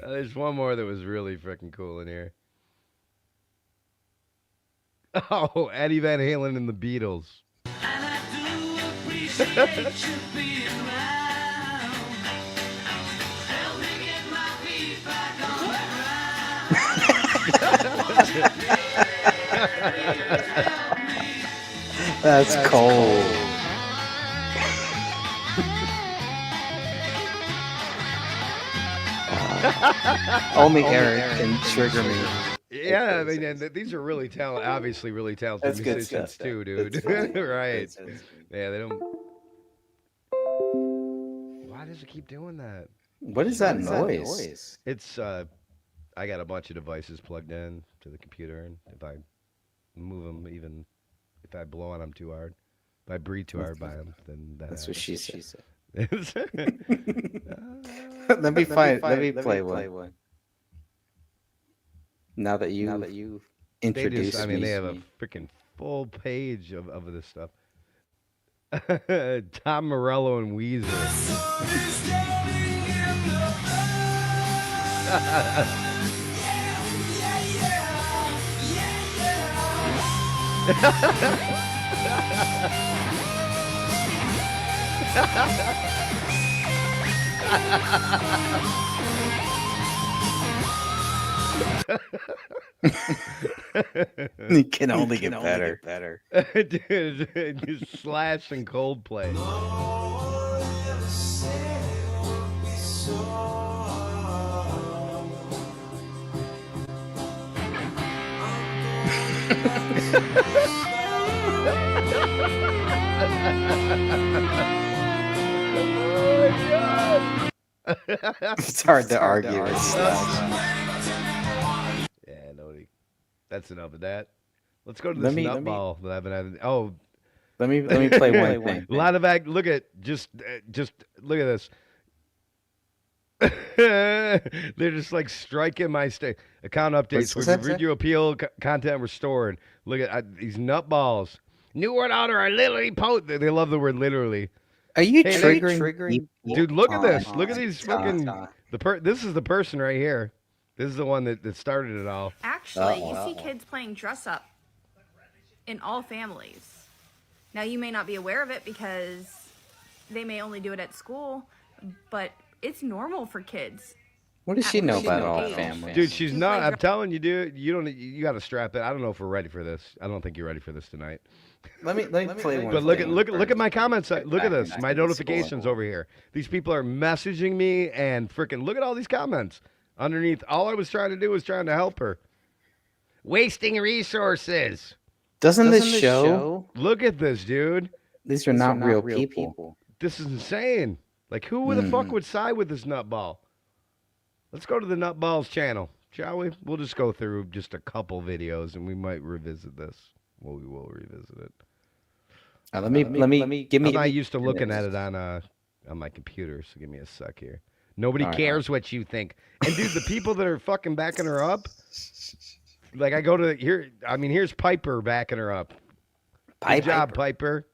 There's one more that was really freaking cool in here. Oh, Eddie Van Halen and the Beatles. That's cold. Only Eric can trigger me. Yeah, I mean, and these are really talented, obviously really talented That's good musicians stuff, too, dude. That's funny. Right? That's funny. Yeah, they don't. Why does it keep doing that? What is that noise? It's I got a bunch of devices plugged in to the computer, and if I move them, even if I blow on them too hard, if I breathe too hard by them, then That's what she said. Let me play one. Now that you introduced I mean, me. they have a freaking full page of this stuff. Tom Morello and Weezer. It can only get better. Dude, just Slash and Coldplay. It's hard to argue with Slash. Yeah, nobody. That's enough of that. Let's go to this nutball that I've been having. Oh, let me play one thing. A lot of act. Look at just look at this. They're just like striking my state. Account updates. What's We've that review appeal content restored. Look at these nutballs. New word order are literally They love the word literally. Are you triggering? Dude, look at this. Look at these fucking. This is the person right here. This is the one that started it all. Actually, you see kids playing dress up in all families. Now, you may not be aware of it because they may only do it at school, but it's normal for kids. What does she know about all families? Dude, she's not. I'm telling you, dude. You got to strap it. I don't know if we're ready for this. I don't think you're ready for this tonight. Let me play one. But look at my comments. Look at this. My notifications over here. These people are messaging me and freaking look at all these comments underneath. All I was trying to do was trying to help her. Wasting resources. Doesn't this show? Look at this, dude. These are not real people. This is insane. Like, who the fuck would side with this nutball? Let's go to the Nutballs channel, shall we? We'll just go through just a couple videos, and we might revisit this. Well, we will revisit it. Let me give me. I'm not used to looking at it on my computer, so give me a sec here. Nobody cares what you think. And dude, the people that are fucking backing her up, like I go to here. I mean, here's Piper backing her up. Good job, Piper.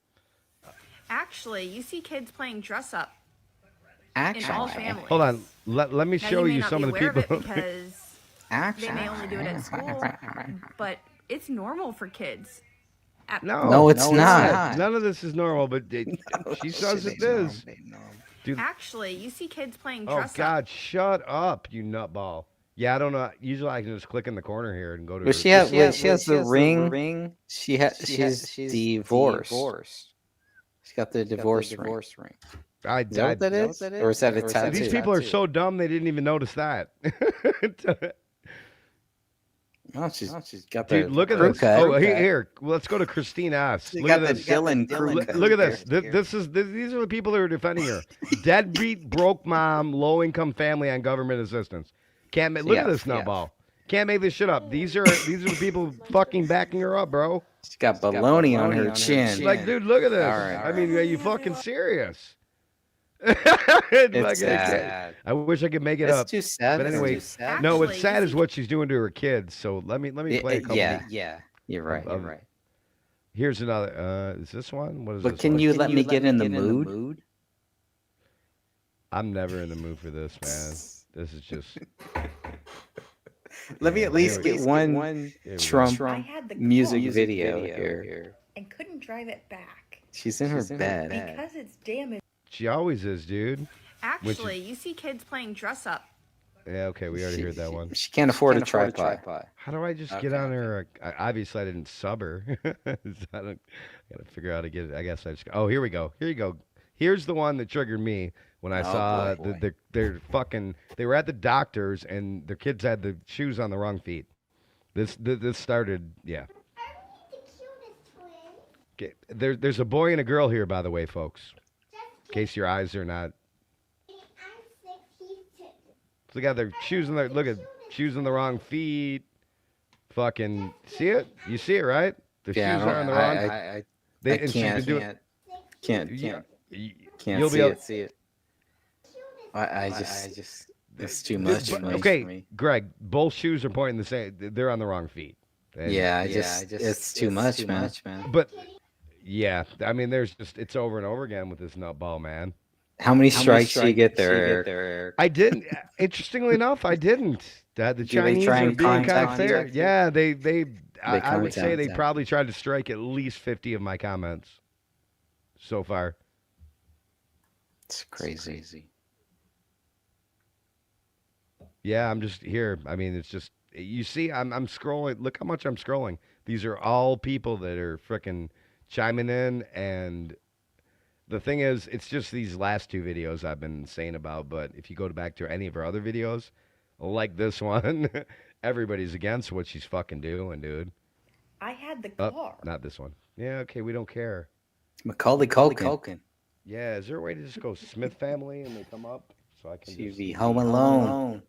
Actually, you see kids playing dress up in all families. Hold on. Let me Now, show you may you not some be of the aware people. of it because they may only do it at school, but it's normal for kids. No, it's not. None of this is normal, but she says it is. Dude, Actually, you see kids playing oh dress up. God, shut up, you nutball. Yeah, I don't know. Usually I can just click in the corner here and go to. Well, she has the ring. She's divorced. She's got the divorce ring. Is that what that is? Or is that a tattoo? These people are so dumb they didn't even notice that. Oh, she's got Dude, the look at crew this. cut. Oh, here. Let's go to Christine S. She Look got at the this. Dylan crew cut. Look at this. These are the people that are defending her. Deadbeat, broke mom, low income family on government assistance. Can't look at this nutball. Can't make this shit up. These are the people fucking backing her up, bro. She's got baloney on her chin. Like, dude, look at this. All right. I mean, are you fucking serious? It's sad. I wish I could make it That's up. too sad. But That's anyway, too sad. no, what's Actually, sad is what she's doing to her kids. So let me play a couple. Yeah. You're right. Here's another. Is this one? What is But this can one? you let me get in the mood? I'm never in the mood for this, man. This is just. Let me at least get one Trump I had the music car video here. and couldn't drive it back She's in her bed. because it's damaged. She always is, dude. Actually, you see kids playing dress up. Yeah, okay, we already heard that one. She can't afford a tripod. How do I just get on her? Obviously, I didn't sub her. I gotta figure out how to get it. I guess I just. Oh, here we go. Here you go. Here's the one that triggered me when I saw they're fucking. They were at the doctor's and their kids had the shoes on the wrong feet. This started. Yeah. Okay, there's a boy and a girl here, by the way, folks. In case your eyes are not. So they got their shoes in their shoes on the wrong feet. Fucking see it? You see it, right? The shoes are on the wrong. I can't You'll be able to see it. I just it's too much for okay, me. Greg, both shoes are pointing the same. They're on the wrong feet. And it's too much, man. But yeah, I mean, it's over and over again with this nutball, man. How many strikes do you get there? I didn't. Interestingly enough, I didn't. The Chinese try are and being kind of contact fair. you? Yeah, I would say they contact. probably tried to strike at least 50 of my comments so far. It's crazy. Yeah, I'm just here. I mean, it's just you see, I'm scrolling. Look how much I'm scrolling. These are all people that are frickin' chiming in, and the thing is, it's just these last two videos I've been saying about. But if you go back to any of her other videos, like this one, everybody's against what she's fucking doing, dude. I had the car. Not this one. Yeah, okay, we don't care. Macaulay Culkin. Yeah, is there a way to just go Smith family and they come up so I can She'd just be home alone.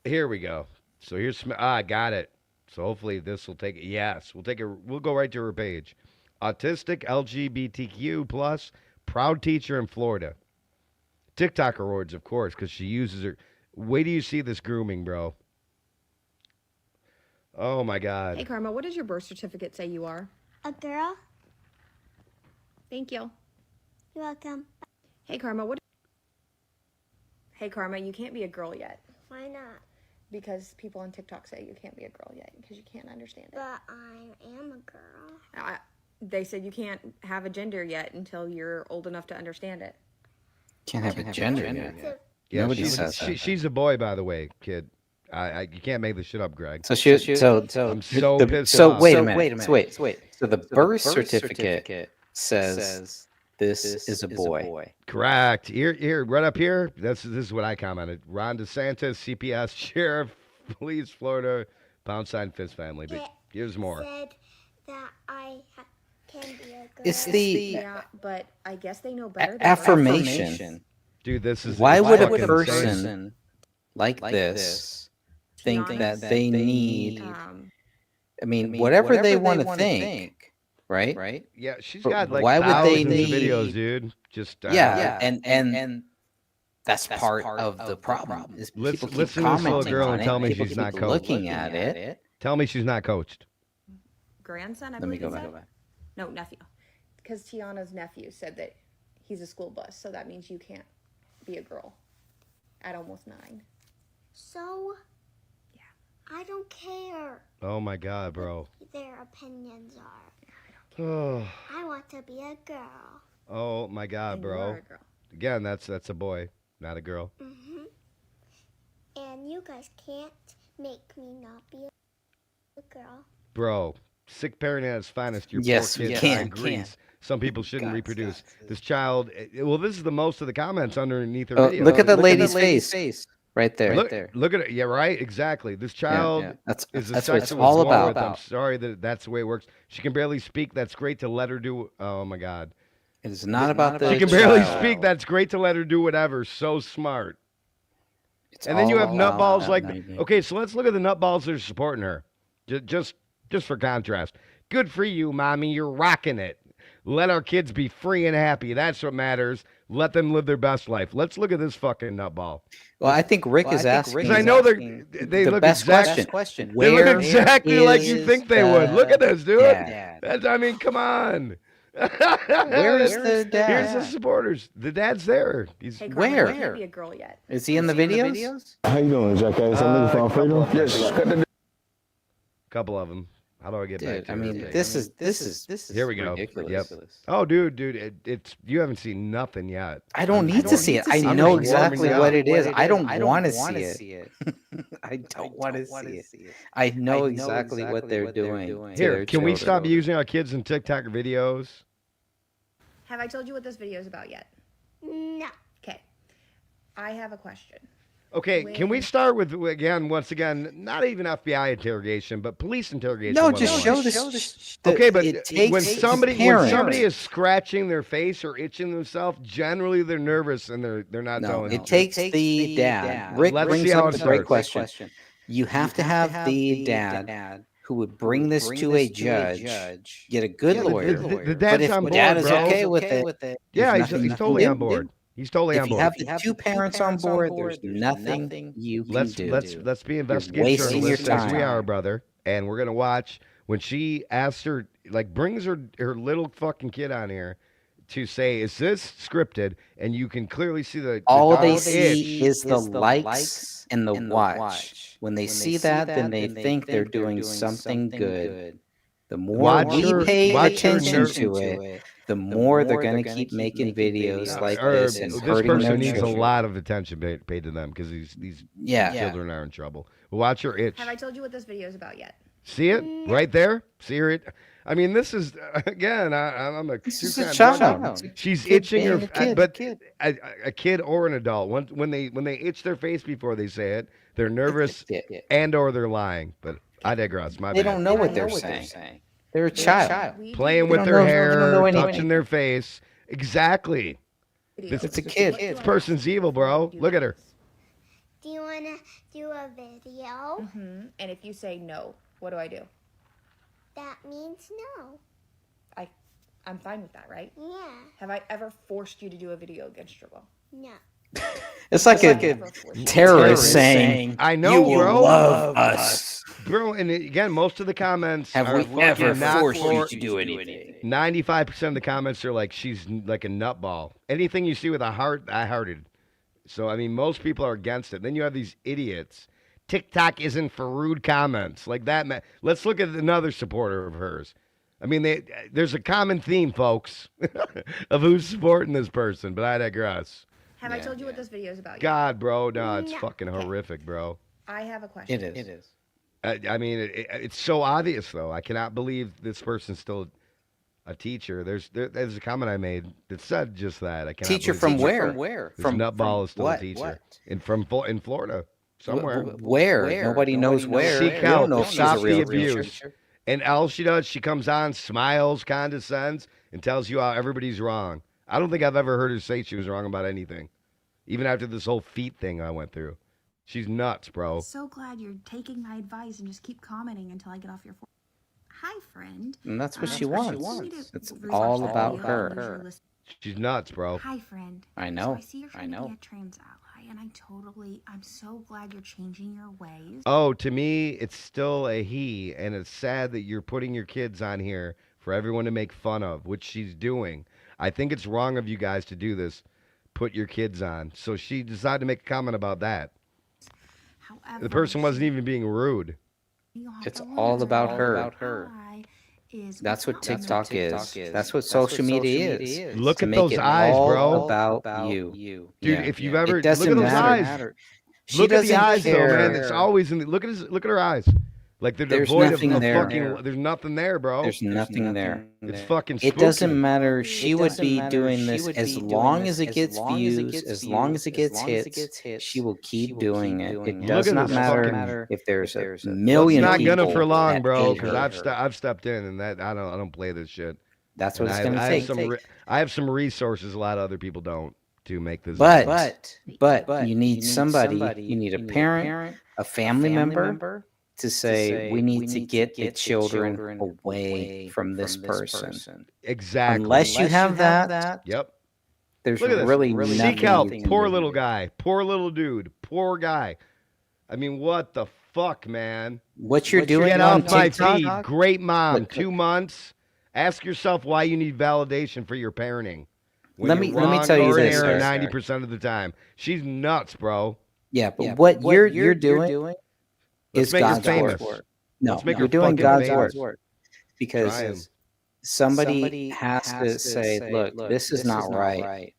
Here we go. So here's I got it. So hopefully this will take it. Yes, we'll go right to her page. Autistic LGBTQ plus proud teacher in Florida. TikTok awards, of course, because she uses her. Wait till you see this grooming, bro. Oh my God. Hey, Karma, what does your birth certificate say you are? A girl? Thank you. You're welcome. Hey, Karma, Hey, Karma, you can't be a girl yet. Why not? Because people on TikTok say you can't be a girl yet because you can't understand it. But I am a girl. They said you can't have a gender yet until you're old enough to understand it. Can't have a gender yet. Yeah, Nobody says that. She's a boy, by the way, kid. You can't make this shit up, Greg. So I'm so pissed so off. wait a minute. Wait. So the birth certificate says this is a boy. Correct. Here, right up here. This is what I commented. Ron DeSantis, CPS, Sheriff, Police, Florida, # Fist family. But here's more. Said that I can be a girl. It's Yeah, but I guess they know better. than affirmation. Dude, this is. Why would a fucking person insane. like this think that they need? I mean, whatever whatever they they want to wanna think, right? Yeah, she's But got like why would they thousands of need videos, dude. Just and that's part of the problem. Is Let's people keep listen to this little commenting girl on and it, tell me people she's keep not coached. looking at it. Tell me she's not coached. Grandson, I Let me believe go you back. said? No, nephew. Because Tiana's nephew said that he's a school bus, so that means you can't be a girl at almost 9. So, I don't care Oh my God, bro. what their opinions are. Oh, I want to be a girl. oh my God, And you bro. are a girl. Again, that's a boy, not a girl. Mm-hmm. And you guys can't make me not be a girl. Bro, sick parenting at its finest. Your Yes, poor we kids can, dying grease. Some people shouldn't Guys, reproduce. This child. Well, this is the most of the comments underneath her Oh, video. look at the lady's face. Right there. Look at it. Yeah, right. Exactly. This child That's is a what sex it's that was all born about. with. I'm sorry that's the way it works. She can barely speak. That's great to let her do. Oh my God. It is not about the She can barely child. speak. That's great to let her do whatever. So smart. It's And then you all have nutballs about like. that. Okay, so let's look at the nutballs that are supporting her. Just for contrast. Good for you, mommy. You're rocking it. Let our kids be free and happy. That's what matters. Let them live their best life. Let's look at this fucking nutball. Well, I think Rick is asking. Because I know they the look best question. They Where look exactly like you is think they would. Look at this, dude. dad? I mean, come on. Where is the dad? Here's the supporters. The dad's there. He's Hey, Carmen, Where? I can't be a girl yet. Is he in the videos? How you doing, Jackass? I'm looking for freedom. Yes, couple of them. How do I get back Dude, to I it? mean, this is Here we go. ridiculous. Yep. Oh, dude, it's you haven't seen nothing yet. I don't need to see it. I know exactly what it is. I don't want to see it. I don't want to see it. I know exactly what they're doing. Here, can we stop using our kids in TikTok videos? Have I told you what this video is about yet? No. Okay. I have a question. Okay, can we start with once again, not even FBI interrogation, but police interrogation? No, just show this. Okay, but it takes when the somebody parent. is scratching their face or itching themselves, generally they're nervous and they're not No, telling. it takes the dad. Rick Let's brings see how up it a great starts. question. You have to have the dad who would bring this to a judge, get a good lawyer. The But dad's if on the board, dad is bro. okay with it, Yeah, there's he's nothing you totally can on do. board. He's totally If on you board. have the two parents on board, there's nothing you can do. Let's be investigative wasting your journalists as we time. are, brother. And we're gonna watch when she asks her, like, brings her little fucking kid on here to say, "Is this scripted?" And you can clearly see the All they dog's see itch. is the likes and the watch. When they see that, then they think they're doing something good. The more we pay attention to it, the more they're going to keep making videos like this and this hurting their person needs a children. lot of attention paid to them because these children are in trouble. Watch her itch. Have I told you what this video is about yet? See it right there? See her? I mean, this is again. I'm a is a two-time child. brother. She's Kid itching her, being a kid. but a kid or an adult. When they itch their face before they say it, they're nervous and or they're lying. But I digress. My They bad. don't know what they're saying. They're a child. Playing They with don't their know- they hair, don't know anything. touching their face. Exactly. It's a kid. This person's evil, bro. Look at her. Do you want to do a video? And if you say no, what do I do? That means no. I'm fine with that, right? Yeah. Have I ever forced you to do a video against your will? No. It's like a terrorist saying, I know, "You bro. love us." Bro, and again, most of the comments Have are we fucking ever not forced you for- to do anything? 95% of the comments are like, she's like a nutball. Anything you see with a heart, I hearted. So, I mean, most people are against it. Then you have these idiots. TikTok isn't for rude comments. Like that. Let's look at another supporter of hers. I mean, there's a common theme, folks, of who's supporting this person, but I digress. Have I told you what this video is about yet? God, bro, no, it's fucking horrific, bro. I have a question. It is. I mean, it's so obvious, though. I cannot believe this person's still a teacher. There's a comment I made that said just that. I cannot Teacher believe from this- where? This From nutball is still what? a teacher. What? In Florida, somewhere. Where? Nobody knows where. Seek We help. don't know if she's Stop a the real abuse. teacher. And all she does, she comes on, smiles, condescends, and tells you how everybody's wrong. I don't think I've ever heard her say she was wrong about anything. Even after this whole feet thing I went through. She's nuts, bro. So glad you're taking my advice and just keep commenting until I get off your phone. Hi, friend. And that's what she what she wants. wants. It's Rewatch all the about video, her. use your She's nuts, bro. Hi, friend. I know. So I see you're trying to be a trans ally, and I'm so glad you're changing your ways. Oh, to me, it's still a he, and it's sad that you're putting your kids on here for everyone to make fun of, which she's doing. I think it's wrong of you guys to do this. put your kids on. So she decided to make a comment about that. However, The person wasn't even being rude. It's all about her. That's what TikTok is. That's what social media is. Look to at make those it eyes, all bro. about you. Dude, Yeah, if you've yeah. ever It doesn't look at those eyes. matter. She Look at the doesn't eyes care. though, man. It's always in the, look at her eyes. Like they're There's devoid nothing of there. fucking there's nothing there, bro. There's nothing there. It's fucking spooky. It doesn't matter. She would be doing this as long as it gets views, as long as it gets hits. She will keep doing it. It does not matter if there's a million Well, it's not people gonna for long, that bro. hate Because her. I've stepped in, and that I don't play this shit. That's what And it's gonna take. I have some resources a lot of other people don't to make this. But you need somebody. You need a parent, a family member to say we need to get the children away from this person. Exactly. Unless you have that, yep. There's Look at this. really Seek nothing help. you can Poor do. little guy. Poor little dude. Poor guy. I mean, what the fuck, man? What you're doing Get on off my TikTok? feed. Great mom. 2 months. Ask yourself why you need validation for your parenting. When Let you're me wrong tell you or in this, error Eric. 90% of the time. She's nuts, bro. Yeah, but what you're doing is Let's make her God's famous. work. No, Let's make you're her doing fucking God's famous. work Trying. because somebody has to say, "Look, this is not right."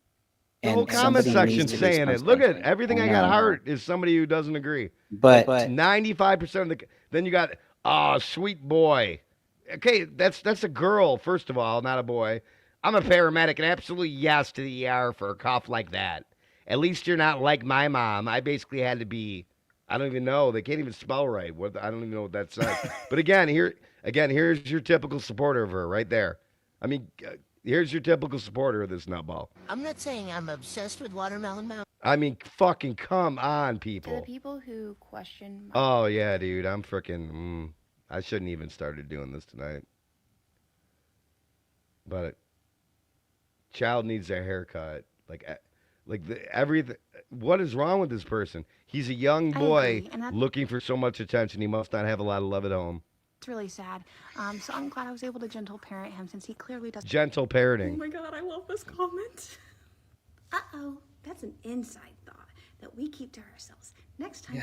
The whole comment section saying it. Look at everything I got heart is somebody who doesn't agree. But 95% of the then you got sweet boy. Okay, that's a girl first of all, not a boy. I'm a paramedic and absolutely yes to the ER for a cough like that. At least you're not like my mom. I basically had to be. I don't even know. They can't even spell right. I don't even know what that says. But here's your typical supporter of her right there. I mean, here's your typical supporter of this nutball. I'm not saying I'm obsessed with Watermelon Mountain. I mean, fucking come on, To the people. people who question Oh yeah, dude. I'm freaking. I shouldn't even started doing this tonight. But child needs a haircut. Everything. What is wrong with this person? He's a young boy agree, and that's- looking for so much attention. He must not have a lot of love at home. it's really sad. So I'm glad I was able to gentle parent him since he clearly does. Gentle Oh parenting. my god, I love this comment. Uh-oh, that's an inside thought that we keep to ourselves. Next time.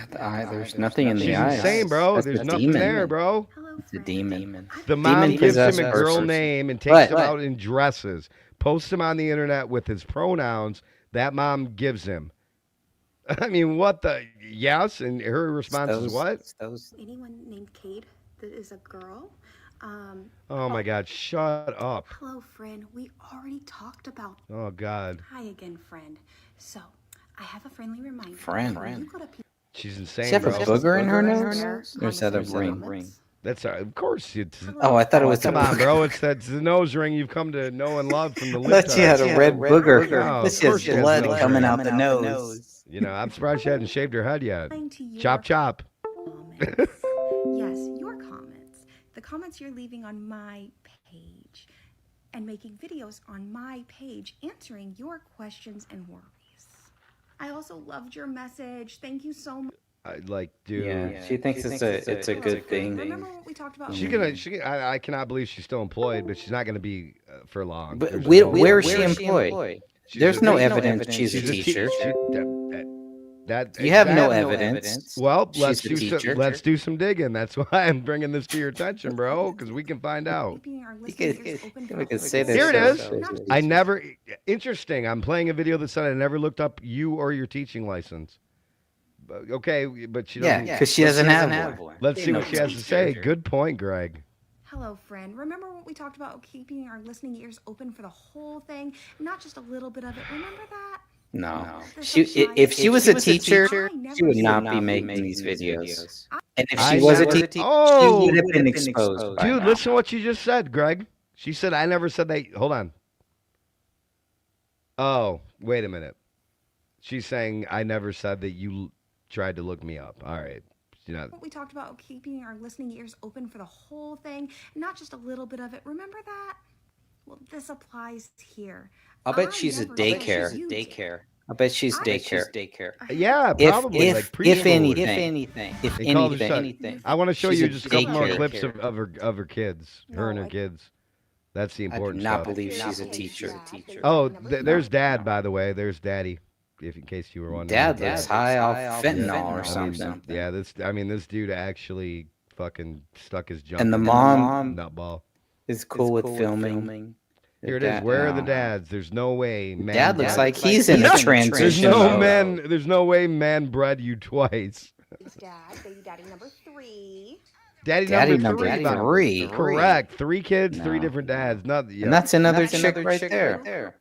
There's nothing in the She's eyes. insane, bro. That's There's a nothing demon. there, bro. It's a demon. The mom gives him a Demon-possessed girl person. name and takes him out in dresses, posts him on the internet with his pronouns that mom gives him. I mean, what the? Yes, and her response is what? Anyone named Kate that is a girl? Oh my God, shut up. Hello, friend. We already talked about. Oh God. Hi again, friend. So, I have a friendly reminder. Friend. When you go to She's insane, Does she have bro. a booger in her nose? Or is that a ring? That's of course. It's, Oh, I thought it was come a on, booger. bro. It's the nose ring you've come to know and love from the I lip. thought she had a red booger. No, This of course is she has blood nose coming ring. out the nose. You know, I'm surprised she hadn't shaved her head yet. Chop chop. Yes, your comments. The comments you're leaving on my page and making videos on my page answering your questions and worries. I also loved your message. Thank you so much. Dude. Yeah, she thinks it's a good thing. Remember what we talked about? I cannot believe she's still employed, but she's not gonna be for long. But There's where no- is she employed? There's no evidence she's a teacher. You have no evidence. Well, She's a teacher. let's do some digging. That's why I'm bringing this to your attention, bro, because we can find out. We could say this. Here it is. I never. Interesting. I'm playing a video that said I never looked up you or your teaching license. Okay, but she doesn't. Yeah, because she doesn't have one. Let's see what she has to say. Good point, Greg. Hello, friend. Remember what we talked about keeping our listening ears open for the whole thing, not just a little bit of it. Remember that? No. If she was a teacher, she would not be making these videos. And if she was a teacher, she would have been exposed. by Dude, now. listen to what she just said, Greg. She said, I never said that. Hold on. Oh, wait a minute. She's saying, I never said that you tried to look me up. All right. What we talked about keeping our listening ears open for the whole thing, not just a little bit of it. Remember that? Well, this applies here. I'll bet she's a daycare. I bet she's daycare. Yeah, If- probably. if- like if preschool. anything. If They call it anything. I want to show She's you a just a couple more daycare. clips of her kids, her and her kids. That's the I do important not stuff. believe she's a teacher. Oh, there's Dad, by the way. There's Daddy, if in case you were wondering. Dad looks high off fentanyl or I mean, something. yeah, this dude actually fucking stuck his junk And the in mom nutball. is cool with filming. Here it is. Where are the dads? There's no way man. Dad looks like he's in a transition. There's no way man bred you twice. Dad, baby daddy number 3. Daddy number three. 3. Correct. 3 kids, 3 different dads. Not, And that's another chick right there.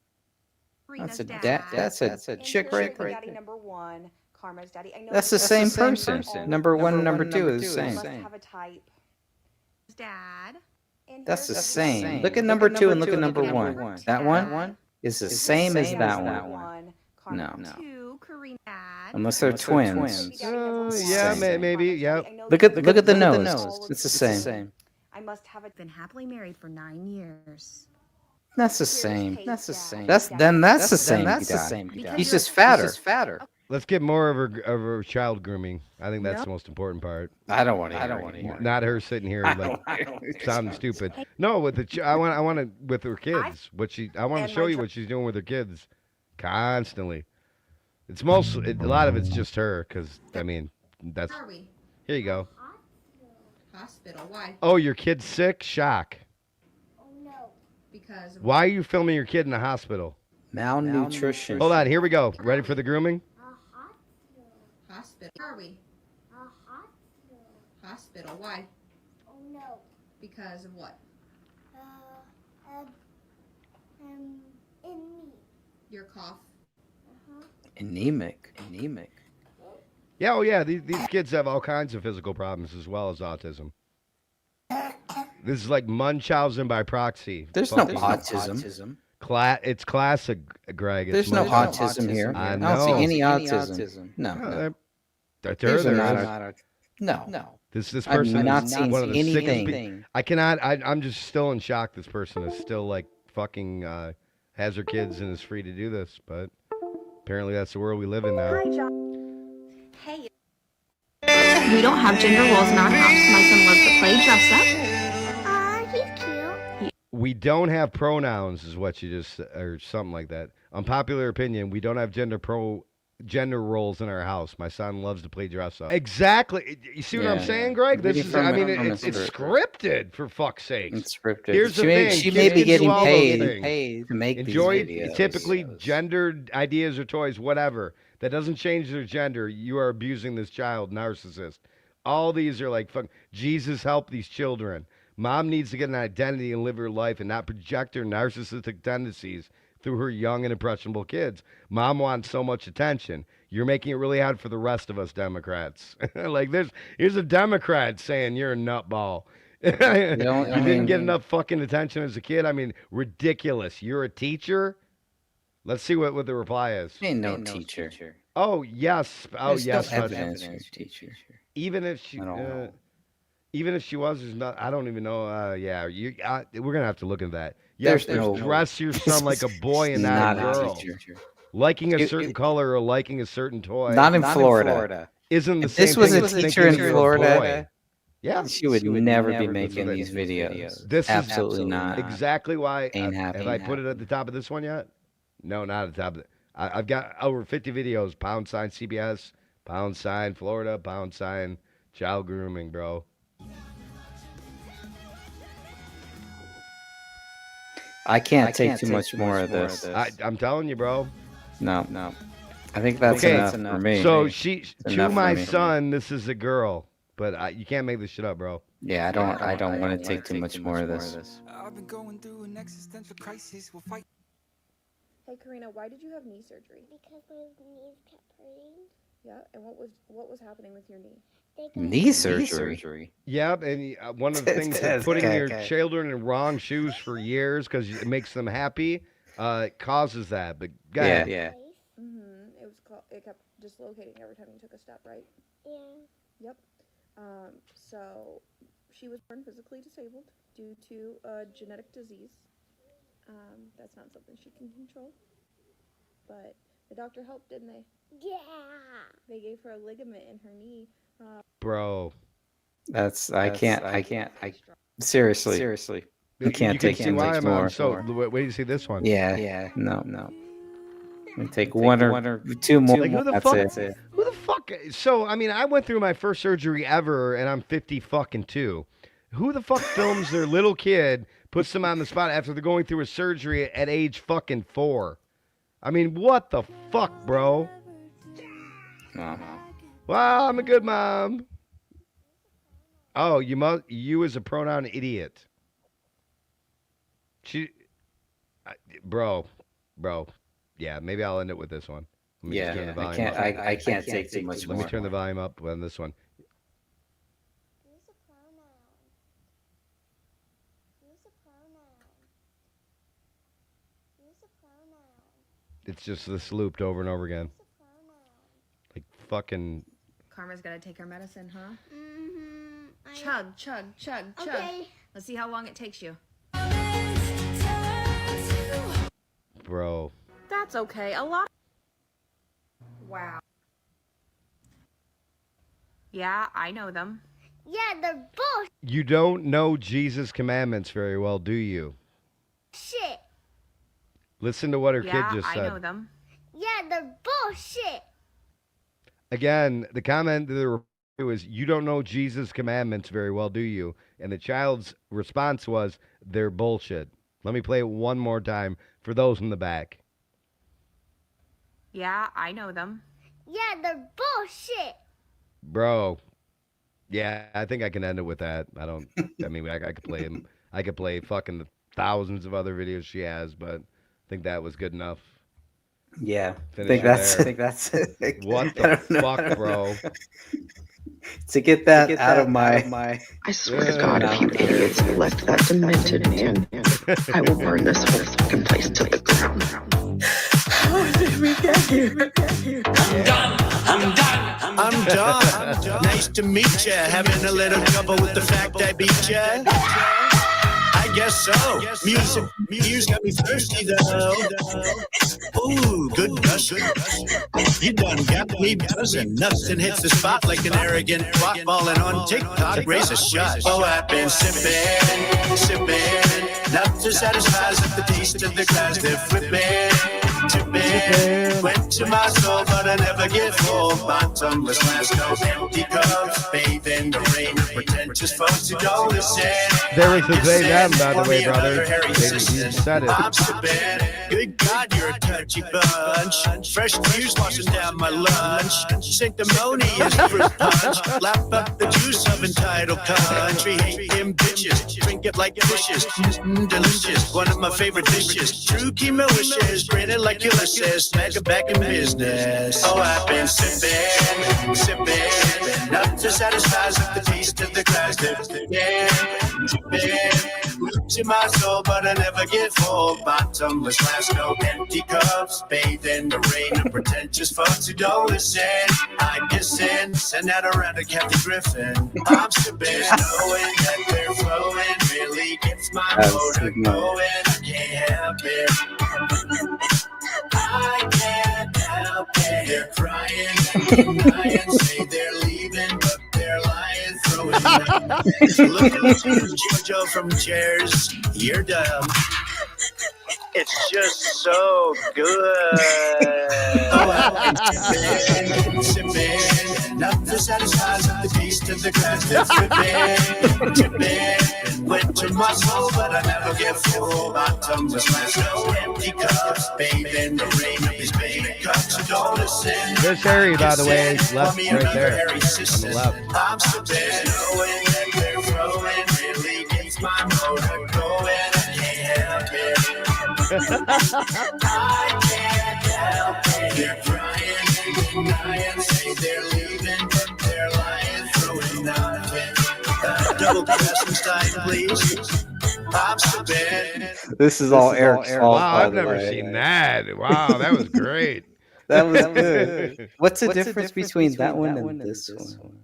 That's a dad. That's a chick right there. Daddy number 1, Karma's daddy. I know That's the same person. Number 1 and number 2 is the same. Must have a type. Dad. That's the same. Look at number 2 and look at number 1. That one is the same as that one. No. Unless they're twins. Yeah, maybe. Yeah. Look at the nose. It's the same. I must have been happily married for 9 years. That's the same. That's the same. He's just fatter. Let's get more of her child grooming. I think that's the most important part. I don't want to. Not her sitting here like sounding stupid. No, with the I want to with her kids. I want to show you what she's doing with her kids, constantly. It's a lot of it's just her, because I mean that's. Here you go. Hospital. Why? Oh, your kid's sick? Shock. Oh no. Because. Why are you filming your kid in the hospital? Malnutrition. Hold on. Here we go. Ready for the grooming? Hospital. Where are we? Hospital. Hospital. Why? Oh no. Because of what? In me. Your cough. Anemic. Yeah, oh yeah. These kids have all kinds of physical problems as well as autism. This is like Munchausen by proxy. There's no autism. It's classic, Greg. There's no autism here. I don't see any autism. No. No. This person I've not is seen one of the anything. sickest. I cannot. I'm just still in shock. This person is still like fucking has her kids and is free to do this, but apparently that's the world we live in now. Hi, John. Hey. We don't have gender roles in our house. My son loves to play dress up. He's cute. We don't have pronouns, is what you just or something like that. Unpopular opinion: we don't have gender roles in our house. My son loves to play dress up. Exactly. You see what I'm saying, Greg? This is. I mean, it's scripted, for fuck's sake. It's scripted. Here's the thing. She may be getting paid to make Enjoy these videos. typically gendered ideas or toys, whatever. That doesn't change their gender. You are abusing this child, narcissist. All these are like, fuck, Jesus help these children. Mom needs to get an identity and live her life and not project her narcissistic tendencies through her young and impressionable kids. Mom wants so much attention. You're making it really hard for the rest of us Democrats. Like, here's a Democrat saying you're a nutball. You didn't get enough fucking attention as a kid. I mean, ridiculous. You're a teacher? Let's see what the reply is. Ain't no teacher. Oh, yes. Oh, There's yes. no evidence she's a teacher. Even if she was, there's not. I don't even know. Yeah, we're gonna have to look at that. Yes, dress your son like a boy and not a girl. Liking a certain color or liking a certain toy. Not in Florida. Isn't the if same this was thing a as teacher thinking in you're a Florida, boy. Yeah, she would never be making these videos. This absolutely is not. Exactly why. Ain't happening. Have I put it at the top of this one yet? No, not at the top of it. I've got over 50 videos. # CBS, # Florida, # child grooming, bro. I can't take too much more of this. I'm telling you, bro. No. I think that's enough for me. So to my son, this is a girl, but you can't make this shit up, bro. Yeah, I don't want to take too much more of this. I've been going through an existential crisis. We'll fight. Hey Karina, why did you have knee surgery? Because my knees kept hurting. Yeah, and what was happening with your knee? Knee surgery. Yep, and one of the things that putting your children in wrong shoes for years because it makes them happy causes that. But go ahead. Yeah. It kept dislocating every time you took a step, right? Yeah. Yep. So she was born physically disabled due to a genetic disease. That's not something she can control. But the doctor helped, didn't they? Yeah. They gave her a ligament in her knee. Bro. I can't. Seriously. You can't take see why more. I'm so. Wait till you see this one. Yeah. No. Take one or two more. Like, who the That's fuck? it. Who the fuck? So, I mean, I went through my first surgery ever, and I'm 52. Who the fuck films their little kid, puts them on the spot after they're going through a surgery at age fucking 4? I mean, what the fuck, bro? Well, I'm a good mom. Oh, you as a pronoun idiot. Bro. Yeah, maybe I'll end it with this one. Let me just turn the volume up. I can't take too much more. Let me turn the volume up on this one. It's just this looped over and over again. Like fucking. Karma's gotta take her medicine, huh? Chug. Okay. Let's see how long it takes you. Bro. That's okay. A lot. Wow. Yeah, I know them. Yeah, they're bullshit. You don't know Jesus' commandments very well, do you? Listen to what her kid just said. I know them. Yeah, they're bullshit. Again, the comment that there was, you don't know Jesus' commandments very well, do you? And the child's response was, they're bullshit. Let me play it one more time for those in the back. Yeah, I know them. Yeah, they're bullshit. Bro. Yeah, I think I can end it with that. I could play him. I could play fucking the thousands of other videos she has, but I think that was good enough. Yeah. I Finish think that's it. What the fuck, bro? To get that out of my... I swear to God, if you idiots elect that demented man, I will burn this whole fucking place to the ground. How did we get here? I'm done. Nice to meet ya. Having a little trouble with the fact I beat ya. I guess so. Music got me thirsty though. Ooh, good gushing. You done got me buzzing. Nothing hits the spot like an arrogant twat balling on TikTok. Raise a shot. Oh, I've been sipping. Nothing satisfies like the taste of the glass they're flipping. Tipping. Went to my soul, but I never get full. My tumblers glass, no empty cups. Bathe in the rain of pretentious folks who don't listen. There was the say them, by the way, brother. You said it. I'm sipping. Good God, you're a touchy bunch. Fresh tears washing down my lunch. Sanctimonious fruit punch. Lap up the juice of entitled country. Hate them bitches. Drink it like dishes. Delicious. One of my favorite dishes. True chemo wishes. Grinning like Ulysses. Mega back in business. Oh, I've been sipping. Nothing satisfies like the taste of the glass. To my soul, but I never get full. Bottomless glass, no empty cups. Bathe in the rain of pretentious folks who don't listen. I listen, send that around to Kathy Griffin. I'm sipping, knowing that they're flowing. Really gets my motor going. I can't help it. I can't help it. They're crying, say they're leaving, but they're lying, throwing Look at JoJo from Chairs, you're dumb. It's just so good. Sipping, nothing satisfies with the taste of the glass that's tipping. Went to my soul, but I never get full. My tumblers glass, no empty cups. Bathe in the rain of these baby cups. So don't listen. There's Harry, by the way, left right there on the left. I'm sipping, knowing that they're throwing. Really gets my motor going. I can't help it. I can't help it. They're crying, denying, say they're leaving, but they're lying, throwing nothing. Double questions time, please. I'm sipping. This is all Eric's fault. Wow, I've never seen that. Wow, that was great. That was good. What's the difference between that one and this one?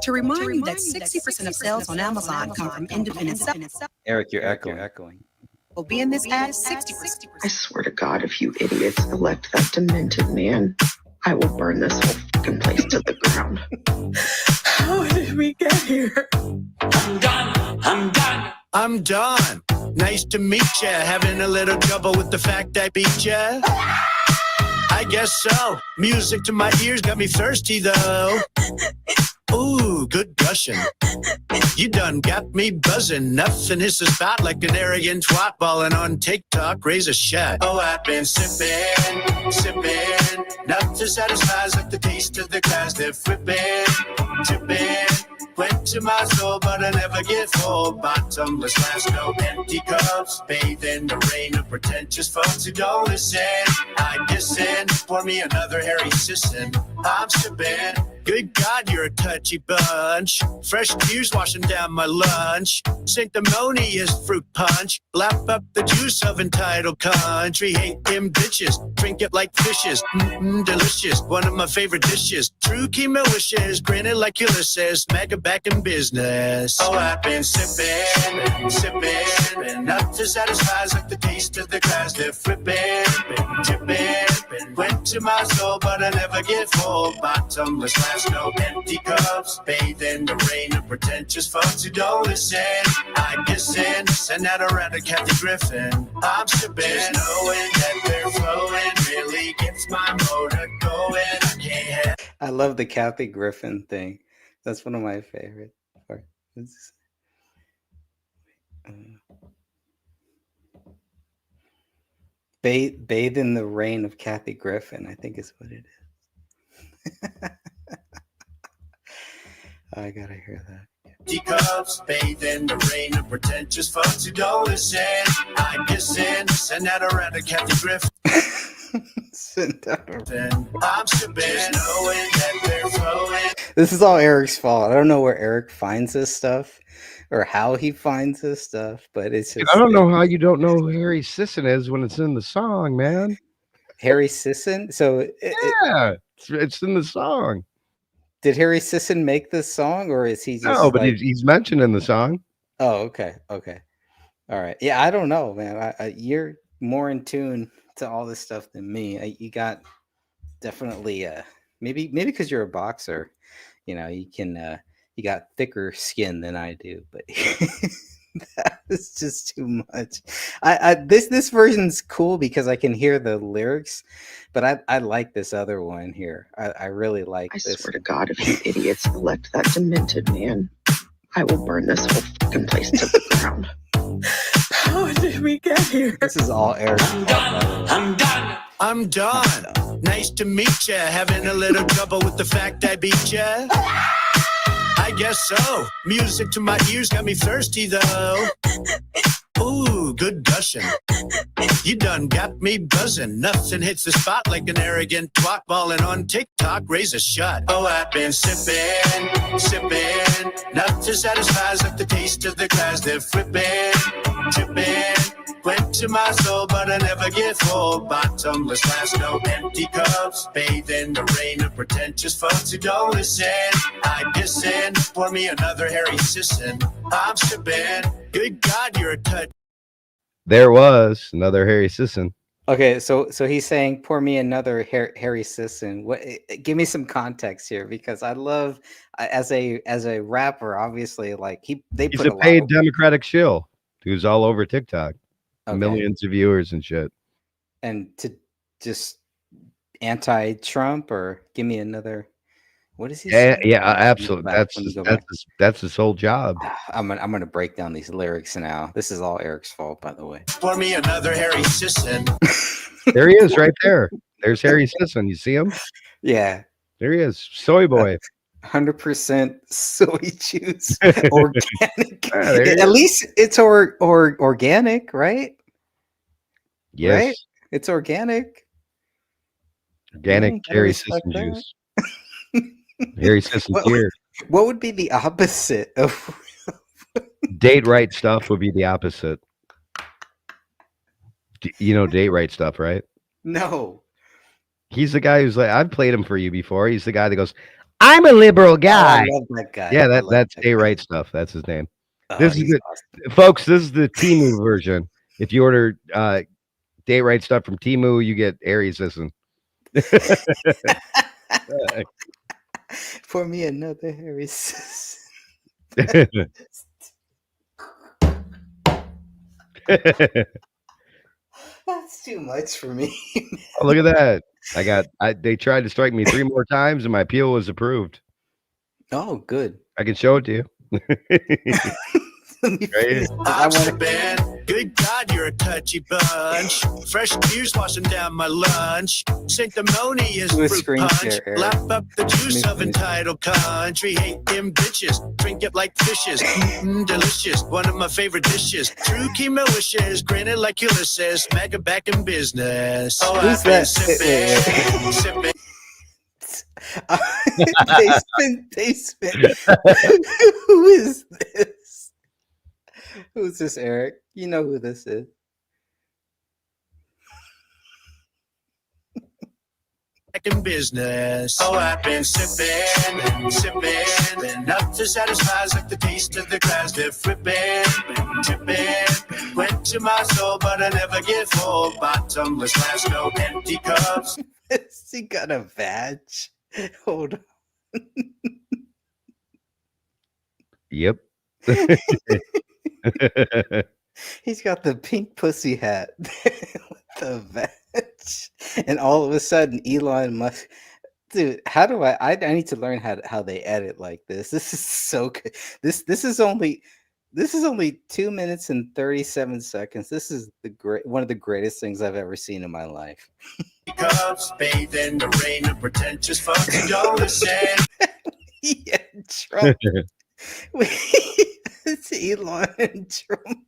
To remind you that 60% of sales on Amazon come from independent sellers. Eric, you're echoing. Will be in this ad 60%. I swear to God, if you idiots elect that demented man, I will burn this whole fucking place to the ground. How did we get here? I'm done. I'm Don. Nice to meet ya. Having a little trouble with the fact I beat ya? I guess so. Music to my ears got me thirsty though. Ooh, good gushing. You done got me buzzing. Nothing hits the spot like an arrogant twat balling on TikTok. Raise a shot. Oh, I've been sipping, sipping. Nothing satisfies like the taste of the glass they're flipping, tipping. Went to my soul, but I never get full. Bottomless glass, no empty cups. Bathe in the rain of pretentious folks who don't listen. I listen. Pour me another Harry Sisson. I'm sipping. Good God, you're a touchy bunch. Fresh tears washing down my lunch. Sanctimonious fruit punch. Lap up the juice of entitled country. Hate them bitches. Drink it like fishes. Delicious. One of my favorite dishes. True chemo wishes. Grinning like Ulysses. Mega back in business. Oh, I've been sipping, sipping. Nothing satisfies like the taste of the glass they're flipping, tipping. Went to my soul, but I never get full. Bottomless glass, no empty cups. Bathe in the rain of pretentious folks who don't listen. I listen, send that around to Kathy Griffin. I'm sipping, just knowing that they're flowing really gets my motor going. I can't have. I love the Kathy Griffin thing. That's one of my favorite parts. Bathe in the rain of Kathy Griffin, I think is what it is. I gotta hear that. Teacups, bathe in the rain of pretentious folks who don't listen. I listen, send that around to Kathy Griffin. Send that around. I'm sipping, knowing that they're flowing. This is all Eric's fault. I don't know where Eric finds this stuff or how he finds this stuff, but it's just. I don't know how you don't know who Harry Sisson is when it's in the song, man. Harry Sisson? So yeah, it's in the song. Did Harry Sisson make this song, or is he just? No, but he's mentioned in the song. Oh, okay, all right. Yeah, I don't know, man. You're more in tune to all this stuff than me. You got definitely maybe because you're a boxer, you know, you got thicker skin than I do, but that is just too much. This version's cool because I can hear the lyrics, but I like this other one here. I really like this. I swear to God, if you idiots elect that demented man, I will burn this whole fucking place to the ground. How did we get here? This is all Eric. I'm Don. Nice to meet ya. Having a little trouble with the fact I beat ya? I guess so. Music to my ears got me thirsty though. Ooh, good gushing. You done got me buzzing. Nothing hits the spot like an arrogant twat balling on TikTok. Raise a shot. Oh, I've been sipping, sipping. Nothing satisfies like the taste of the glass they're flipping, tipping. Went to my soul, but I never get full. Bottomless glass, no empty cups. Bathe in the rain of pretentious folks who don't listen. I listen. Pour me another Harry Sisson. I'm sipping. Good God, you're a touch. There was another Harry Sisson. Okay, so he's saying, "Pour me another Harry Sisson." What? Give me some context here, because I love as a rapper. Obviously, like he's a paid Democratic shill who's all over TikTok, millions of viewers and shit. And to just anti-Trump, or give me another. What is he? Yeah, absolutely. That's his whole job. I'm gonna break down these lyrics now. This is all Eric's fault, by the way. Pour me another Harry Sisson. There he is, right there. There's Harry Sisson. You see him? Yeah. There he is, soy boy. 100% soy juice, organic. At least it's organic, right? Yes, right? It's organic. Organic Harry Sisson juice. Harry Sisson here. What would be the opposite of date right stuff? Would be the opposite. You know date right stuff, right? No. He's the guy who's like, I've played him for you before. He's the guy that goes, "I'm a liberal guy." I love that guy. Yeah, that's date right stuff. That's his name. This is awesome. Folks. This is the Temu version. If you order date right stuff from Temu, you get Harry Sisson. For me, another Harry Sisson. That's too much for me. Oh, look at that. They tried to strike me 3 more times and my appeal was approved. Oh, good. I can show it to you. Right? I'm sipping. Good God, you're a touchy bunch. Fresh tears washing down my lunch. Sanctimonious Do a fruit screen punch. share, Eric. Lap up the juice of entitled country. Hate them bitches. Drink it like fishes. Delicious. One of my favorite dishes. True chemo wishes. Grinning like Ulysses. Mega back in business. Oh, Who's I've been that? sipping. They spin. Who is this? Who's this, Eric? You know who this is. Back in business. Oh, I've been sipping, enough to satisfy like the taste of the grass they're flipping, tipping. Went to my soul, but I never get full. Bottomless glass, no empty cups. He got a badge. Hold on. Yep. He's got the pink pussy hat with the badge, and all of a sudden, Elon Musk. Dude, how do I need to learn how they edit like this. This is so good. This is only 2 minutes and 37 seconds. This is one of the greatest things I've ever seen in my life. Cups bathed in the rain of pretentious fucking dollars. Yeah, Trump. It's Elon and Trump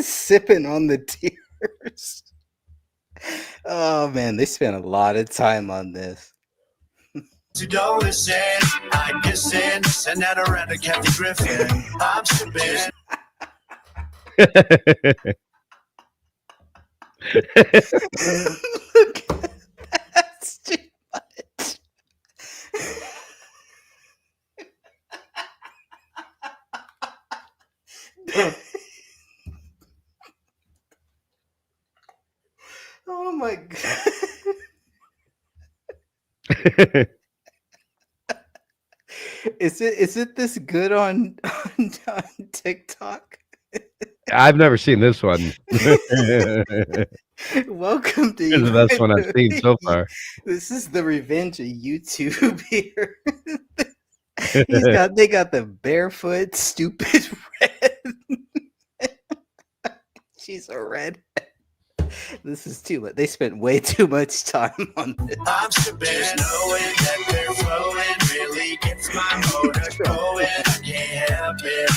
sipping on the tears. Oh man, they spent a lot of time on this. $2 I guess in, send that around to Kathy Griffin. I'm sipping. Look at that. That's too much. Oh my god. Is it this good on TikTok? I've never seen this one. Welcome to This is the best one I've seen so far. This is the revenge of YouTube here. They got the barefoot stupid red. She's a redhead. This is too much. They spent way too much time on this. I'm sipping, knowing that they're flowing really gets my motor going. I can't help it.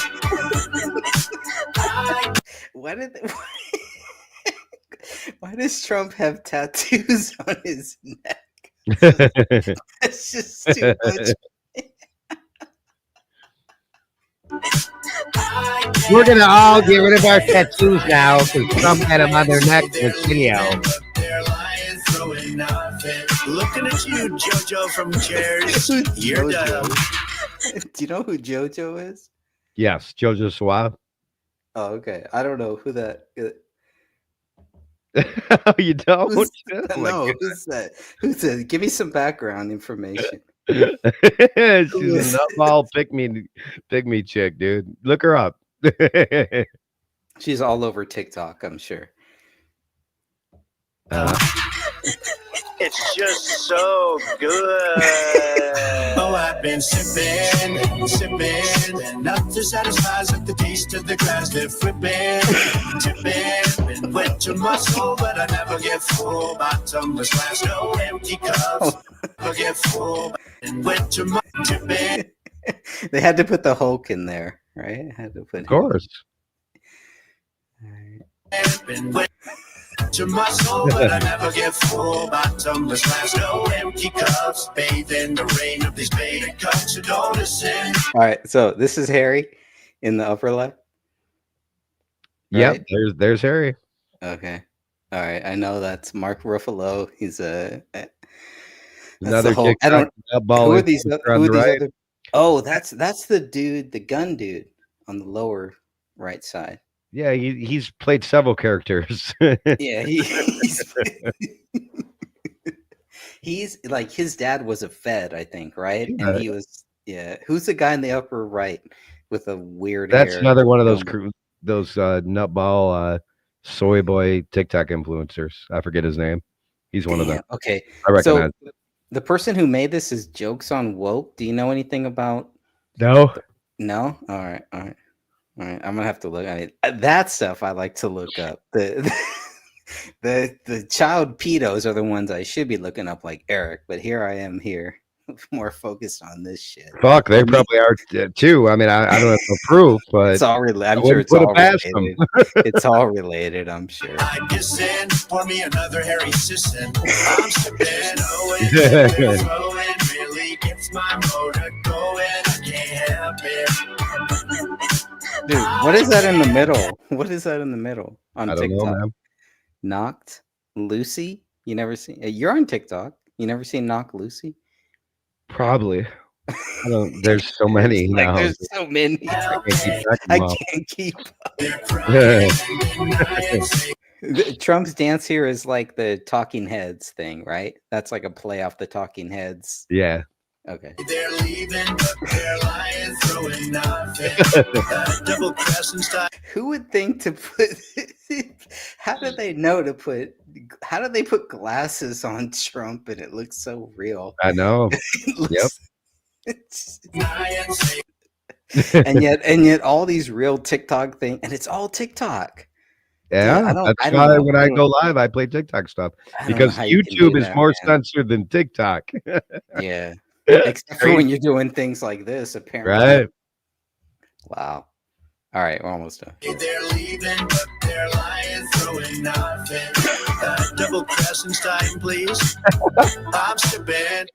Why does Trump have tattoos on his neck? That's just too much. We're gonna all get rid of our tattoos now because Trump had them on their neck in this video. Looking at you, JoJo from Cheers. You're done. Do you know who JoJo is? Yes, Jojo Suave. Oh, okay. I don't know who that is. You don't? Who's Who's that? Who's that? Give me some background information. She's a nutball pygmy chick, dude. Look her up. She's all over TikTok, I'm sure. It's just so good. Oh, I've been sipping, enough to satisfy like the taste of the glass they're flipping, tipping. Went to my soul, but I never get full. Bottomless glass, no empty cups. Never get full. Went to my tipping. They had to put the Hulk in there, right? Had to put. Of course. Went to my soul, but I never get full. Bottomless glass, no empty cups. Bathe in the rain of these bathing cups. You don't listen. All right, so this is Harry in the upper left. Yep, there's Harry. Okay, all right. I know that's Mark Ruffalo. He's another whole, I don't. Who are these? Right. Other? Oh, that's the dude, the gun dude on the lower right side. Yeah, he's played several characters. Yeah, he's like his dad was a Fed, I think, right? And he was Who's the guy in the upper right with a weird? That's hair? another one of those nutball soy boy TikTok influencers. I forget his name. He's one of them. Okay. I recognize. So the person who made this is Jokes on Woke. Do you know anything about? No. No. All right. I'm gonna have to look at it. That stuff I like to look up. The child pedos are the ones I should be looking up, like Eric. But here I am here, more focused on this shit. Fuck, they probably are too. I mean, I don't have no proof, but it's all I'm sure it's all related. It's all related, I'm sure. I'm kissing, pour me another Harry Sisson. I'm sipping, flowing, really gets my motor going. I can't help it. Dude, what is that in the middle? What is that in the middle on I don't TikTok? know, man. Knocked Lucy? You never seen? You're on TikTok. You never seen Knock Lucy? Probably. I don't. There's so many now. There's so many. I can't keep up. Trump's dance here is like the Talking Heads thing, right? That's like a play off the Talking Heads. Yeah. Okay. They're leaving, but they're lying, throwing nothing. Double crescent style. Who would think to put? How do they know to put? How do they put glasses on Trump and it looks so real? I know. and yet all these real TikTok things, and it's all TikTok. Yeah, Dude, that's why when I go live, I play TikTok stuff because YouTube is more censored than TikTok. Yeah, except for when you're doing things like this, apparently. Right. Wow. All right, we're almost done. They're leaving, but they're lying, throwing nothing. Double crescent time, please. I'm sipping.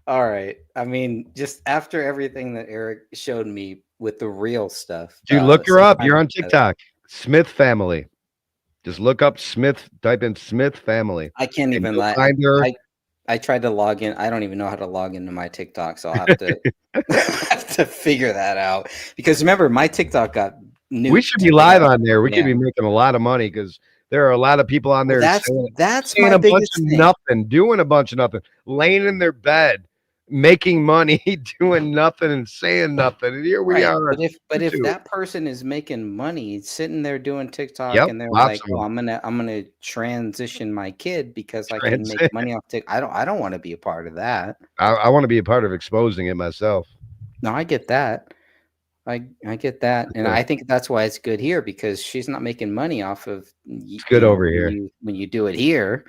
All right. I mean, just after everything that Eric showed me with the real stuff. Dude, look her up. You're on TikTok. Smith family. Just look up Smith, type in Smith family. I can't even lie. Find her. I tried to log in. I don't even know how to log into my TikTok, so I'll have to have to figure that out. Because remember, my TikTok got nuked. We should be live on there. We could be making a lot of money because there are a lot of people on there that's saying my a bunch biggest of thing. nothing, doing a bunch of nothing, laying in their bed, making money, doing nothing and saying nothing. And here we are. But if that person is making money sitting there doing TikTok and they're lots like, of them. "Oh, I'm gonna transition my kid because I can make money off TikTok." I don't want to be a part of that. I want to be a part of exposing it myself. No, I get that. I get that, and I think that's why it's good here because she's not making money off of. It's good over here when you do it here.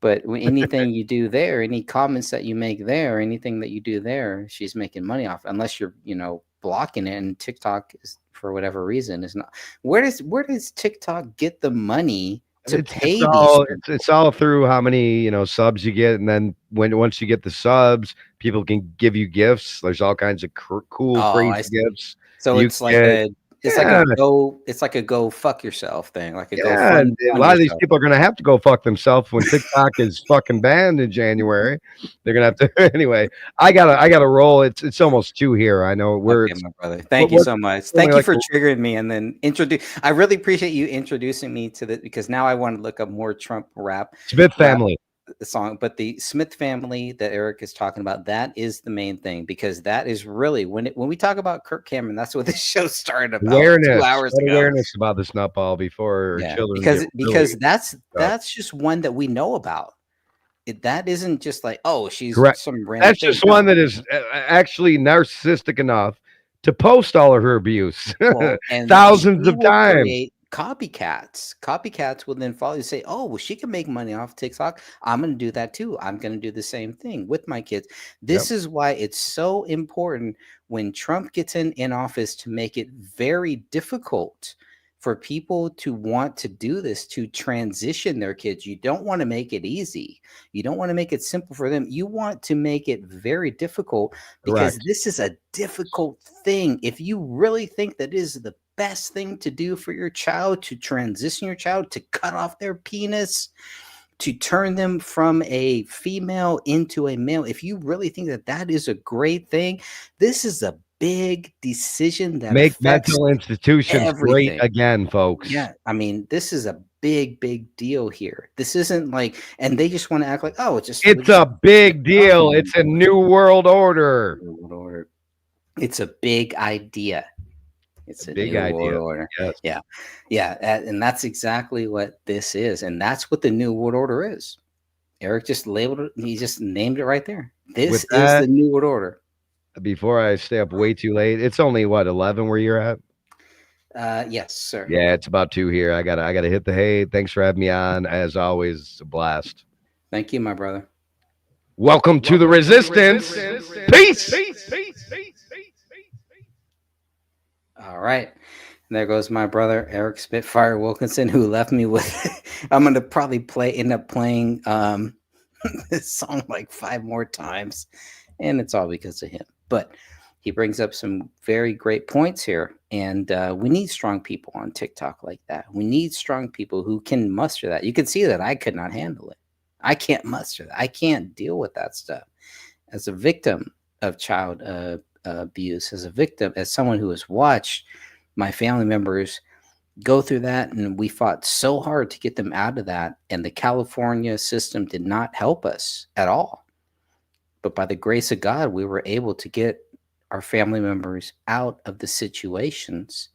But anything you do there, any comments that you make there, anything that you do there, she's making money off. Unless you're, blocking it, and TikTok is, for whatever reason, is not. Where does TikTok get the money to pay these? It's all through how many subs you get, and then once you get the subs, people can give you gifts. There's all kinds of cool, crazy gifts. So it's like a go fuck yourself thing. Like a lot of these people are going to have to go fuck themselves when TikTok is fucking banned in January. They're going to have to anyway. I gotta roll. It's almost 2 here. I know we're my brother. Thank you so much. Thank you for triggering me and then I really appreciate you introducing me to this because now I want to look up more Trump rap. Smith family. The song, but the Smith family that Eric is talking about, that is the main thing because that is really when we talk about Kirk Cameron, that's what this show started about. Awareness, 2 hours ago. Awareness about this nutball before children because that's just one that we know about. That isn't just like she's some random. That's just one that is actually narcissistic enough to post all of her abuse and thousands of times. Copycats will then follow you and say, "Oh, well, she can make money off TikTok. I'm going to do that too. I'm going to do the same thing with my kids." This is why it's so important when Trump gets in office to make it very difficult for people to want to do this, to transition their kids. You don't want to make it easy. You don't want to make it simple for them. You want to make it very difficult because this is a difficult thing. If you really think that is the best thing to do for your child, to transition your child, to cut off their penis, to turn them from a female into a male, if you really think that is a great thing, this is a big decision that make mental institutions great again, folks. Yeah, I mean, this is a big deal here. This isn't like, and they just want to act like, it's a big deal. It's a new world order. It's a big idea. It's a Big new world idea. order. Yes. Yeah. Yeah. And that's exactly what this is. And that's what the new world order is. Eric just labeled it. He just named it right there. This With is that, the new world order. before I stay up way too late, it's only what, 11 where you're at? Yes, sir. Yeah, it's about 2 here. I gotta hit the hay. Thanks for having me on. As always, it's a blast. Thank you, my brother. Welcome to the resistance. Peace. All right. And there goes my brother, Eric Spitfire Wilkinson, who left me with, I'm going to probably end up playing this song like 5 more times. And it's all because of him. But he brings up some very great points here. And we need strong people on TikTok like that. We need strong people who can muster that. You can see that I could not handle it. I can't muster that. I can't deal with that stuff. As a victim of child abuse, as a victim, as someone who has watched my family members go through that, and we fought so hard to get them out of that, and the California system did not help us at all. But by the grace of God, we were able to get our family members out of the situations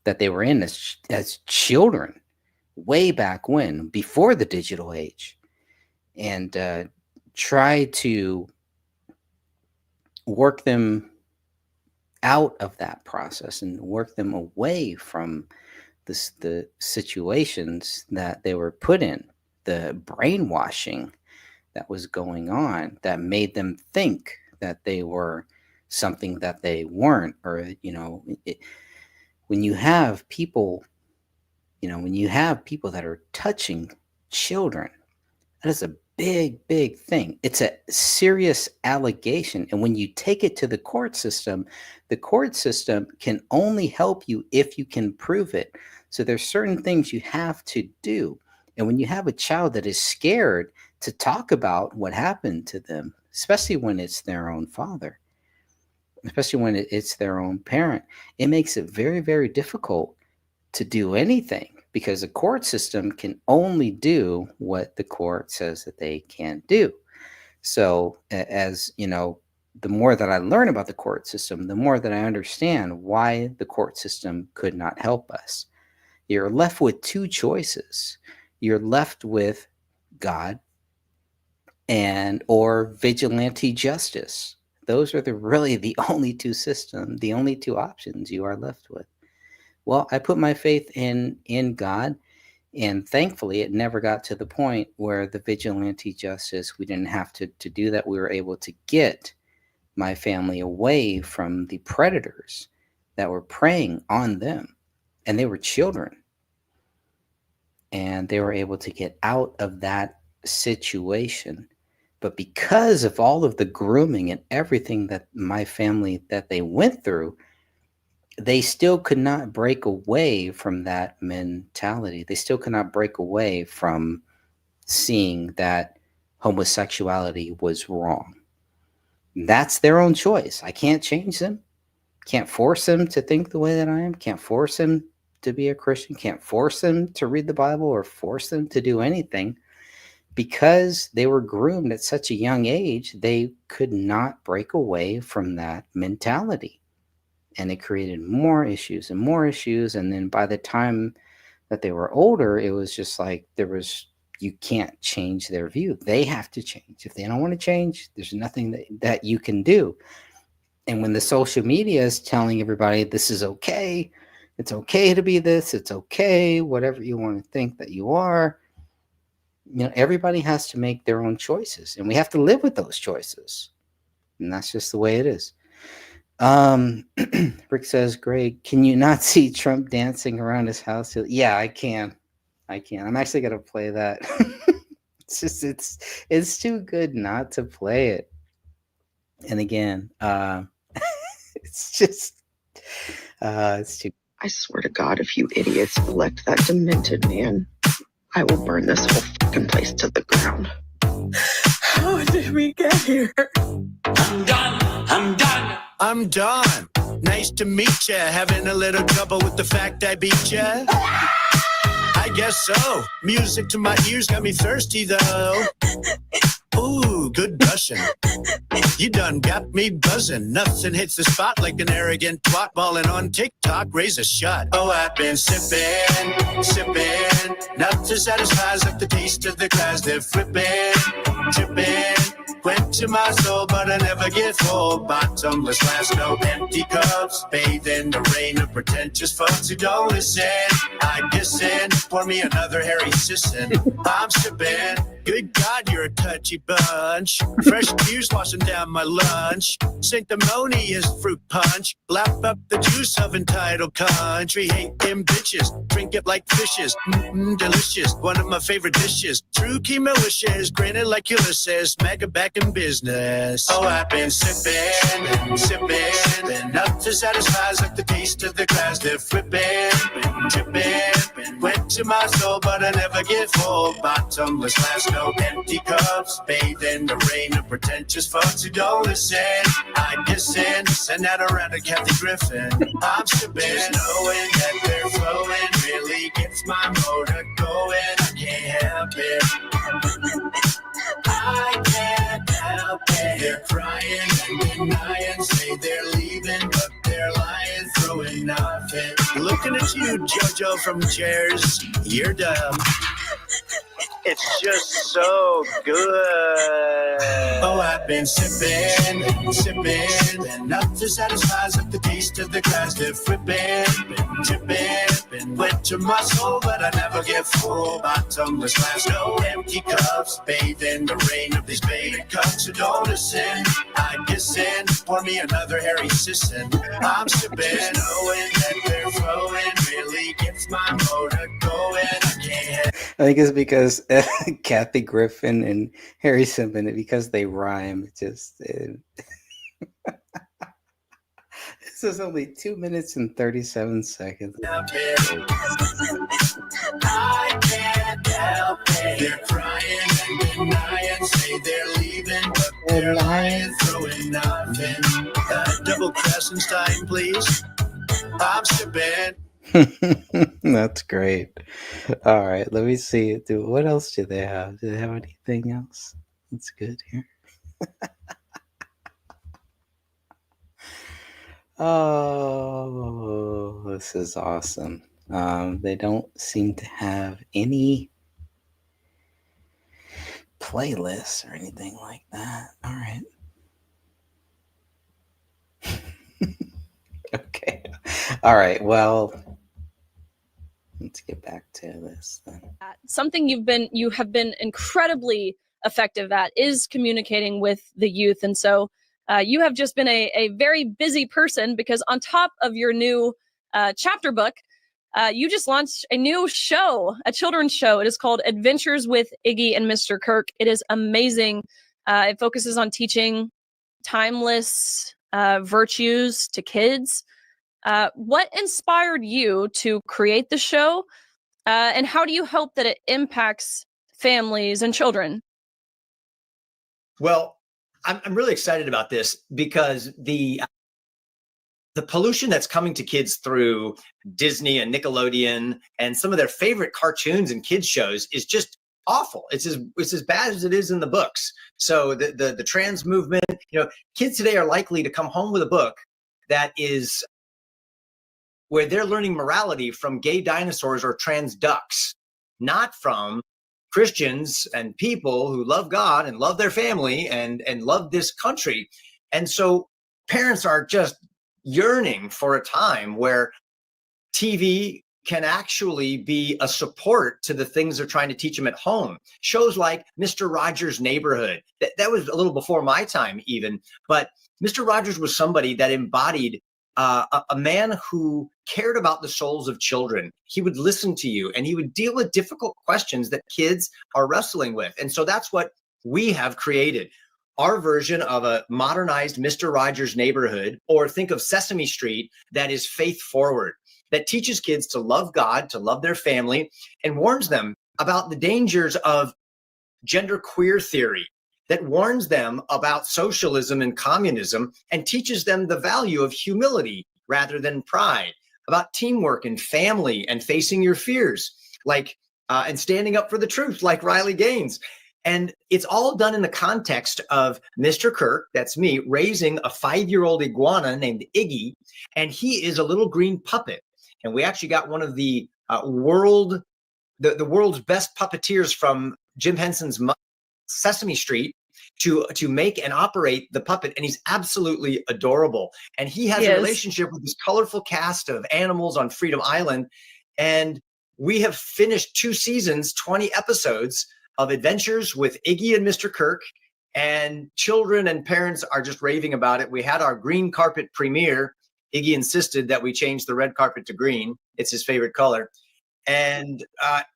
that they were in as children, way back when, before the digital age, and try to work them out of that process and work them away from the situations that they were put in, the brainwashing that was going on that made them think that they were something that they weren't. Or, when you have people, when you have people that are touching children, that is a big thing. It's a serious allegation. And when you take it to the court system can only help you if you can prove it. So there's certain things you have to do. And when you have a child that is scared to talk about what happened to them, especially when it's their own father, especially when it's their own parent, it makes it very, very difficult to do anything, because the court system can only do what the court says that they can do. So as the more that I learn about the court system, the more that I understand why the court system could not help us. You're left with 2 choices. You're left with God or vigilante justice. Those are really the only 2 systems, the only 2 options you are left with. Well, I put my faith in God, and thankfully it never got to the point where the vigilante justice, we didn't have to do that. We were able to get my family away from the predators that were preying on them, and they were children. And they were able to get out of that situation. But because of all of the grooming and everything that my family, that they went through, they still could not break away from that mentality. They still could not break away from seeing that homosexuality was wrong. That's their own choice. I can't change them. Can't force them to think the way that I am. Can't force them to be a Christian. Can't force them to read the Bible or force them to do anything. Because they were groomed at such a young age, they could not break away from that mentality. And it created more issues and more issues. And then by the time that they were older, it was just like you can't change their view. They have to change. If they don't want to change, there's nothing that you can do. And when the social media is telling everybody this is okay, it's okay to be this, it's okay, whatever you want to think that you are, everybody has to make their own choices, and we have to live with those choices. And that's just the way it is. Rick says, Greg, can you not see Trump dancing around his house? Yeah, I can. I'm actually going to play that. It's too good not to play it. And again, it's too. I swear to God, if you idiots elect that demented man, I will burn this whole fucking place to the ground. How did we get here? I'm done. Nice to meet ya. Having a little trouble with the fact I beat ya? I guess so. Music to my ears got me thirsty though. Ooh, goodbye. discussion. You done got me buzzing. Nothing hits the spot like an arrogant twat balling on TikTok. Raise a shot. Oh, I've been sipping, sipping. Nothing satisfies up the taste of the glass. They're flipping, tipping. Went to my soul, but I never get full. Bottomless glass, no empty cups. Bathe in the rain of pretentious fucks who don't listen. I guess in, pour me another Harry Sisson. I'm sipping. Good God, you're a touchy bunch. Fresh juice washing down my lunch. Sanctimonious fruit punch. Lap up the juice of entitled country. Hate them bitches. Drink it like fishes. Delicious. One of my favorite dishes. True chemo wishes. Grinning like Ulysses. Mega back in business. Oh, I've been sipping, sipping. Enough to satisfy up the taste of the glass. They're flipping, tipping. Went to my soul, but I never get full. Bottomless glass, no empty cups. Bathe in the rain of pretentious fucks who don't listen. I guess in, send that around to Kathy Griffin. I'm sipping, just knowing that they're flowing really gets my motor going. I can't help it. I can't help it. They're crying and denying, say they're leaving, but they're lying, throwing nothing. Looking at you, JoJo from Cheers, you're dumb. It's just so good. Oh, I've been sipping, sipping. Enough to satisfy up the taste of the glass. They're flipping, tipping. Went to my soul, but I never get full. Bottomless glass, no empty cups. Bathe in the rain of these baby cups who don't listen. I guess in, pour me another Harry Sisson. I'm sipping, knowing that they're flowing really gets my motor going. I can't. I think it's because Kathy Griffin and Harry Simpson, because they rhyme. This is only 2 minutes and 37 seconds. I can't help it. They're crying and denying, say they're leaving, but they're lying, throwing nothing. Double crescent time, please. I'm sipping. That's great. All right, let me see. What else do they have? Do they have anything else that's good here? Oh, this is awesome. They don't seem to have any playlists or anything like that. All right. Okay. All right. Well, let's get back to this then. Something you have been incredibly effective at is communicating with the youth. And so you have just been a very busy person, because on top of your new chapter book, you just launched a new show, a children's show. It is called Adventures with Iggy and Mr. Kirk. It is amazing. It focuses on teaching timeless virtues to kids. What inspired you to create the show, and how do you hope that it impacts families and children? Well, I'm really excited about this because the pollution that's coming to kids through Disney and Nickelodeon and some of their favorite cartoons and kids shows is just awful. It's as bad as it is in the books. So the trans movement, kids today are likely to come home with a book that is where they're learning morality from gay dinosaurs or trans ducks, not from Christians and people who love God and love their family and love this country. And so parents are just yearning for a time where TV can actually be a support to the things they're trying to teach them at home. Shows like Mr. Rogers' Neighborhood, that was a little before my time even, but Mr. Rogers was somebody that embodied a man who cared about the souls of children. He would listen to you and he would deal with difficult questions that kids are wrestling with. And so that's what we have created. Our version of a modernized Mr. Rogers' Neighborhood, or think of Sesame Street, that is faith forward, that teaches kids to love God, to love their family, and warns them about the dangers of gender queer theory, that warns them about socialism and communism and teaches them the value of humility rather than pride, about teamwork and family and facing your fears, and standing up for the truth, like Riley Gaines. And it's all done in the context of Mr. Kirk, that's me, raising a 5-year-old iguana named Iggy, and he is a little green puppet. And we actually got one of the world's best puppeteers from Jim Henson's Sesame Street to make and operate the puppet, and he's absolutely adorable. And he has a relationship with this colorful cast of animals on Freedom Island, and we have finished 2 seasons, 20 episodes of adventures with Iggy and Mr. Kirk, and children and parents are just raving about it. We had our green carpet premiere. Iggy insisted that we change the red carpet to green. It's his favorite color. And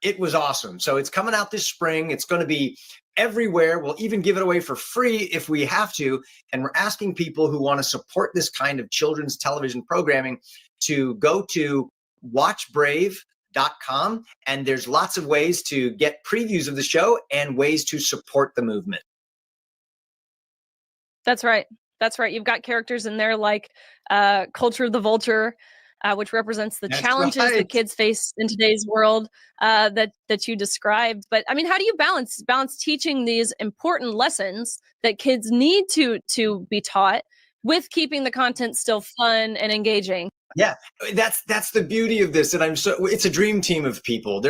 it was awesome. So it's coming out this spring. It's going to be everywhere. We'll even give it away for free if we have to. And we're asking people who want to support this kind of children's television programming to go to watchbrave.com, and there's lots of ways to get previews of the show and ways to support the movement. That's right. That's right. You've got characters in there like Culture the Vulture, which represents the challenges that kids face in today's world that you described. But I mean, how do you balance teaching these important lessons that kids need to be taught with keeping the content still fun and engaging? Yeah, that's the beauty of this. And it's a dream team of people.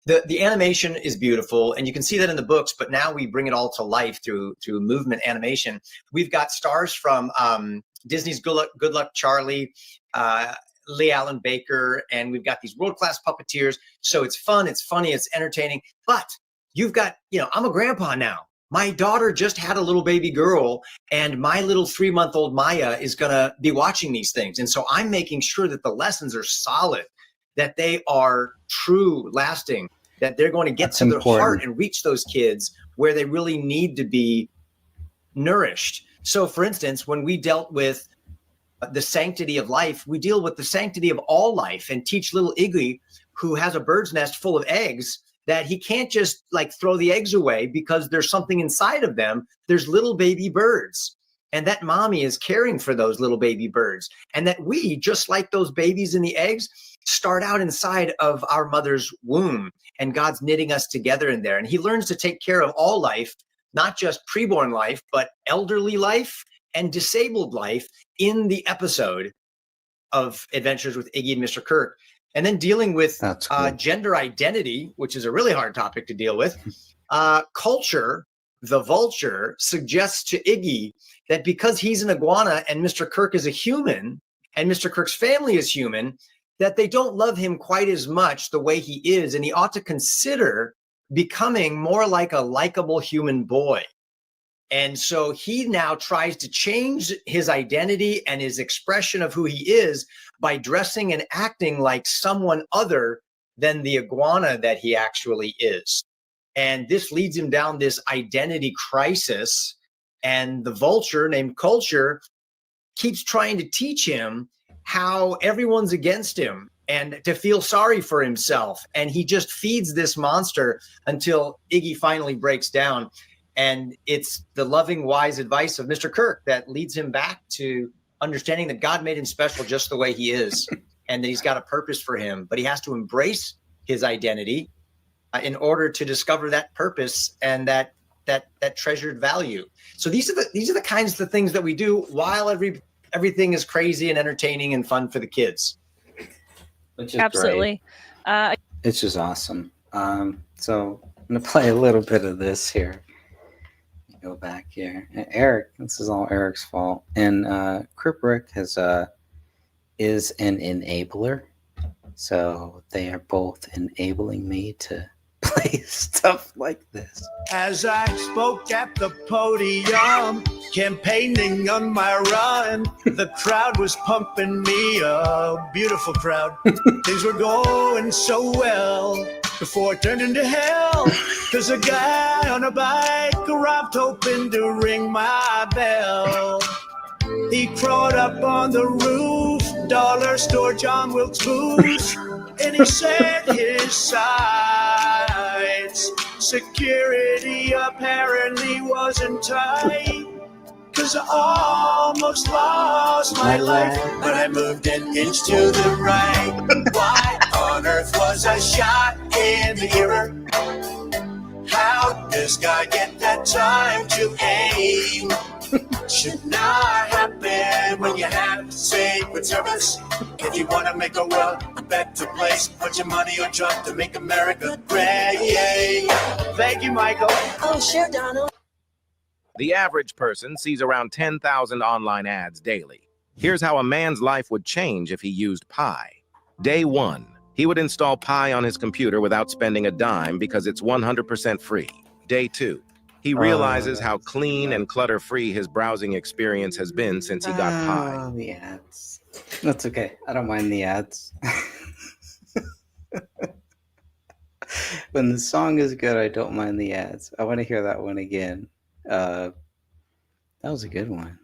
The animation is beautiful, and you can see that in the books, but now we bring it all to life through movement animation. We've got stars from Disney's Good Luck Charlie, Lee Allen Baker, and we've got these world-class puppeteers. So it's fun, it's funny, it's entertaining. But you've got, I'm a grandpa now. My daughter just had a little baby girl, and my little 3-month-old Maya is going to be watching these things. And so I'm making sure that the lessons are solid, that they are true, lasting, that they're going to get to their heart and reach those kids where they really need to be nourished. So, for instance, when we dealt with the sanctity of life, we deal with the sanctity of all life and teach little Iggy, who has a bird's nest full of eggs, that he can't just throw the eggs away because there's something inside of them. There's little baby birds, and that mommy is caring for those little baby birds, and that we, just like those babies in the eggs, start out inside of our mother's womb, and God's knitting us together in there. And he learns to take care of all life, not just preborn life, but elderly life and disabled life in the episode of Adventures with Iggy and Mr. Kirk. And then dealing with gender identity, which is a really hard topic to deal with. Culture, the Vulture, suggests to Iggy that because he's an iguana and Mr. Kirk is a human, and Mr. Kirk's family is human, that they don't love him quite as much the way he is, and he ought to consider becoming more like a likable human boy. And so he now tries to change his identity and his expression of who he is by dressing and acting like someone other than the iguana that he actually is. And this leads him down this identity crisis. And the Vulture, named Culture, keeps trying to teach him how everyone's against him and to feel sorry for himself. And he just feeds this monster until Iggy finally breaks down. And it's the loving, wise advice of Mr. Kirk that leads him back to understanding that God made him special just the way he is, and that he's got a purpose for him, but he has to embrace his identity in order to discover that purpose and that treasured value. So these are the kinds of things that we do while everything is crazy and entertaining and fun for the kids. Which is absolutely great. It's just awesome. So I'm gonna play a little bit of this here. Go back here. And Eric, this is all Eric's fault. And Kirk is an enabler. So they are both enabling me to play stuff like this. As I spoke at the podium, campaigning on my run, the crowd was pumping me up. Beautiful crowd. Things were going so well before it turned into hell. Cause a guy on a bike arrived hoping to ring my bell. He crawled up on the roof, dollar store John Wilkes Booth, and he set his sights. Security apparently wasn't tight, cause I almost lost my life, but I moved an inch to the right. Why on earth was I shot in the ear? How this guy get that time to aim? Should not happen when you have Secret Service. If you want to make a world a better place, put your money on Trump to make America great. Thank you, Michael. Oh, sure, Donald. The average person sees around 10,000 online ads daily. Here's how a man's life would change if he used Pi. Day 1, he would install Pi on his computer without spending a dime because it's 100% free. Day 2, he realizes how clean and clutter-free his browsing experience has been since he got Pi. The ads. That's okay. I don't mind the ads. When the song is good, I don't mind the ads. I want to hear that one again. That was a good one.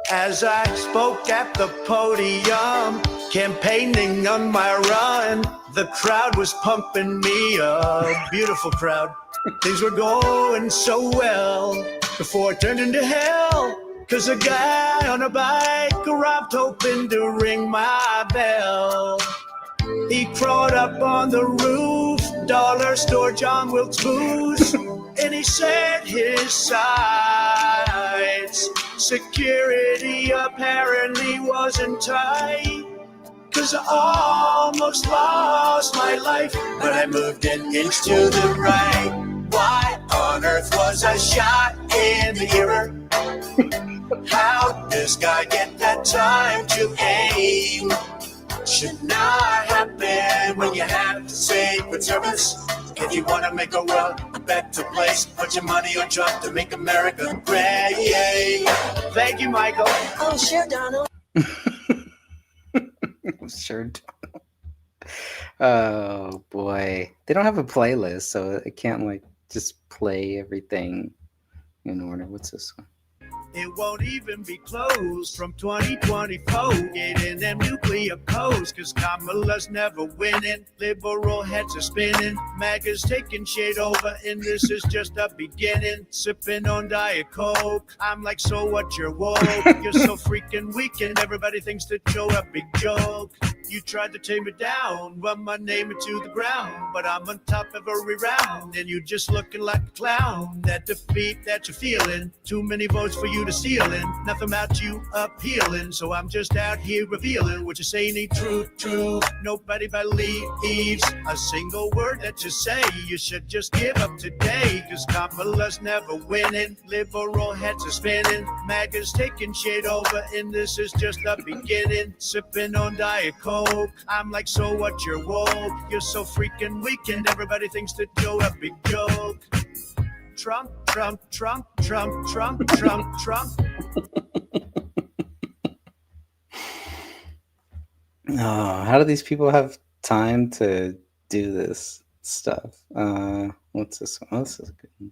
As I spoke at the podium, campaigning on my run, the crowd was pumping me up. Beautiful crowd. Things were going so well before it turned into hell. Cause a guy on a bike arrived hoping to ring my bell. He crawled up on the roof, dollar store John Wilkes booze, and he set his sights. Security apparently wasn't tight, cause I almost lost my life, but I moved an inch to the right. Why on earth was I shot in the ear? How'd this guy get that time to aim? Should not happen when you have Secret Service. If you want to make a world a better place, put your money on Trump to make America great. Thank you, Michael. Oh, sure, Donald. Sure. Oh boy, they don't have a playlist, so it can't like just play everything in order. What's this one? It won't even be closed from 2024. Getting them nuclear codes, cause Kamala's never winning. Liberal heads are spinning, MAGA's taking shade over, and this is just a beginning. Sipping on Diet Coke, I'm like, so what, you're woke? You're so freaking weak, and everybody thinks that you're a big joke. You tried to tame it down, run my name into the ground, but I'm on top of every round, and you just looking like a clown. That defeat that you're feeling, too many votes for you to steal in. Nothing about you appealing, so I'm just out here revealing what you say ain't true. Nobody believes a single word that you say. You should just give up today, cause Kamala's never winning. Liberal heads are spinning, MAGA's taking shade over, and this is just the beginning. Sipping on Diet Coke, I'm like, so what, you're woke? You're so freaking weak, and everybody thinks that you're a big joke. Trump, Trump, Trump, Trump, Trump, Trump, Trump. Oh, how do these people have time to do this stuff? What's this one? Oh, this is a good one.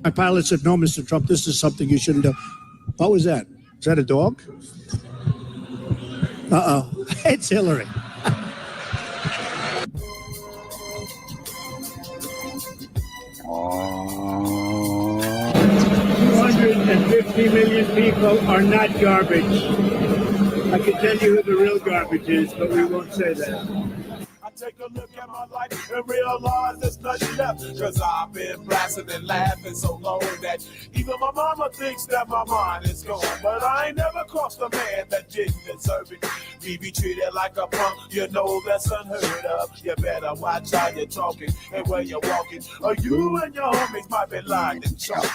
My pilot said, no, Mr. Trump, this is something you shouldn't do. What was that? Is that a dog? Uh-oh. It's Hillary. 250 million people are not garbage. I can tell you who the real garbage is, but we won't say that. I take a look at my life and realize there's nothing left. Cause I've been blasting and laughing so long that even my mama thinks that my mind is gone. But I ain't never crossed a man that didn't deserve it. Me be treated like a punk, you know that's unheard of. You better watch how you're talking and where you're walking, or you and your homies might be lying and chalk.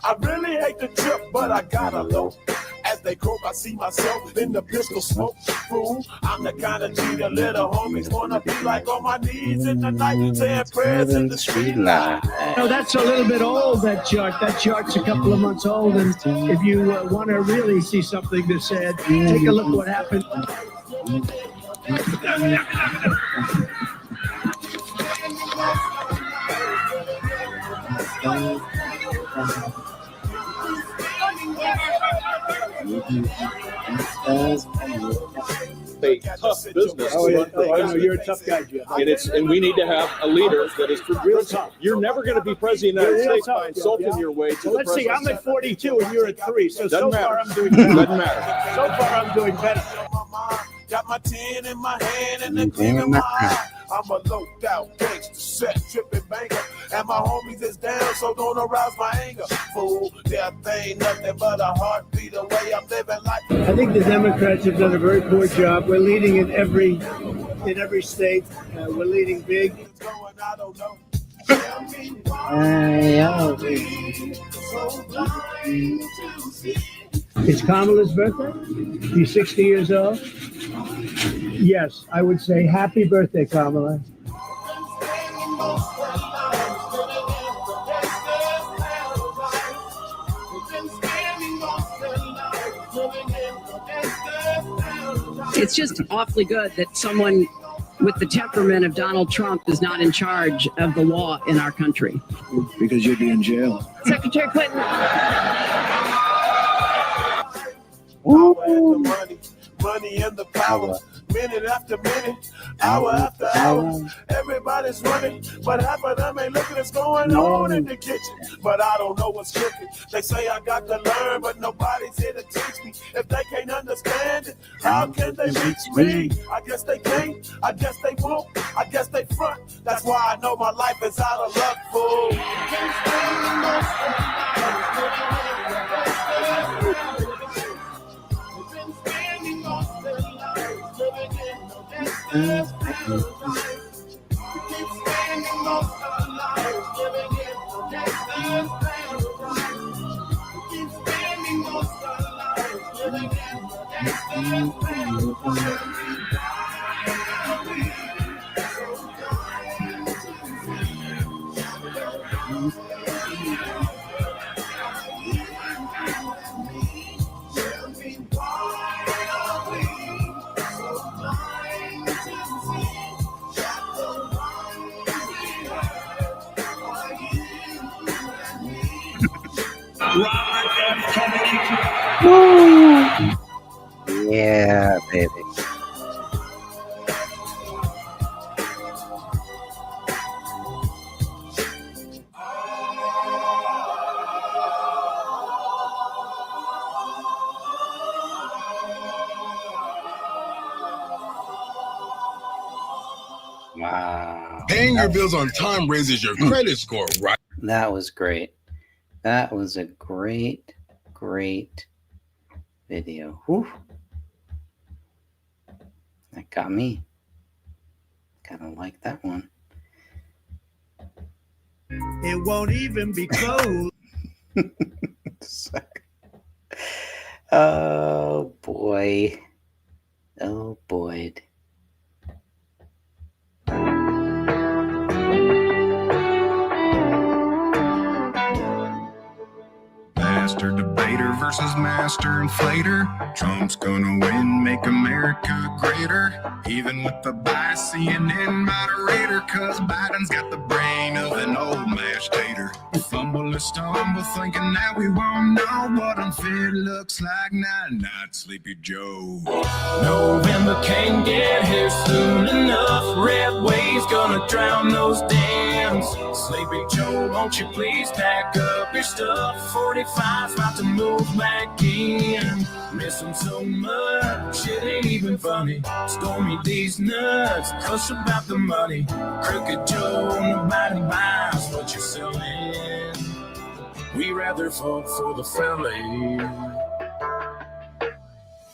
I really hate the trip, but I gotta low. As they croak, I see myself in the pistol smoke. Fool, I'm the kind of G the little homies wanna be like, on my knees in the night, saying prayers in the street light. No, that's a little bit old, that chart. That chart's a couple of months old, and if you want to really see something that's sad, take a look what happened. A tough business. Oh, yeah. Oh, I know you're a tough guy, Jim. And we need to have a leader that is real tough. You're never going to be president of the United States by insulting your way to the Let's see, I'm at 42 and you're at 3, so Doesn't far matter. I'm doing better. Doesn't matter. So far I'm doing better. Got my 10 in my hand and the gleam in my eye. I'm a loped out gangster, set tripping banker. And my homies is down, so don't arouse my anger. Fool, death ain't nothing but a heartbeat away. I'm living like. I think the Democrats have done a very poor job. We're leading in every state. We're leading big. I don't know. It's Kamala's birthday. She's 60 years old. Yes, I would say happy birthday, Kamala. It's just awfully good that someone with the temperament of Donald Trump is not in charge of the law in our country. Because you'd be in jail. Secretary Clinton. Money and the power, minute after minute, hour after hour. Everybody's running, but half of them ain't looking what's going on in the kitchen. But I don't know what's cooking. They say I got to learn, but nobody's here to teach me. If they can't understand it, how can they reach me? I guess they can't, I guess they won't, I guess they front. That's why I know my life is out of luck, fool. Yeah, baby. Wow. Paying your bills on time raises your credit score, right? That was great. That was a great video. Whew. That got me. Kind of like that one. It won't even be close. Oh boy. Oh boy. Master debater versus master inflator. Trump's gonna win, make America greater. Even with the bias CNN moderator, cause Biden's got the brain of an old mashed tater. Fumble or stumble thinking that we won't know what unfit looks like. Not Sleepy Joe. November can't get here soon enough. Red wave's gonna drown those dams. Sleepy Joe, won't you please pack up your stuff? 45's about to move back in. Missing so much, it ain't even funny. Stormy D's nuts, hush about the money. Crooked Joe, nobody buys what you're selling. We rather vote for the family.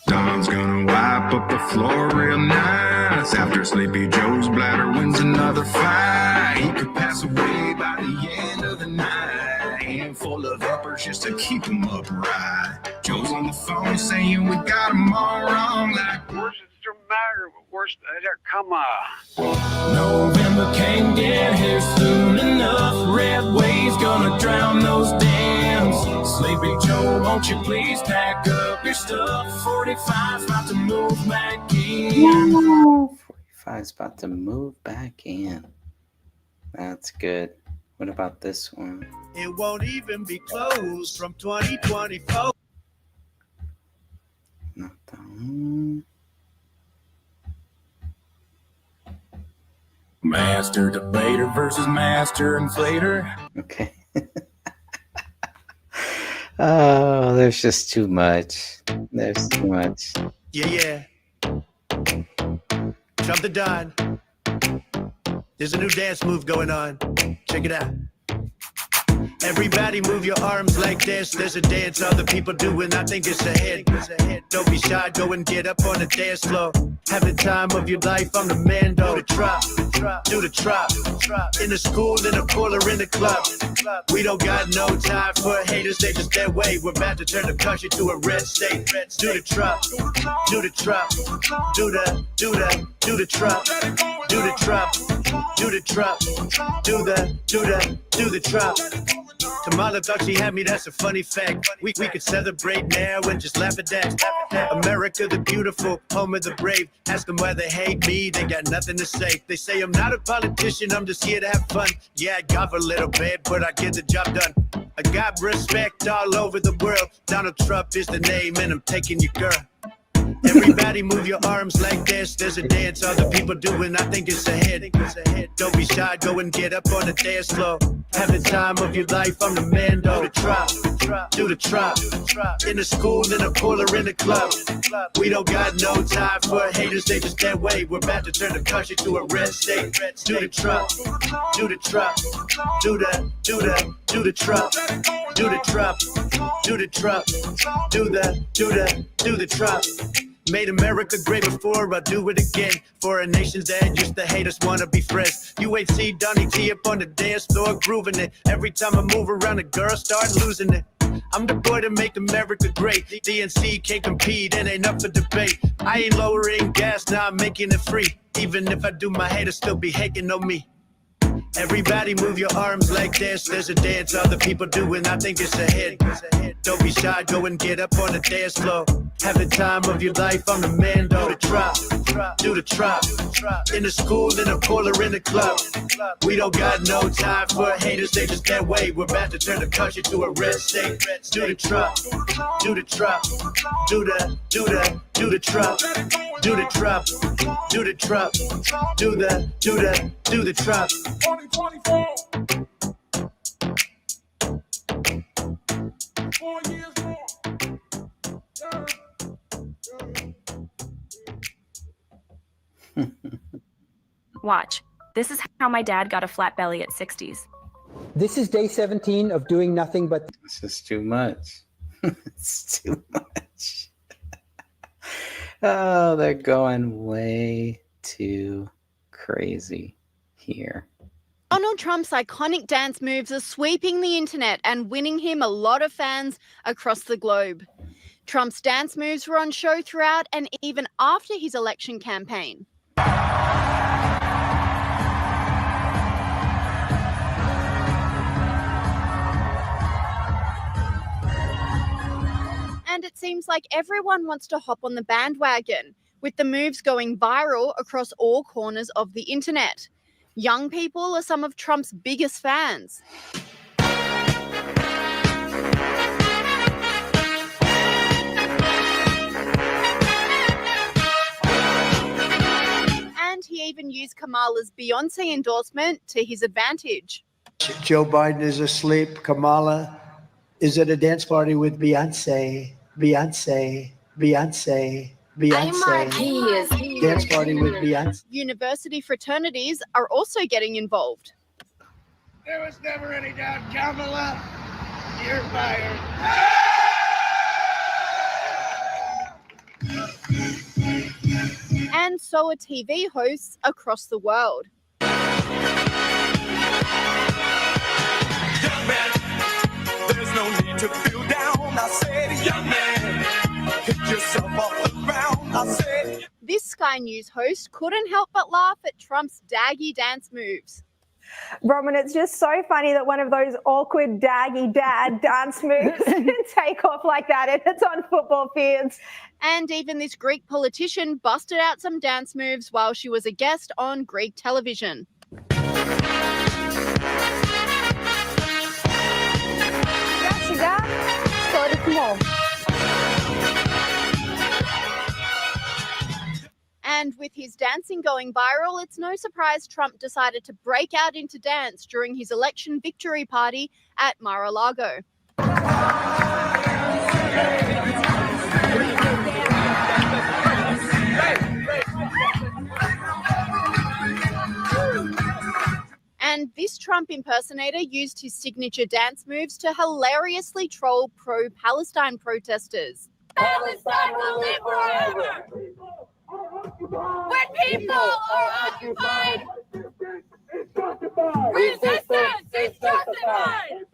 Don's gonna wipe up the floor real nice after Sleepy Joe's bladder wins another fight. He could pass away by the end of the night. Handful of uppers just to keep him upright. Joe's on the phone saying we got him all wrong. Like, where's the matter? Where's there? Come on. November can't get here soon enough. Red wave's gonna drown those dams. Sleepy Joe, won't you please pack up your stuff? 45's about to move back in. 45's about to move back in. That's good. What about this one? It won't even be closed from 2024. Not that one. Master debater versus master inflator. Okay. Oh, there's just too much. There's too much. Yeah. Trump the Don. There's a new dance move going on. Check it out. Everybody move your arms like this. There's a dance other people do and I think it's a hit. Don't be shy, go and get up on the dance floor. Have the time of your life, I'm the man, do the trap. Do the trap. In the school, in the pool, or in the club. We don't got no time for haters, they just that way. We're about to turn the country to a red state. Do the trap. Do the trap. Do the trap. Do the trap. Do the trap. Do the trap. Kamala thought she had me, that's a funny fact. We could celebrate now and just laugh at that. America the beautiful, home of the brave. Ask them why they hate me, they got nothing to say. They say I'm not a politician, I'm just here to have fun. Yeah, I golf a little bit, but I get the job done. I got respect all over the world. Donald Trump is the name and I'm taking your girl. Everybody move your arms like this. There's a dance other people do and I think it's a hit. Don't be shy, go and get up on the dance floor. Have the time of your life, I'm the man, do the trap. Do the trap. In the school, in the pool, or in the club. We don't got no time for haters, they just that way. We're about to turn the country to a red state. Do the trap. Do the trap. Do the trap. Do the trap. Do the trap. Do the trap. Made America great before, I'll do it again. For a nation that used to hate us, wanna be friends. You ain't see Donnie T up on the dance floor grooving it. Every time I move around, the girls start losing it. I'm the boy to make America great. DNC can't compete, it ain't up for debate. I ain't lowering gas, now I'm making it free. Even if I do, my haters still be hating on me. Everybody move your arms like this. There's a dance other people do and I think it's a hit. Don't be shy, go and get up on the dance floor. Have the time of your life, I'm the man, do the trap. Do the trap. In the school, in the pool, or in the club. We don't got no time for haters, they just that way. We're about to turn the country to a red state. Do the trap. Do the trap. Do the trap. Do the trap. Do the trap. Do the trap. 2024. 4 years more. Watch. This is how my dad got a flat belly at 60s. This is day 17 of doing nothing but... This is too much. It's too much. Oh, they're going way too crazy here. Donald Trump's iconic dance moves are sweeping the internet and winning him a lot of fans across the globe. Trump's dance moves were on show throughout and even after his election campaign. And it seems like everyone wants to hop on the bandwagon, with the moves going viral across all corners of the internet. Young people are some of Trump's biggest fans. And he even used Kamala's Beyonce endorsement to his advantage. Joe Biden is asleep. Kamala is at a dance party with Beyonce. Beyonce. Dance party with Beyonce. University fraternities are also getting involved. There was never any doubt, Kamala. You're fired. And so are TV hosts across the world. Young man, there's no need to feel down. I said, young man, pick yourself off the ground. I said. This Sky News host couldn't help but laugh at Trump's daggy dance moves. Roman, it's just so funny that one of those awkward daggy dad dance moves can take off like that, and it's on football fields. And even this Greek politician busted out some dance moves while she was a guest on Greek television. And with his dancing going viral, it's no surprise Trump decided to break out into dance during his election victory party at Mar-a-Lago. this Trump impersonator used his signature dance moves to hilariously troll pro-Palestine protesters. Palestine will live forever. When people are occupied, resistance is justified.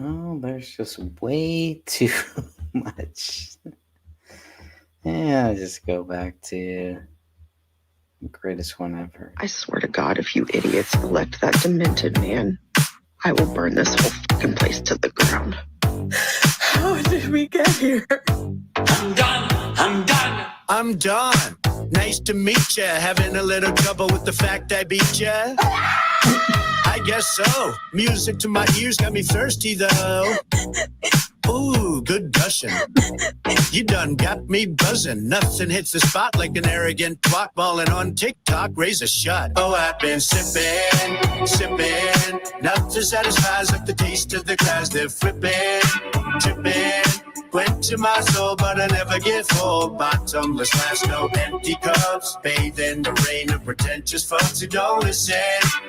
Oh, there's just way too much. Yeah, I'll just go back to the greatest one ever. I swear to God, if you idiots elect that demented man, I will burn this whole fucking place to the ground. How did we get here? I'm done. I'm done. I'm done. Nice to meet ya. Having a little trouble with the fact I beat ya? I guess so. Music to my ears got me thirsty though. Ooh, good gushing. You done got me buzzing. Nothing hits the spot like an arrogant twat balling on TikTok. Raise a shot. Oh, I've been sipping. Nothing satisfies like the taste of the glass they're flipping, tipping. Went to my soul, but I never get full. Bottomless glass, no empty cups. Bathe in the rain of pretentious fucks who don't listen.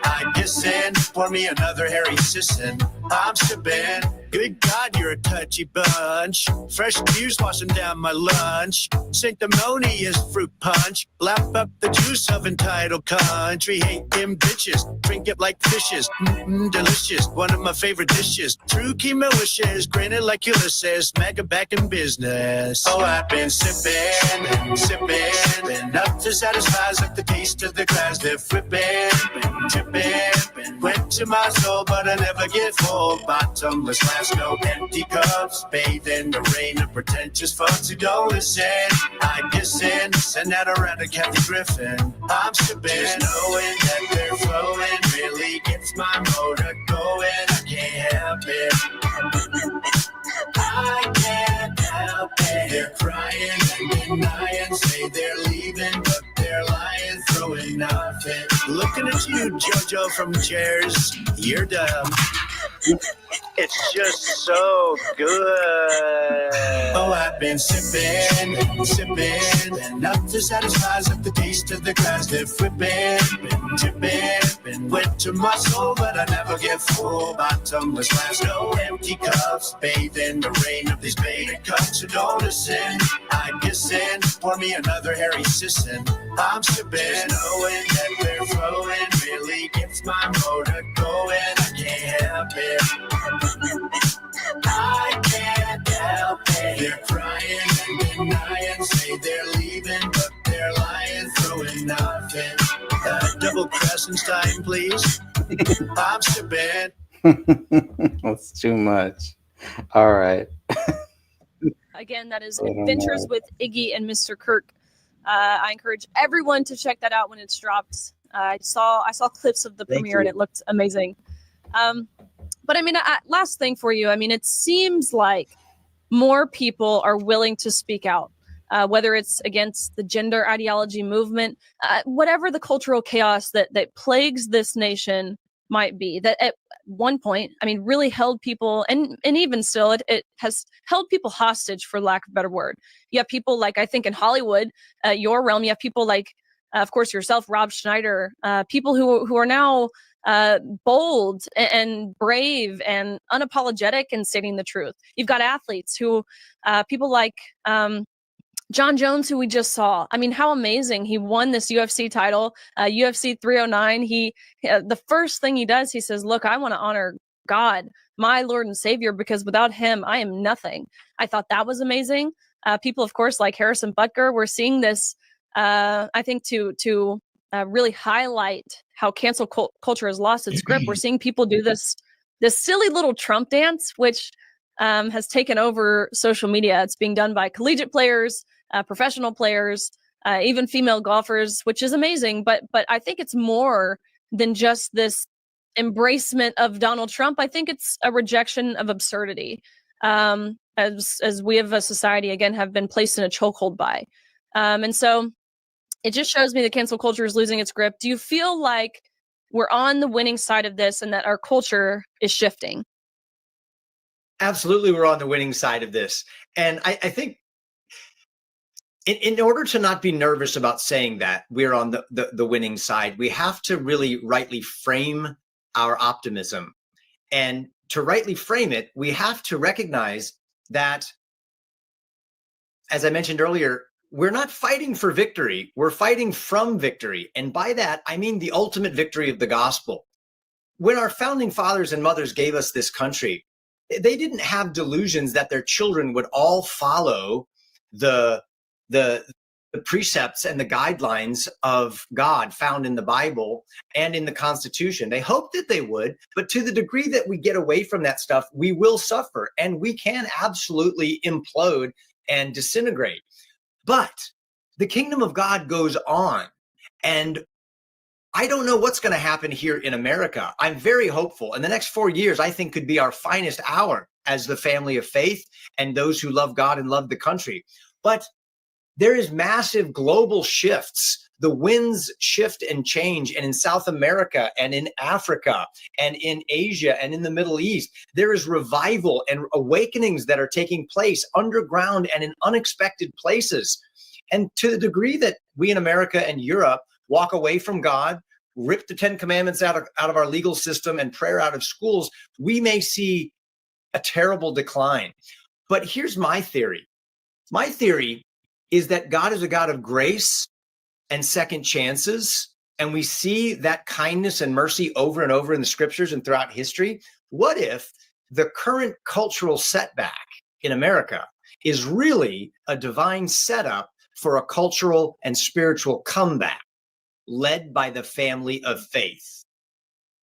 I guess in, pour me another Harry Sisson. I'm sipping. Good God, you're a touchy bunch. Fresh juice washing down my lunch. Sanctimonious fruit punch. Lap up the juice of entitled country. Hate them bitches. Drink it like fishes. Delicious. One of my favorite dishes. True chemo wishes. Grinning like Ulysses. Mega back in business. Oh, I've been sipping. Enough to satisfy like the taste of the glass they're flipping. Tipping. Went to my soul, but I never get full. Bottomless glass, no empty cups. Bathe in the rain of pretentious fucks who don't listen. I guess in, send that around to Kathy Griffin. I'm sipping, just knowing that they're flowing really gets my motor going. I can't help it. I can't help it. They're crying and denying, say they're leaving, but they're lying, throwing nothing. Looking at you, JoJo from Cheers, you're dumb. It's just so good. Oh, I've been sipping. Enough to satisfy like the taste of the glass they're flipping, tipping. Went to my soul, but I never get full. Bottomless glass, no empty cups. Bathe in the rain of these baited cups who don't listen. I guess in, pour me another Harry Sisson. I'm sipping, knowing that they're flowing really gets my motor going. I can't help it. I can't help it. They're crying and denying, say they're leaving, but they're lying, throwing nothing. Double crescent time, please. I'm sipping. That's too much. All right. Again, that is Adventures with Iggy and Mr. Kirk. I encourage everyone to check that out when it's dropped. I saw clips of the premiere and it looked amazing. But I mean, last thing for you. I mean, it seems like more people are willing to speak out, whether it's against the gender ideology movement, whatever the cultural chaos that plagues this nation might be, that at one point, I mean, really held people, and even still, it has held people hostage, for lack of a better word. You have people like, I think in Hollywood, your realm, you have people like, of course, yourself, Rob Schneider, people who are now bold and brave and unapologetic in stating the truth. You've got athletes who, people like John Jones, who we just saw. I mean, how amazing. He won this UFC title, UFC 309. The first thing he does, he says, look, I want to honor God, my Lord and Savior, because without him, I am nothing. I thought that was amazing. People, of course, like Harrison Butker, we're seeing this, I think, to really highlight how cancel culture has lost its grip. We're seeing people do this silly little Trump dance, which has taken over social media. It's being done by collegiate players, professional players, even female golfers, which is amazing. But I think it's more than just this embracement of Donald Trump. I think it's a rejection of absurdity, as we as a society, again, have been placed in a chokehold by. And so it just shows me that cancel culture is losing its grip. Do you feel like we're on the winning side of this and that our culture is shifting? Absolutely, we're on the winning side of this. And I think in order to not be nervous about saying that we're on the winning side, we have to really rightly frame our optimism. And to rightly frame it, we have to recognize that, as I mentioned earlier, we're not fighting for victory. We're fighting from victory. And by that, I mean the ultimate victory of the gospel. When our founding fathers and mothers gave us this country, they didn't have delusions that their children would all follow the precepts and the guidelines of God found in the Bible and in the Constitution. They hoped that they would, but to the degree that we get away from that stuff, we will suffer, and we can absolutely implode and disintegrate. But the kingdom of God goes on, and I don't know what's going to happen here in America. I'm very hopeful. And the next 4 years, I think, could be our finest hour as the family of faith and those who love God and love the country. But there is massive global shifts. The winds shift and change. And in South America and in Africa and in Asia and in the Middle East, there is revival and awakenings that are taking place underground and in unexpected places. And to the degree that we in America and Europe walk away from God, rip the 10 Commandments out of our legal system and prayer out of schools, we may see a terrible decline. But here's my theory. My theory is that God is a God of grace and second chances. And we see that kindness and mercy over and over in the scriptures and throughout history. What if the current cultural setback in America is really a divine setup for a cultural and spiritual comeback led by the family of faith?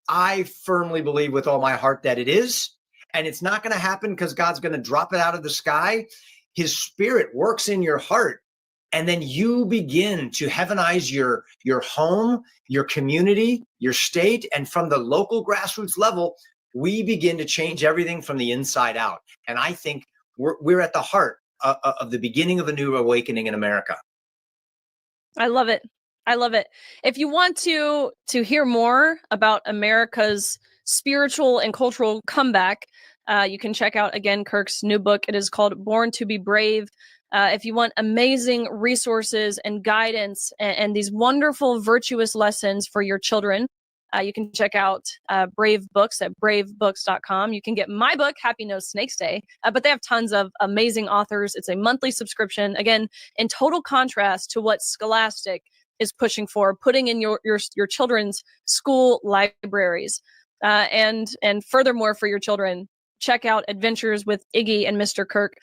I firmly believe with all my heart that it is. And it's not going to happen because God's going to drop it out of the sky. His spirit works in your heart. And then you begin to heavenize your home, your community, your state. And from the local grassroots level, we begin to change everything from the inside out. And I think we're at the heart of the beginning of a new awakening in America. I love it. I love it. If you want to hear more about America's spiritual and cultural comeback, you can check out, again, Kirk's new book. It is called Born to be Brave. If you want amazing resources and guidance and these wonderful virtuous lessons for your children, you can check out Brave Books at bravebooks.com. You can get my book, Happy No Snakes Day, but they have tons of amazing authors. It's a monthly subscription, again, in total contrast to what Scholastic is pushing for, putting in your children's school libraries. And furthermore, for your children, check out Adventures with Iggy and Mr. Kirk.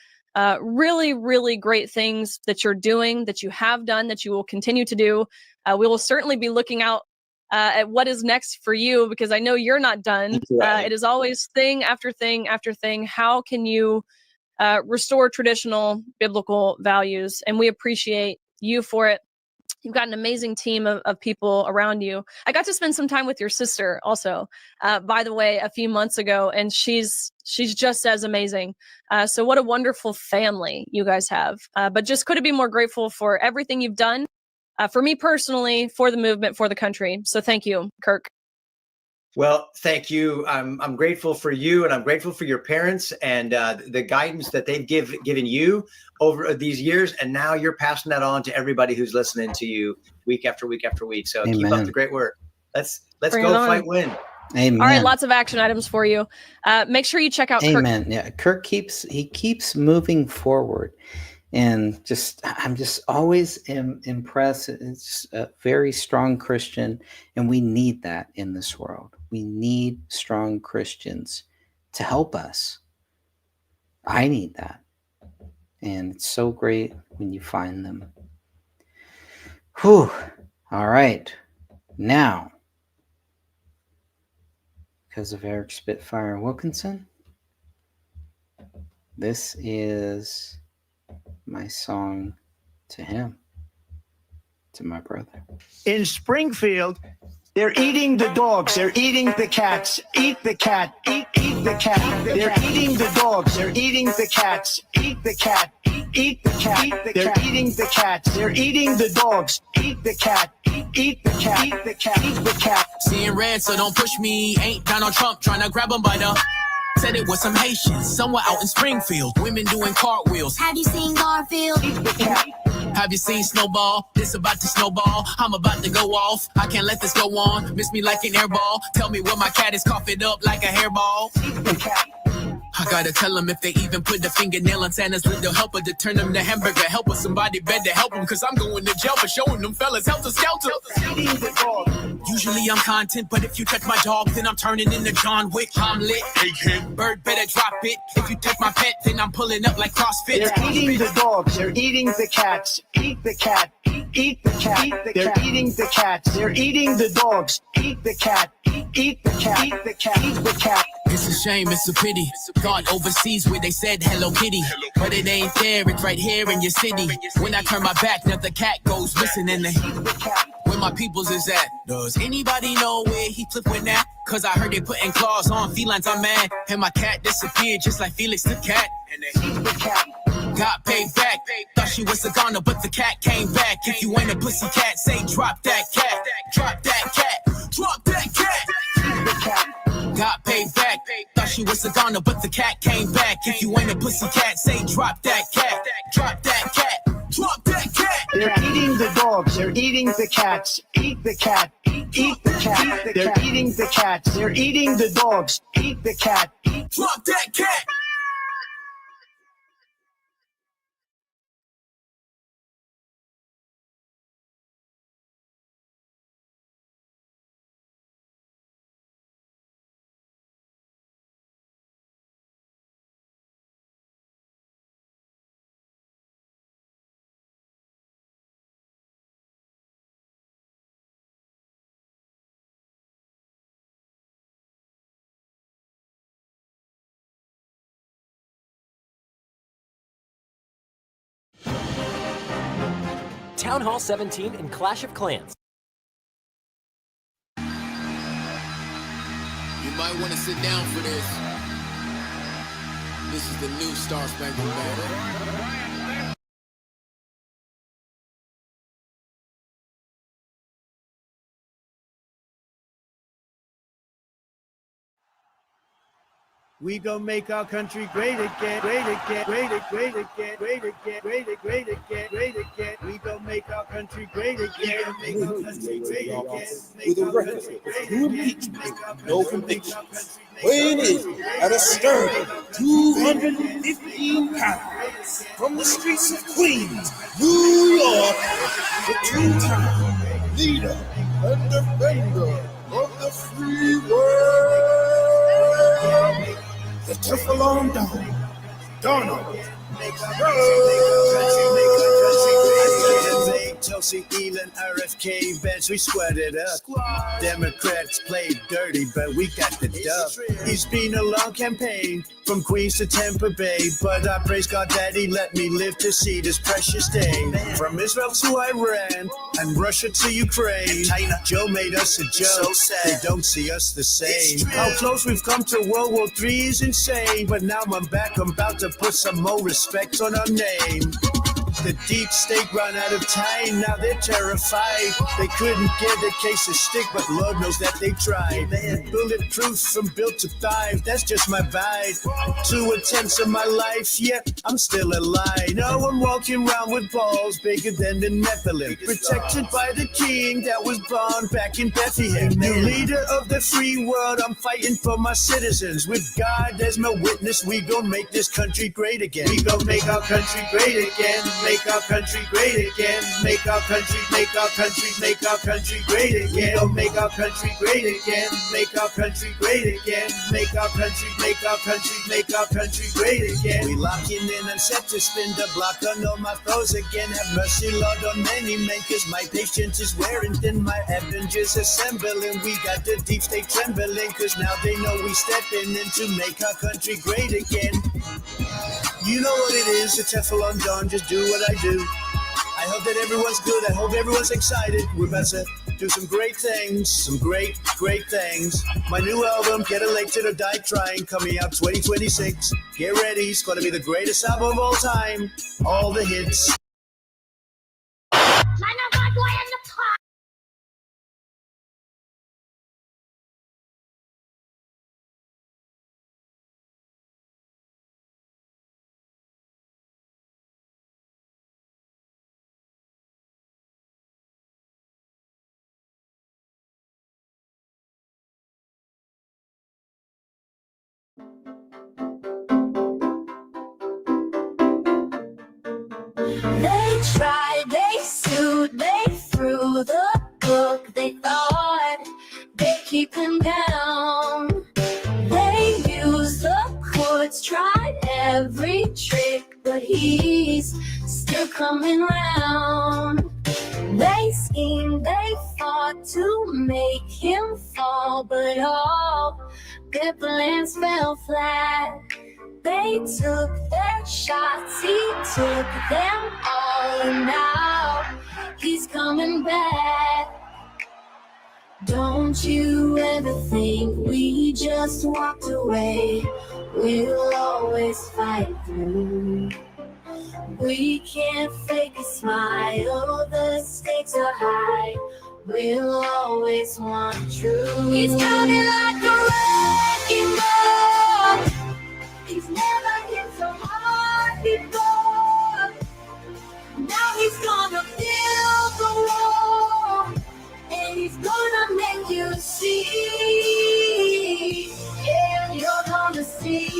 Really, really great things that you're doing, that you have done, that you will continue to do. We will certainly be looking out at what is next for you, because I know you're not done. It is always thing after thing after thing. How can you restore traditional biblical values? And we appreciate you for it. You've got an amazing team of people around you. I got to spend some time with your sister also, by the way, a few months ago, and she's just as amazing. So what a wonderful family you guys have. But just couldn't be more grateful for everything you've done, for me personally, for the movement, for the country. So thank you, Kirk. Well, thank you. I'm grateful for you, and I'm grateful for your parents and the guidance that they've given you over these years. And now you're passing that on to everybody who's listening to you week after week after week. So Keep up the great work. Let's Bring go it on. fight, win. Amen. All right, lots of action items for you. Make sure you check out Amen. Kirk. Yeah, Kirk keeps moving forward. And I'm just always impressed. It's a very strong Christian, and we need that in this world. We need strong Christians to help us. I need that. And it's so great when you find them. Whew. All right. Now, because of Eric Spitfire Wilkinson, this is my song to him, to my brother. In Springfield, they're eating the dogs, they're eating the cats. Eat the cat, eat the cat. They're eating the dogs, they're eating the cats. Eat the cat, eat the cat. They're eating the cats, they're eating the dogs. Eat the cat, eat the cat, eat the cat, eat the cat. Seeing red, so don't push me. Ain't Donald Trump trying to grab him by the... Said it was some Haitians, somewhere out in Springfield. Women doing cartwheels. Have you seen Garfield? Have you seen Snowball? This about to snowball. I'm about to go off. I can't let this go on. Miss me like an airball. Tell me where my cat is, cough it up like a hairball. I gotta tell them if they even put the fingernail on Santa's little helper to turn them to hamburger helper. Somebody better help them, cause I'm going to jail for showing them fellas helter skelter. Usually I'm content, but if you touch my dog, then I'm turning into John Wick. I'm lit. Bird better drop it. If you touch my pet, then I'm pulling up like CrossFit. They're eating the dogs. They're eating the cats. Eat the cat. Eat the cat. They're eating the cats. They're eating the dogs. Eat the cat. Eat the cat. Eat the cat. Eat the cat. It's a shame, it's a pity. Thought overseas where they said Hello Kitty, but it ain't there, it's right here in your city. When I turn my back, now the cat goes missing and where my peoples is at. Does anybody know where he flipped with that? Cause I heard they putting claws on felines, I'm mad. And my cat disappeared just like Felix the cat. And got paid back. Thought she was a goner, but the cat came back. If you ain't a pussy cat, say drop that cat. Drop that cat. Drop that cat. Got paid back. Thought she was a goner, but the cat came back. If you ain't a pussy cat, say drop that cat. Drop that cat. Drop that cat. They're eating the dogs. They're eating the cats. Eat the cat. Eat the cat. They're eating the cats. They're eating the dogs. Eat the cat. Drop that cat. Town Hall 17 and Clash of Clans. You might want to sit down for this. This is the new Star Spangled Banner. We gon' make our country great again, great again, great again, great again, great again, great again, great again, great again. We gon' make our country great again, make our country great again, With a record of new impeachment, no conviction, weighing in at a stern 215 pounds from the streets of Queens, New York, the two-time leader and defender of the free world. The Teflon Don, Donald Tulsi, Elon, RFK, bench, we sweated up. Democrats played dirty, but we got the dub. It's been a long campaign from Queens to Tampa Bay, but I praise God that he let me live to see this precious day. From Israel to Iran and Russia to Ukraine, Joe made us a joke. They don't see us the same. How close we've come to World War III is insane, but now I'm back. I'm about to put some more respect on our name. The deep state run out of time, now they're terrified. They couldn't get a case of stick, but Lord knows that they tried. Bulletproof from built to thrive, that's just my vibe. 2 attempts of my life, yet I'm still alive. Now I'm walking around with balls bigger than the Nephilim, protected by the king that was born back in Bethlehem. New leader of the free world, I'm fighting for my citizens. With God as my witness, we gon' make this country great again. We gon' make our country great again. Make our country great again. Make our country, make our country, make our country great again. We'll make our country great again. Make our country great again. Make our country, make our country, make our country great again. We locking in and set to spin the block on all my foes again. Have mercy, Lord, on many men, cause my patience is wearing thin. My Avengers assembling. We got the deep state trembling, cause now they know we stepping in to make our country great again. You know what it is, the Teflon Don, just do what I do. I hope that everyone's good, I hope everyone's excited. We're about to do some great things, some great, great things. My new album, Get Elected or Die Trying, coming out 2026. Get ready, it's gonna be the greatest album of all time. All the hits. They tried, they sued, they threw the book. They thought they'd keep him down. They used the courts, tried every trick, but he's still coming round. They schemed, they fought to make him fall, but all their plans fell flat. They took their shots, he took them all, and now he's coming back. Don't you ever think we just walked away? We'll always fight through. We can't fake a smile, the stakes are high. We'll always want truth. He's coming like a wrecking ball. He's never hit so hard before. Now he's gonna build the wall, and he's gonna make you see. Yeah, you're gonna see.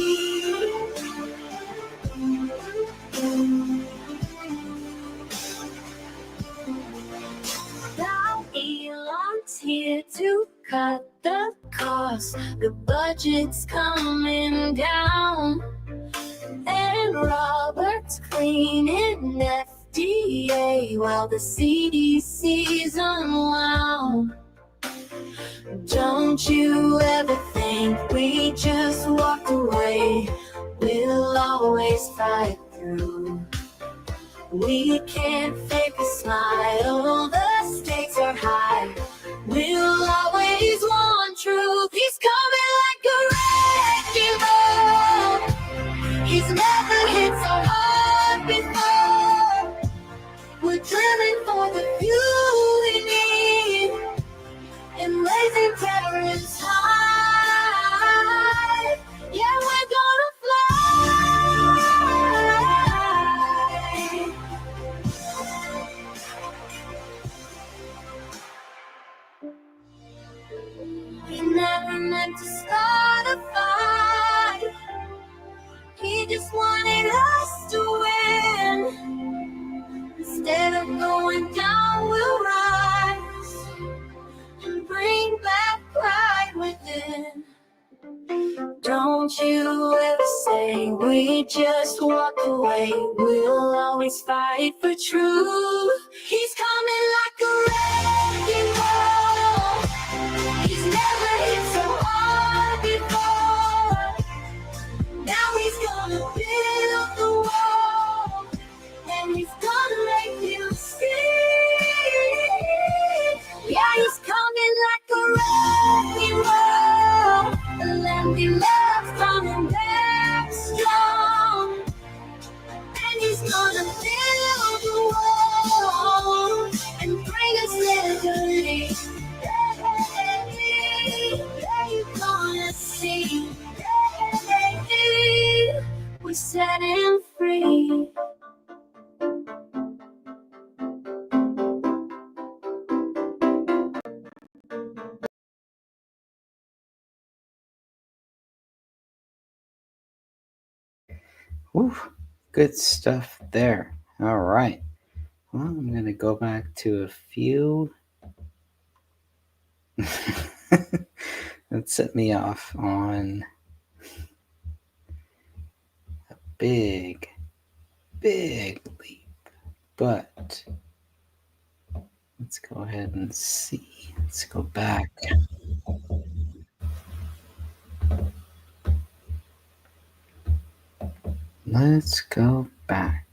Now Elon's here to cut the cost. The budget's coming down, and Robert's cleaning FDA while the CDC's unwound. Don't you ever think we just walked away? We'll always fight through. We can't fake a smile, the stakes are high. We'll always want truth. He's coming like a wrecking ball. He's never hit so hard before. We're drilling for the fuel we need and raising terrorists high. Yeah, we're gonna fly. He never meant to start a fight. He just wanted us to win. Instead of going down, we'll rise and bring back pride within. Don't you ever say we just walk away. We'll always fight for truth. He's coming like a wrecking ball. He's never hit so hard before. Now he's gonna build the wall, and he's gonna make you see. Yeah, he's coming like a wrecking ball. The land he loves coming back strong, and he's gonna build the wall and bring us liberty. Yeah, you're gonna see. We set him free. Whew, good stuff there. All right. Well, I'm going to go back to a few that set me off on a big leap. But let's go ahead and see. Let's go back. Let's go back.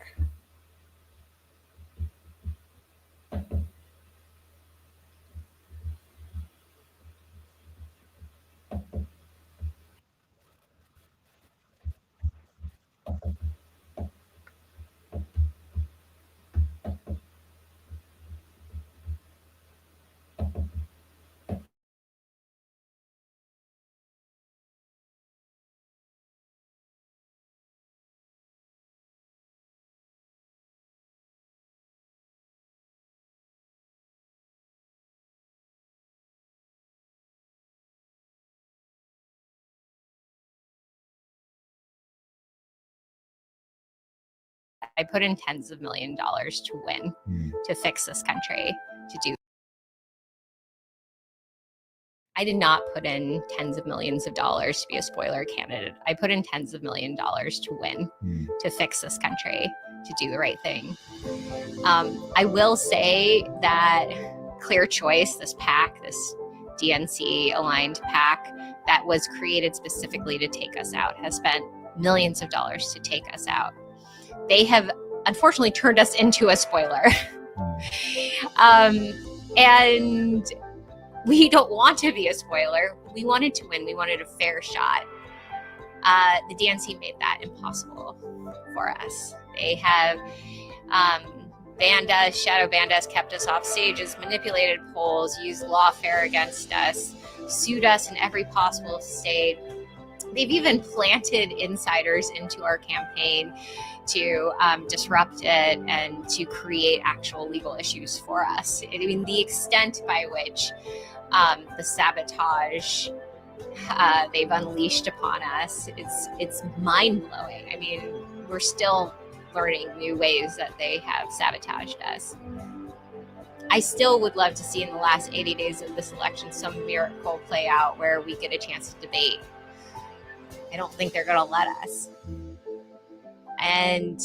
I put in tens of $millions to win, to fix this country, to do. I did not put in tens of $millions to be a spoiler candidate. I put in tens of $millions to win, to fix this country, to do the right thing. I will say that Clear Choice, this PAC, this DNC aligned PAC that was created specifically to take us out, has spent millions of dollars to take us out. They have unfortunately turned us into a spoiler. And we don't want to be a spoiler. We wanted to win. We wanted a fair shot. The DNC made that impossible for us. They have banned us, shadow banned us, kept us off stages, manipulated polls, used lawfare against us, sued us in every possible state. They've even planted insiders into our campaign to disrupt it and to create actual legal issues for us. I mean, the extent by which the sabotage they've unleashed upon us, it's mind-blowing. I mean, we're still learning new ways that they have sabotaged us. I still would love to see in the last 80 days of this election some miracle play out where we get a chance to debate. I don't think they're going to let us. And,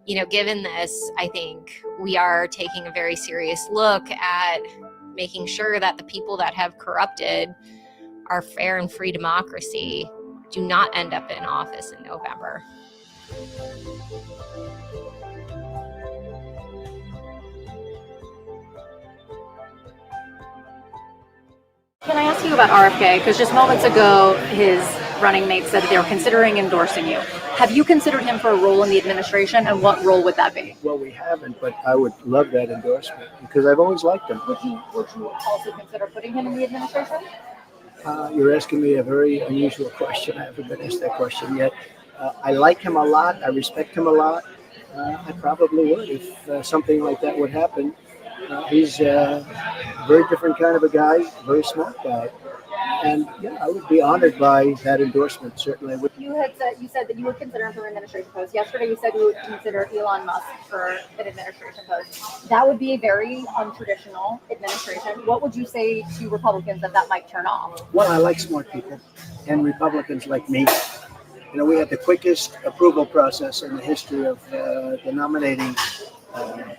you know, given this, I think we are taking a very serious look at making sure that the people that have corrupted our fair and free democracy do not end up in office in November. Can I ask you about RFK? Because just moments ago, his running mate said that they were considering endorsing you. Have you considered him for a role in the administration, and what role would that be? Well, we haven't, but I would love that endorsement because I've always liked him. Would you also consider putting him in the administration? You're asking me a very unusual question. I haven't been asked that question yet. I like him a lot. I respect him a lot. I probably would if something like that would happen. He's a very different kind of a guy, very smart guy. And yeah, I would be honored by that endorsement, certainly. You said that you would consider him for an administration post. Yesterday you said you would consider Elon Musk for an administration post. That would be a very untraditional administration. What would you say to Republicans that might turn off? Well, I like smart people, and Republicans like me. You know, we had the quickest approval process in the history of the nominating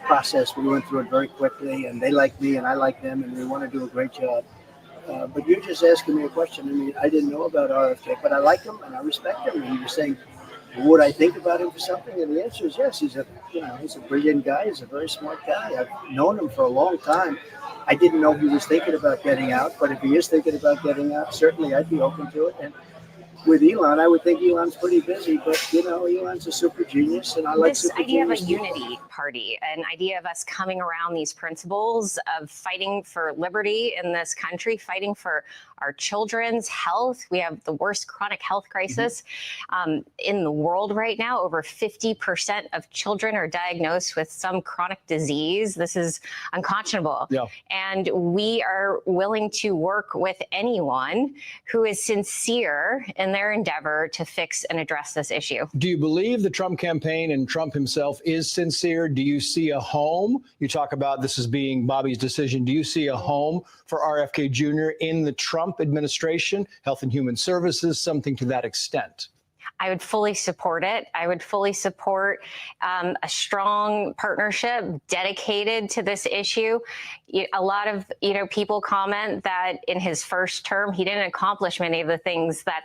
process. We went through it very quickly, and they like me, and I like them, and we want to do a great job. But you're just asking me a question. I mean, I didn't know about RFK, but I like him and I respect him. And you're saying, would I think about him for something? And the answer is yes. He's a brilliant guy. He's a very smart guy. I've known him for a long time. I didn't know he was thinking about getting out, but if he is thinking about getting out, certainly I'd be open to it. And with Elon, I would think Elon's pretty busy, but you know, Elon's a super genius, and I like this idea of a people. unity party, an idea of us coming around these principles of fighting for liberty in this country, fighting for our children's health. We have the worst chronic health crisis in the world right now. Over 50% of children are diagnosed with some chronic disease. This is unconscionable. Yeah. And we are willing to work with anyone who is sincere in their endeavor to fix and address this issue. Do you believe the Trump campaign and Trump himself is sincere? Do you see a home? You talk about this as being Bobby's decision. Do you see a home for RFK Jr. in the Trump administration, Health and Human Services, something to that extent? I would fully support it. I would fully support a strong partnership dedicated to this issue. A lot of people comment that in his first term, he didn't accomplish many of the things that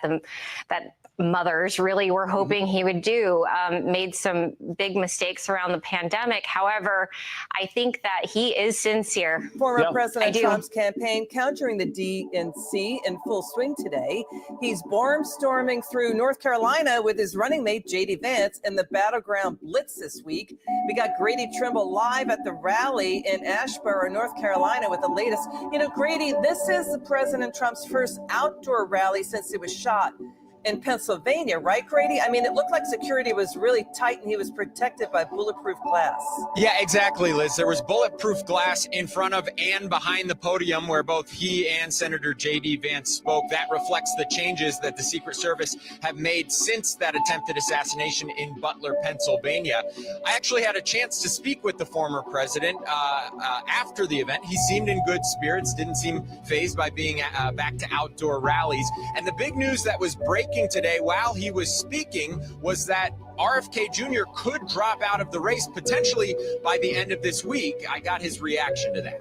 mothers really were hoping he would do, made some big mistakes around the pandemic. However, I think that he is sincere. Former President Trump's campaign countering the DNC in full swing today. He's barnstorming through North Carolina with his running mate, J.D. Vance, in the Battleground Blitz this week. We got Grady Trimble live at the rally in Asheboro, North Carolina with the latest. You know, Grady, this is President Trump's first outdoor rally since he was shot in Pennsylvania, right, Grady? I mean, it looked like security was really tight and he was protected by bulletproof glass. Yeah, exactly, Liz. There was bulletproof glass in front of and behind the podium where both he and Senator J.D. Vance spoke. That reflects the changes that the Secret Service have made since that attempted assassination in Butler, Pennsylvania. I actually had a chance to speak with the former president after the event. He seemed in good spirits, didn't seem fazed by being back to outdoor rallies. And the big news that was breaking today while he was speaking was that RFK Jr. could drop out of the race potentially by the end of this week. I got his reaction to that.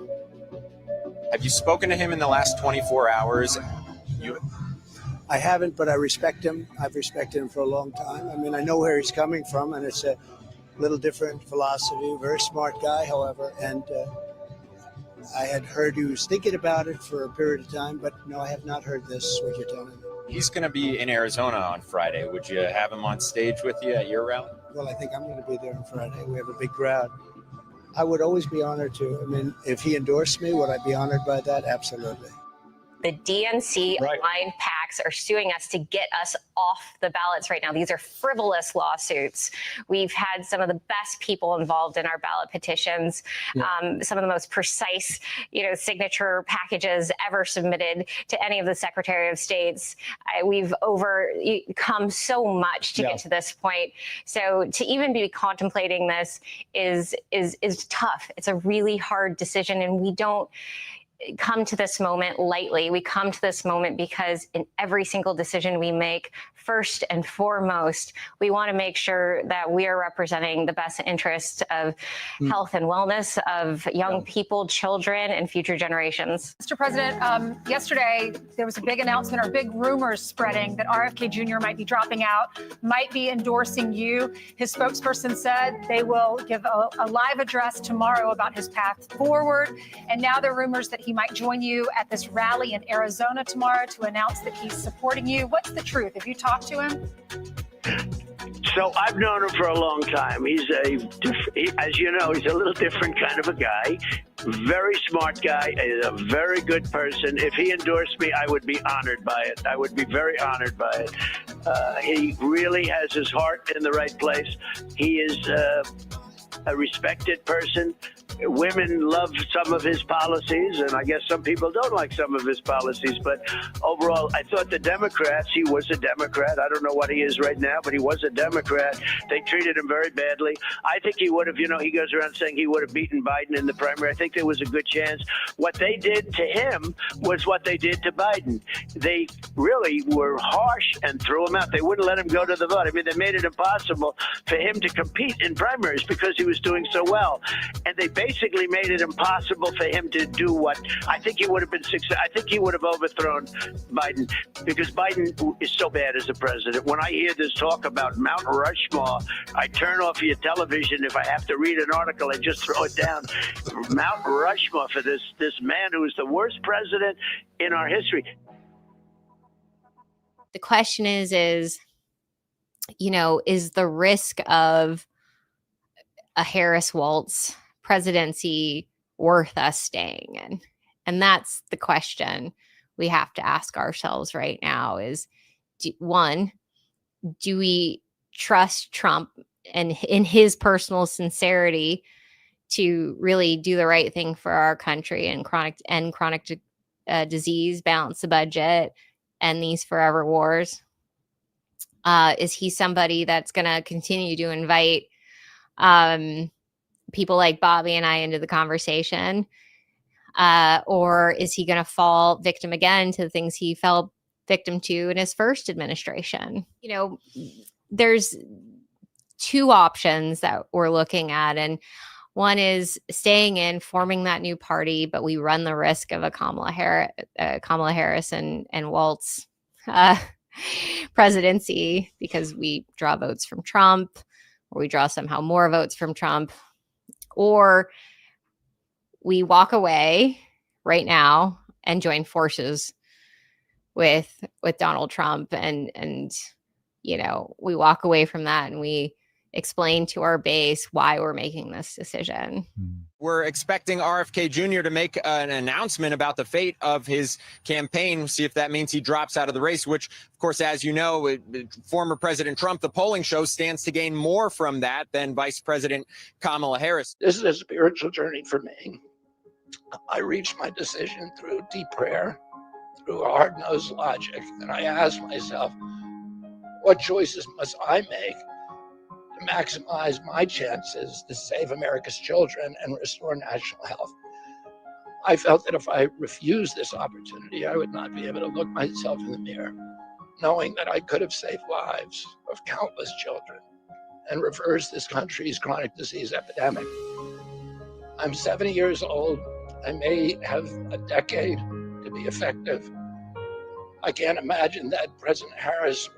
Have you spoken to him in the last 24 hours? I haven't, but I respect him. I've respected him for a long time. I mean, I know where he's coming from, and it's a little different philosophy. Very smart guy, however, and I had heard he was thinking about it for a period of time, but no, I have not heard this, what you're telling me. He's going to be in Arizona on Friday. Would you have him on stage with you at your rally? Well, I think I'm going to be there on Friday. We have a big crowd. I would always be honored to. I mean, if he endorsed me, would I be honored by that? Absolutely. The DNC Right. aligned PACs are suing us to get us off the ballots right now. These are frivolous lawsuits. We've had some of the best people involved in our ballot petitions, some of the most precise, signature packages ever submitted to any of the Secretary of States. We've overcome so much to get to this point. So to even be contemplating this is tough. It's a really hard decision, and we don't come to this moment lightly. We come to this moment because in every single decision we make, first and foremost, we want to make sure that we are representing the best interests of health and wellness of young people, children, and future generations. Mr. President, yesterday there was a big announcement or big rumors spreading that RFK Jr. might be dropping out, might be endorsing you. His spokesperson said they will give a live address tomorrow about his path forward. And now there are rumors that he might join you at this rally in Arizona tomorrow to announce that he's supporting you. What's the truth? Have you talked to him? So I've known him for a long time. He's as you know, he's a little different kind of a guy. Very smart guy, a very good person. If he endorsed me, I would be honored by it. I would be very honored by it. He really has his heart in the right place. He is a respected person. Women love some of his policies, and I guess some people don't like some of his policies. But overall, I thought the Democrats, he was a Democrat. I don't know what he is right now, but he was a Democrat. They treated him very badly. I think he would have, he goes around saying he would have beaten Biden in the primary. I think there was a good chance. What they did to him was what they did to Biden. They really were harsh and threw him out. They wouldn't let him go to the vote. I mean, they made it impossible for him to compete in primaries because he was doing so well. And they basically made it impossible for him to do what I think he would have been successful. I think he would have overthrown Biden because Biden is so bad as a president. When I hear this talk about Mount Rushmore, I turn off your television. If I have to read an article, I just throw it down. Mount Rushmore for this man who is the worst president in our history. The question is the risk of a Harris-Walz presidency worth us staying in? And that's the question we have to ask ourselves right now is, do we trust Trump and in his personal sincerity to really do the right thing for our country and chronic disease, balance the budget, end these forever wars? Is he somebody that's going to continue to invite people like Bobby and I into the conversation? Or is he going to fall victim again to the things he fell victim to in his first administration? There's two options that we're looking at. And one is staying in, forming that new party, but we run the risk of a Kamala Harris and Walz presidency because we draw votes from Trump, or we draw somehow more votes from Trump, or we walk away right now and join forces with Donald Trump and we walk away from that and we explain to our base why we're making this decision. We're expecting RFK Jr. to make an announcement about the fate of his campaign, see if that means he drops out of the race, which, of course, as you know, former President Trump, the polling shows, stands to gain more from that than Vice President Kamala Harris. This is a spiritual journey for me. I reached my decision through deep prayer, through hard-nosed logic, and I asked myself, what choices must I make to maximize my chances to save America's children and restore national health? I felt that if I refused this opportunity, I would not be able to look myself in the mirror, knowing that I could have saved lives of countless children and reversed this country's chronic disease epidemic. I'm 70 years old. I may have a decade to be effective. I can't imagine that President Harris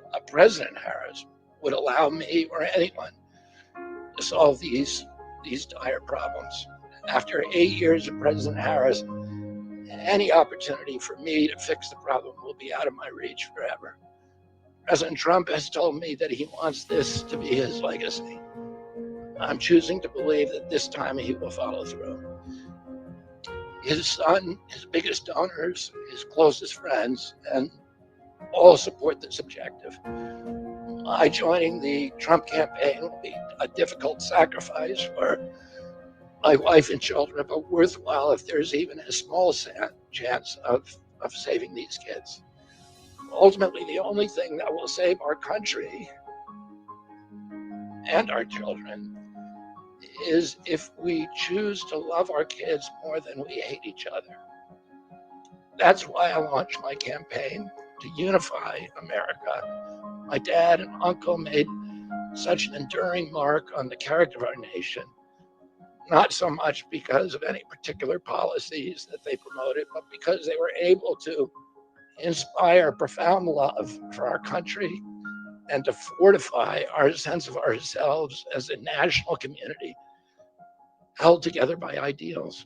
would allow me or anyone to solve these dire problems. After 8 years of President Harris, any opportunity for me to fix the problem will be out of my reach forever. President Trump has told me that he wants this to be his legacy. I'm choosing to believe that this time he will follow through. His son, his biggest donors, his closest friends, and all support this objective. My joining the Trump campaign will be a difficult sacrifice for my wife and children, but worthwhile if there's even a small chance of saving these kids. Ultimately, the only thing that will save our country and our children is if we choose to love our kids more than we hate each other. That's why I launched my campaign to unify America. My dad and uncle made such an enduring mark on the character of our nation, not so much because of any particular policies that they promoted, but because they were able to inspire profound love for our country and to fortify our sense of ourselves as a national community held together by ideals.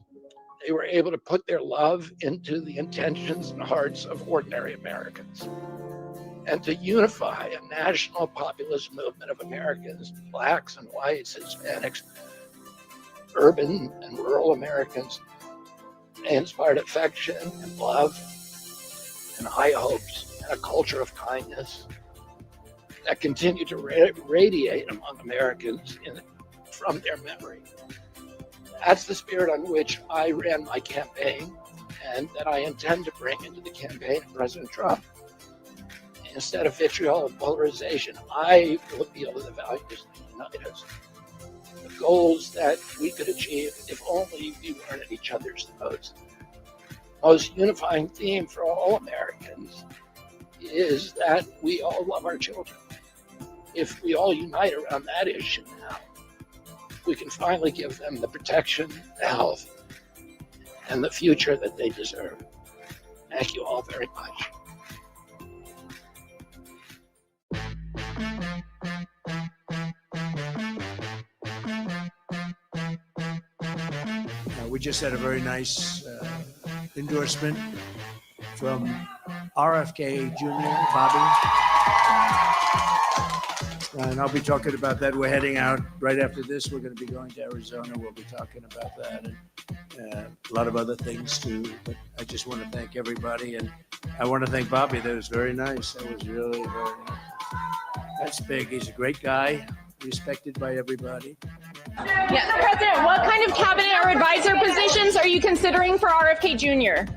They were able to put their love into the intentions and hearts of ordinary Americans and to unify a national populist movement of Americans, blacks and whites, Hispanics, urban and rural Americans. They inspired affection and love and high hopes and a culture of kindness that continue to radiate among Americans from their memory. That's the spirit on which I ran my campaign and that I intend to bring into the campaign of President Trump. Instead of vitriol and polarization, I will appeal to the values that unite us, the goals that we could achieve if only we weren't at each other's throats. The most unifying theme for all Americans is that we all love our children. If we all unite around that issue now, we can finally give them the protection, the health, and the future that they deserve. Thank you all very much. We just had a very nice endorsement from RFK Jr., Bobby. And I'll be talking about that. We're heading out right after this. We're going to be going to Arizona. We'll be talking about that and a lot of other things too. But I just want to thank everybody. And I want to thank Bobby. That was very nice. That was really very nice. That's big. He's a great guy, respected by everybody. Yeah, Mr. President, what kind of cabinet or advisor positions are you considering for RFK Jr.?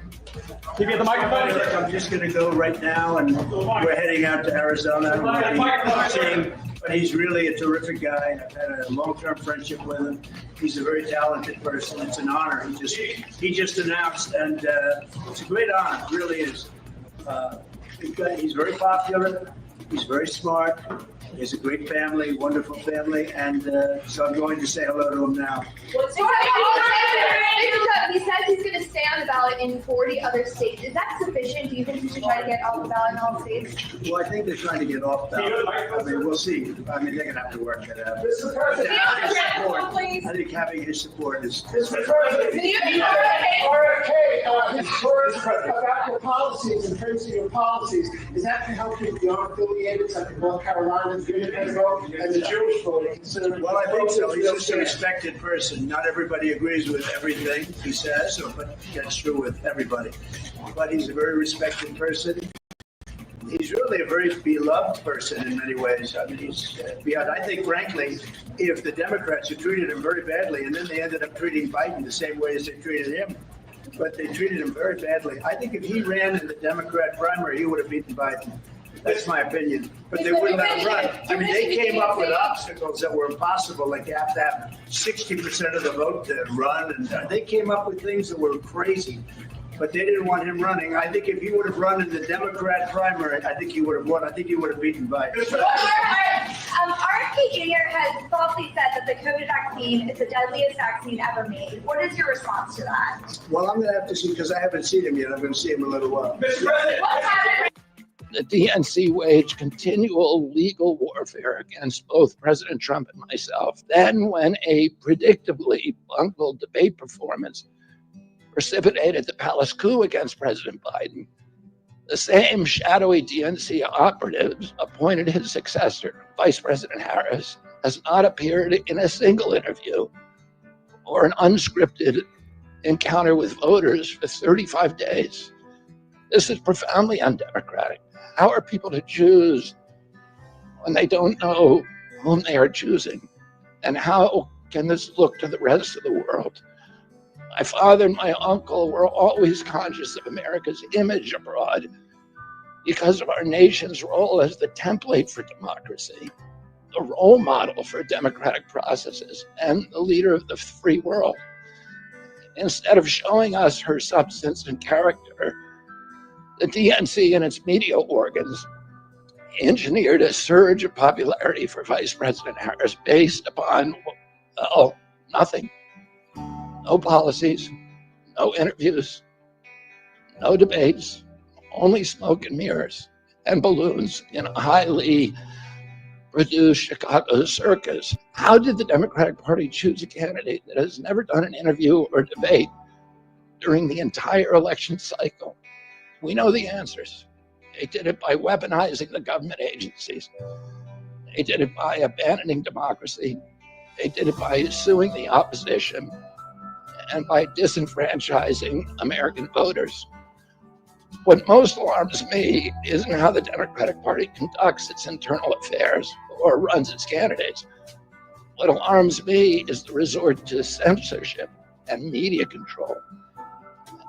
Keep you at the microphone. I'm just going to go right now, and we're heading out to Arizona. But he's really a terrific guy, and I've had a long-term friendship with him. He's a very talented person. It's an honor. He just announced, and it's a great honor. It really is. He's very popular. He's very smart. He has a great family, wonderful family, and so I'm going to say hello to him now. He says he's going to stay on the ballot in 40 other states. Is that sufficient? Do you think he should try to get off the ballot in all states? Well, I think they're trying to get off ballot. I mean, we'll see. I mean, they're going to have to work that out. please. I think having his support is. Mr. President, RFK, his words about your policies and praising your policies, is that to help you beyond affiliated, like the North Carolina Unit vote and the Jewish vote? Well, I think so. He's just a respected person. Not everybody agrees with everything he says, but that's true with everybody. But he's a very respected person. He's really a very beloved person in many ways. I mean, he's beyond. I think, frankly, if the Democrats had treated him very badly, and then they ended up treating Biden the same way as they treated him, but they treated him very badly. I think if he ran in the Democrat primary, he would have beaten Biden. That's my opinion. But they wouldn't let him run. I mean, they came up with obstacles that were impossible. Like you have to have 60% of the vote to run, and they came up with things that were crazy. But they didn't want him running. I think if he would have run in the Democrat primary, I think he would have won. I think he would have beaten Biden. RFK Jr. has falsely said that the COVID vaccine is the deadliest vaccine ever made. What is your response to that? Well, I'm going to have to see, because I haven't seen him yet. I'm going to see him in a little while. The DNC waged continual legal warfare against both President Trump and myself. Then, when a predictably bungled debate performance precipitated the palace coup against President Biden, the same shadowy DNC operatives appointed his successor, Vice President Harris, has not appeared in a single interview or an unscripted encounter with voters for 35 days. This is profoundly undemocratic. How are people to choose when they don't know whom they are choosing? And how can this look to the rest of the world? My father and my uncle were always conscious of America's image abroad because of our nation's role as the template for democracy, the role model for democratic processes, and the leader of the free world. Instead of showing us her substance and character, the DNC and its media organs engineered a surge of popularity for Vice President Harris based upon, well, nothing. No policies, no interviews, no debates, only smoke and mirrors and balloons in a highly produced Chicago circus. How did the Democratic Party choose a candidate that has never done an interview or debate during the entire election cycle? We know the answers. They did it by weaponizing the government agencies. They did it by abandoning democracy. They did it by suing the opposition and by disenfranchising American voters. What most alarms me isn't how the Democratic Party conducts its internal affairs or runs its candidates. What alarms me is the resort to censorship and media control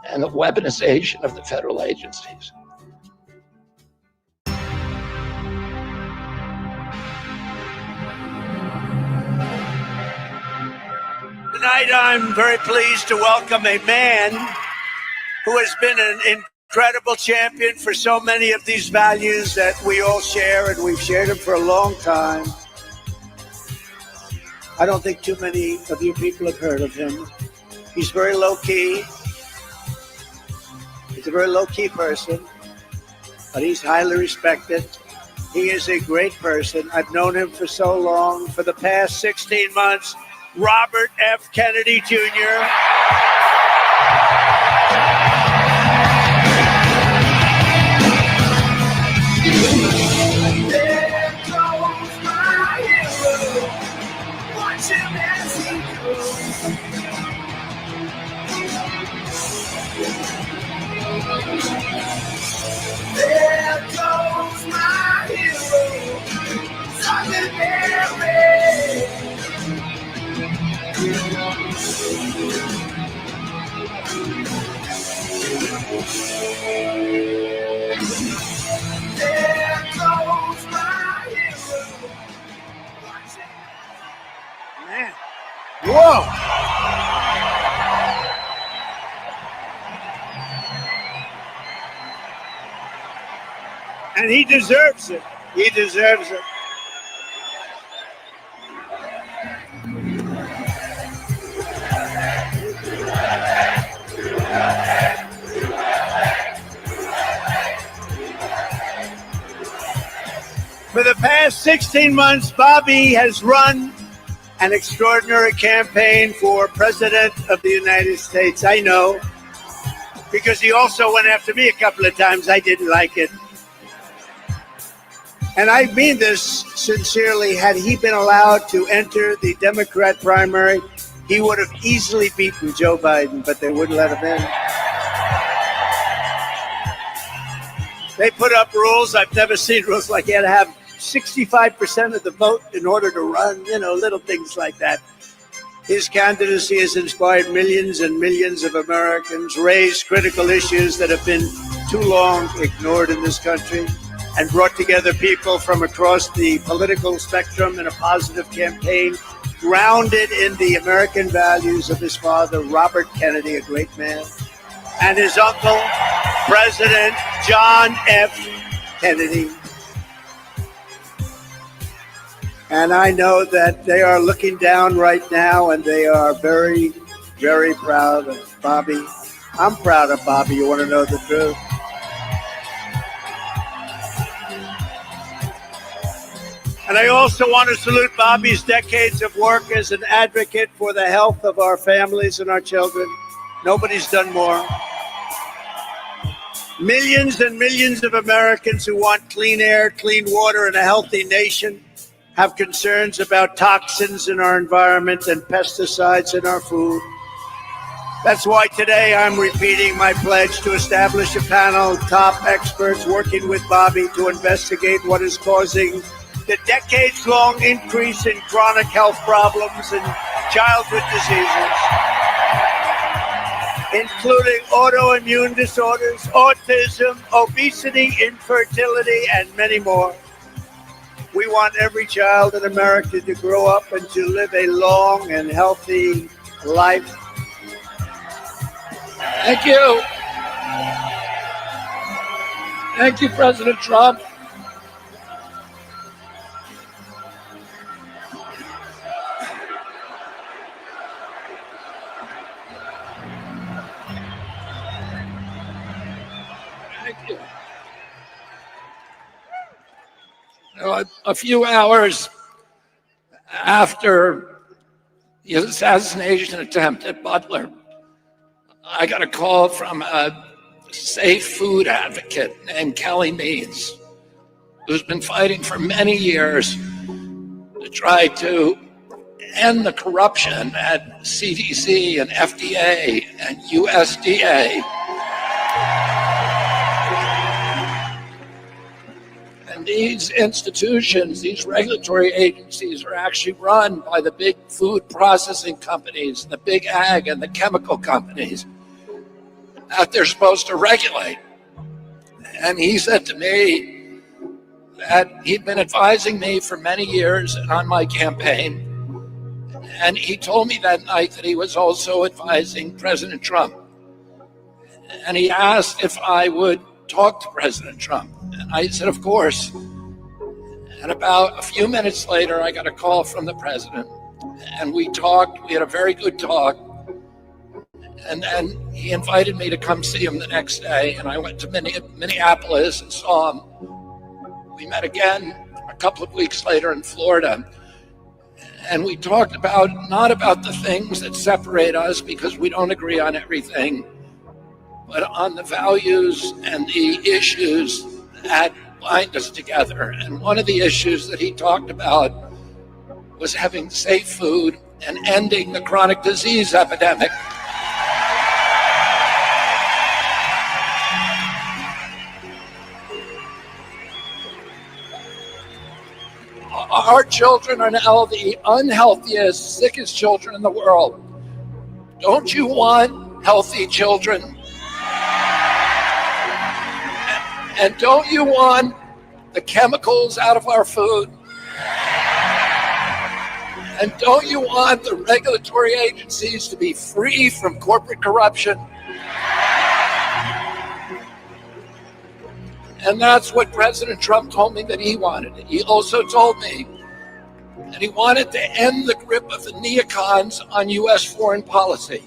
and the weaponization of the federal agencies. Tonight, I'm very pleased to welcome a man who has been an incredible champion for so many of these values that we all share, and we've shared them for a long time. I don't think too many of you people have heard of him. He's very low-key. He's a very low-key person, but he's highly respected. He is a great person. I've known him for so long. For the past 16 months, Robert F. Kennedy Jr. There goes my hero. Watch him as he goes. There goes my hero. Sergeant Mary. There goes my hero. Man. Whoa! And he deserves it. He deserves it. For the past 16 months, Bobby has run an extraordinary campaign for President of the United States. I know, because he also went after me a couple of times. I didn't like it. And I mean this sincerely. Had he been allowed to enter the Democrat primary, he would have easily beaten Joe Biden, but they wouldn't let him in. They put up rules. I've never seen rules like you had to have 65% of the vote in order to run, little things like that. His candidacy has inspired millions and millions of Americans, raised critical issues that have been too long ignored in this country, and brought together people from across the political spectrum in a positive campaign, grounded in the American values of his father, Robert Kennedy, a great man, and his uncle, President John F. Kennedy. And I know that they are looking down right now, and they are very, very proud of Bobby. I'm proud of Bobby. You want to know the truth? And I also want to salute Bobby's decades of work as an advocate for the health of our families and our children. Nobody's done more. Millions and millions of Americans who want clean air, clean water, and a healthy nation have concerns about toxins in our environment and pesticides in our food. That's why today I'm repeating my pledge to establish a panel of top experts working with Bobby to investigate what is causing the decades-long increase in chronic health problems and childhood diseases, including autoimmune disorders, autism, obesity, infertility, and many more. We want every child in America to grow up and to live a long and healthy life. Thank you. Thank you, President Trump. Thank you. A few hours after the assassination attempt at Butler, I got a call from a safe food advocate named Kelly Means, who's been fighting for many years to try to end the corruption at CDC and FDA and USDA. And these institutions, these regulatory agencies, are actually run by the big food processing companies, the big ag and the chemical companies that they're supposed to regulate. And he said to me that he'd been advising me for many years and on my campaign. And he told me that night that he was also advising President Trump. And he asked if I would talk to President Trump. And I said, of course. And about a few minutes later, I got a call from the president. And we talked. We had a very good talk. And then he invited me to come see him the next day. And I went to Minneapolis and saw him. We met again a couple of weeks later in Florida. And we talked about, not about the things that separate us because we don't agree on everything, but on the values and the issues that bind us together. And one of the issues that he talked about was having safe food and ending the chronic disease epidemic. Our children are now the unhealthiest, sickest children in the world. Don't you want healthy children? And don't you want the chemicals out of our food? And don't you want the regulatory agencies to be free from corporate corruption? And that's what President Trump told me that he wanted. He also told me that he wanted to end the grip of the neocons on U.S. foreign policy.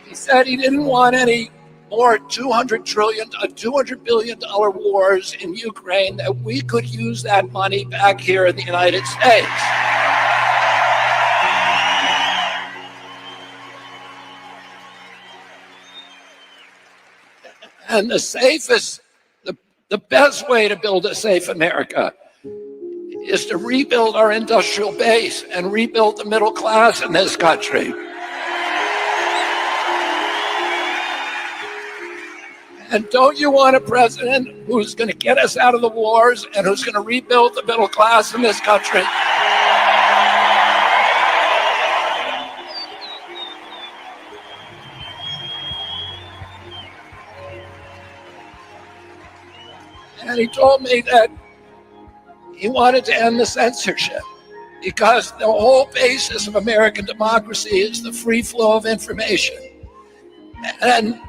He said he didn't want any more $200 billion wars in Ukraine, that we could use that money back here in the United States. And the best way to build a safe America is to rebuild our industrial base and rebuild the middle class in this country. And don't you want a president who's going to get us out of the wars and who's going to rebuild the middle class in this country? And he told me that he wanted to end the censorship because the whole basis of American democracy is the free flow of information. And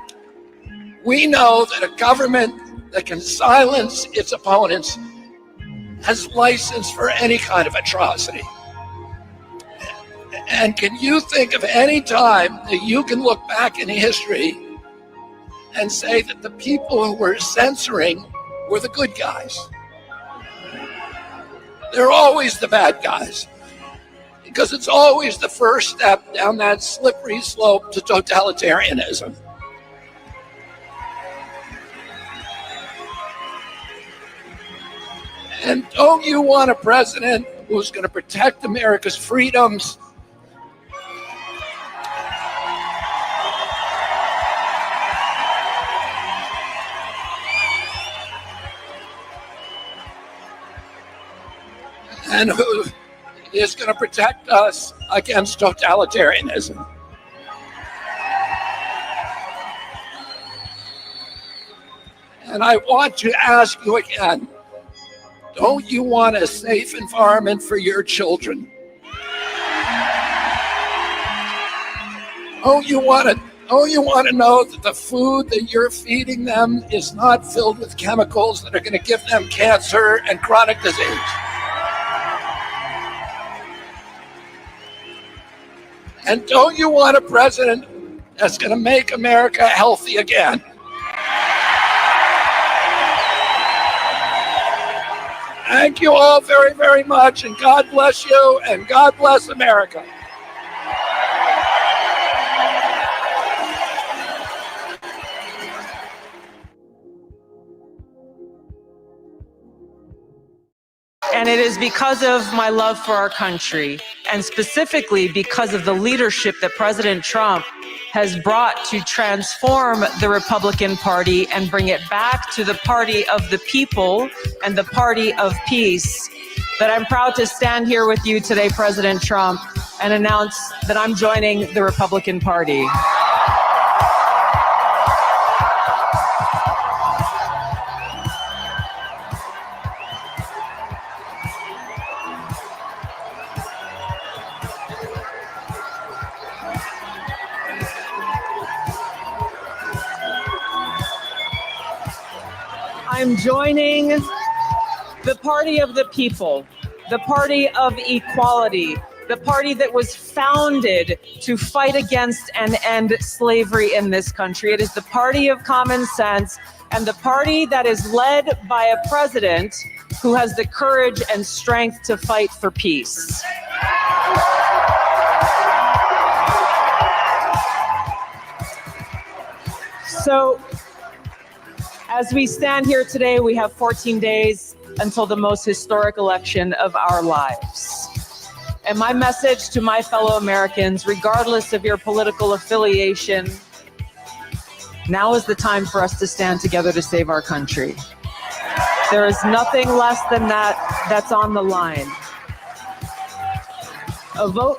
we know that a government that can silence its opponents has license for any kind of atrocity. And can you think of any time that you can look back in history and say that the people who were censoring were the good guys? They're always the bad guys, because it's always the first step down that slippery slope to totalitarianism. And don't you want a president who's going to protect America's freedoms? And who is going to protect us against totalitarianism? And I want to ask you again, don't you want a safe environment for your children? Don't you want to know that the food that you're feeding them is not filled with chemicals that are going to give them cancer and chronic disease? And don't you want a president that's going to make America healthy again? Thank you all very, very much, and God bless you, and God bless America. And it is because of my love for our country, and specifically because of the leadership that President Trump has brought to transform the Republican Party and bring it back to the party of the people and the party of peace, that I'm proud to stand here with you today, President Trump, and announce that I'm joining the Republican Party. I'm joining the party of the people, the party of equality, the party that was founded to fight against and end slavery in this country. It is the party of common sense, and the party that is led by a president who has the courage and strength to fight for peace. So, as we stand here today, we have 14 days until the most historic election of our lives. And my message to my fellow Americans, regardless of your political affiliation, now is the time for us to stand together to save our country. There is nothing less than that that's on the line. A vote for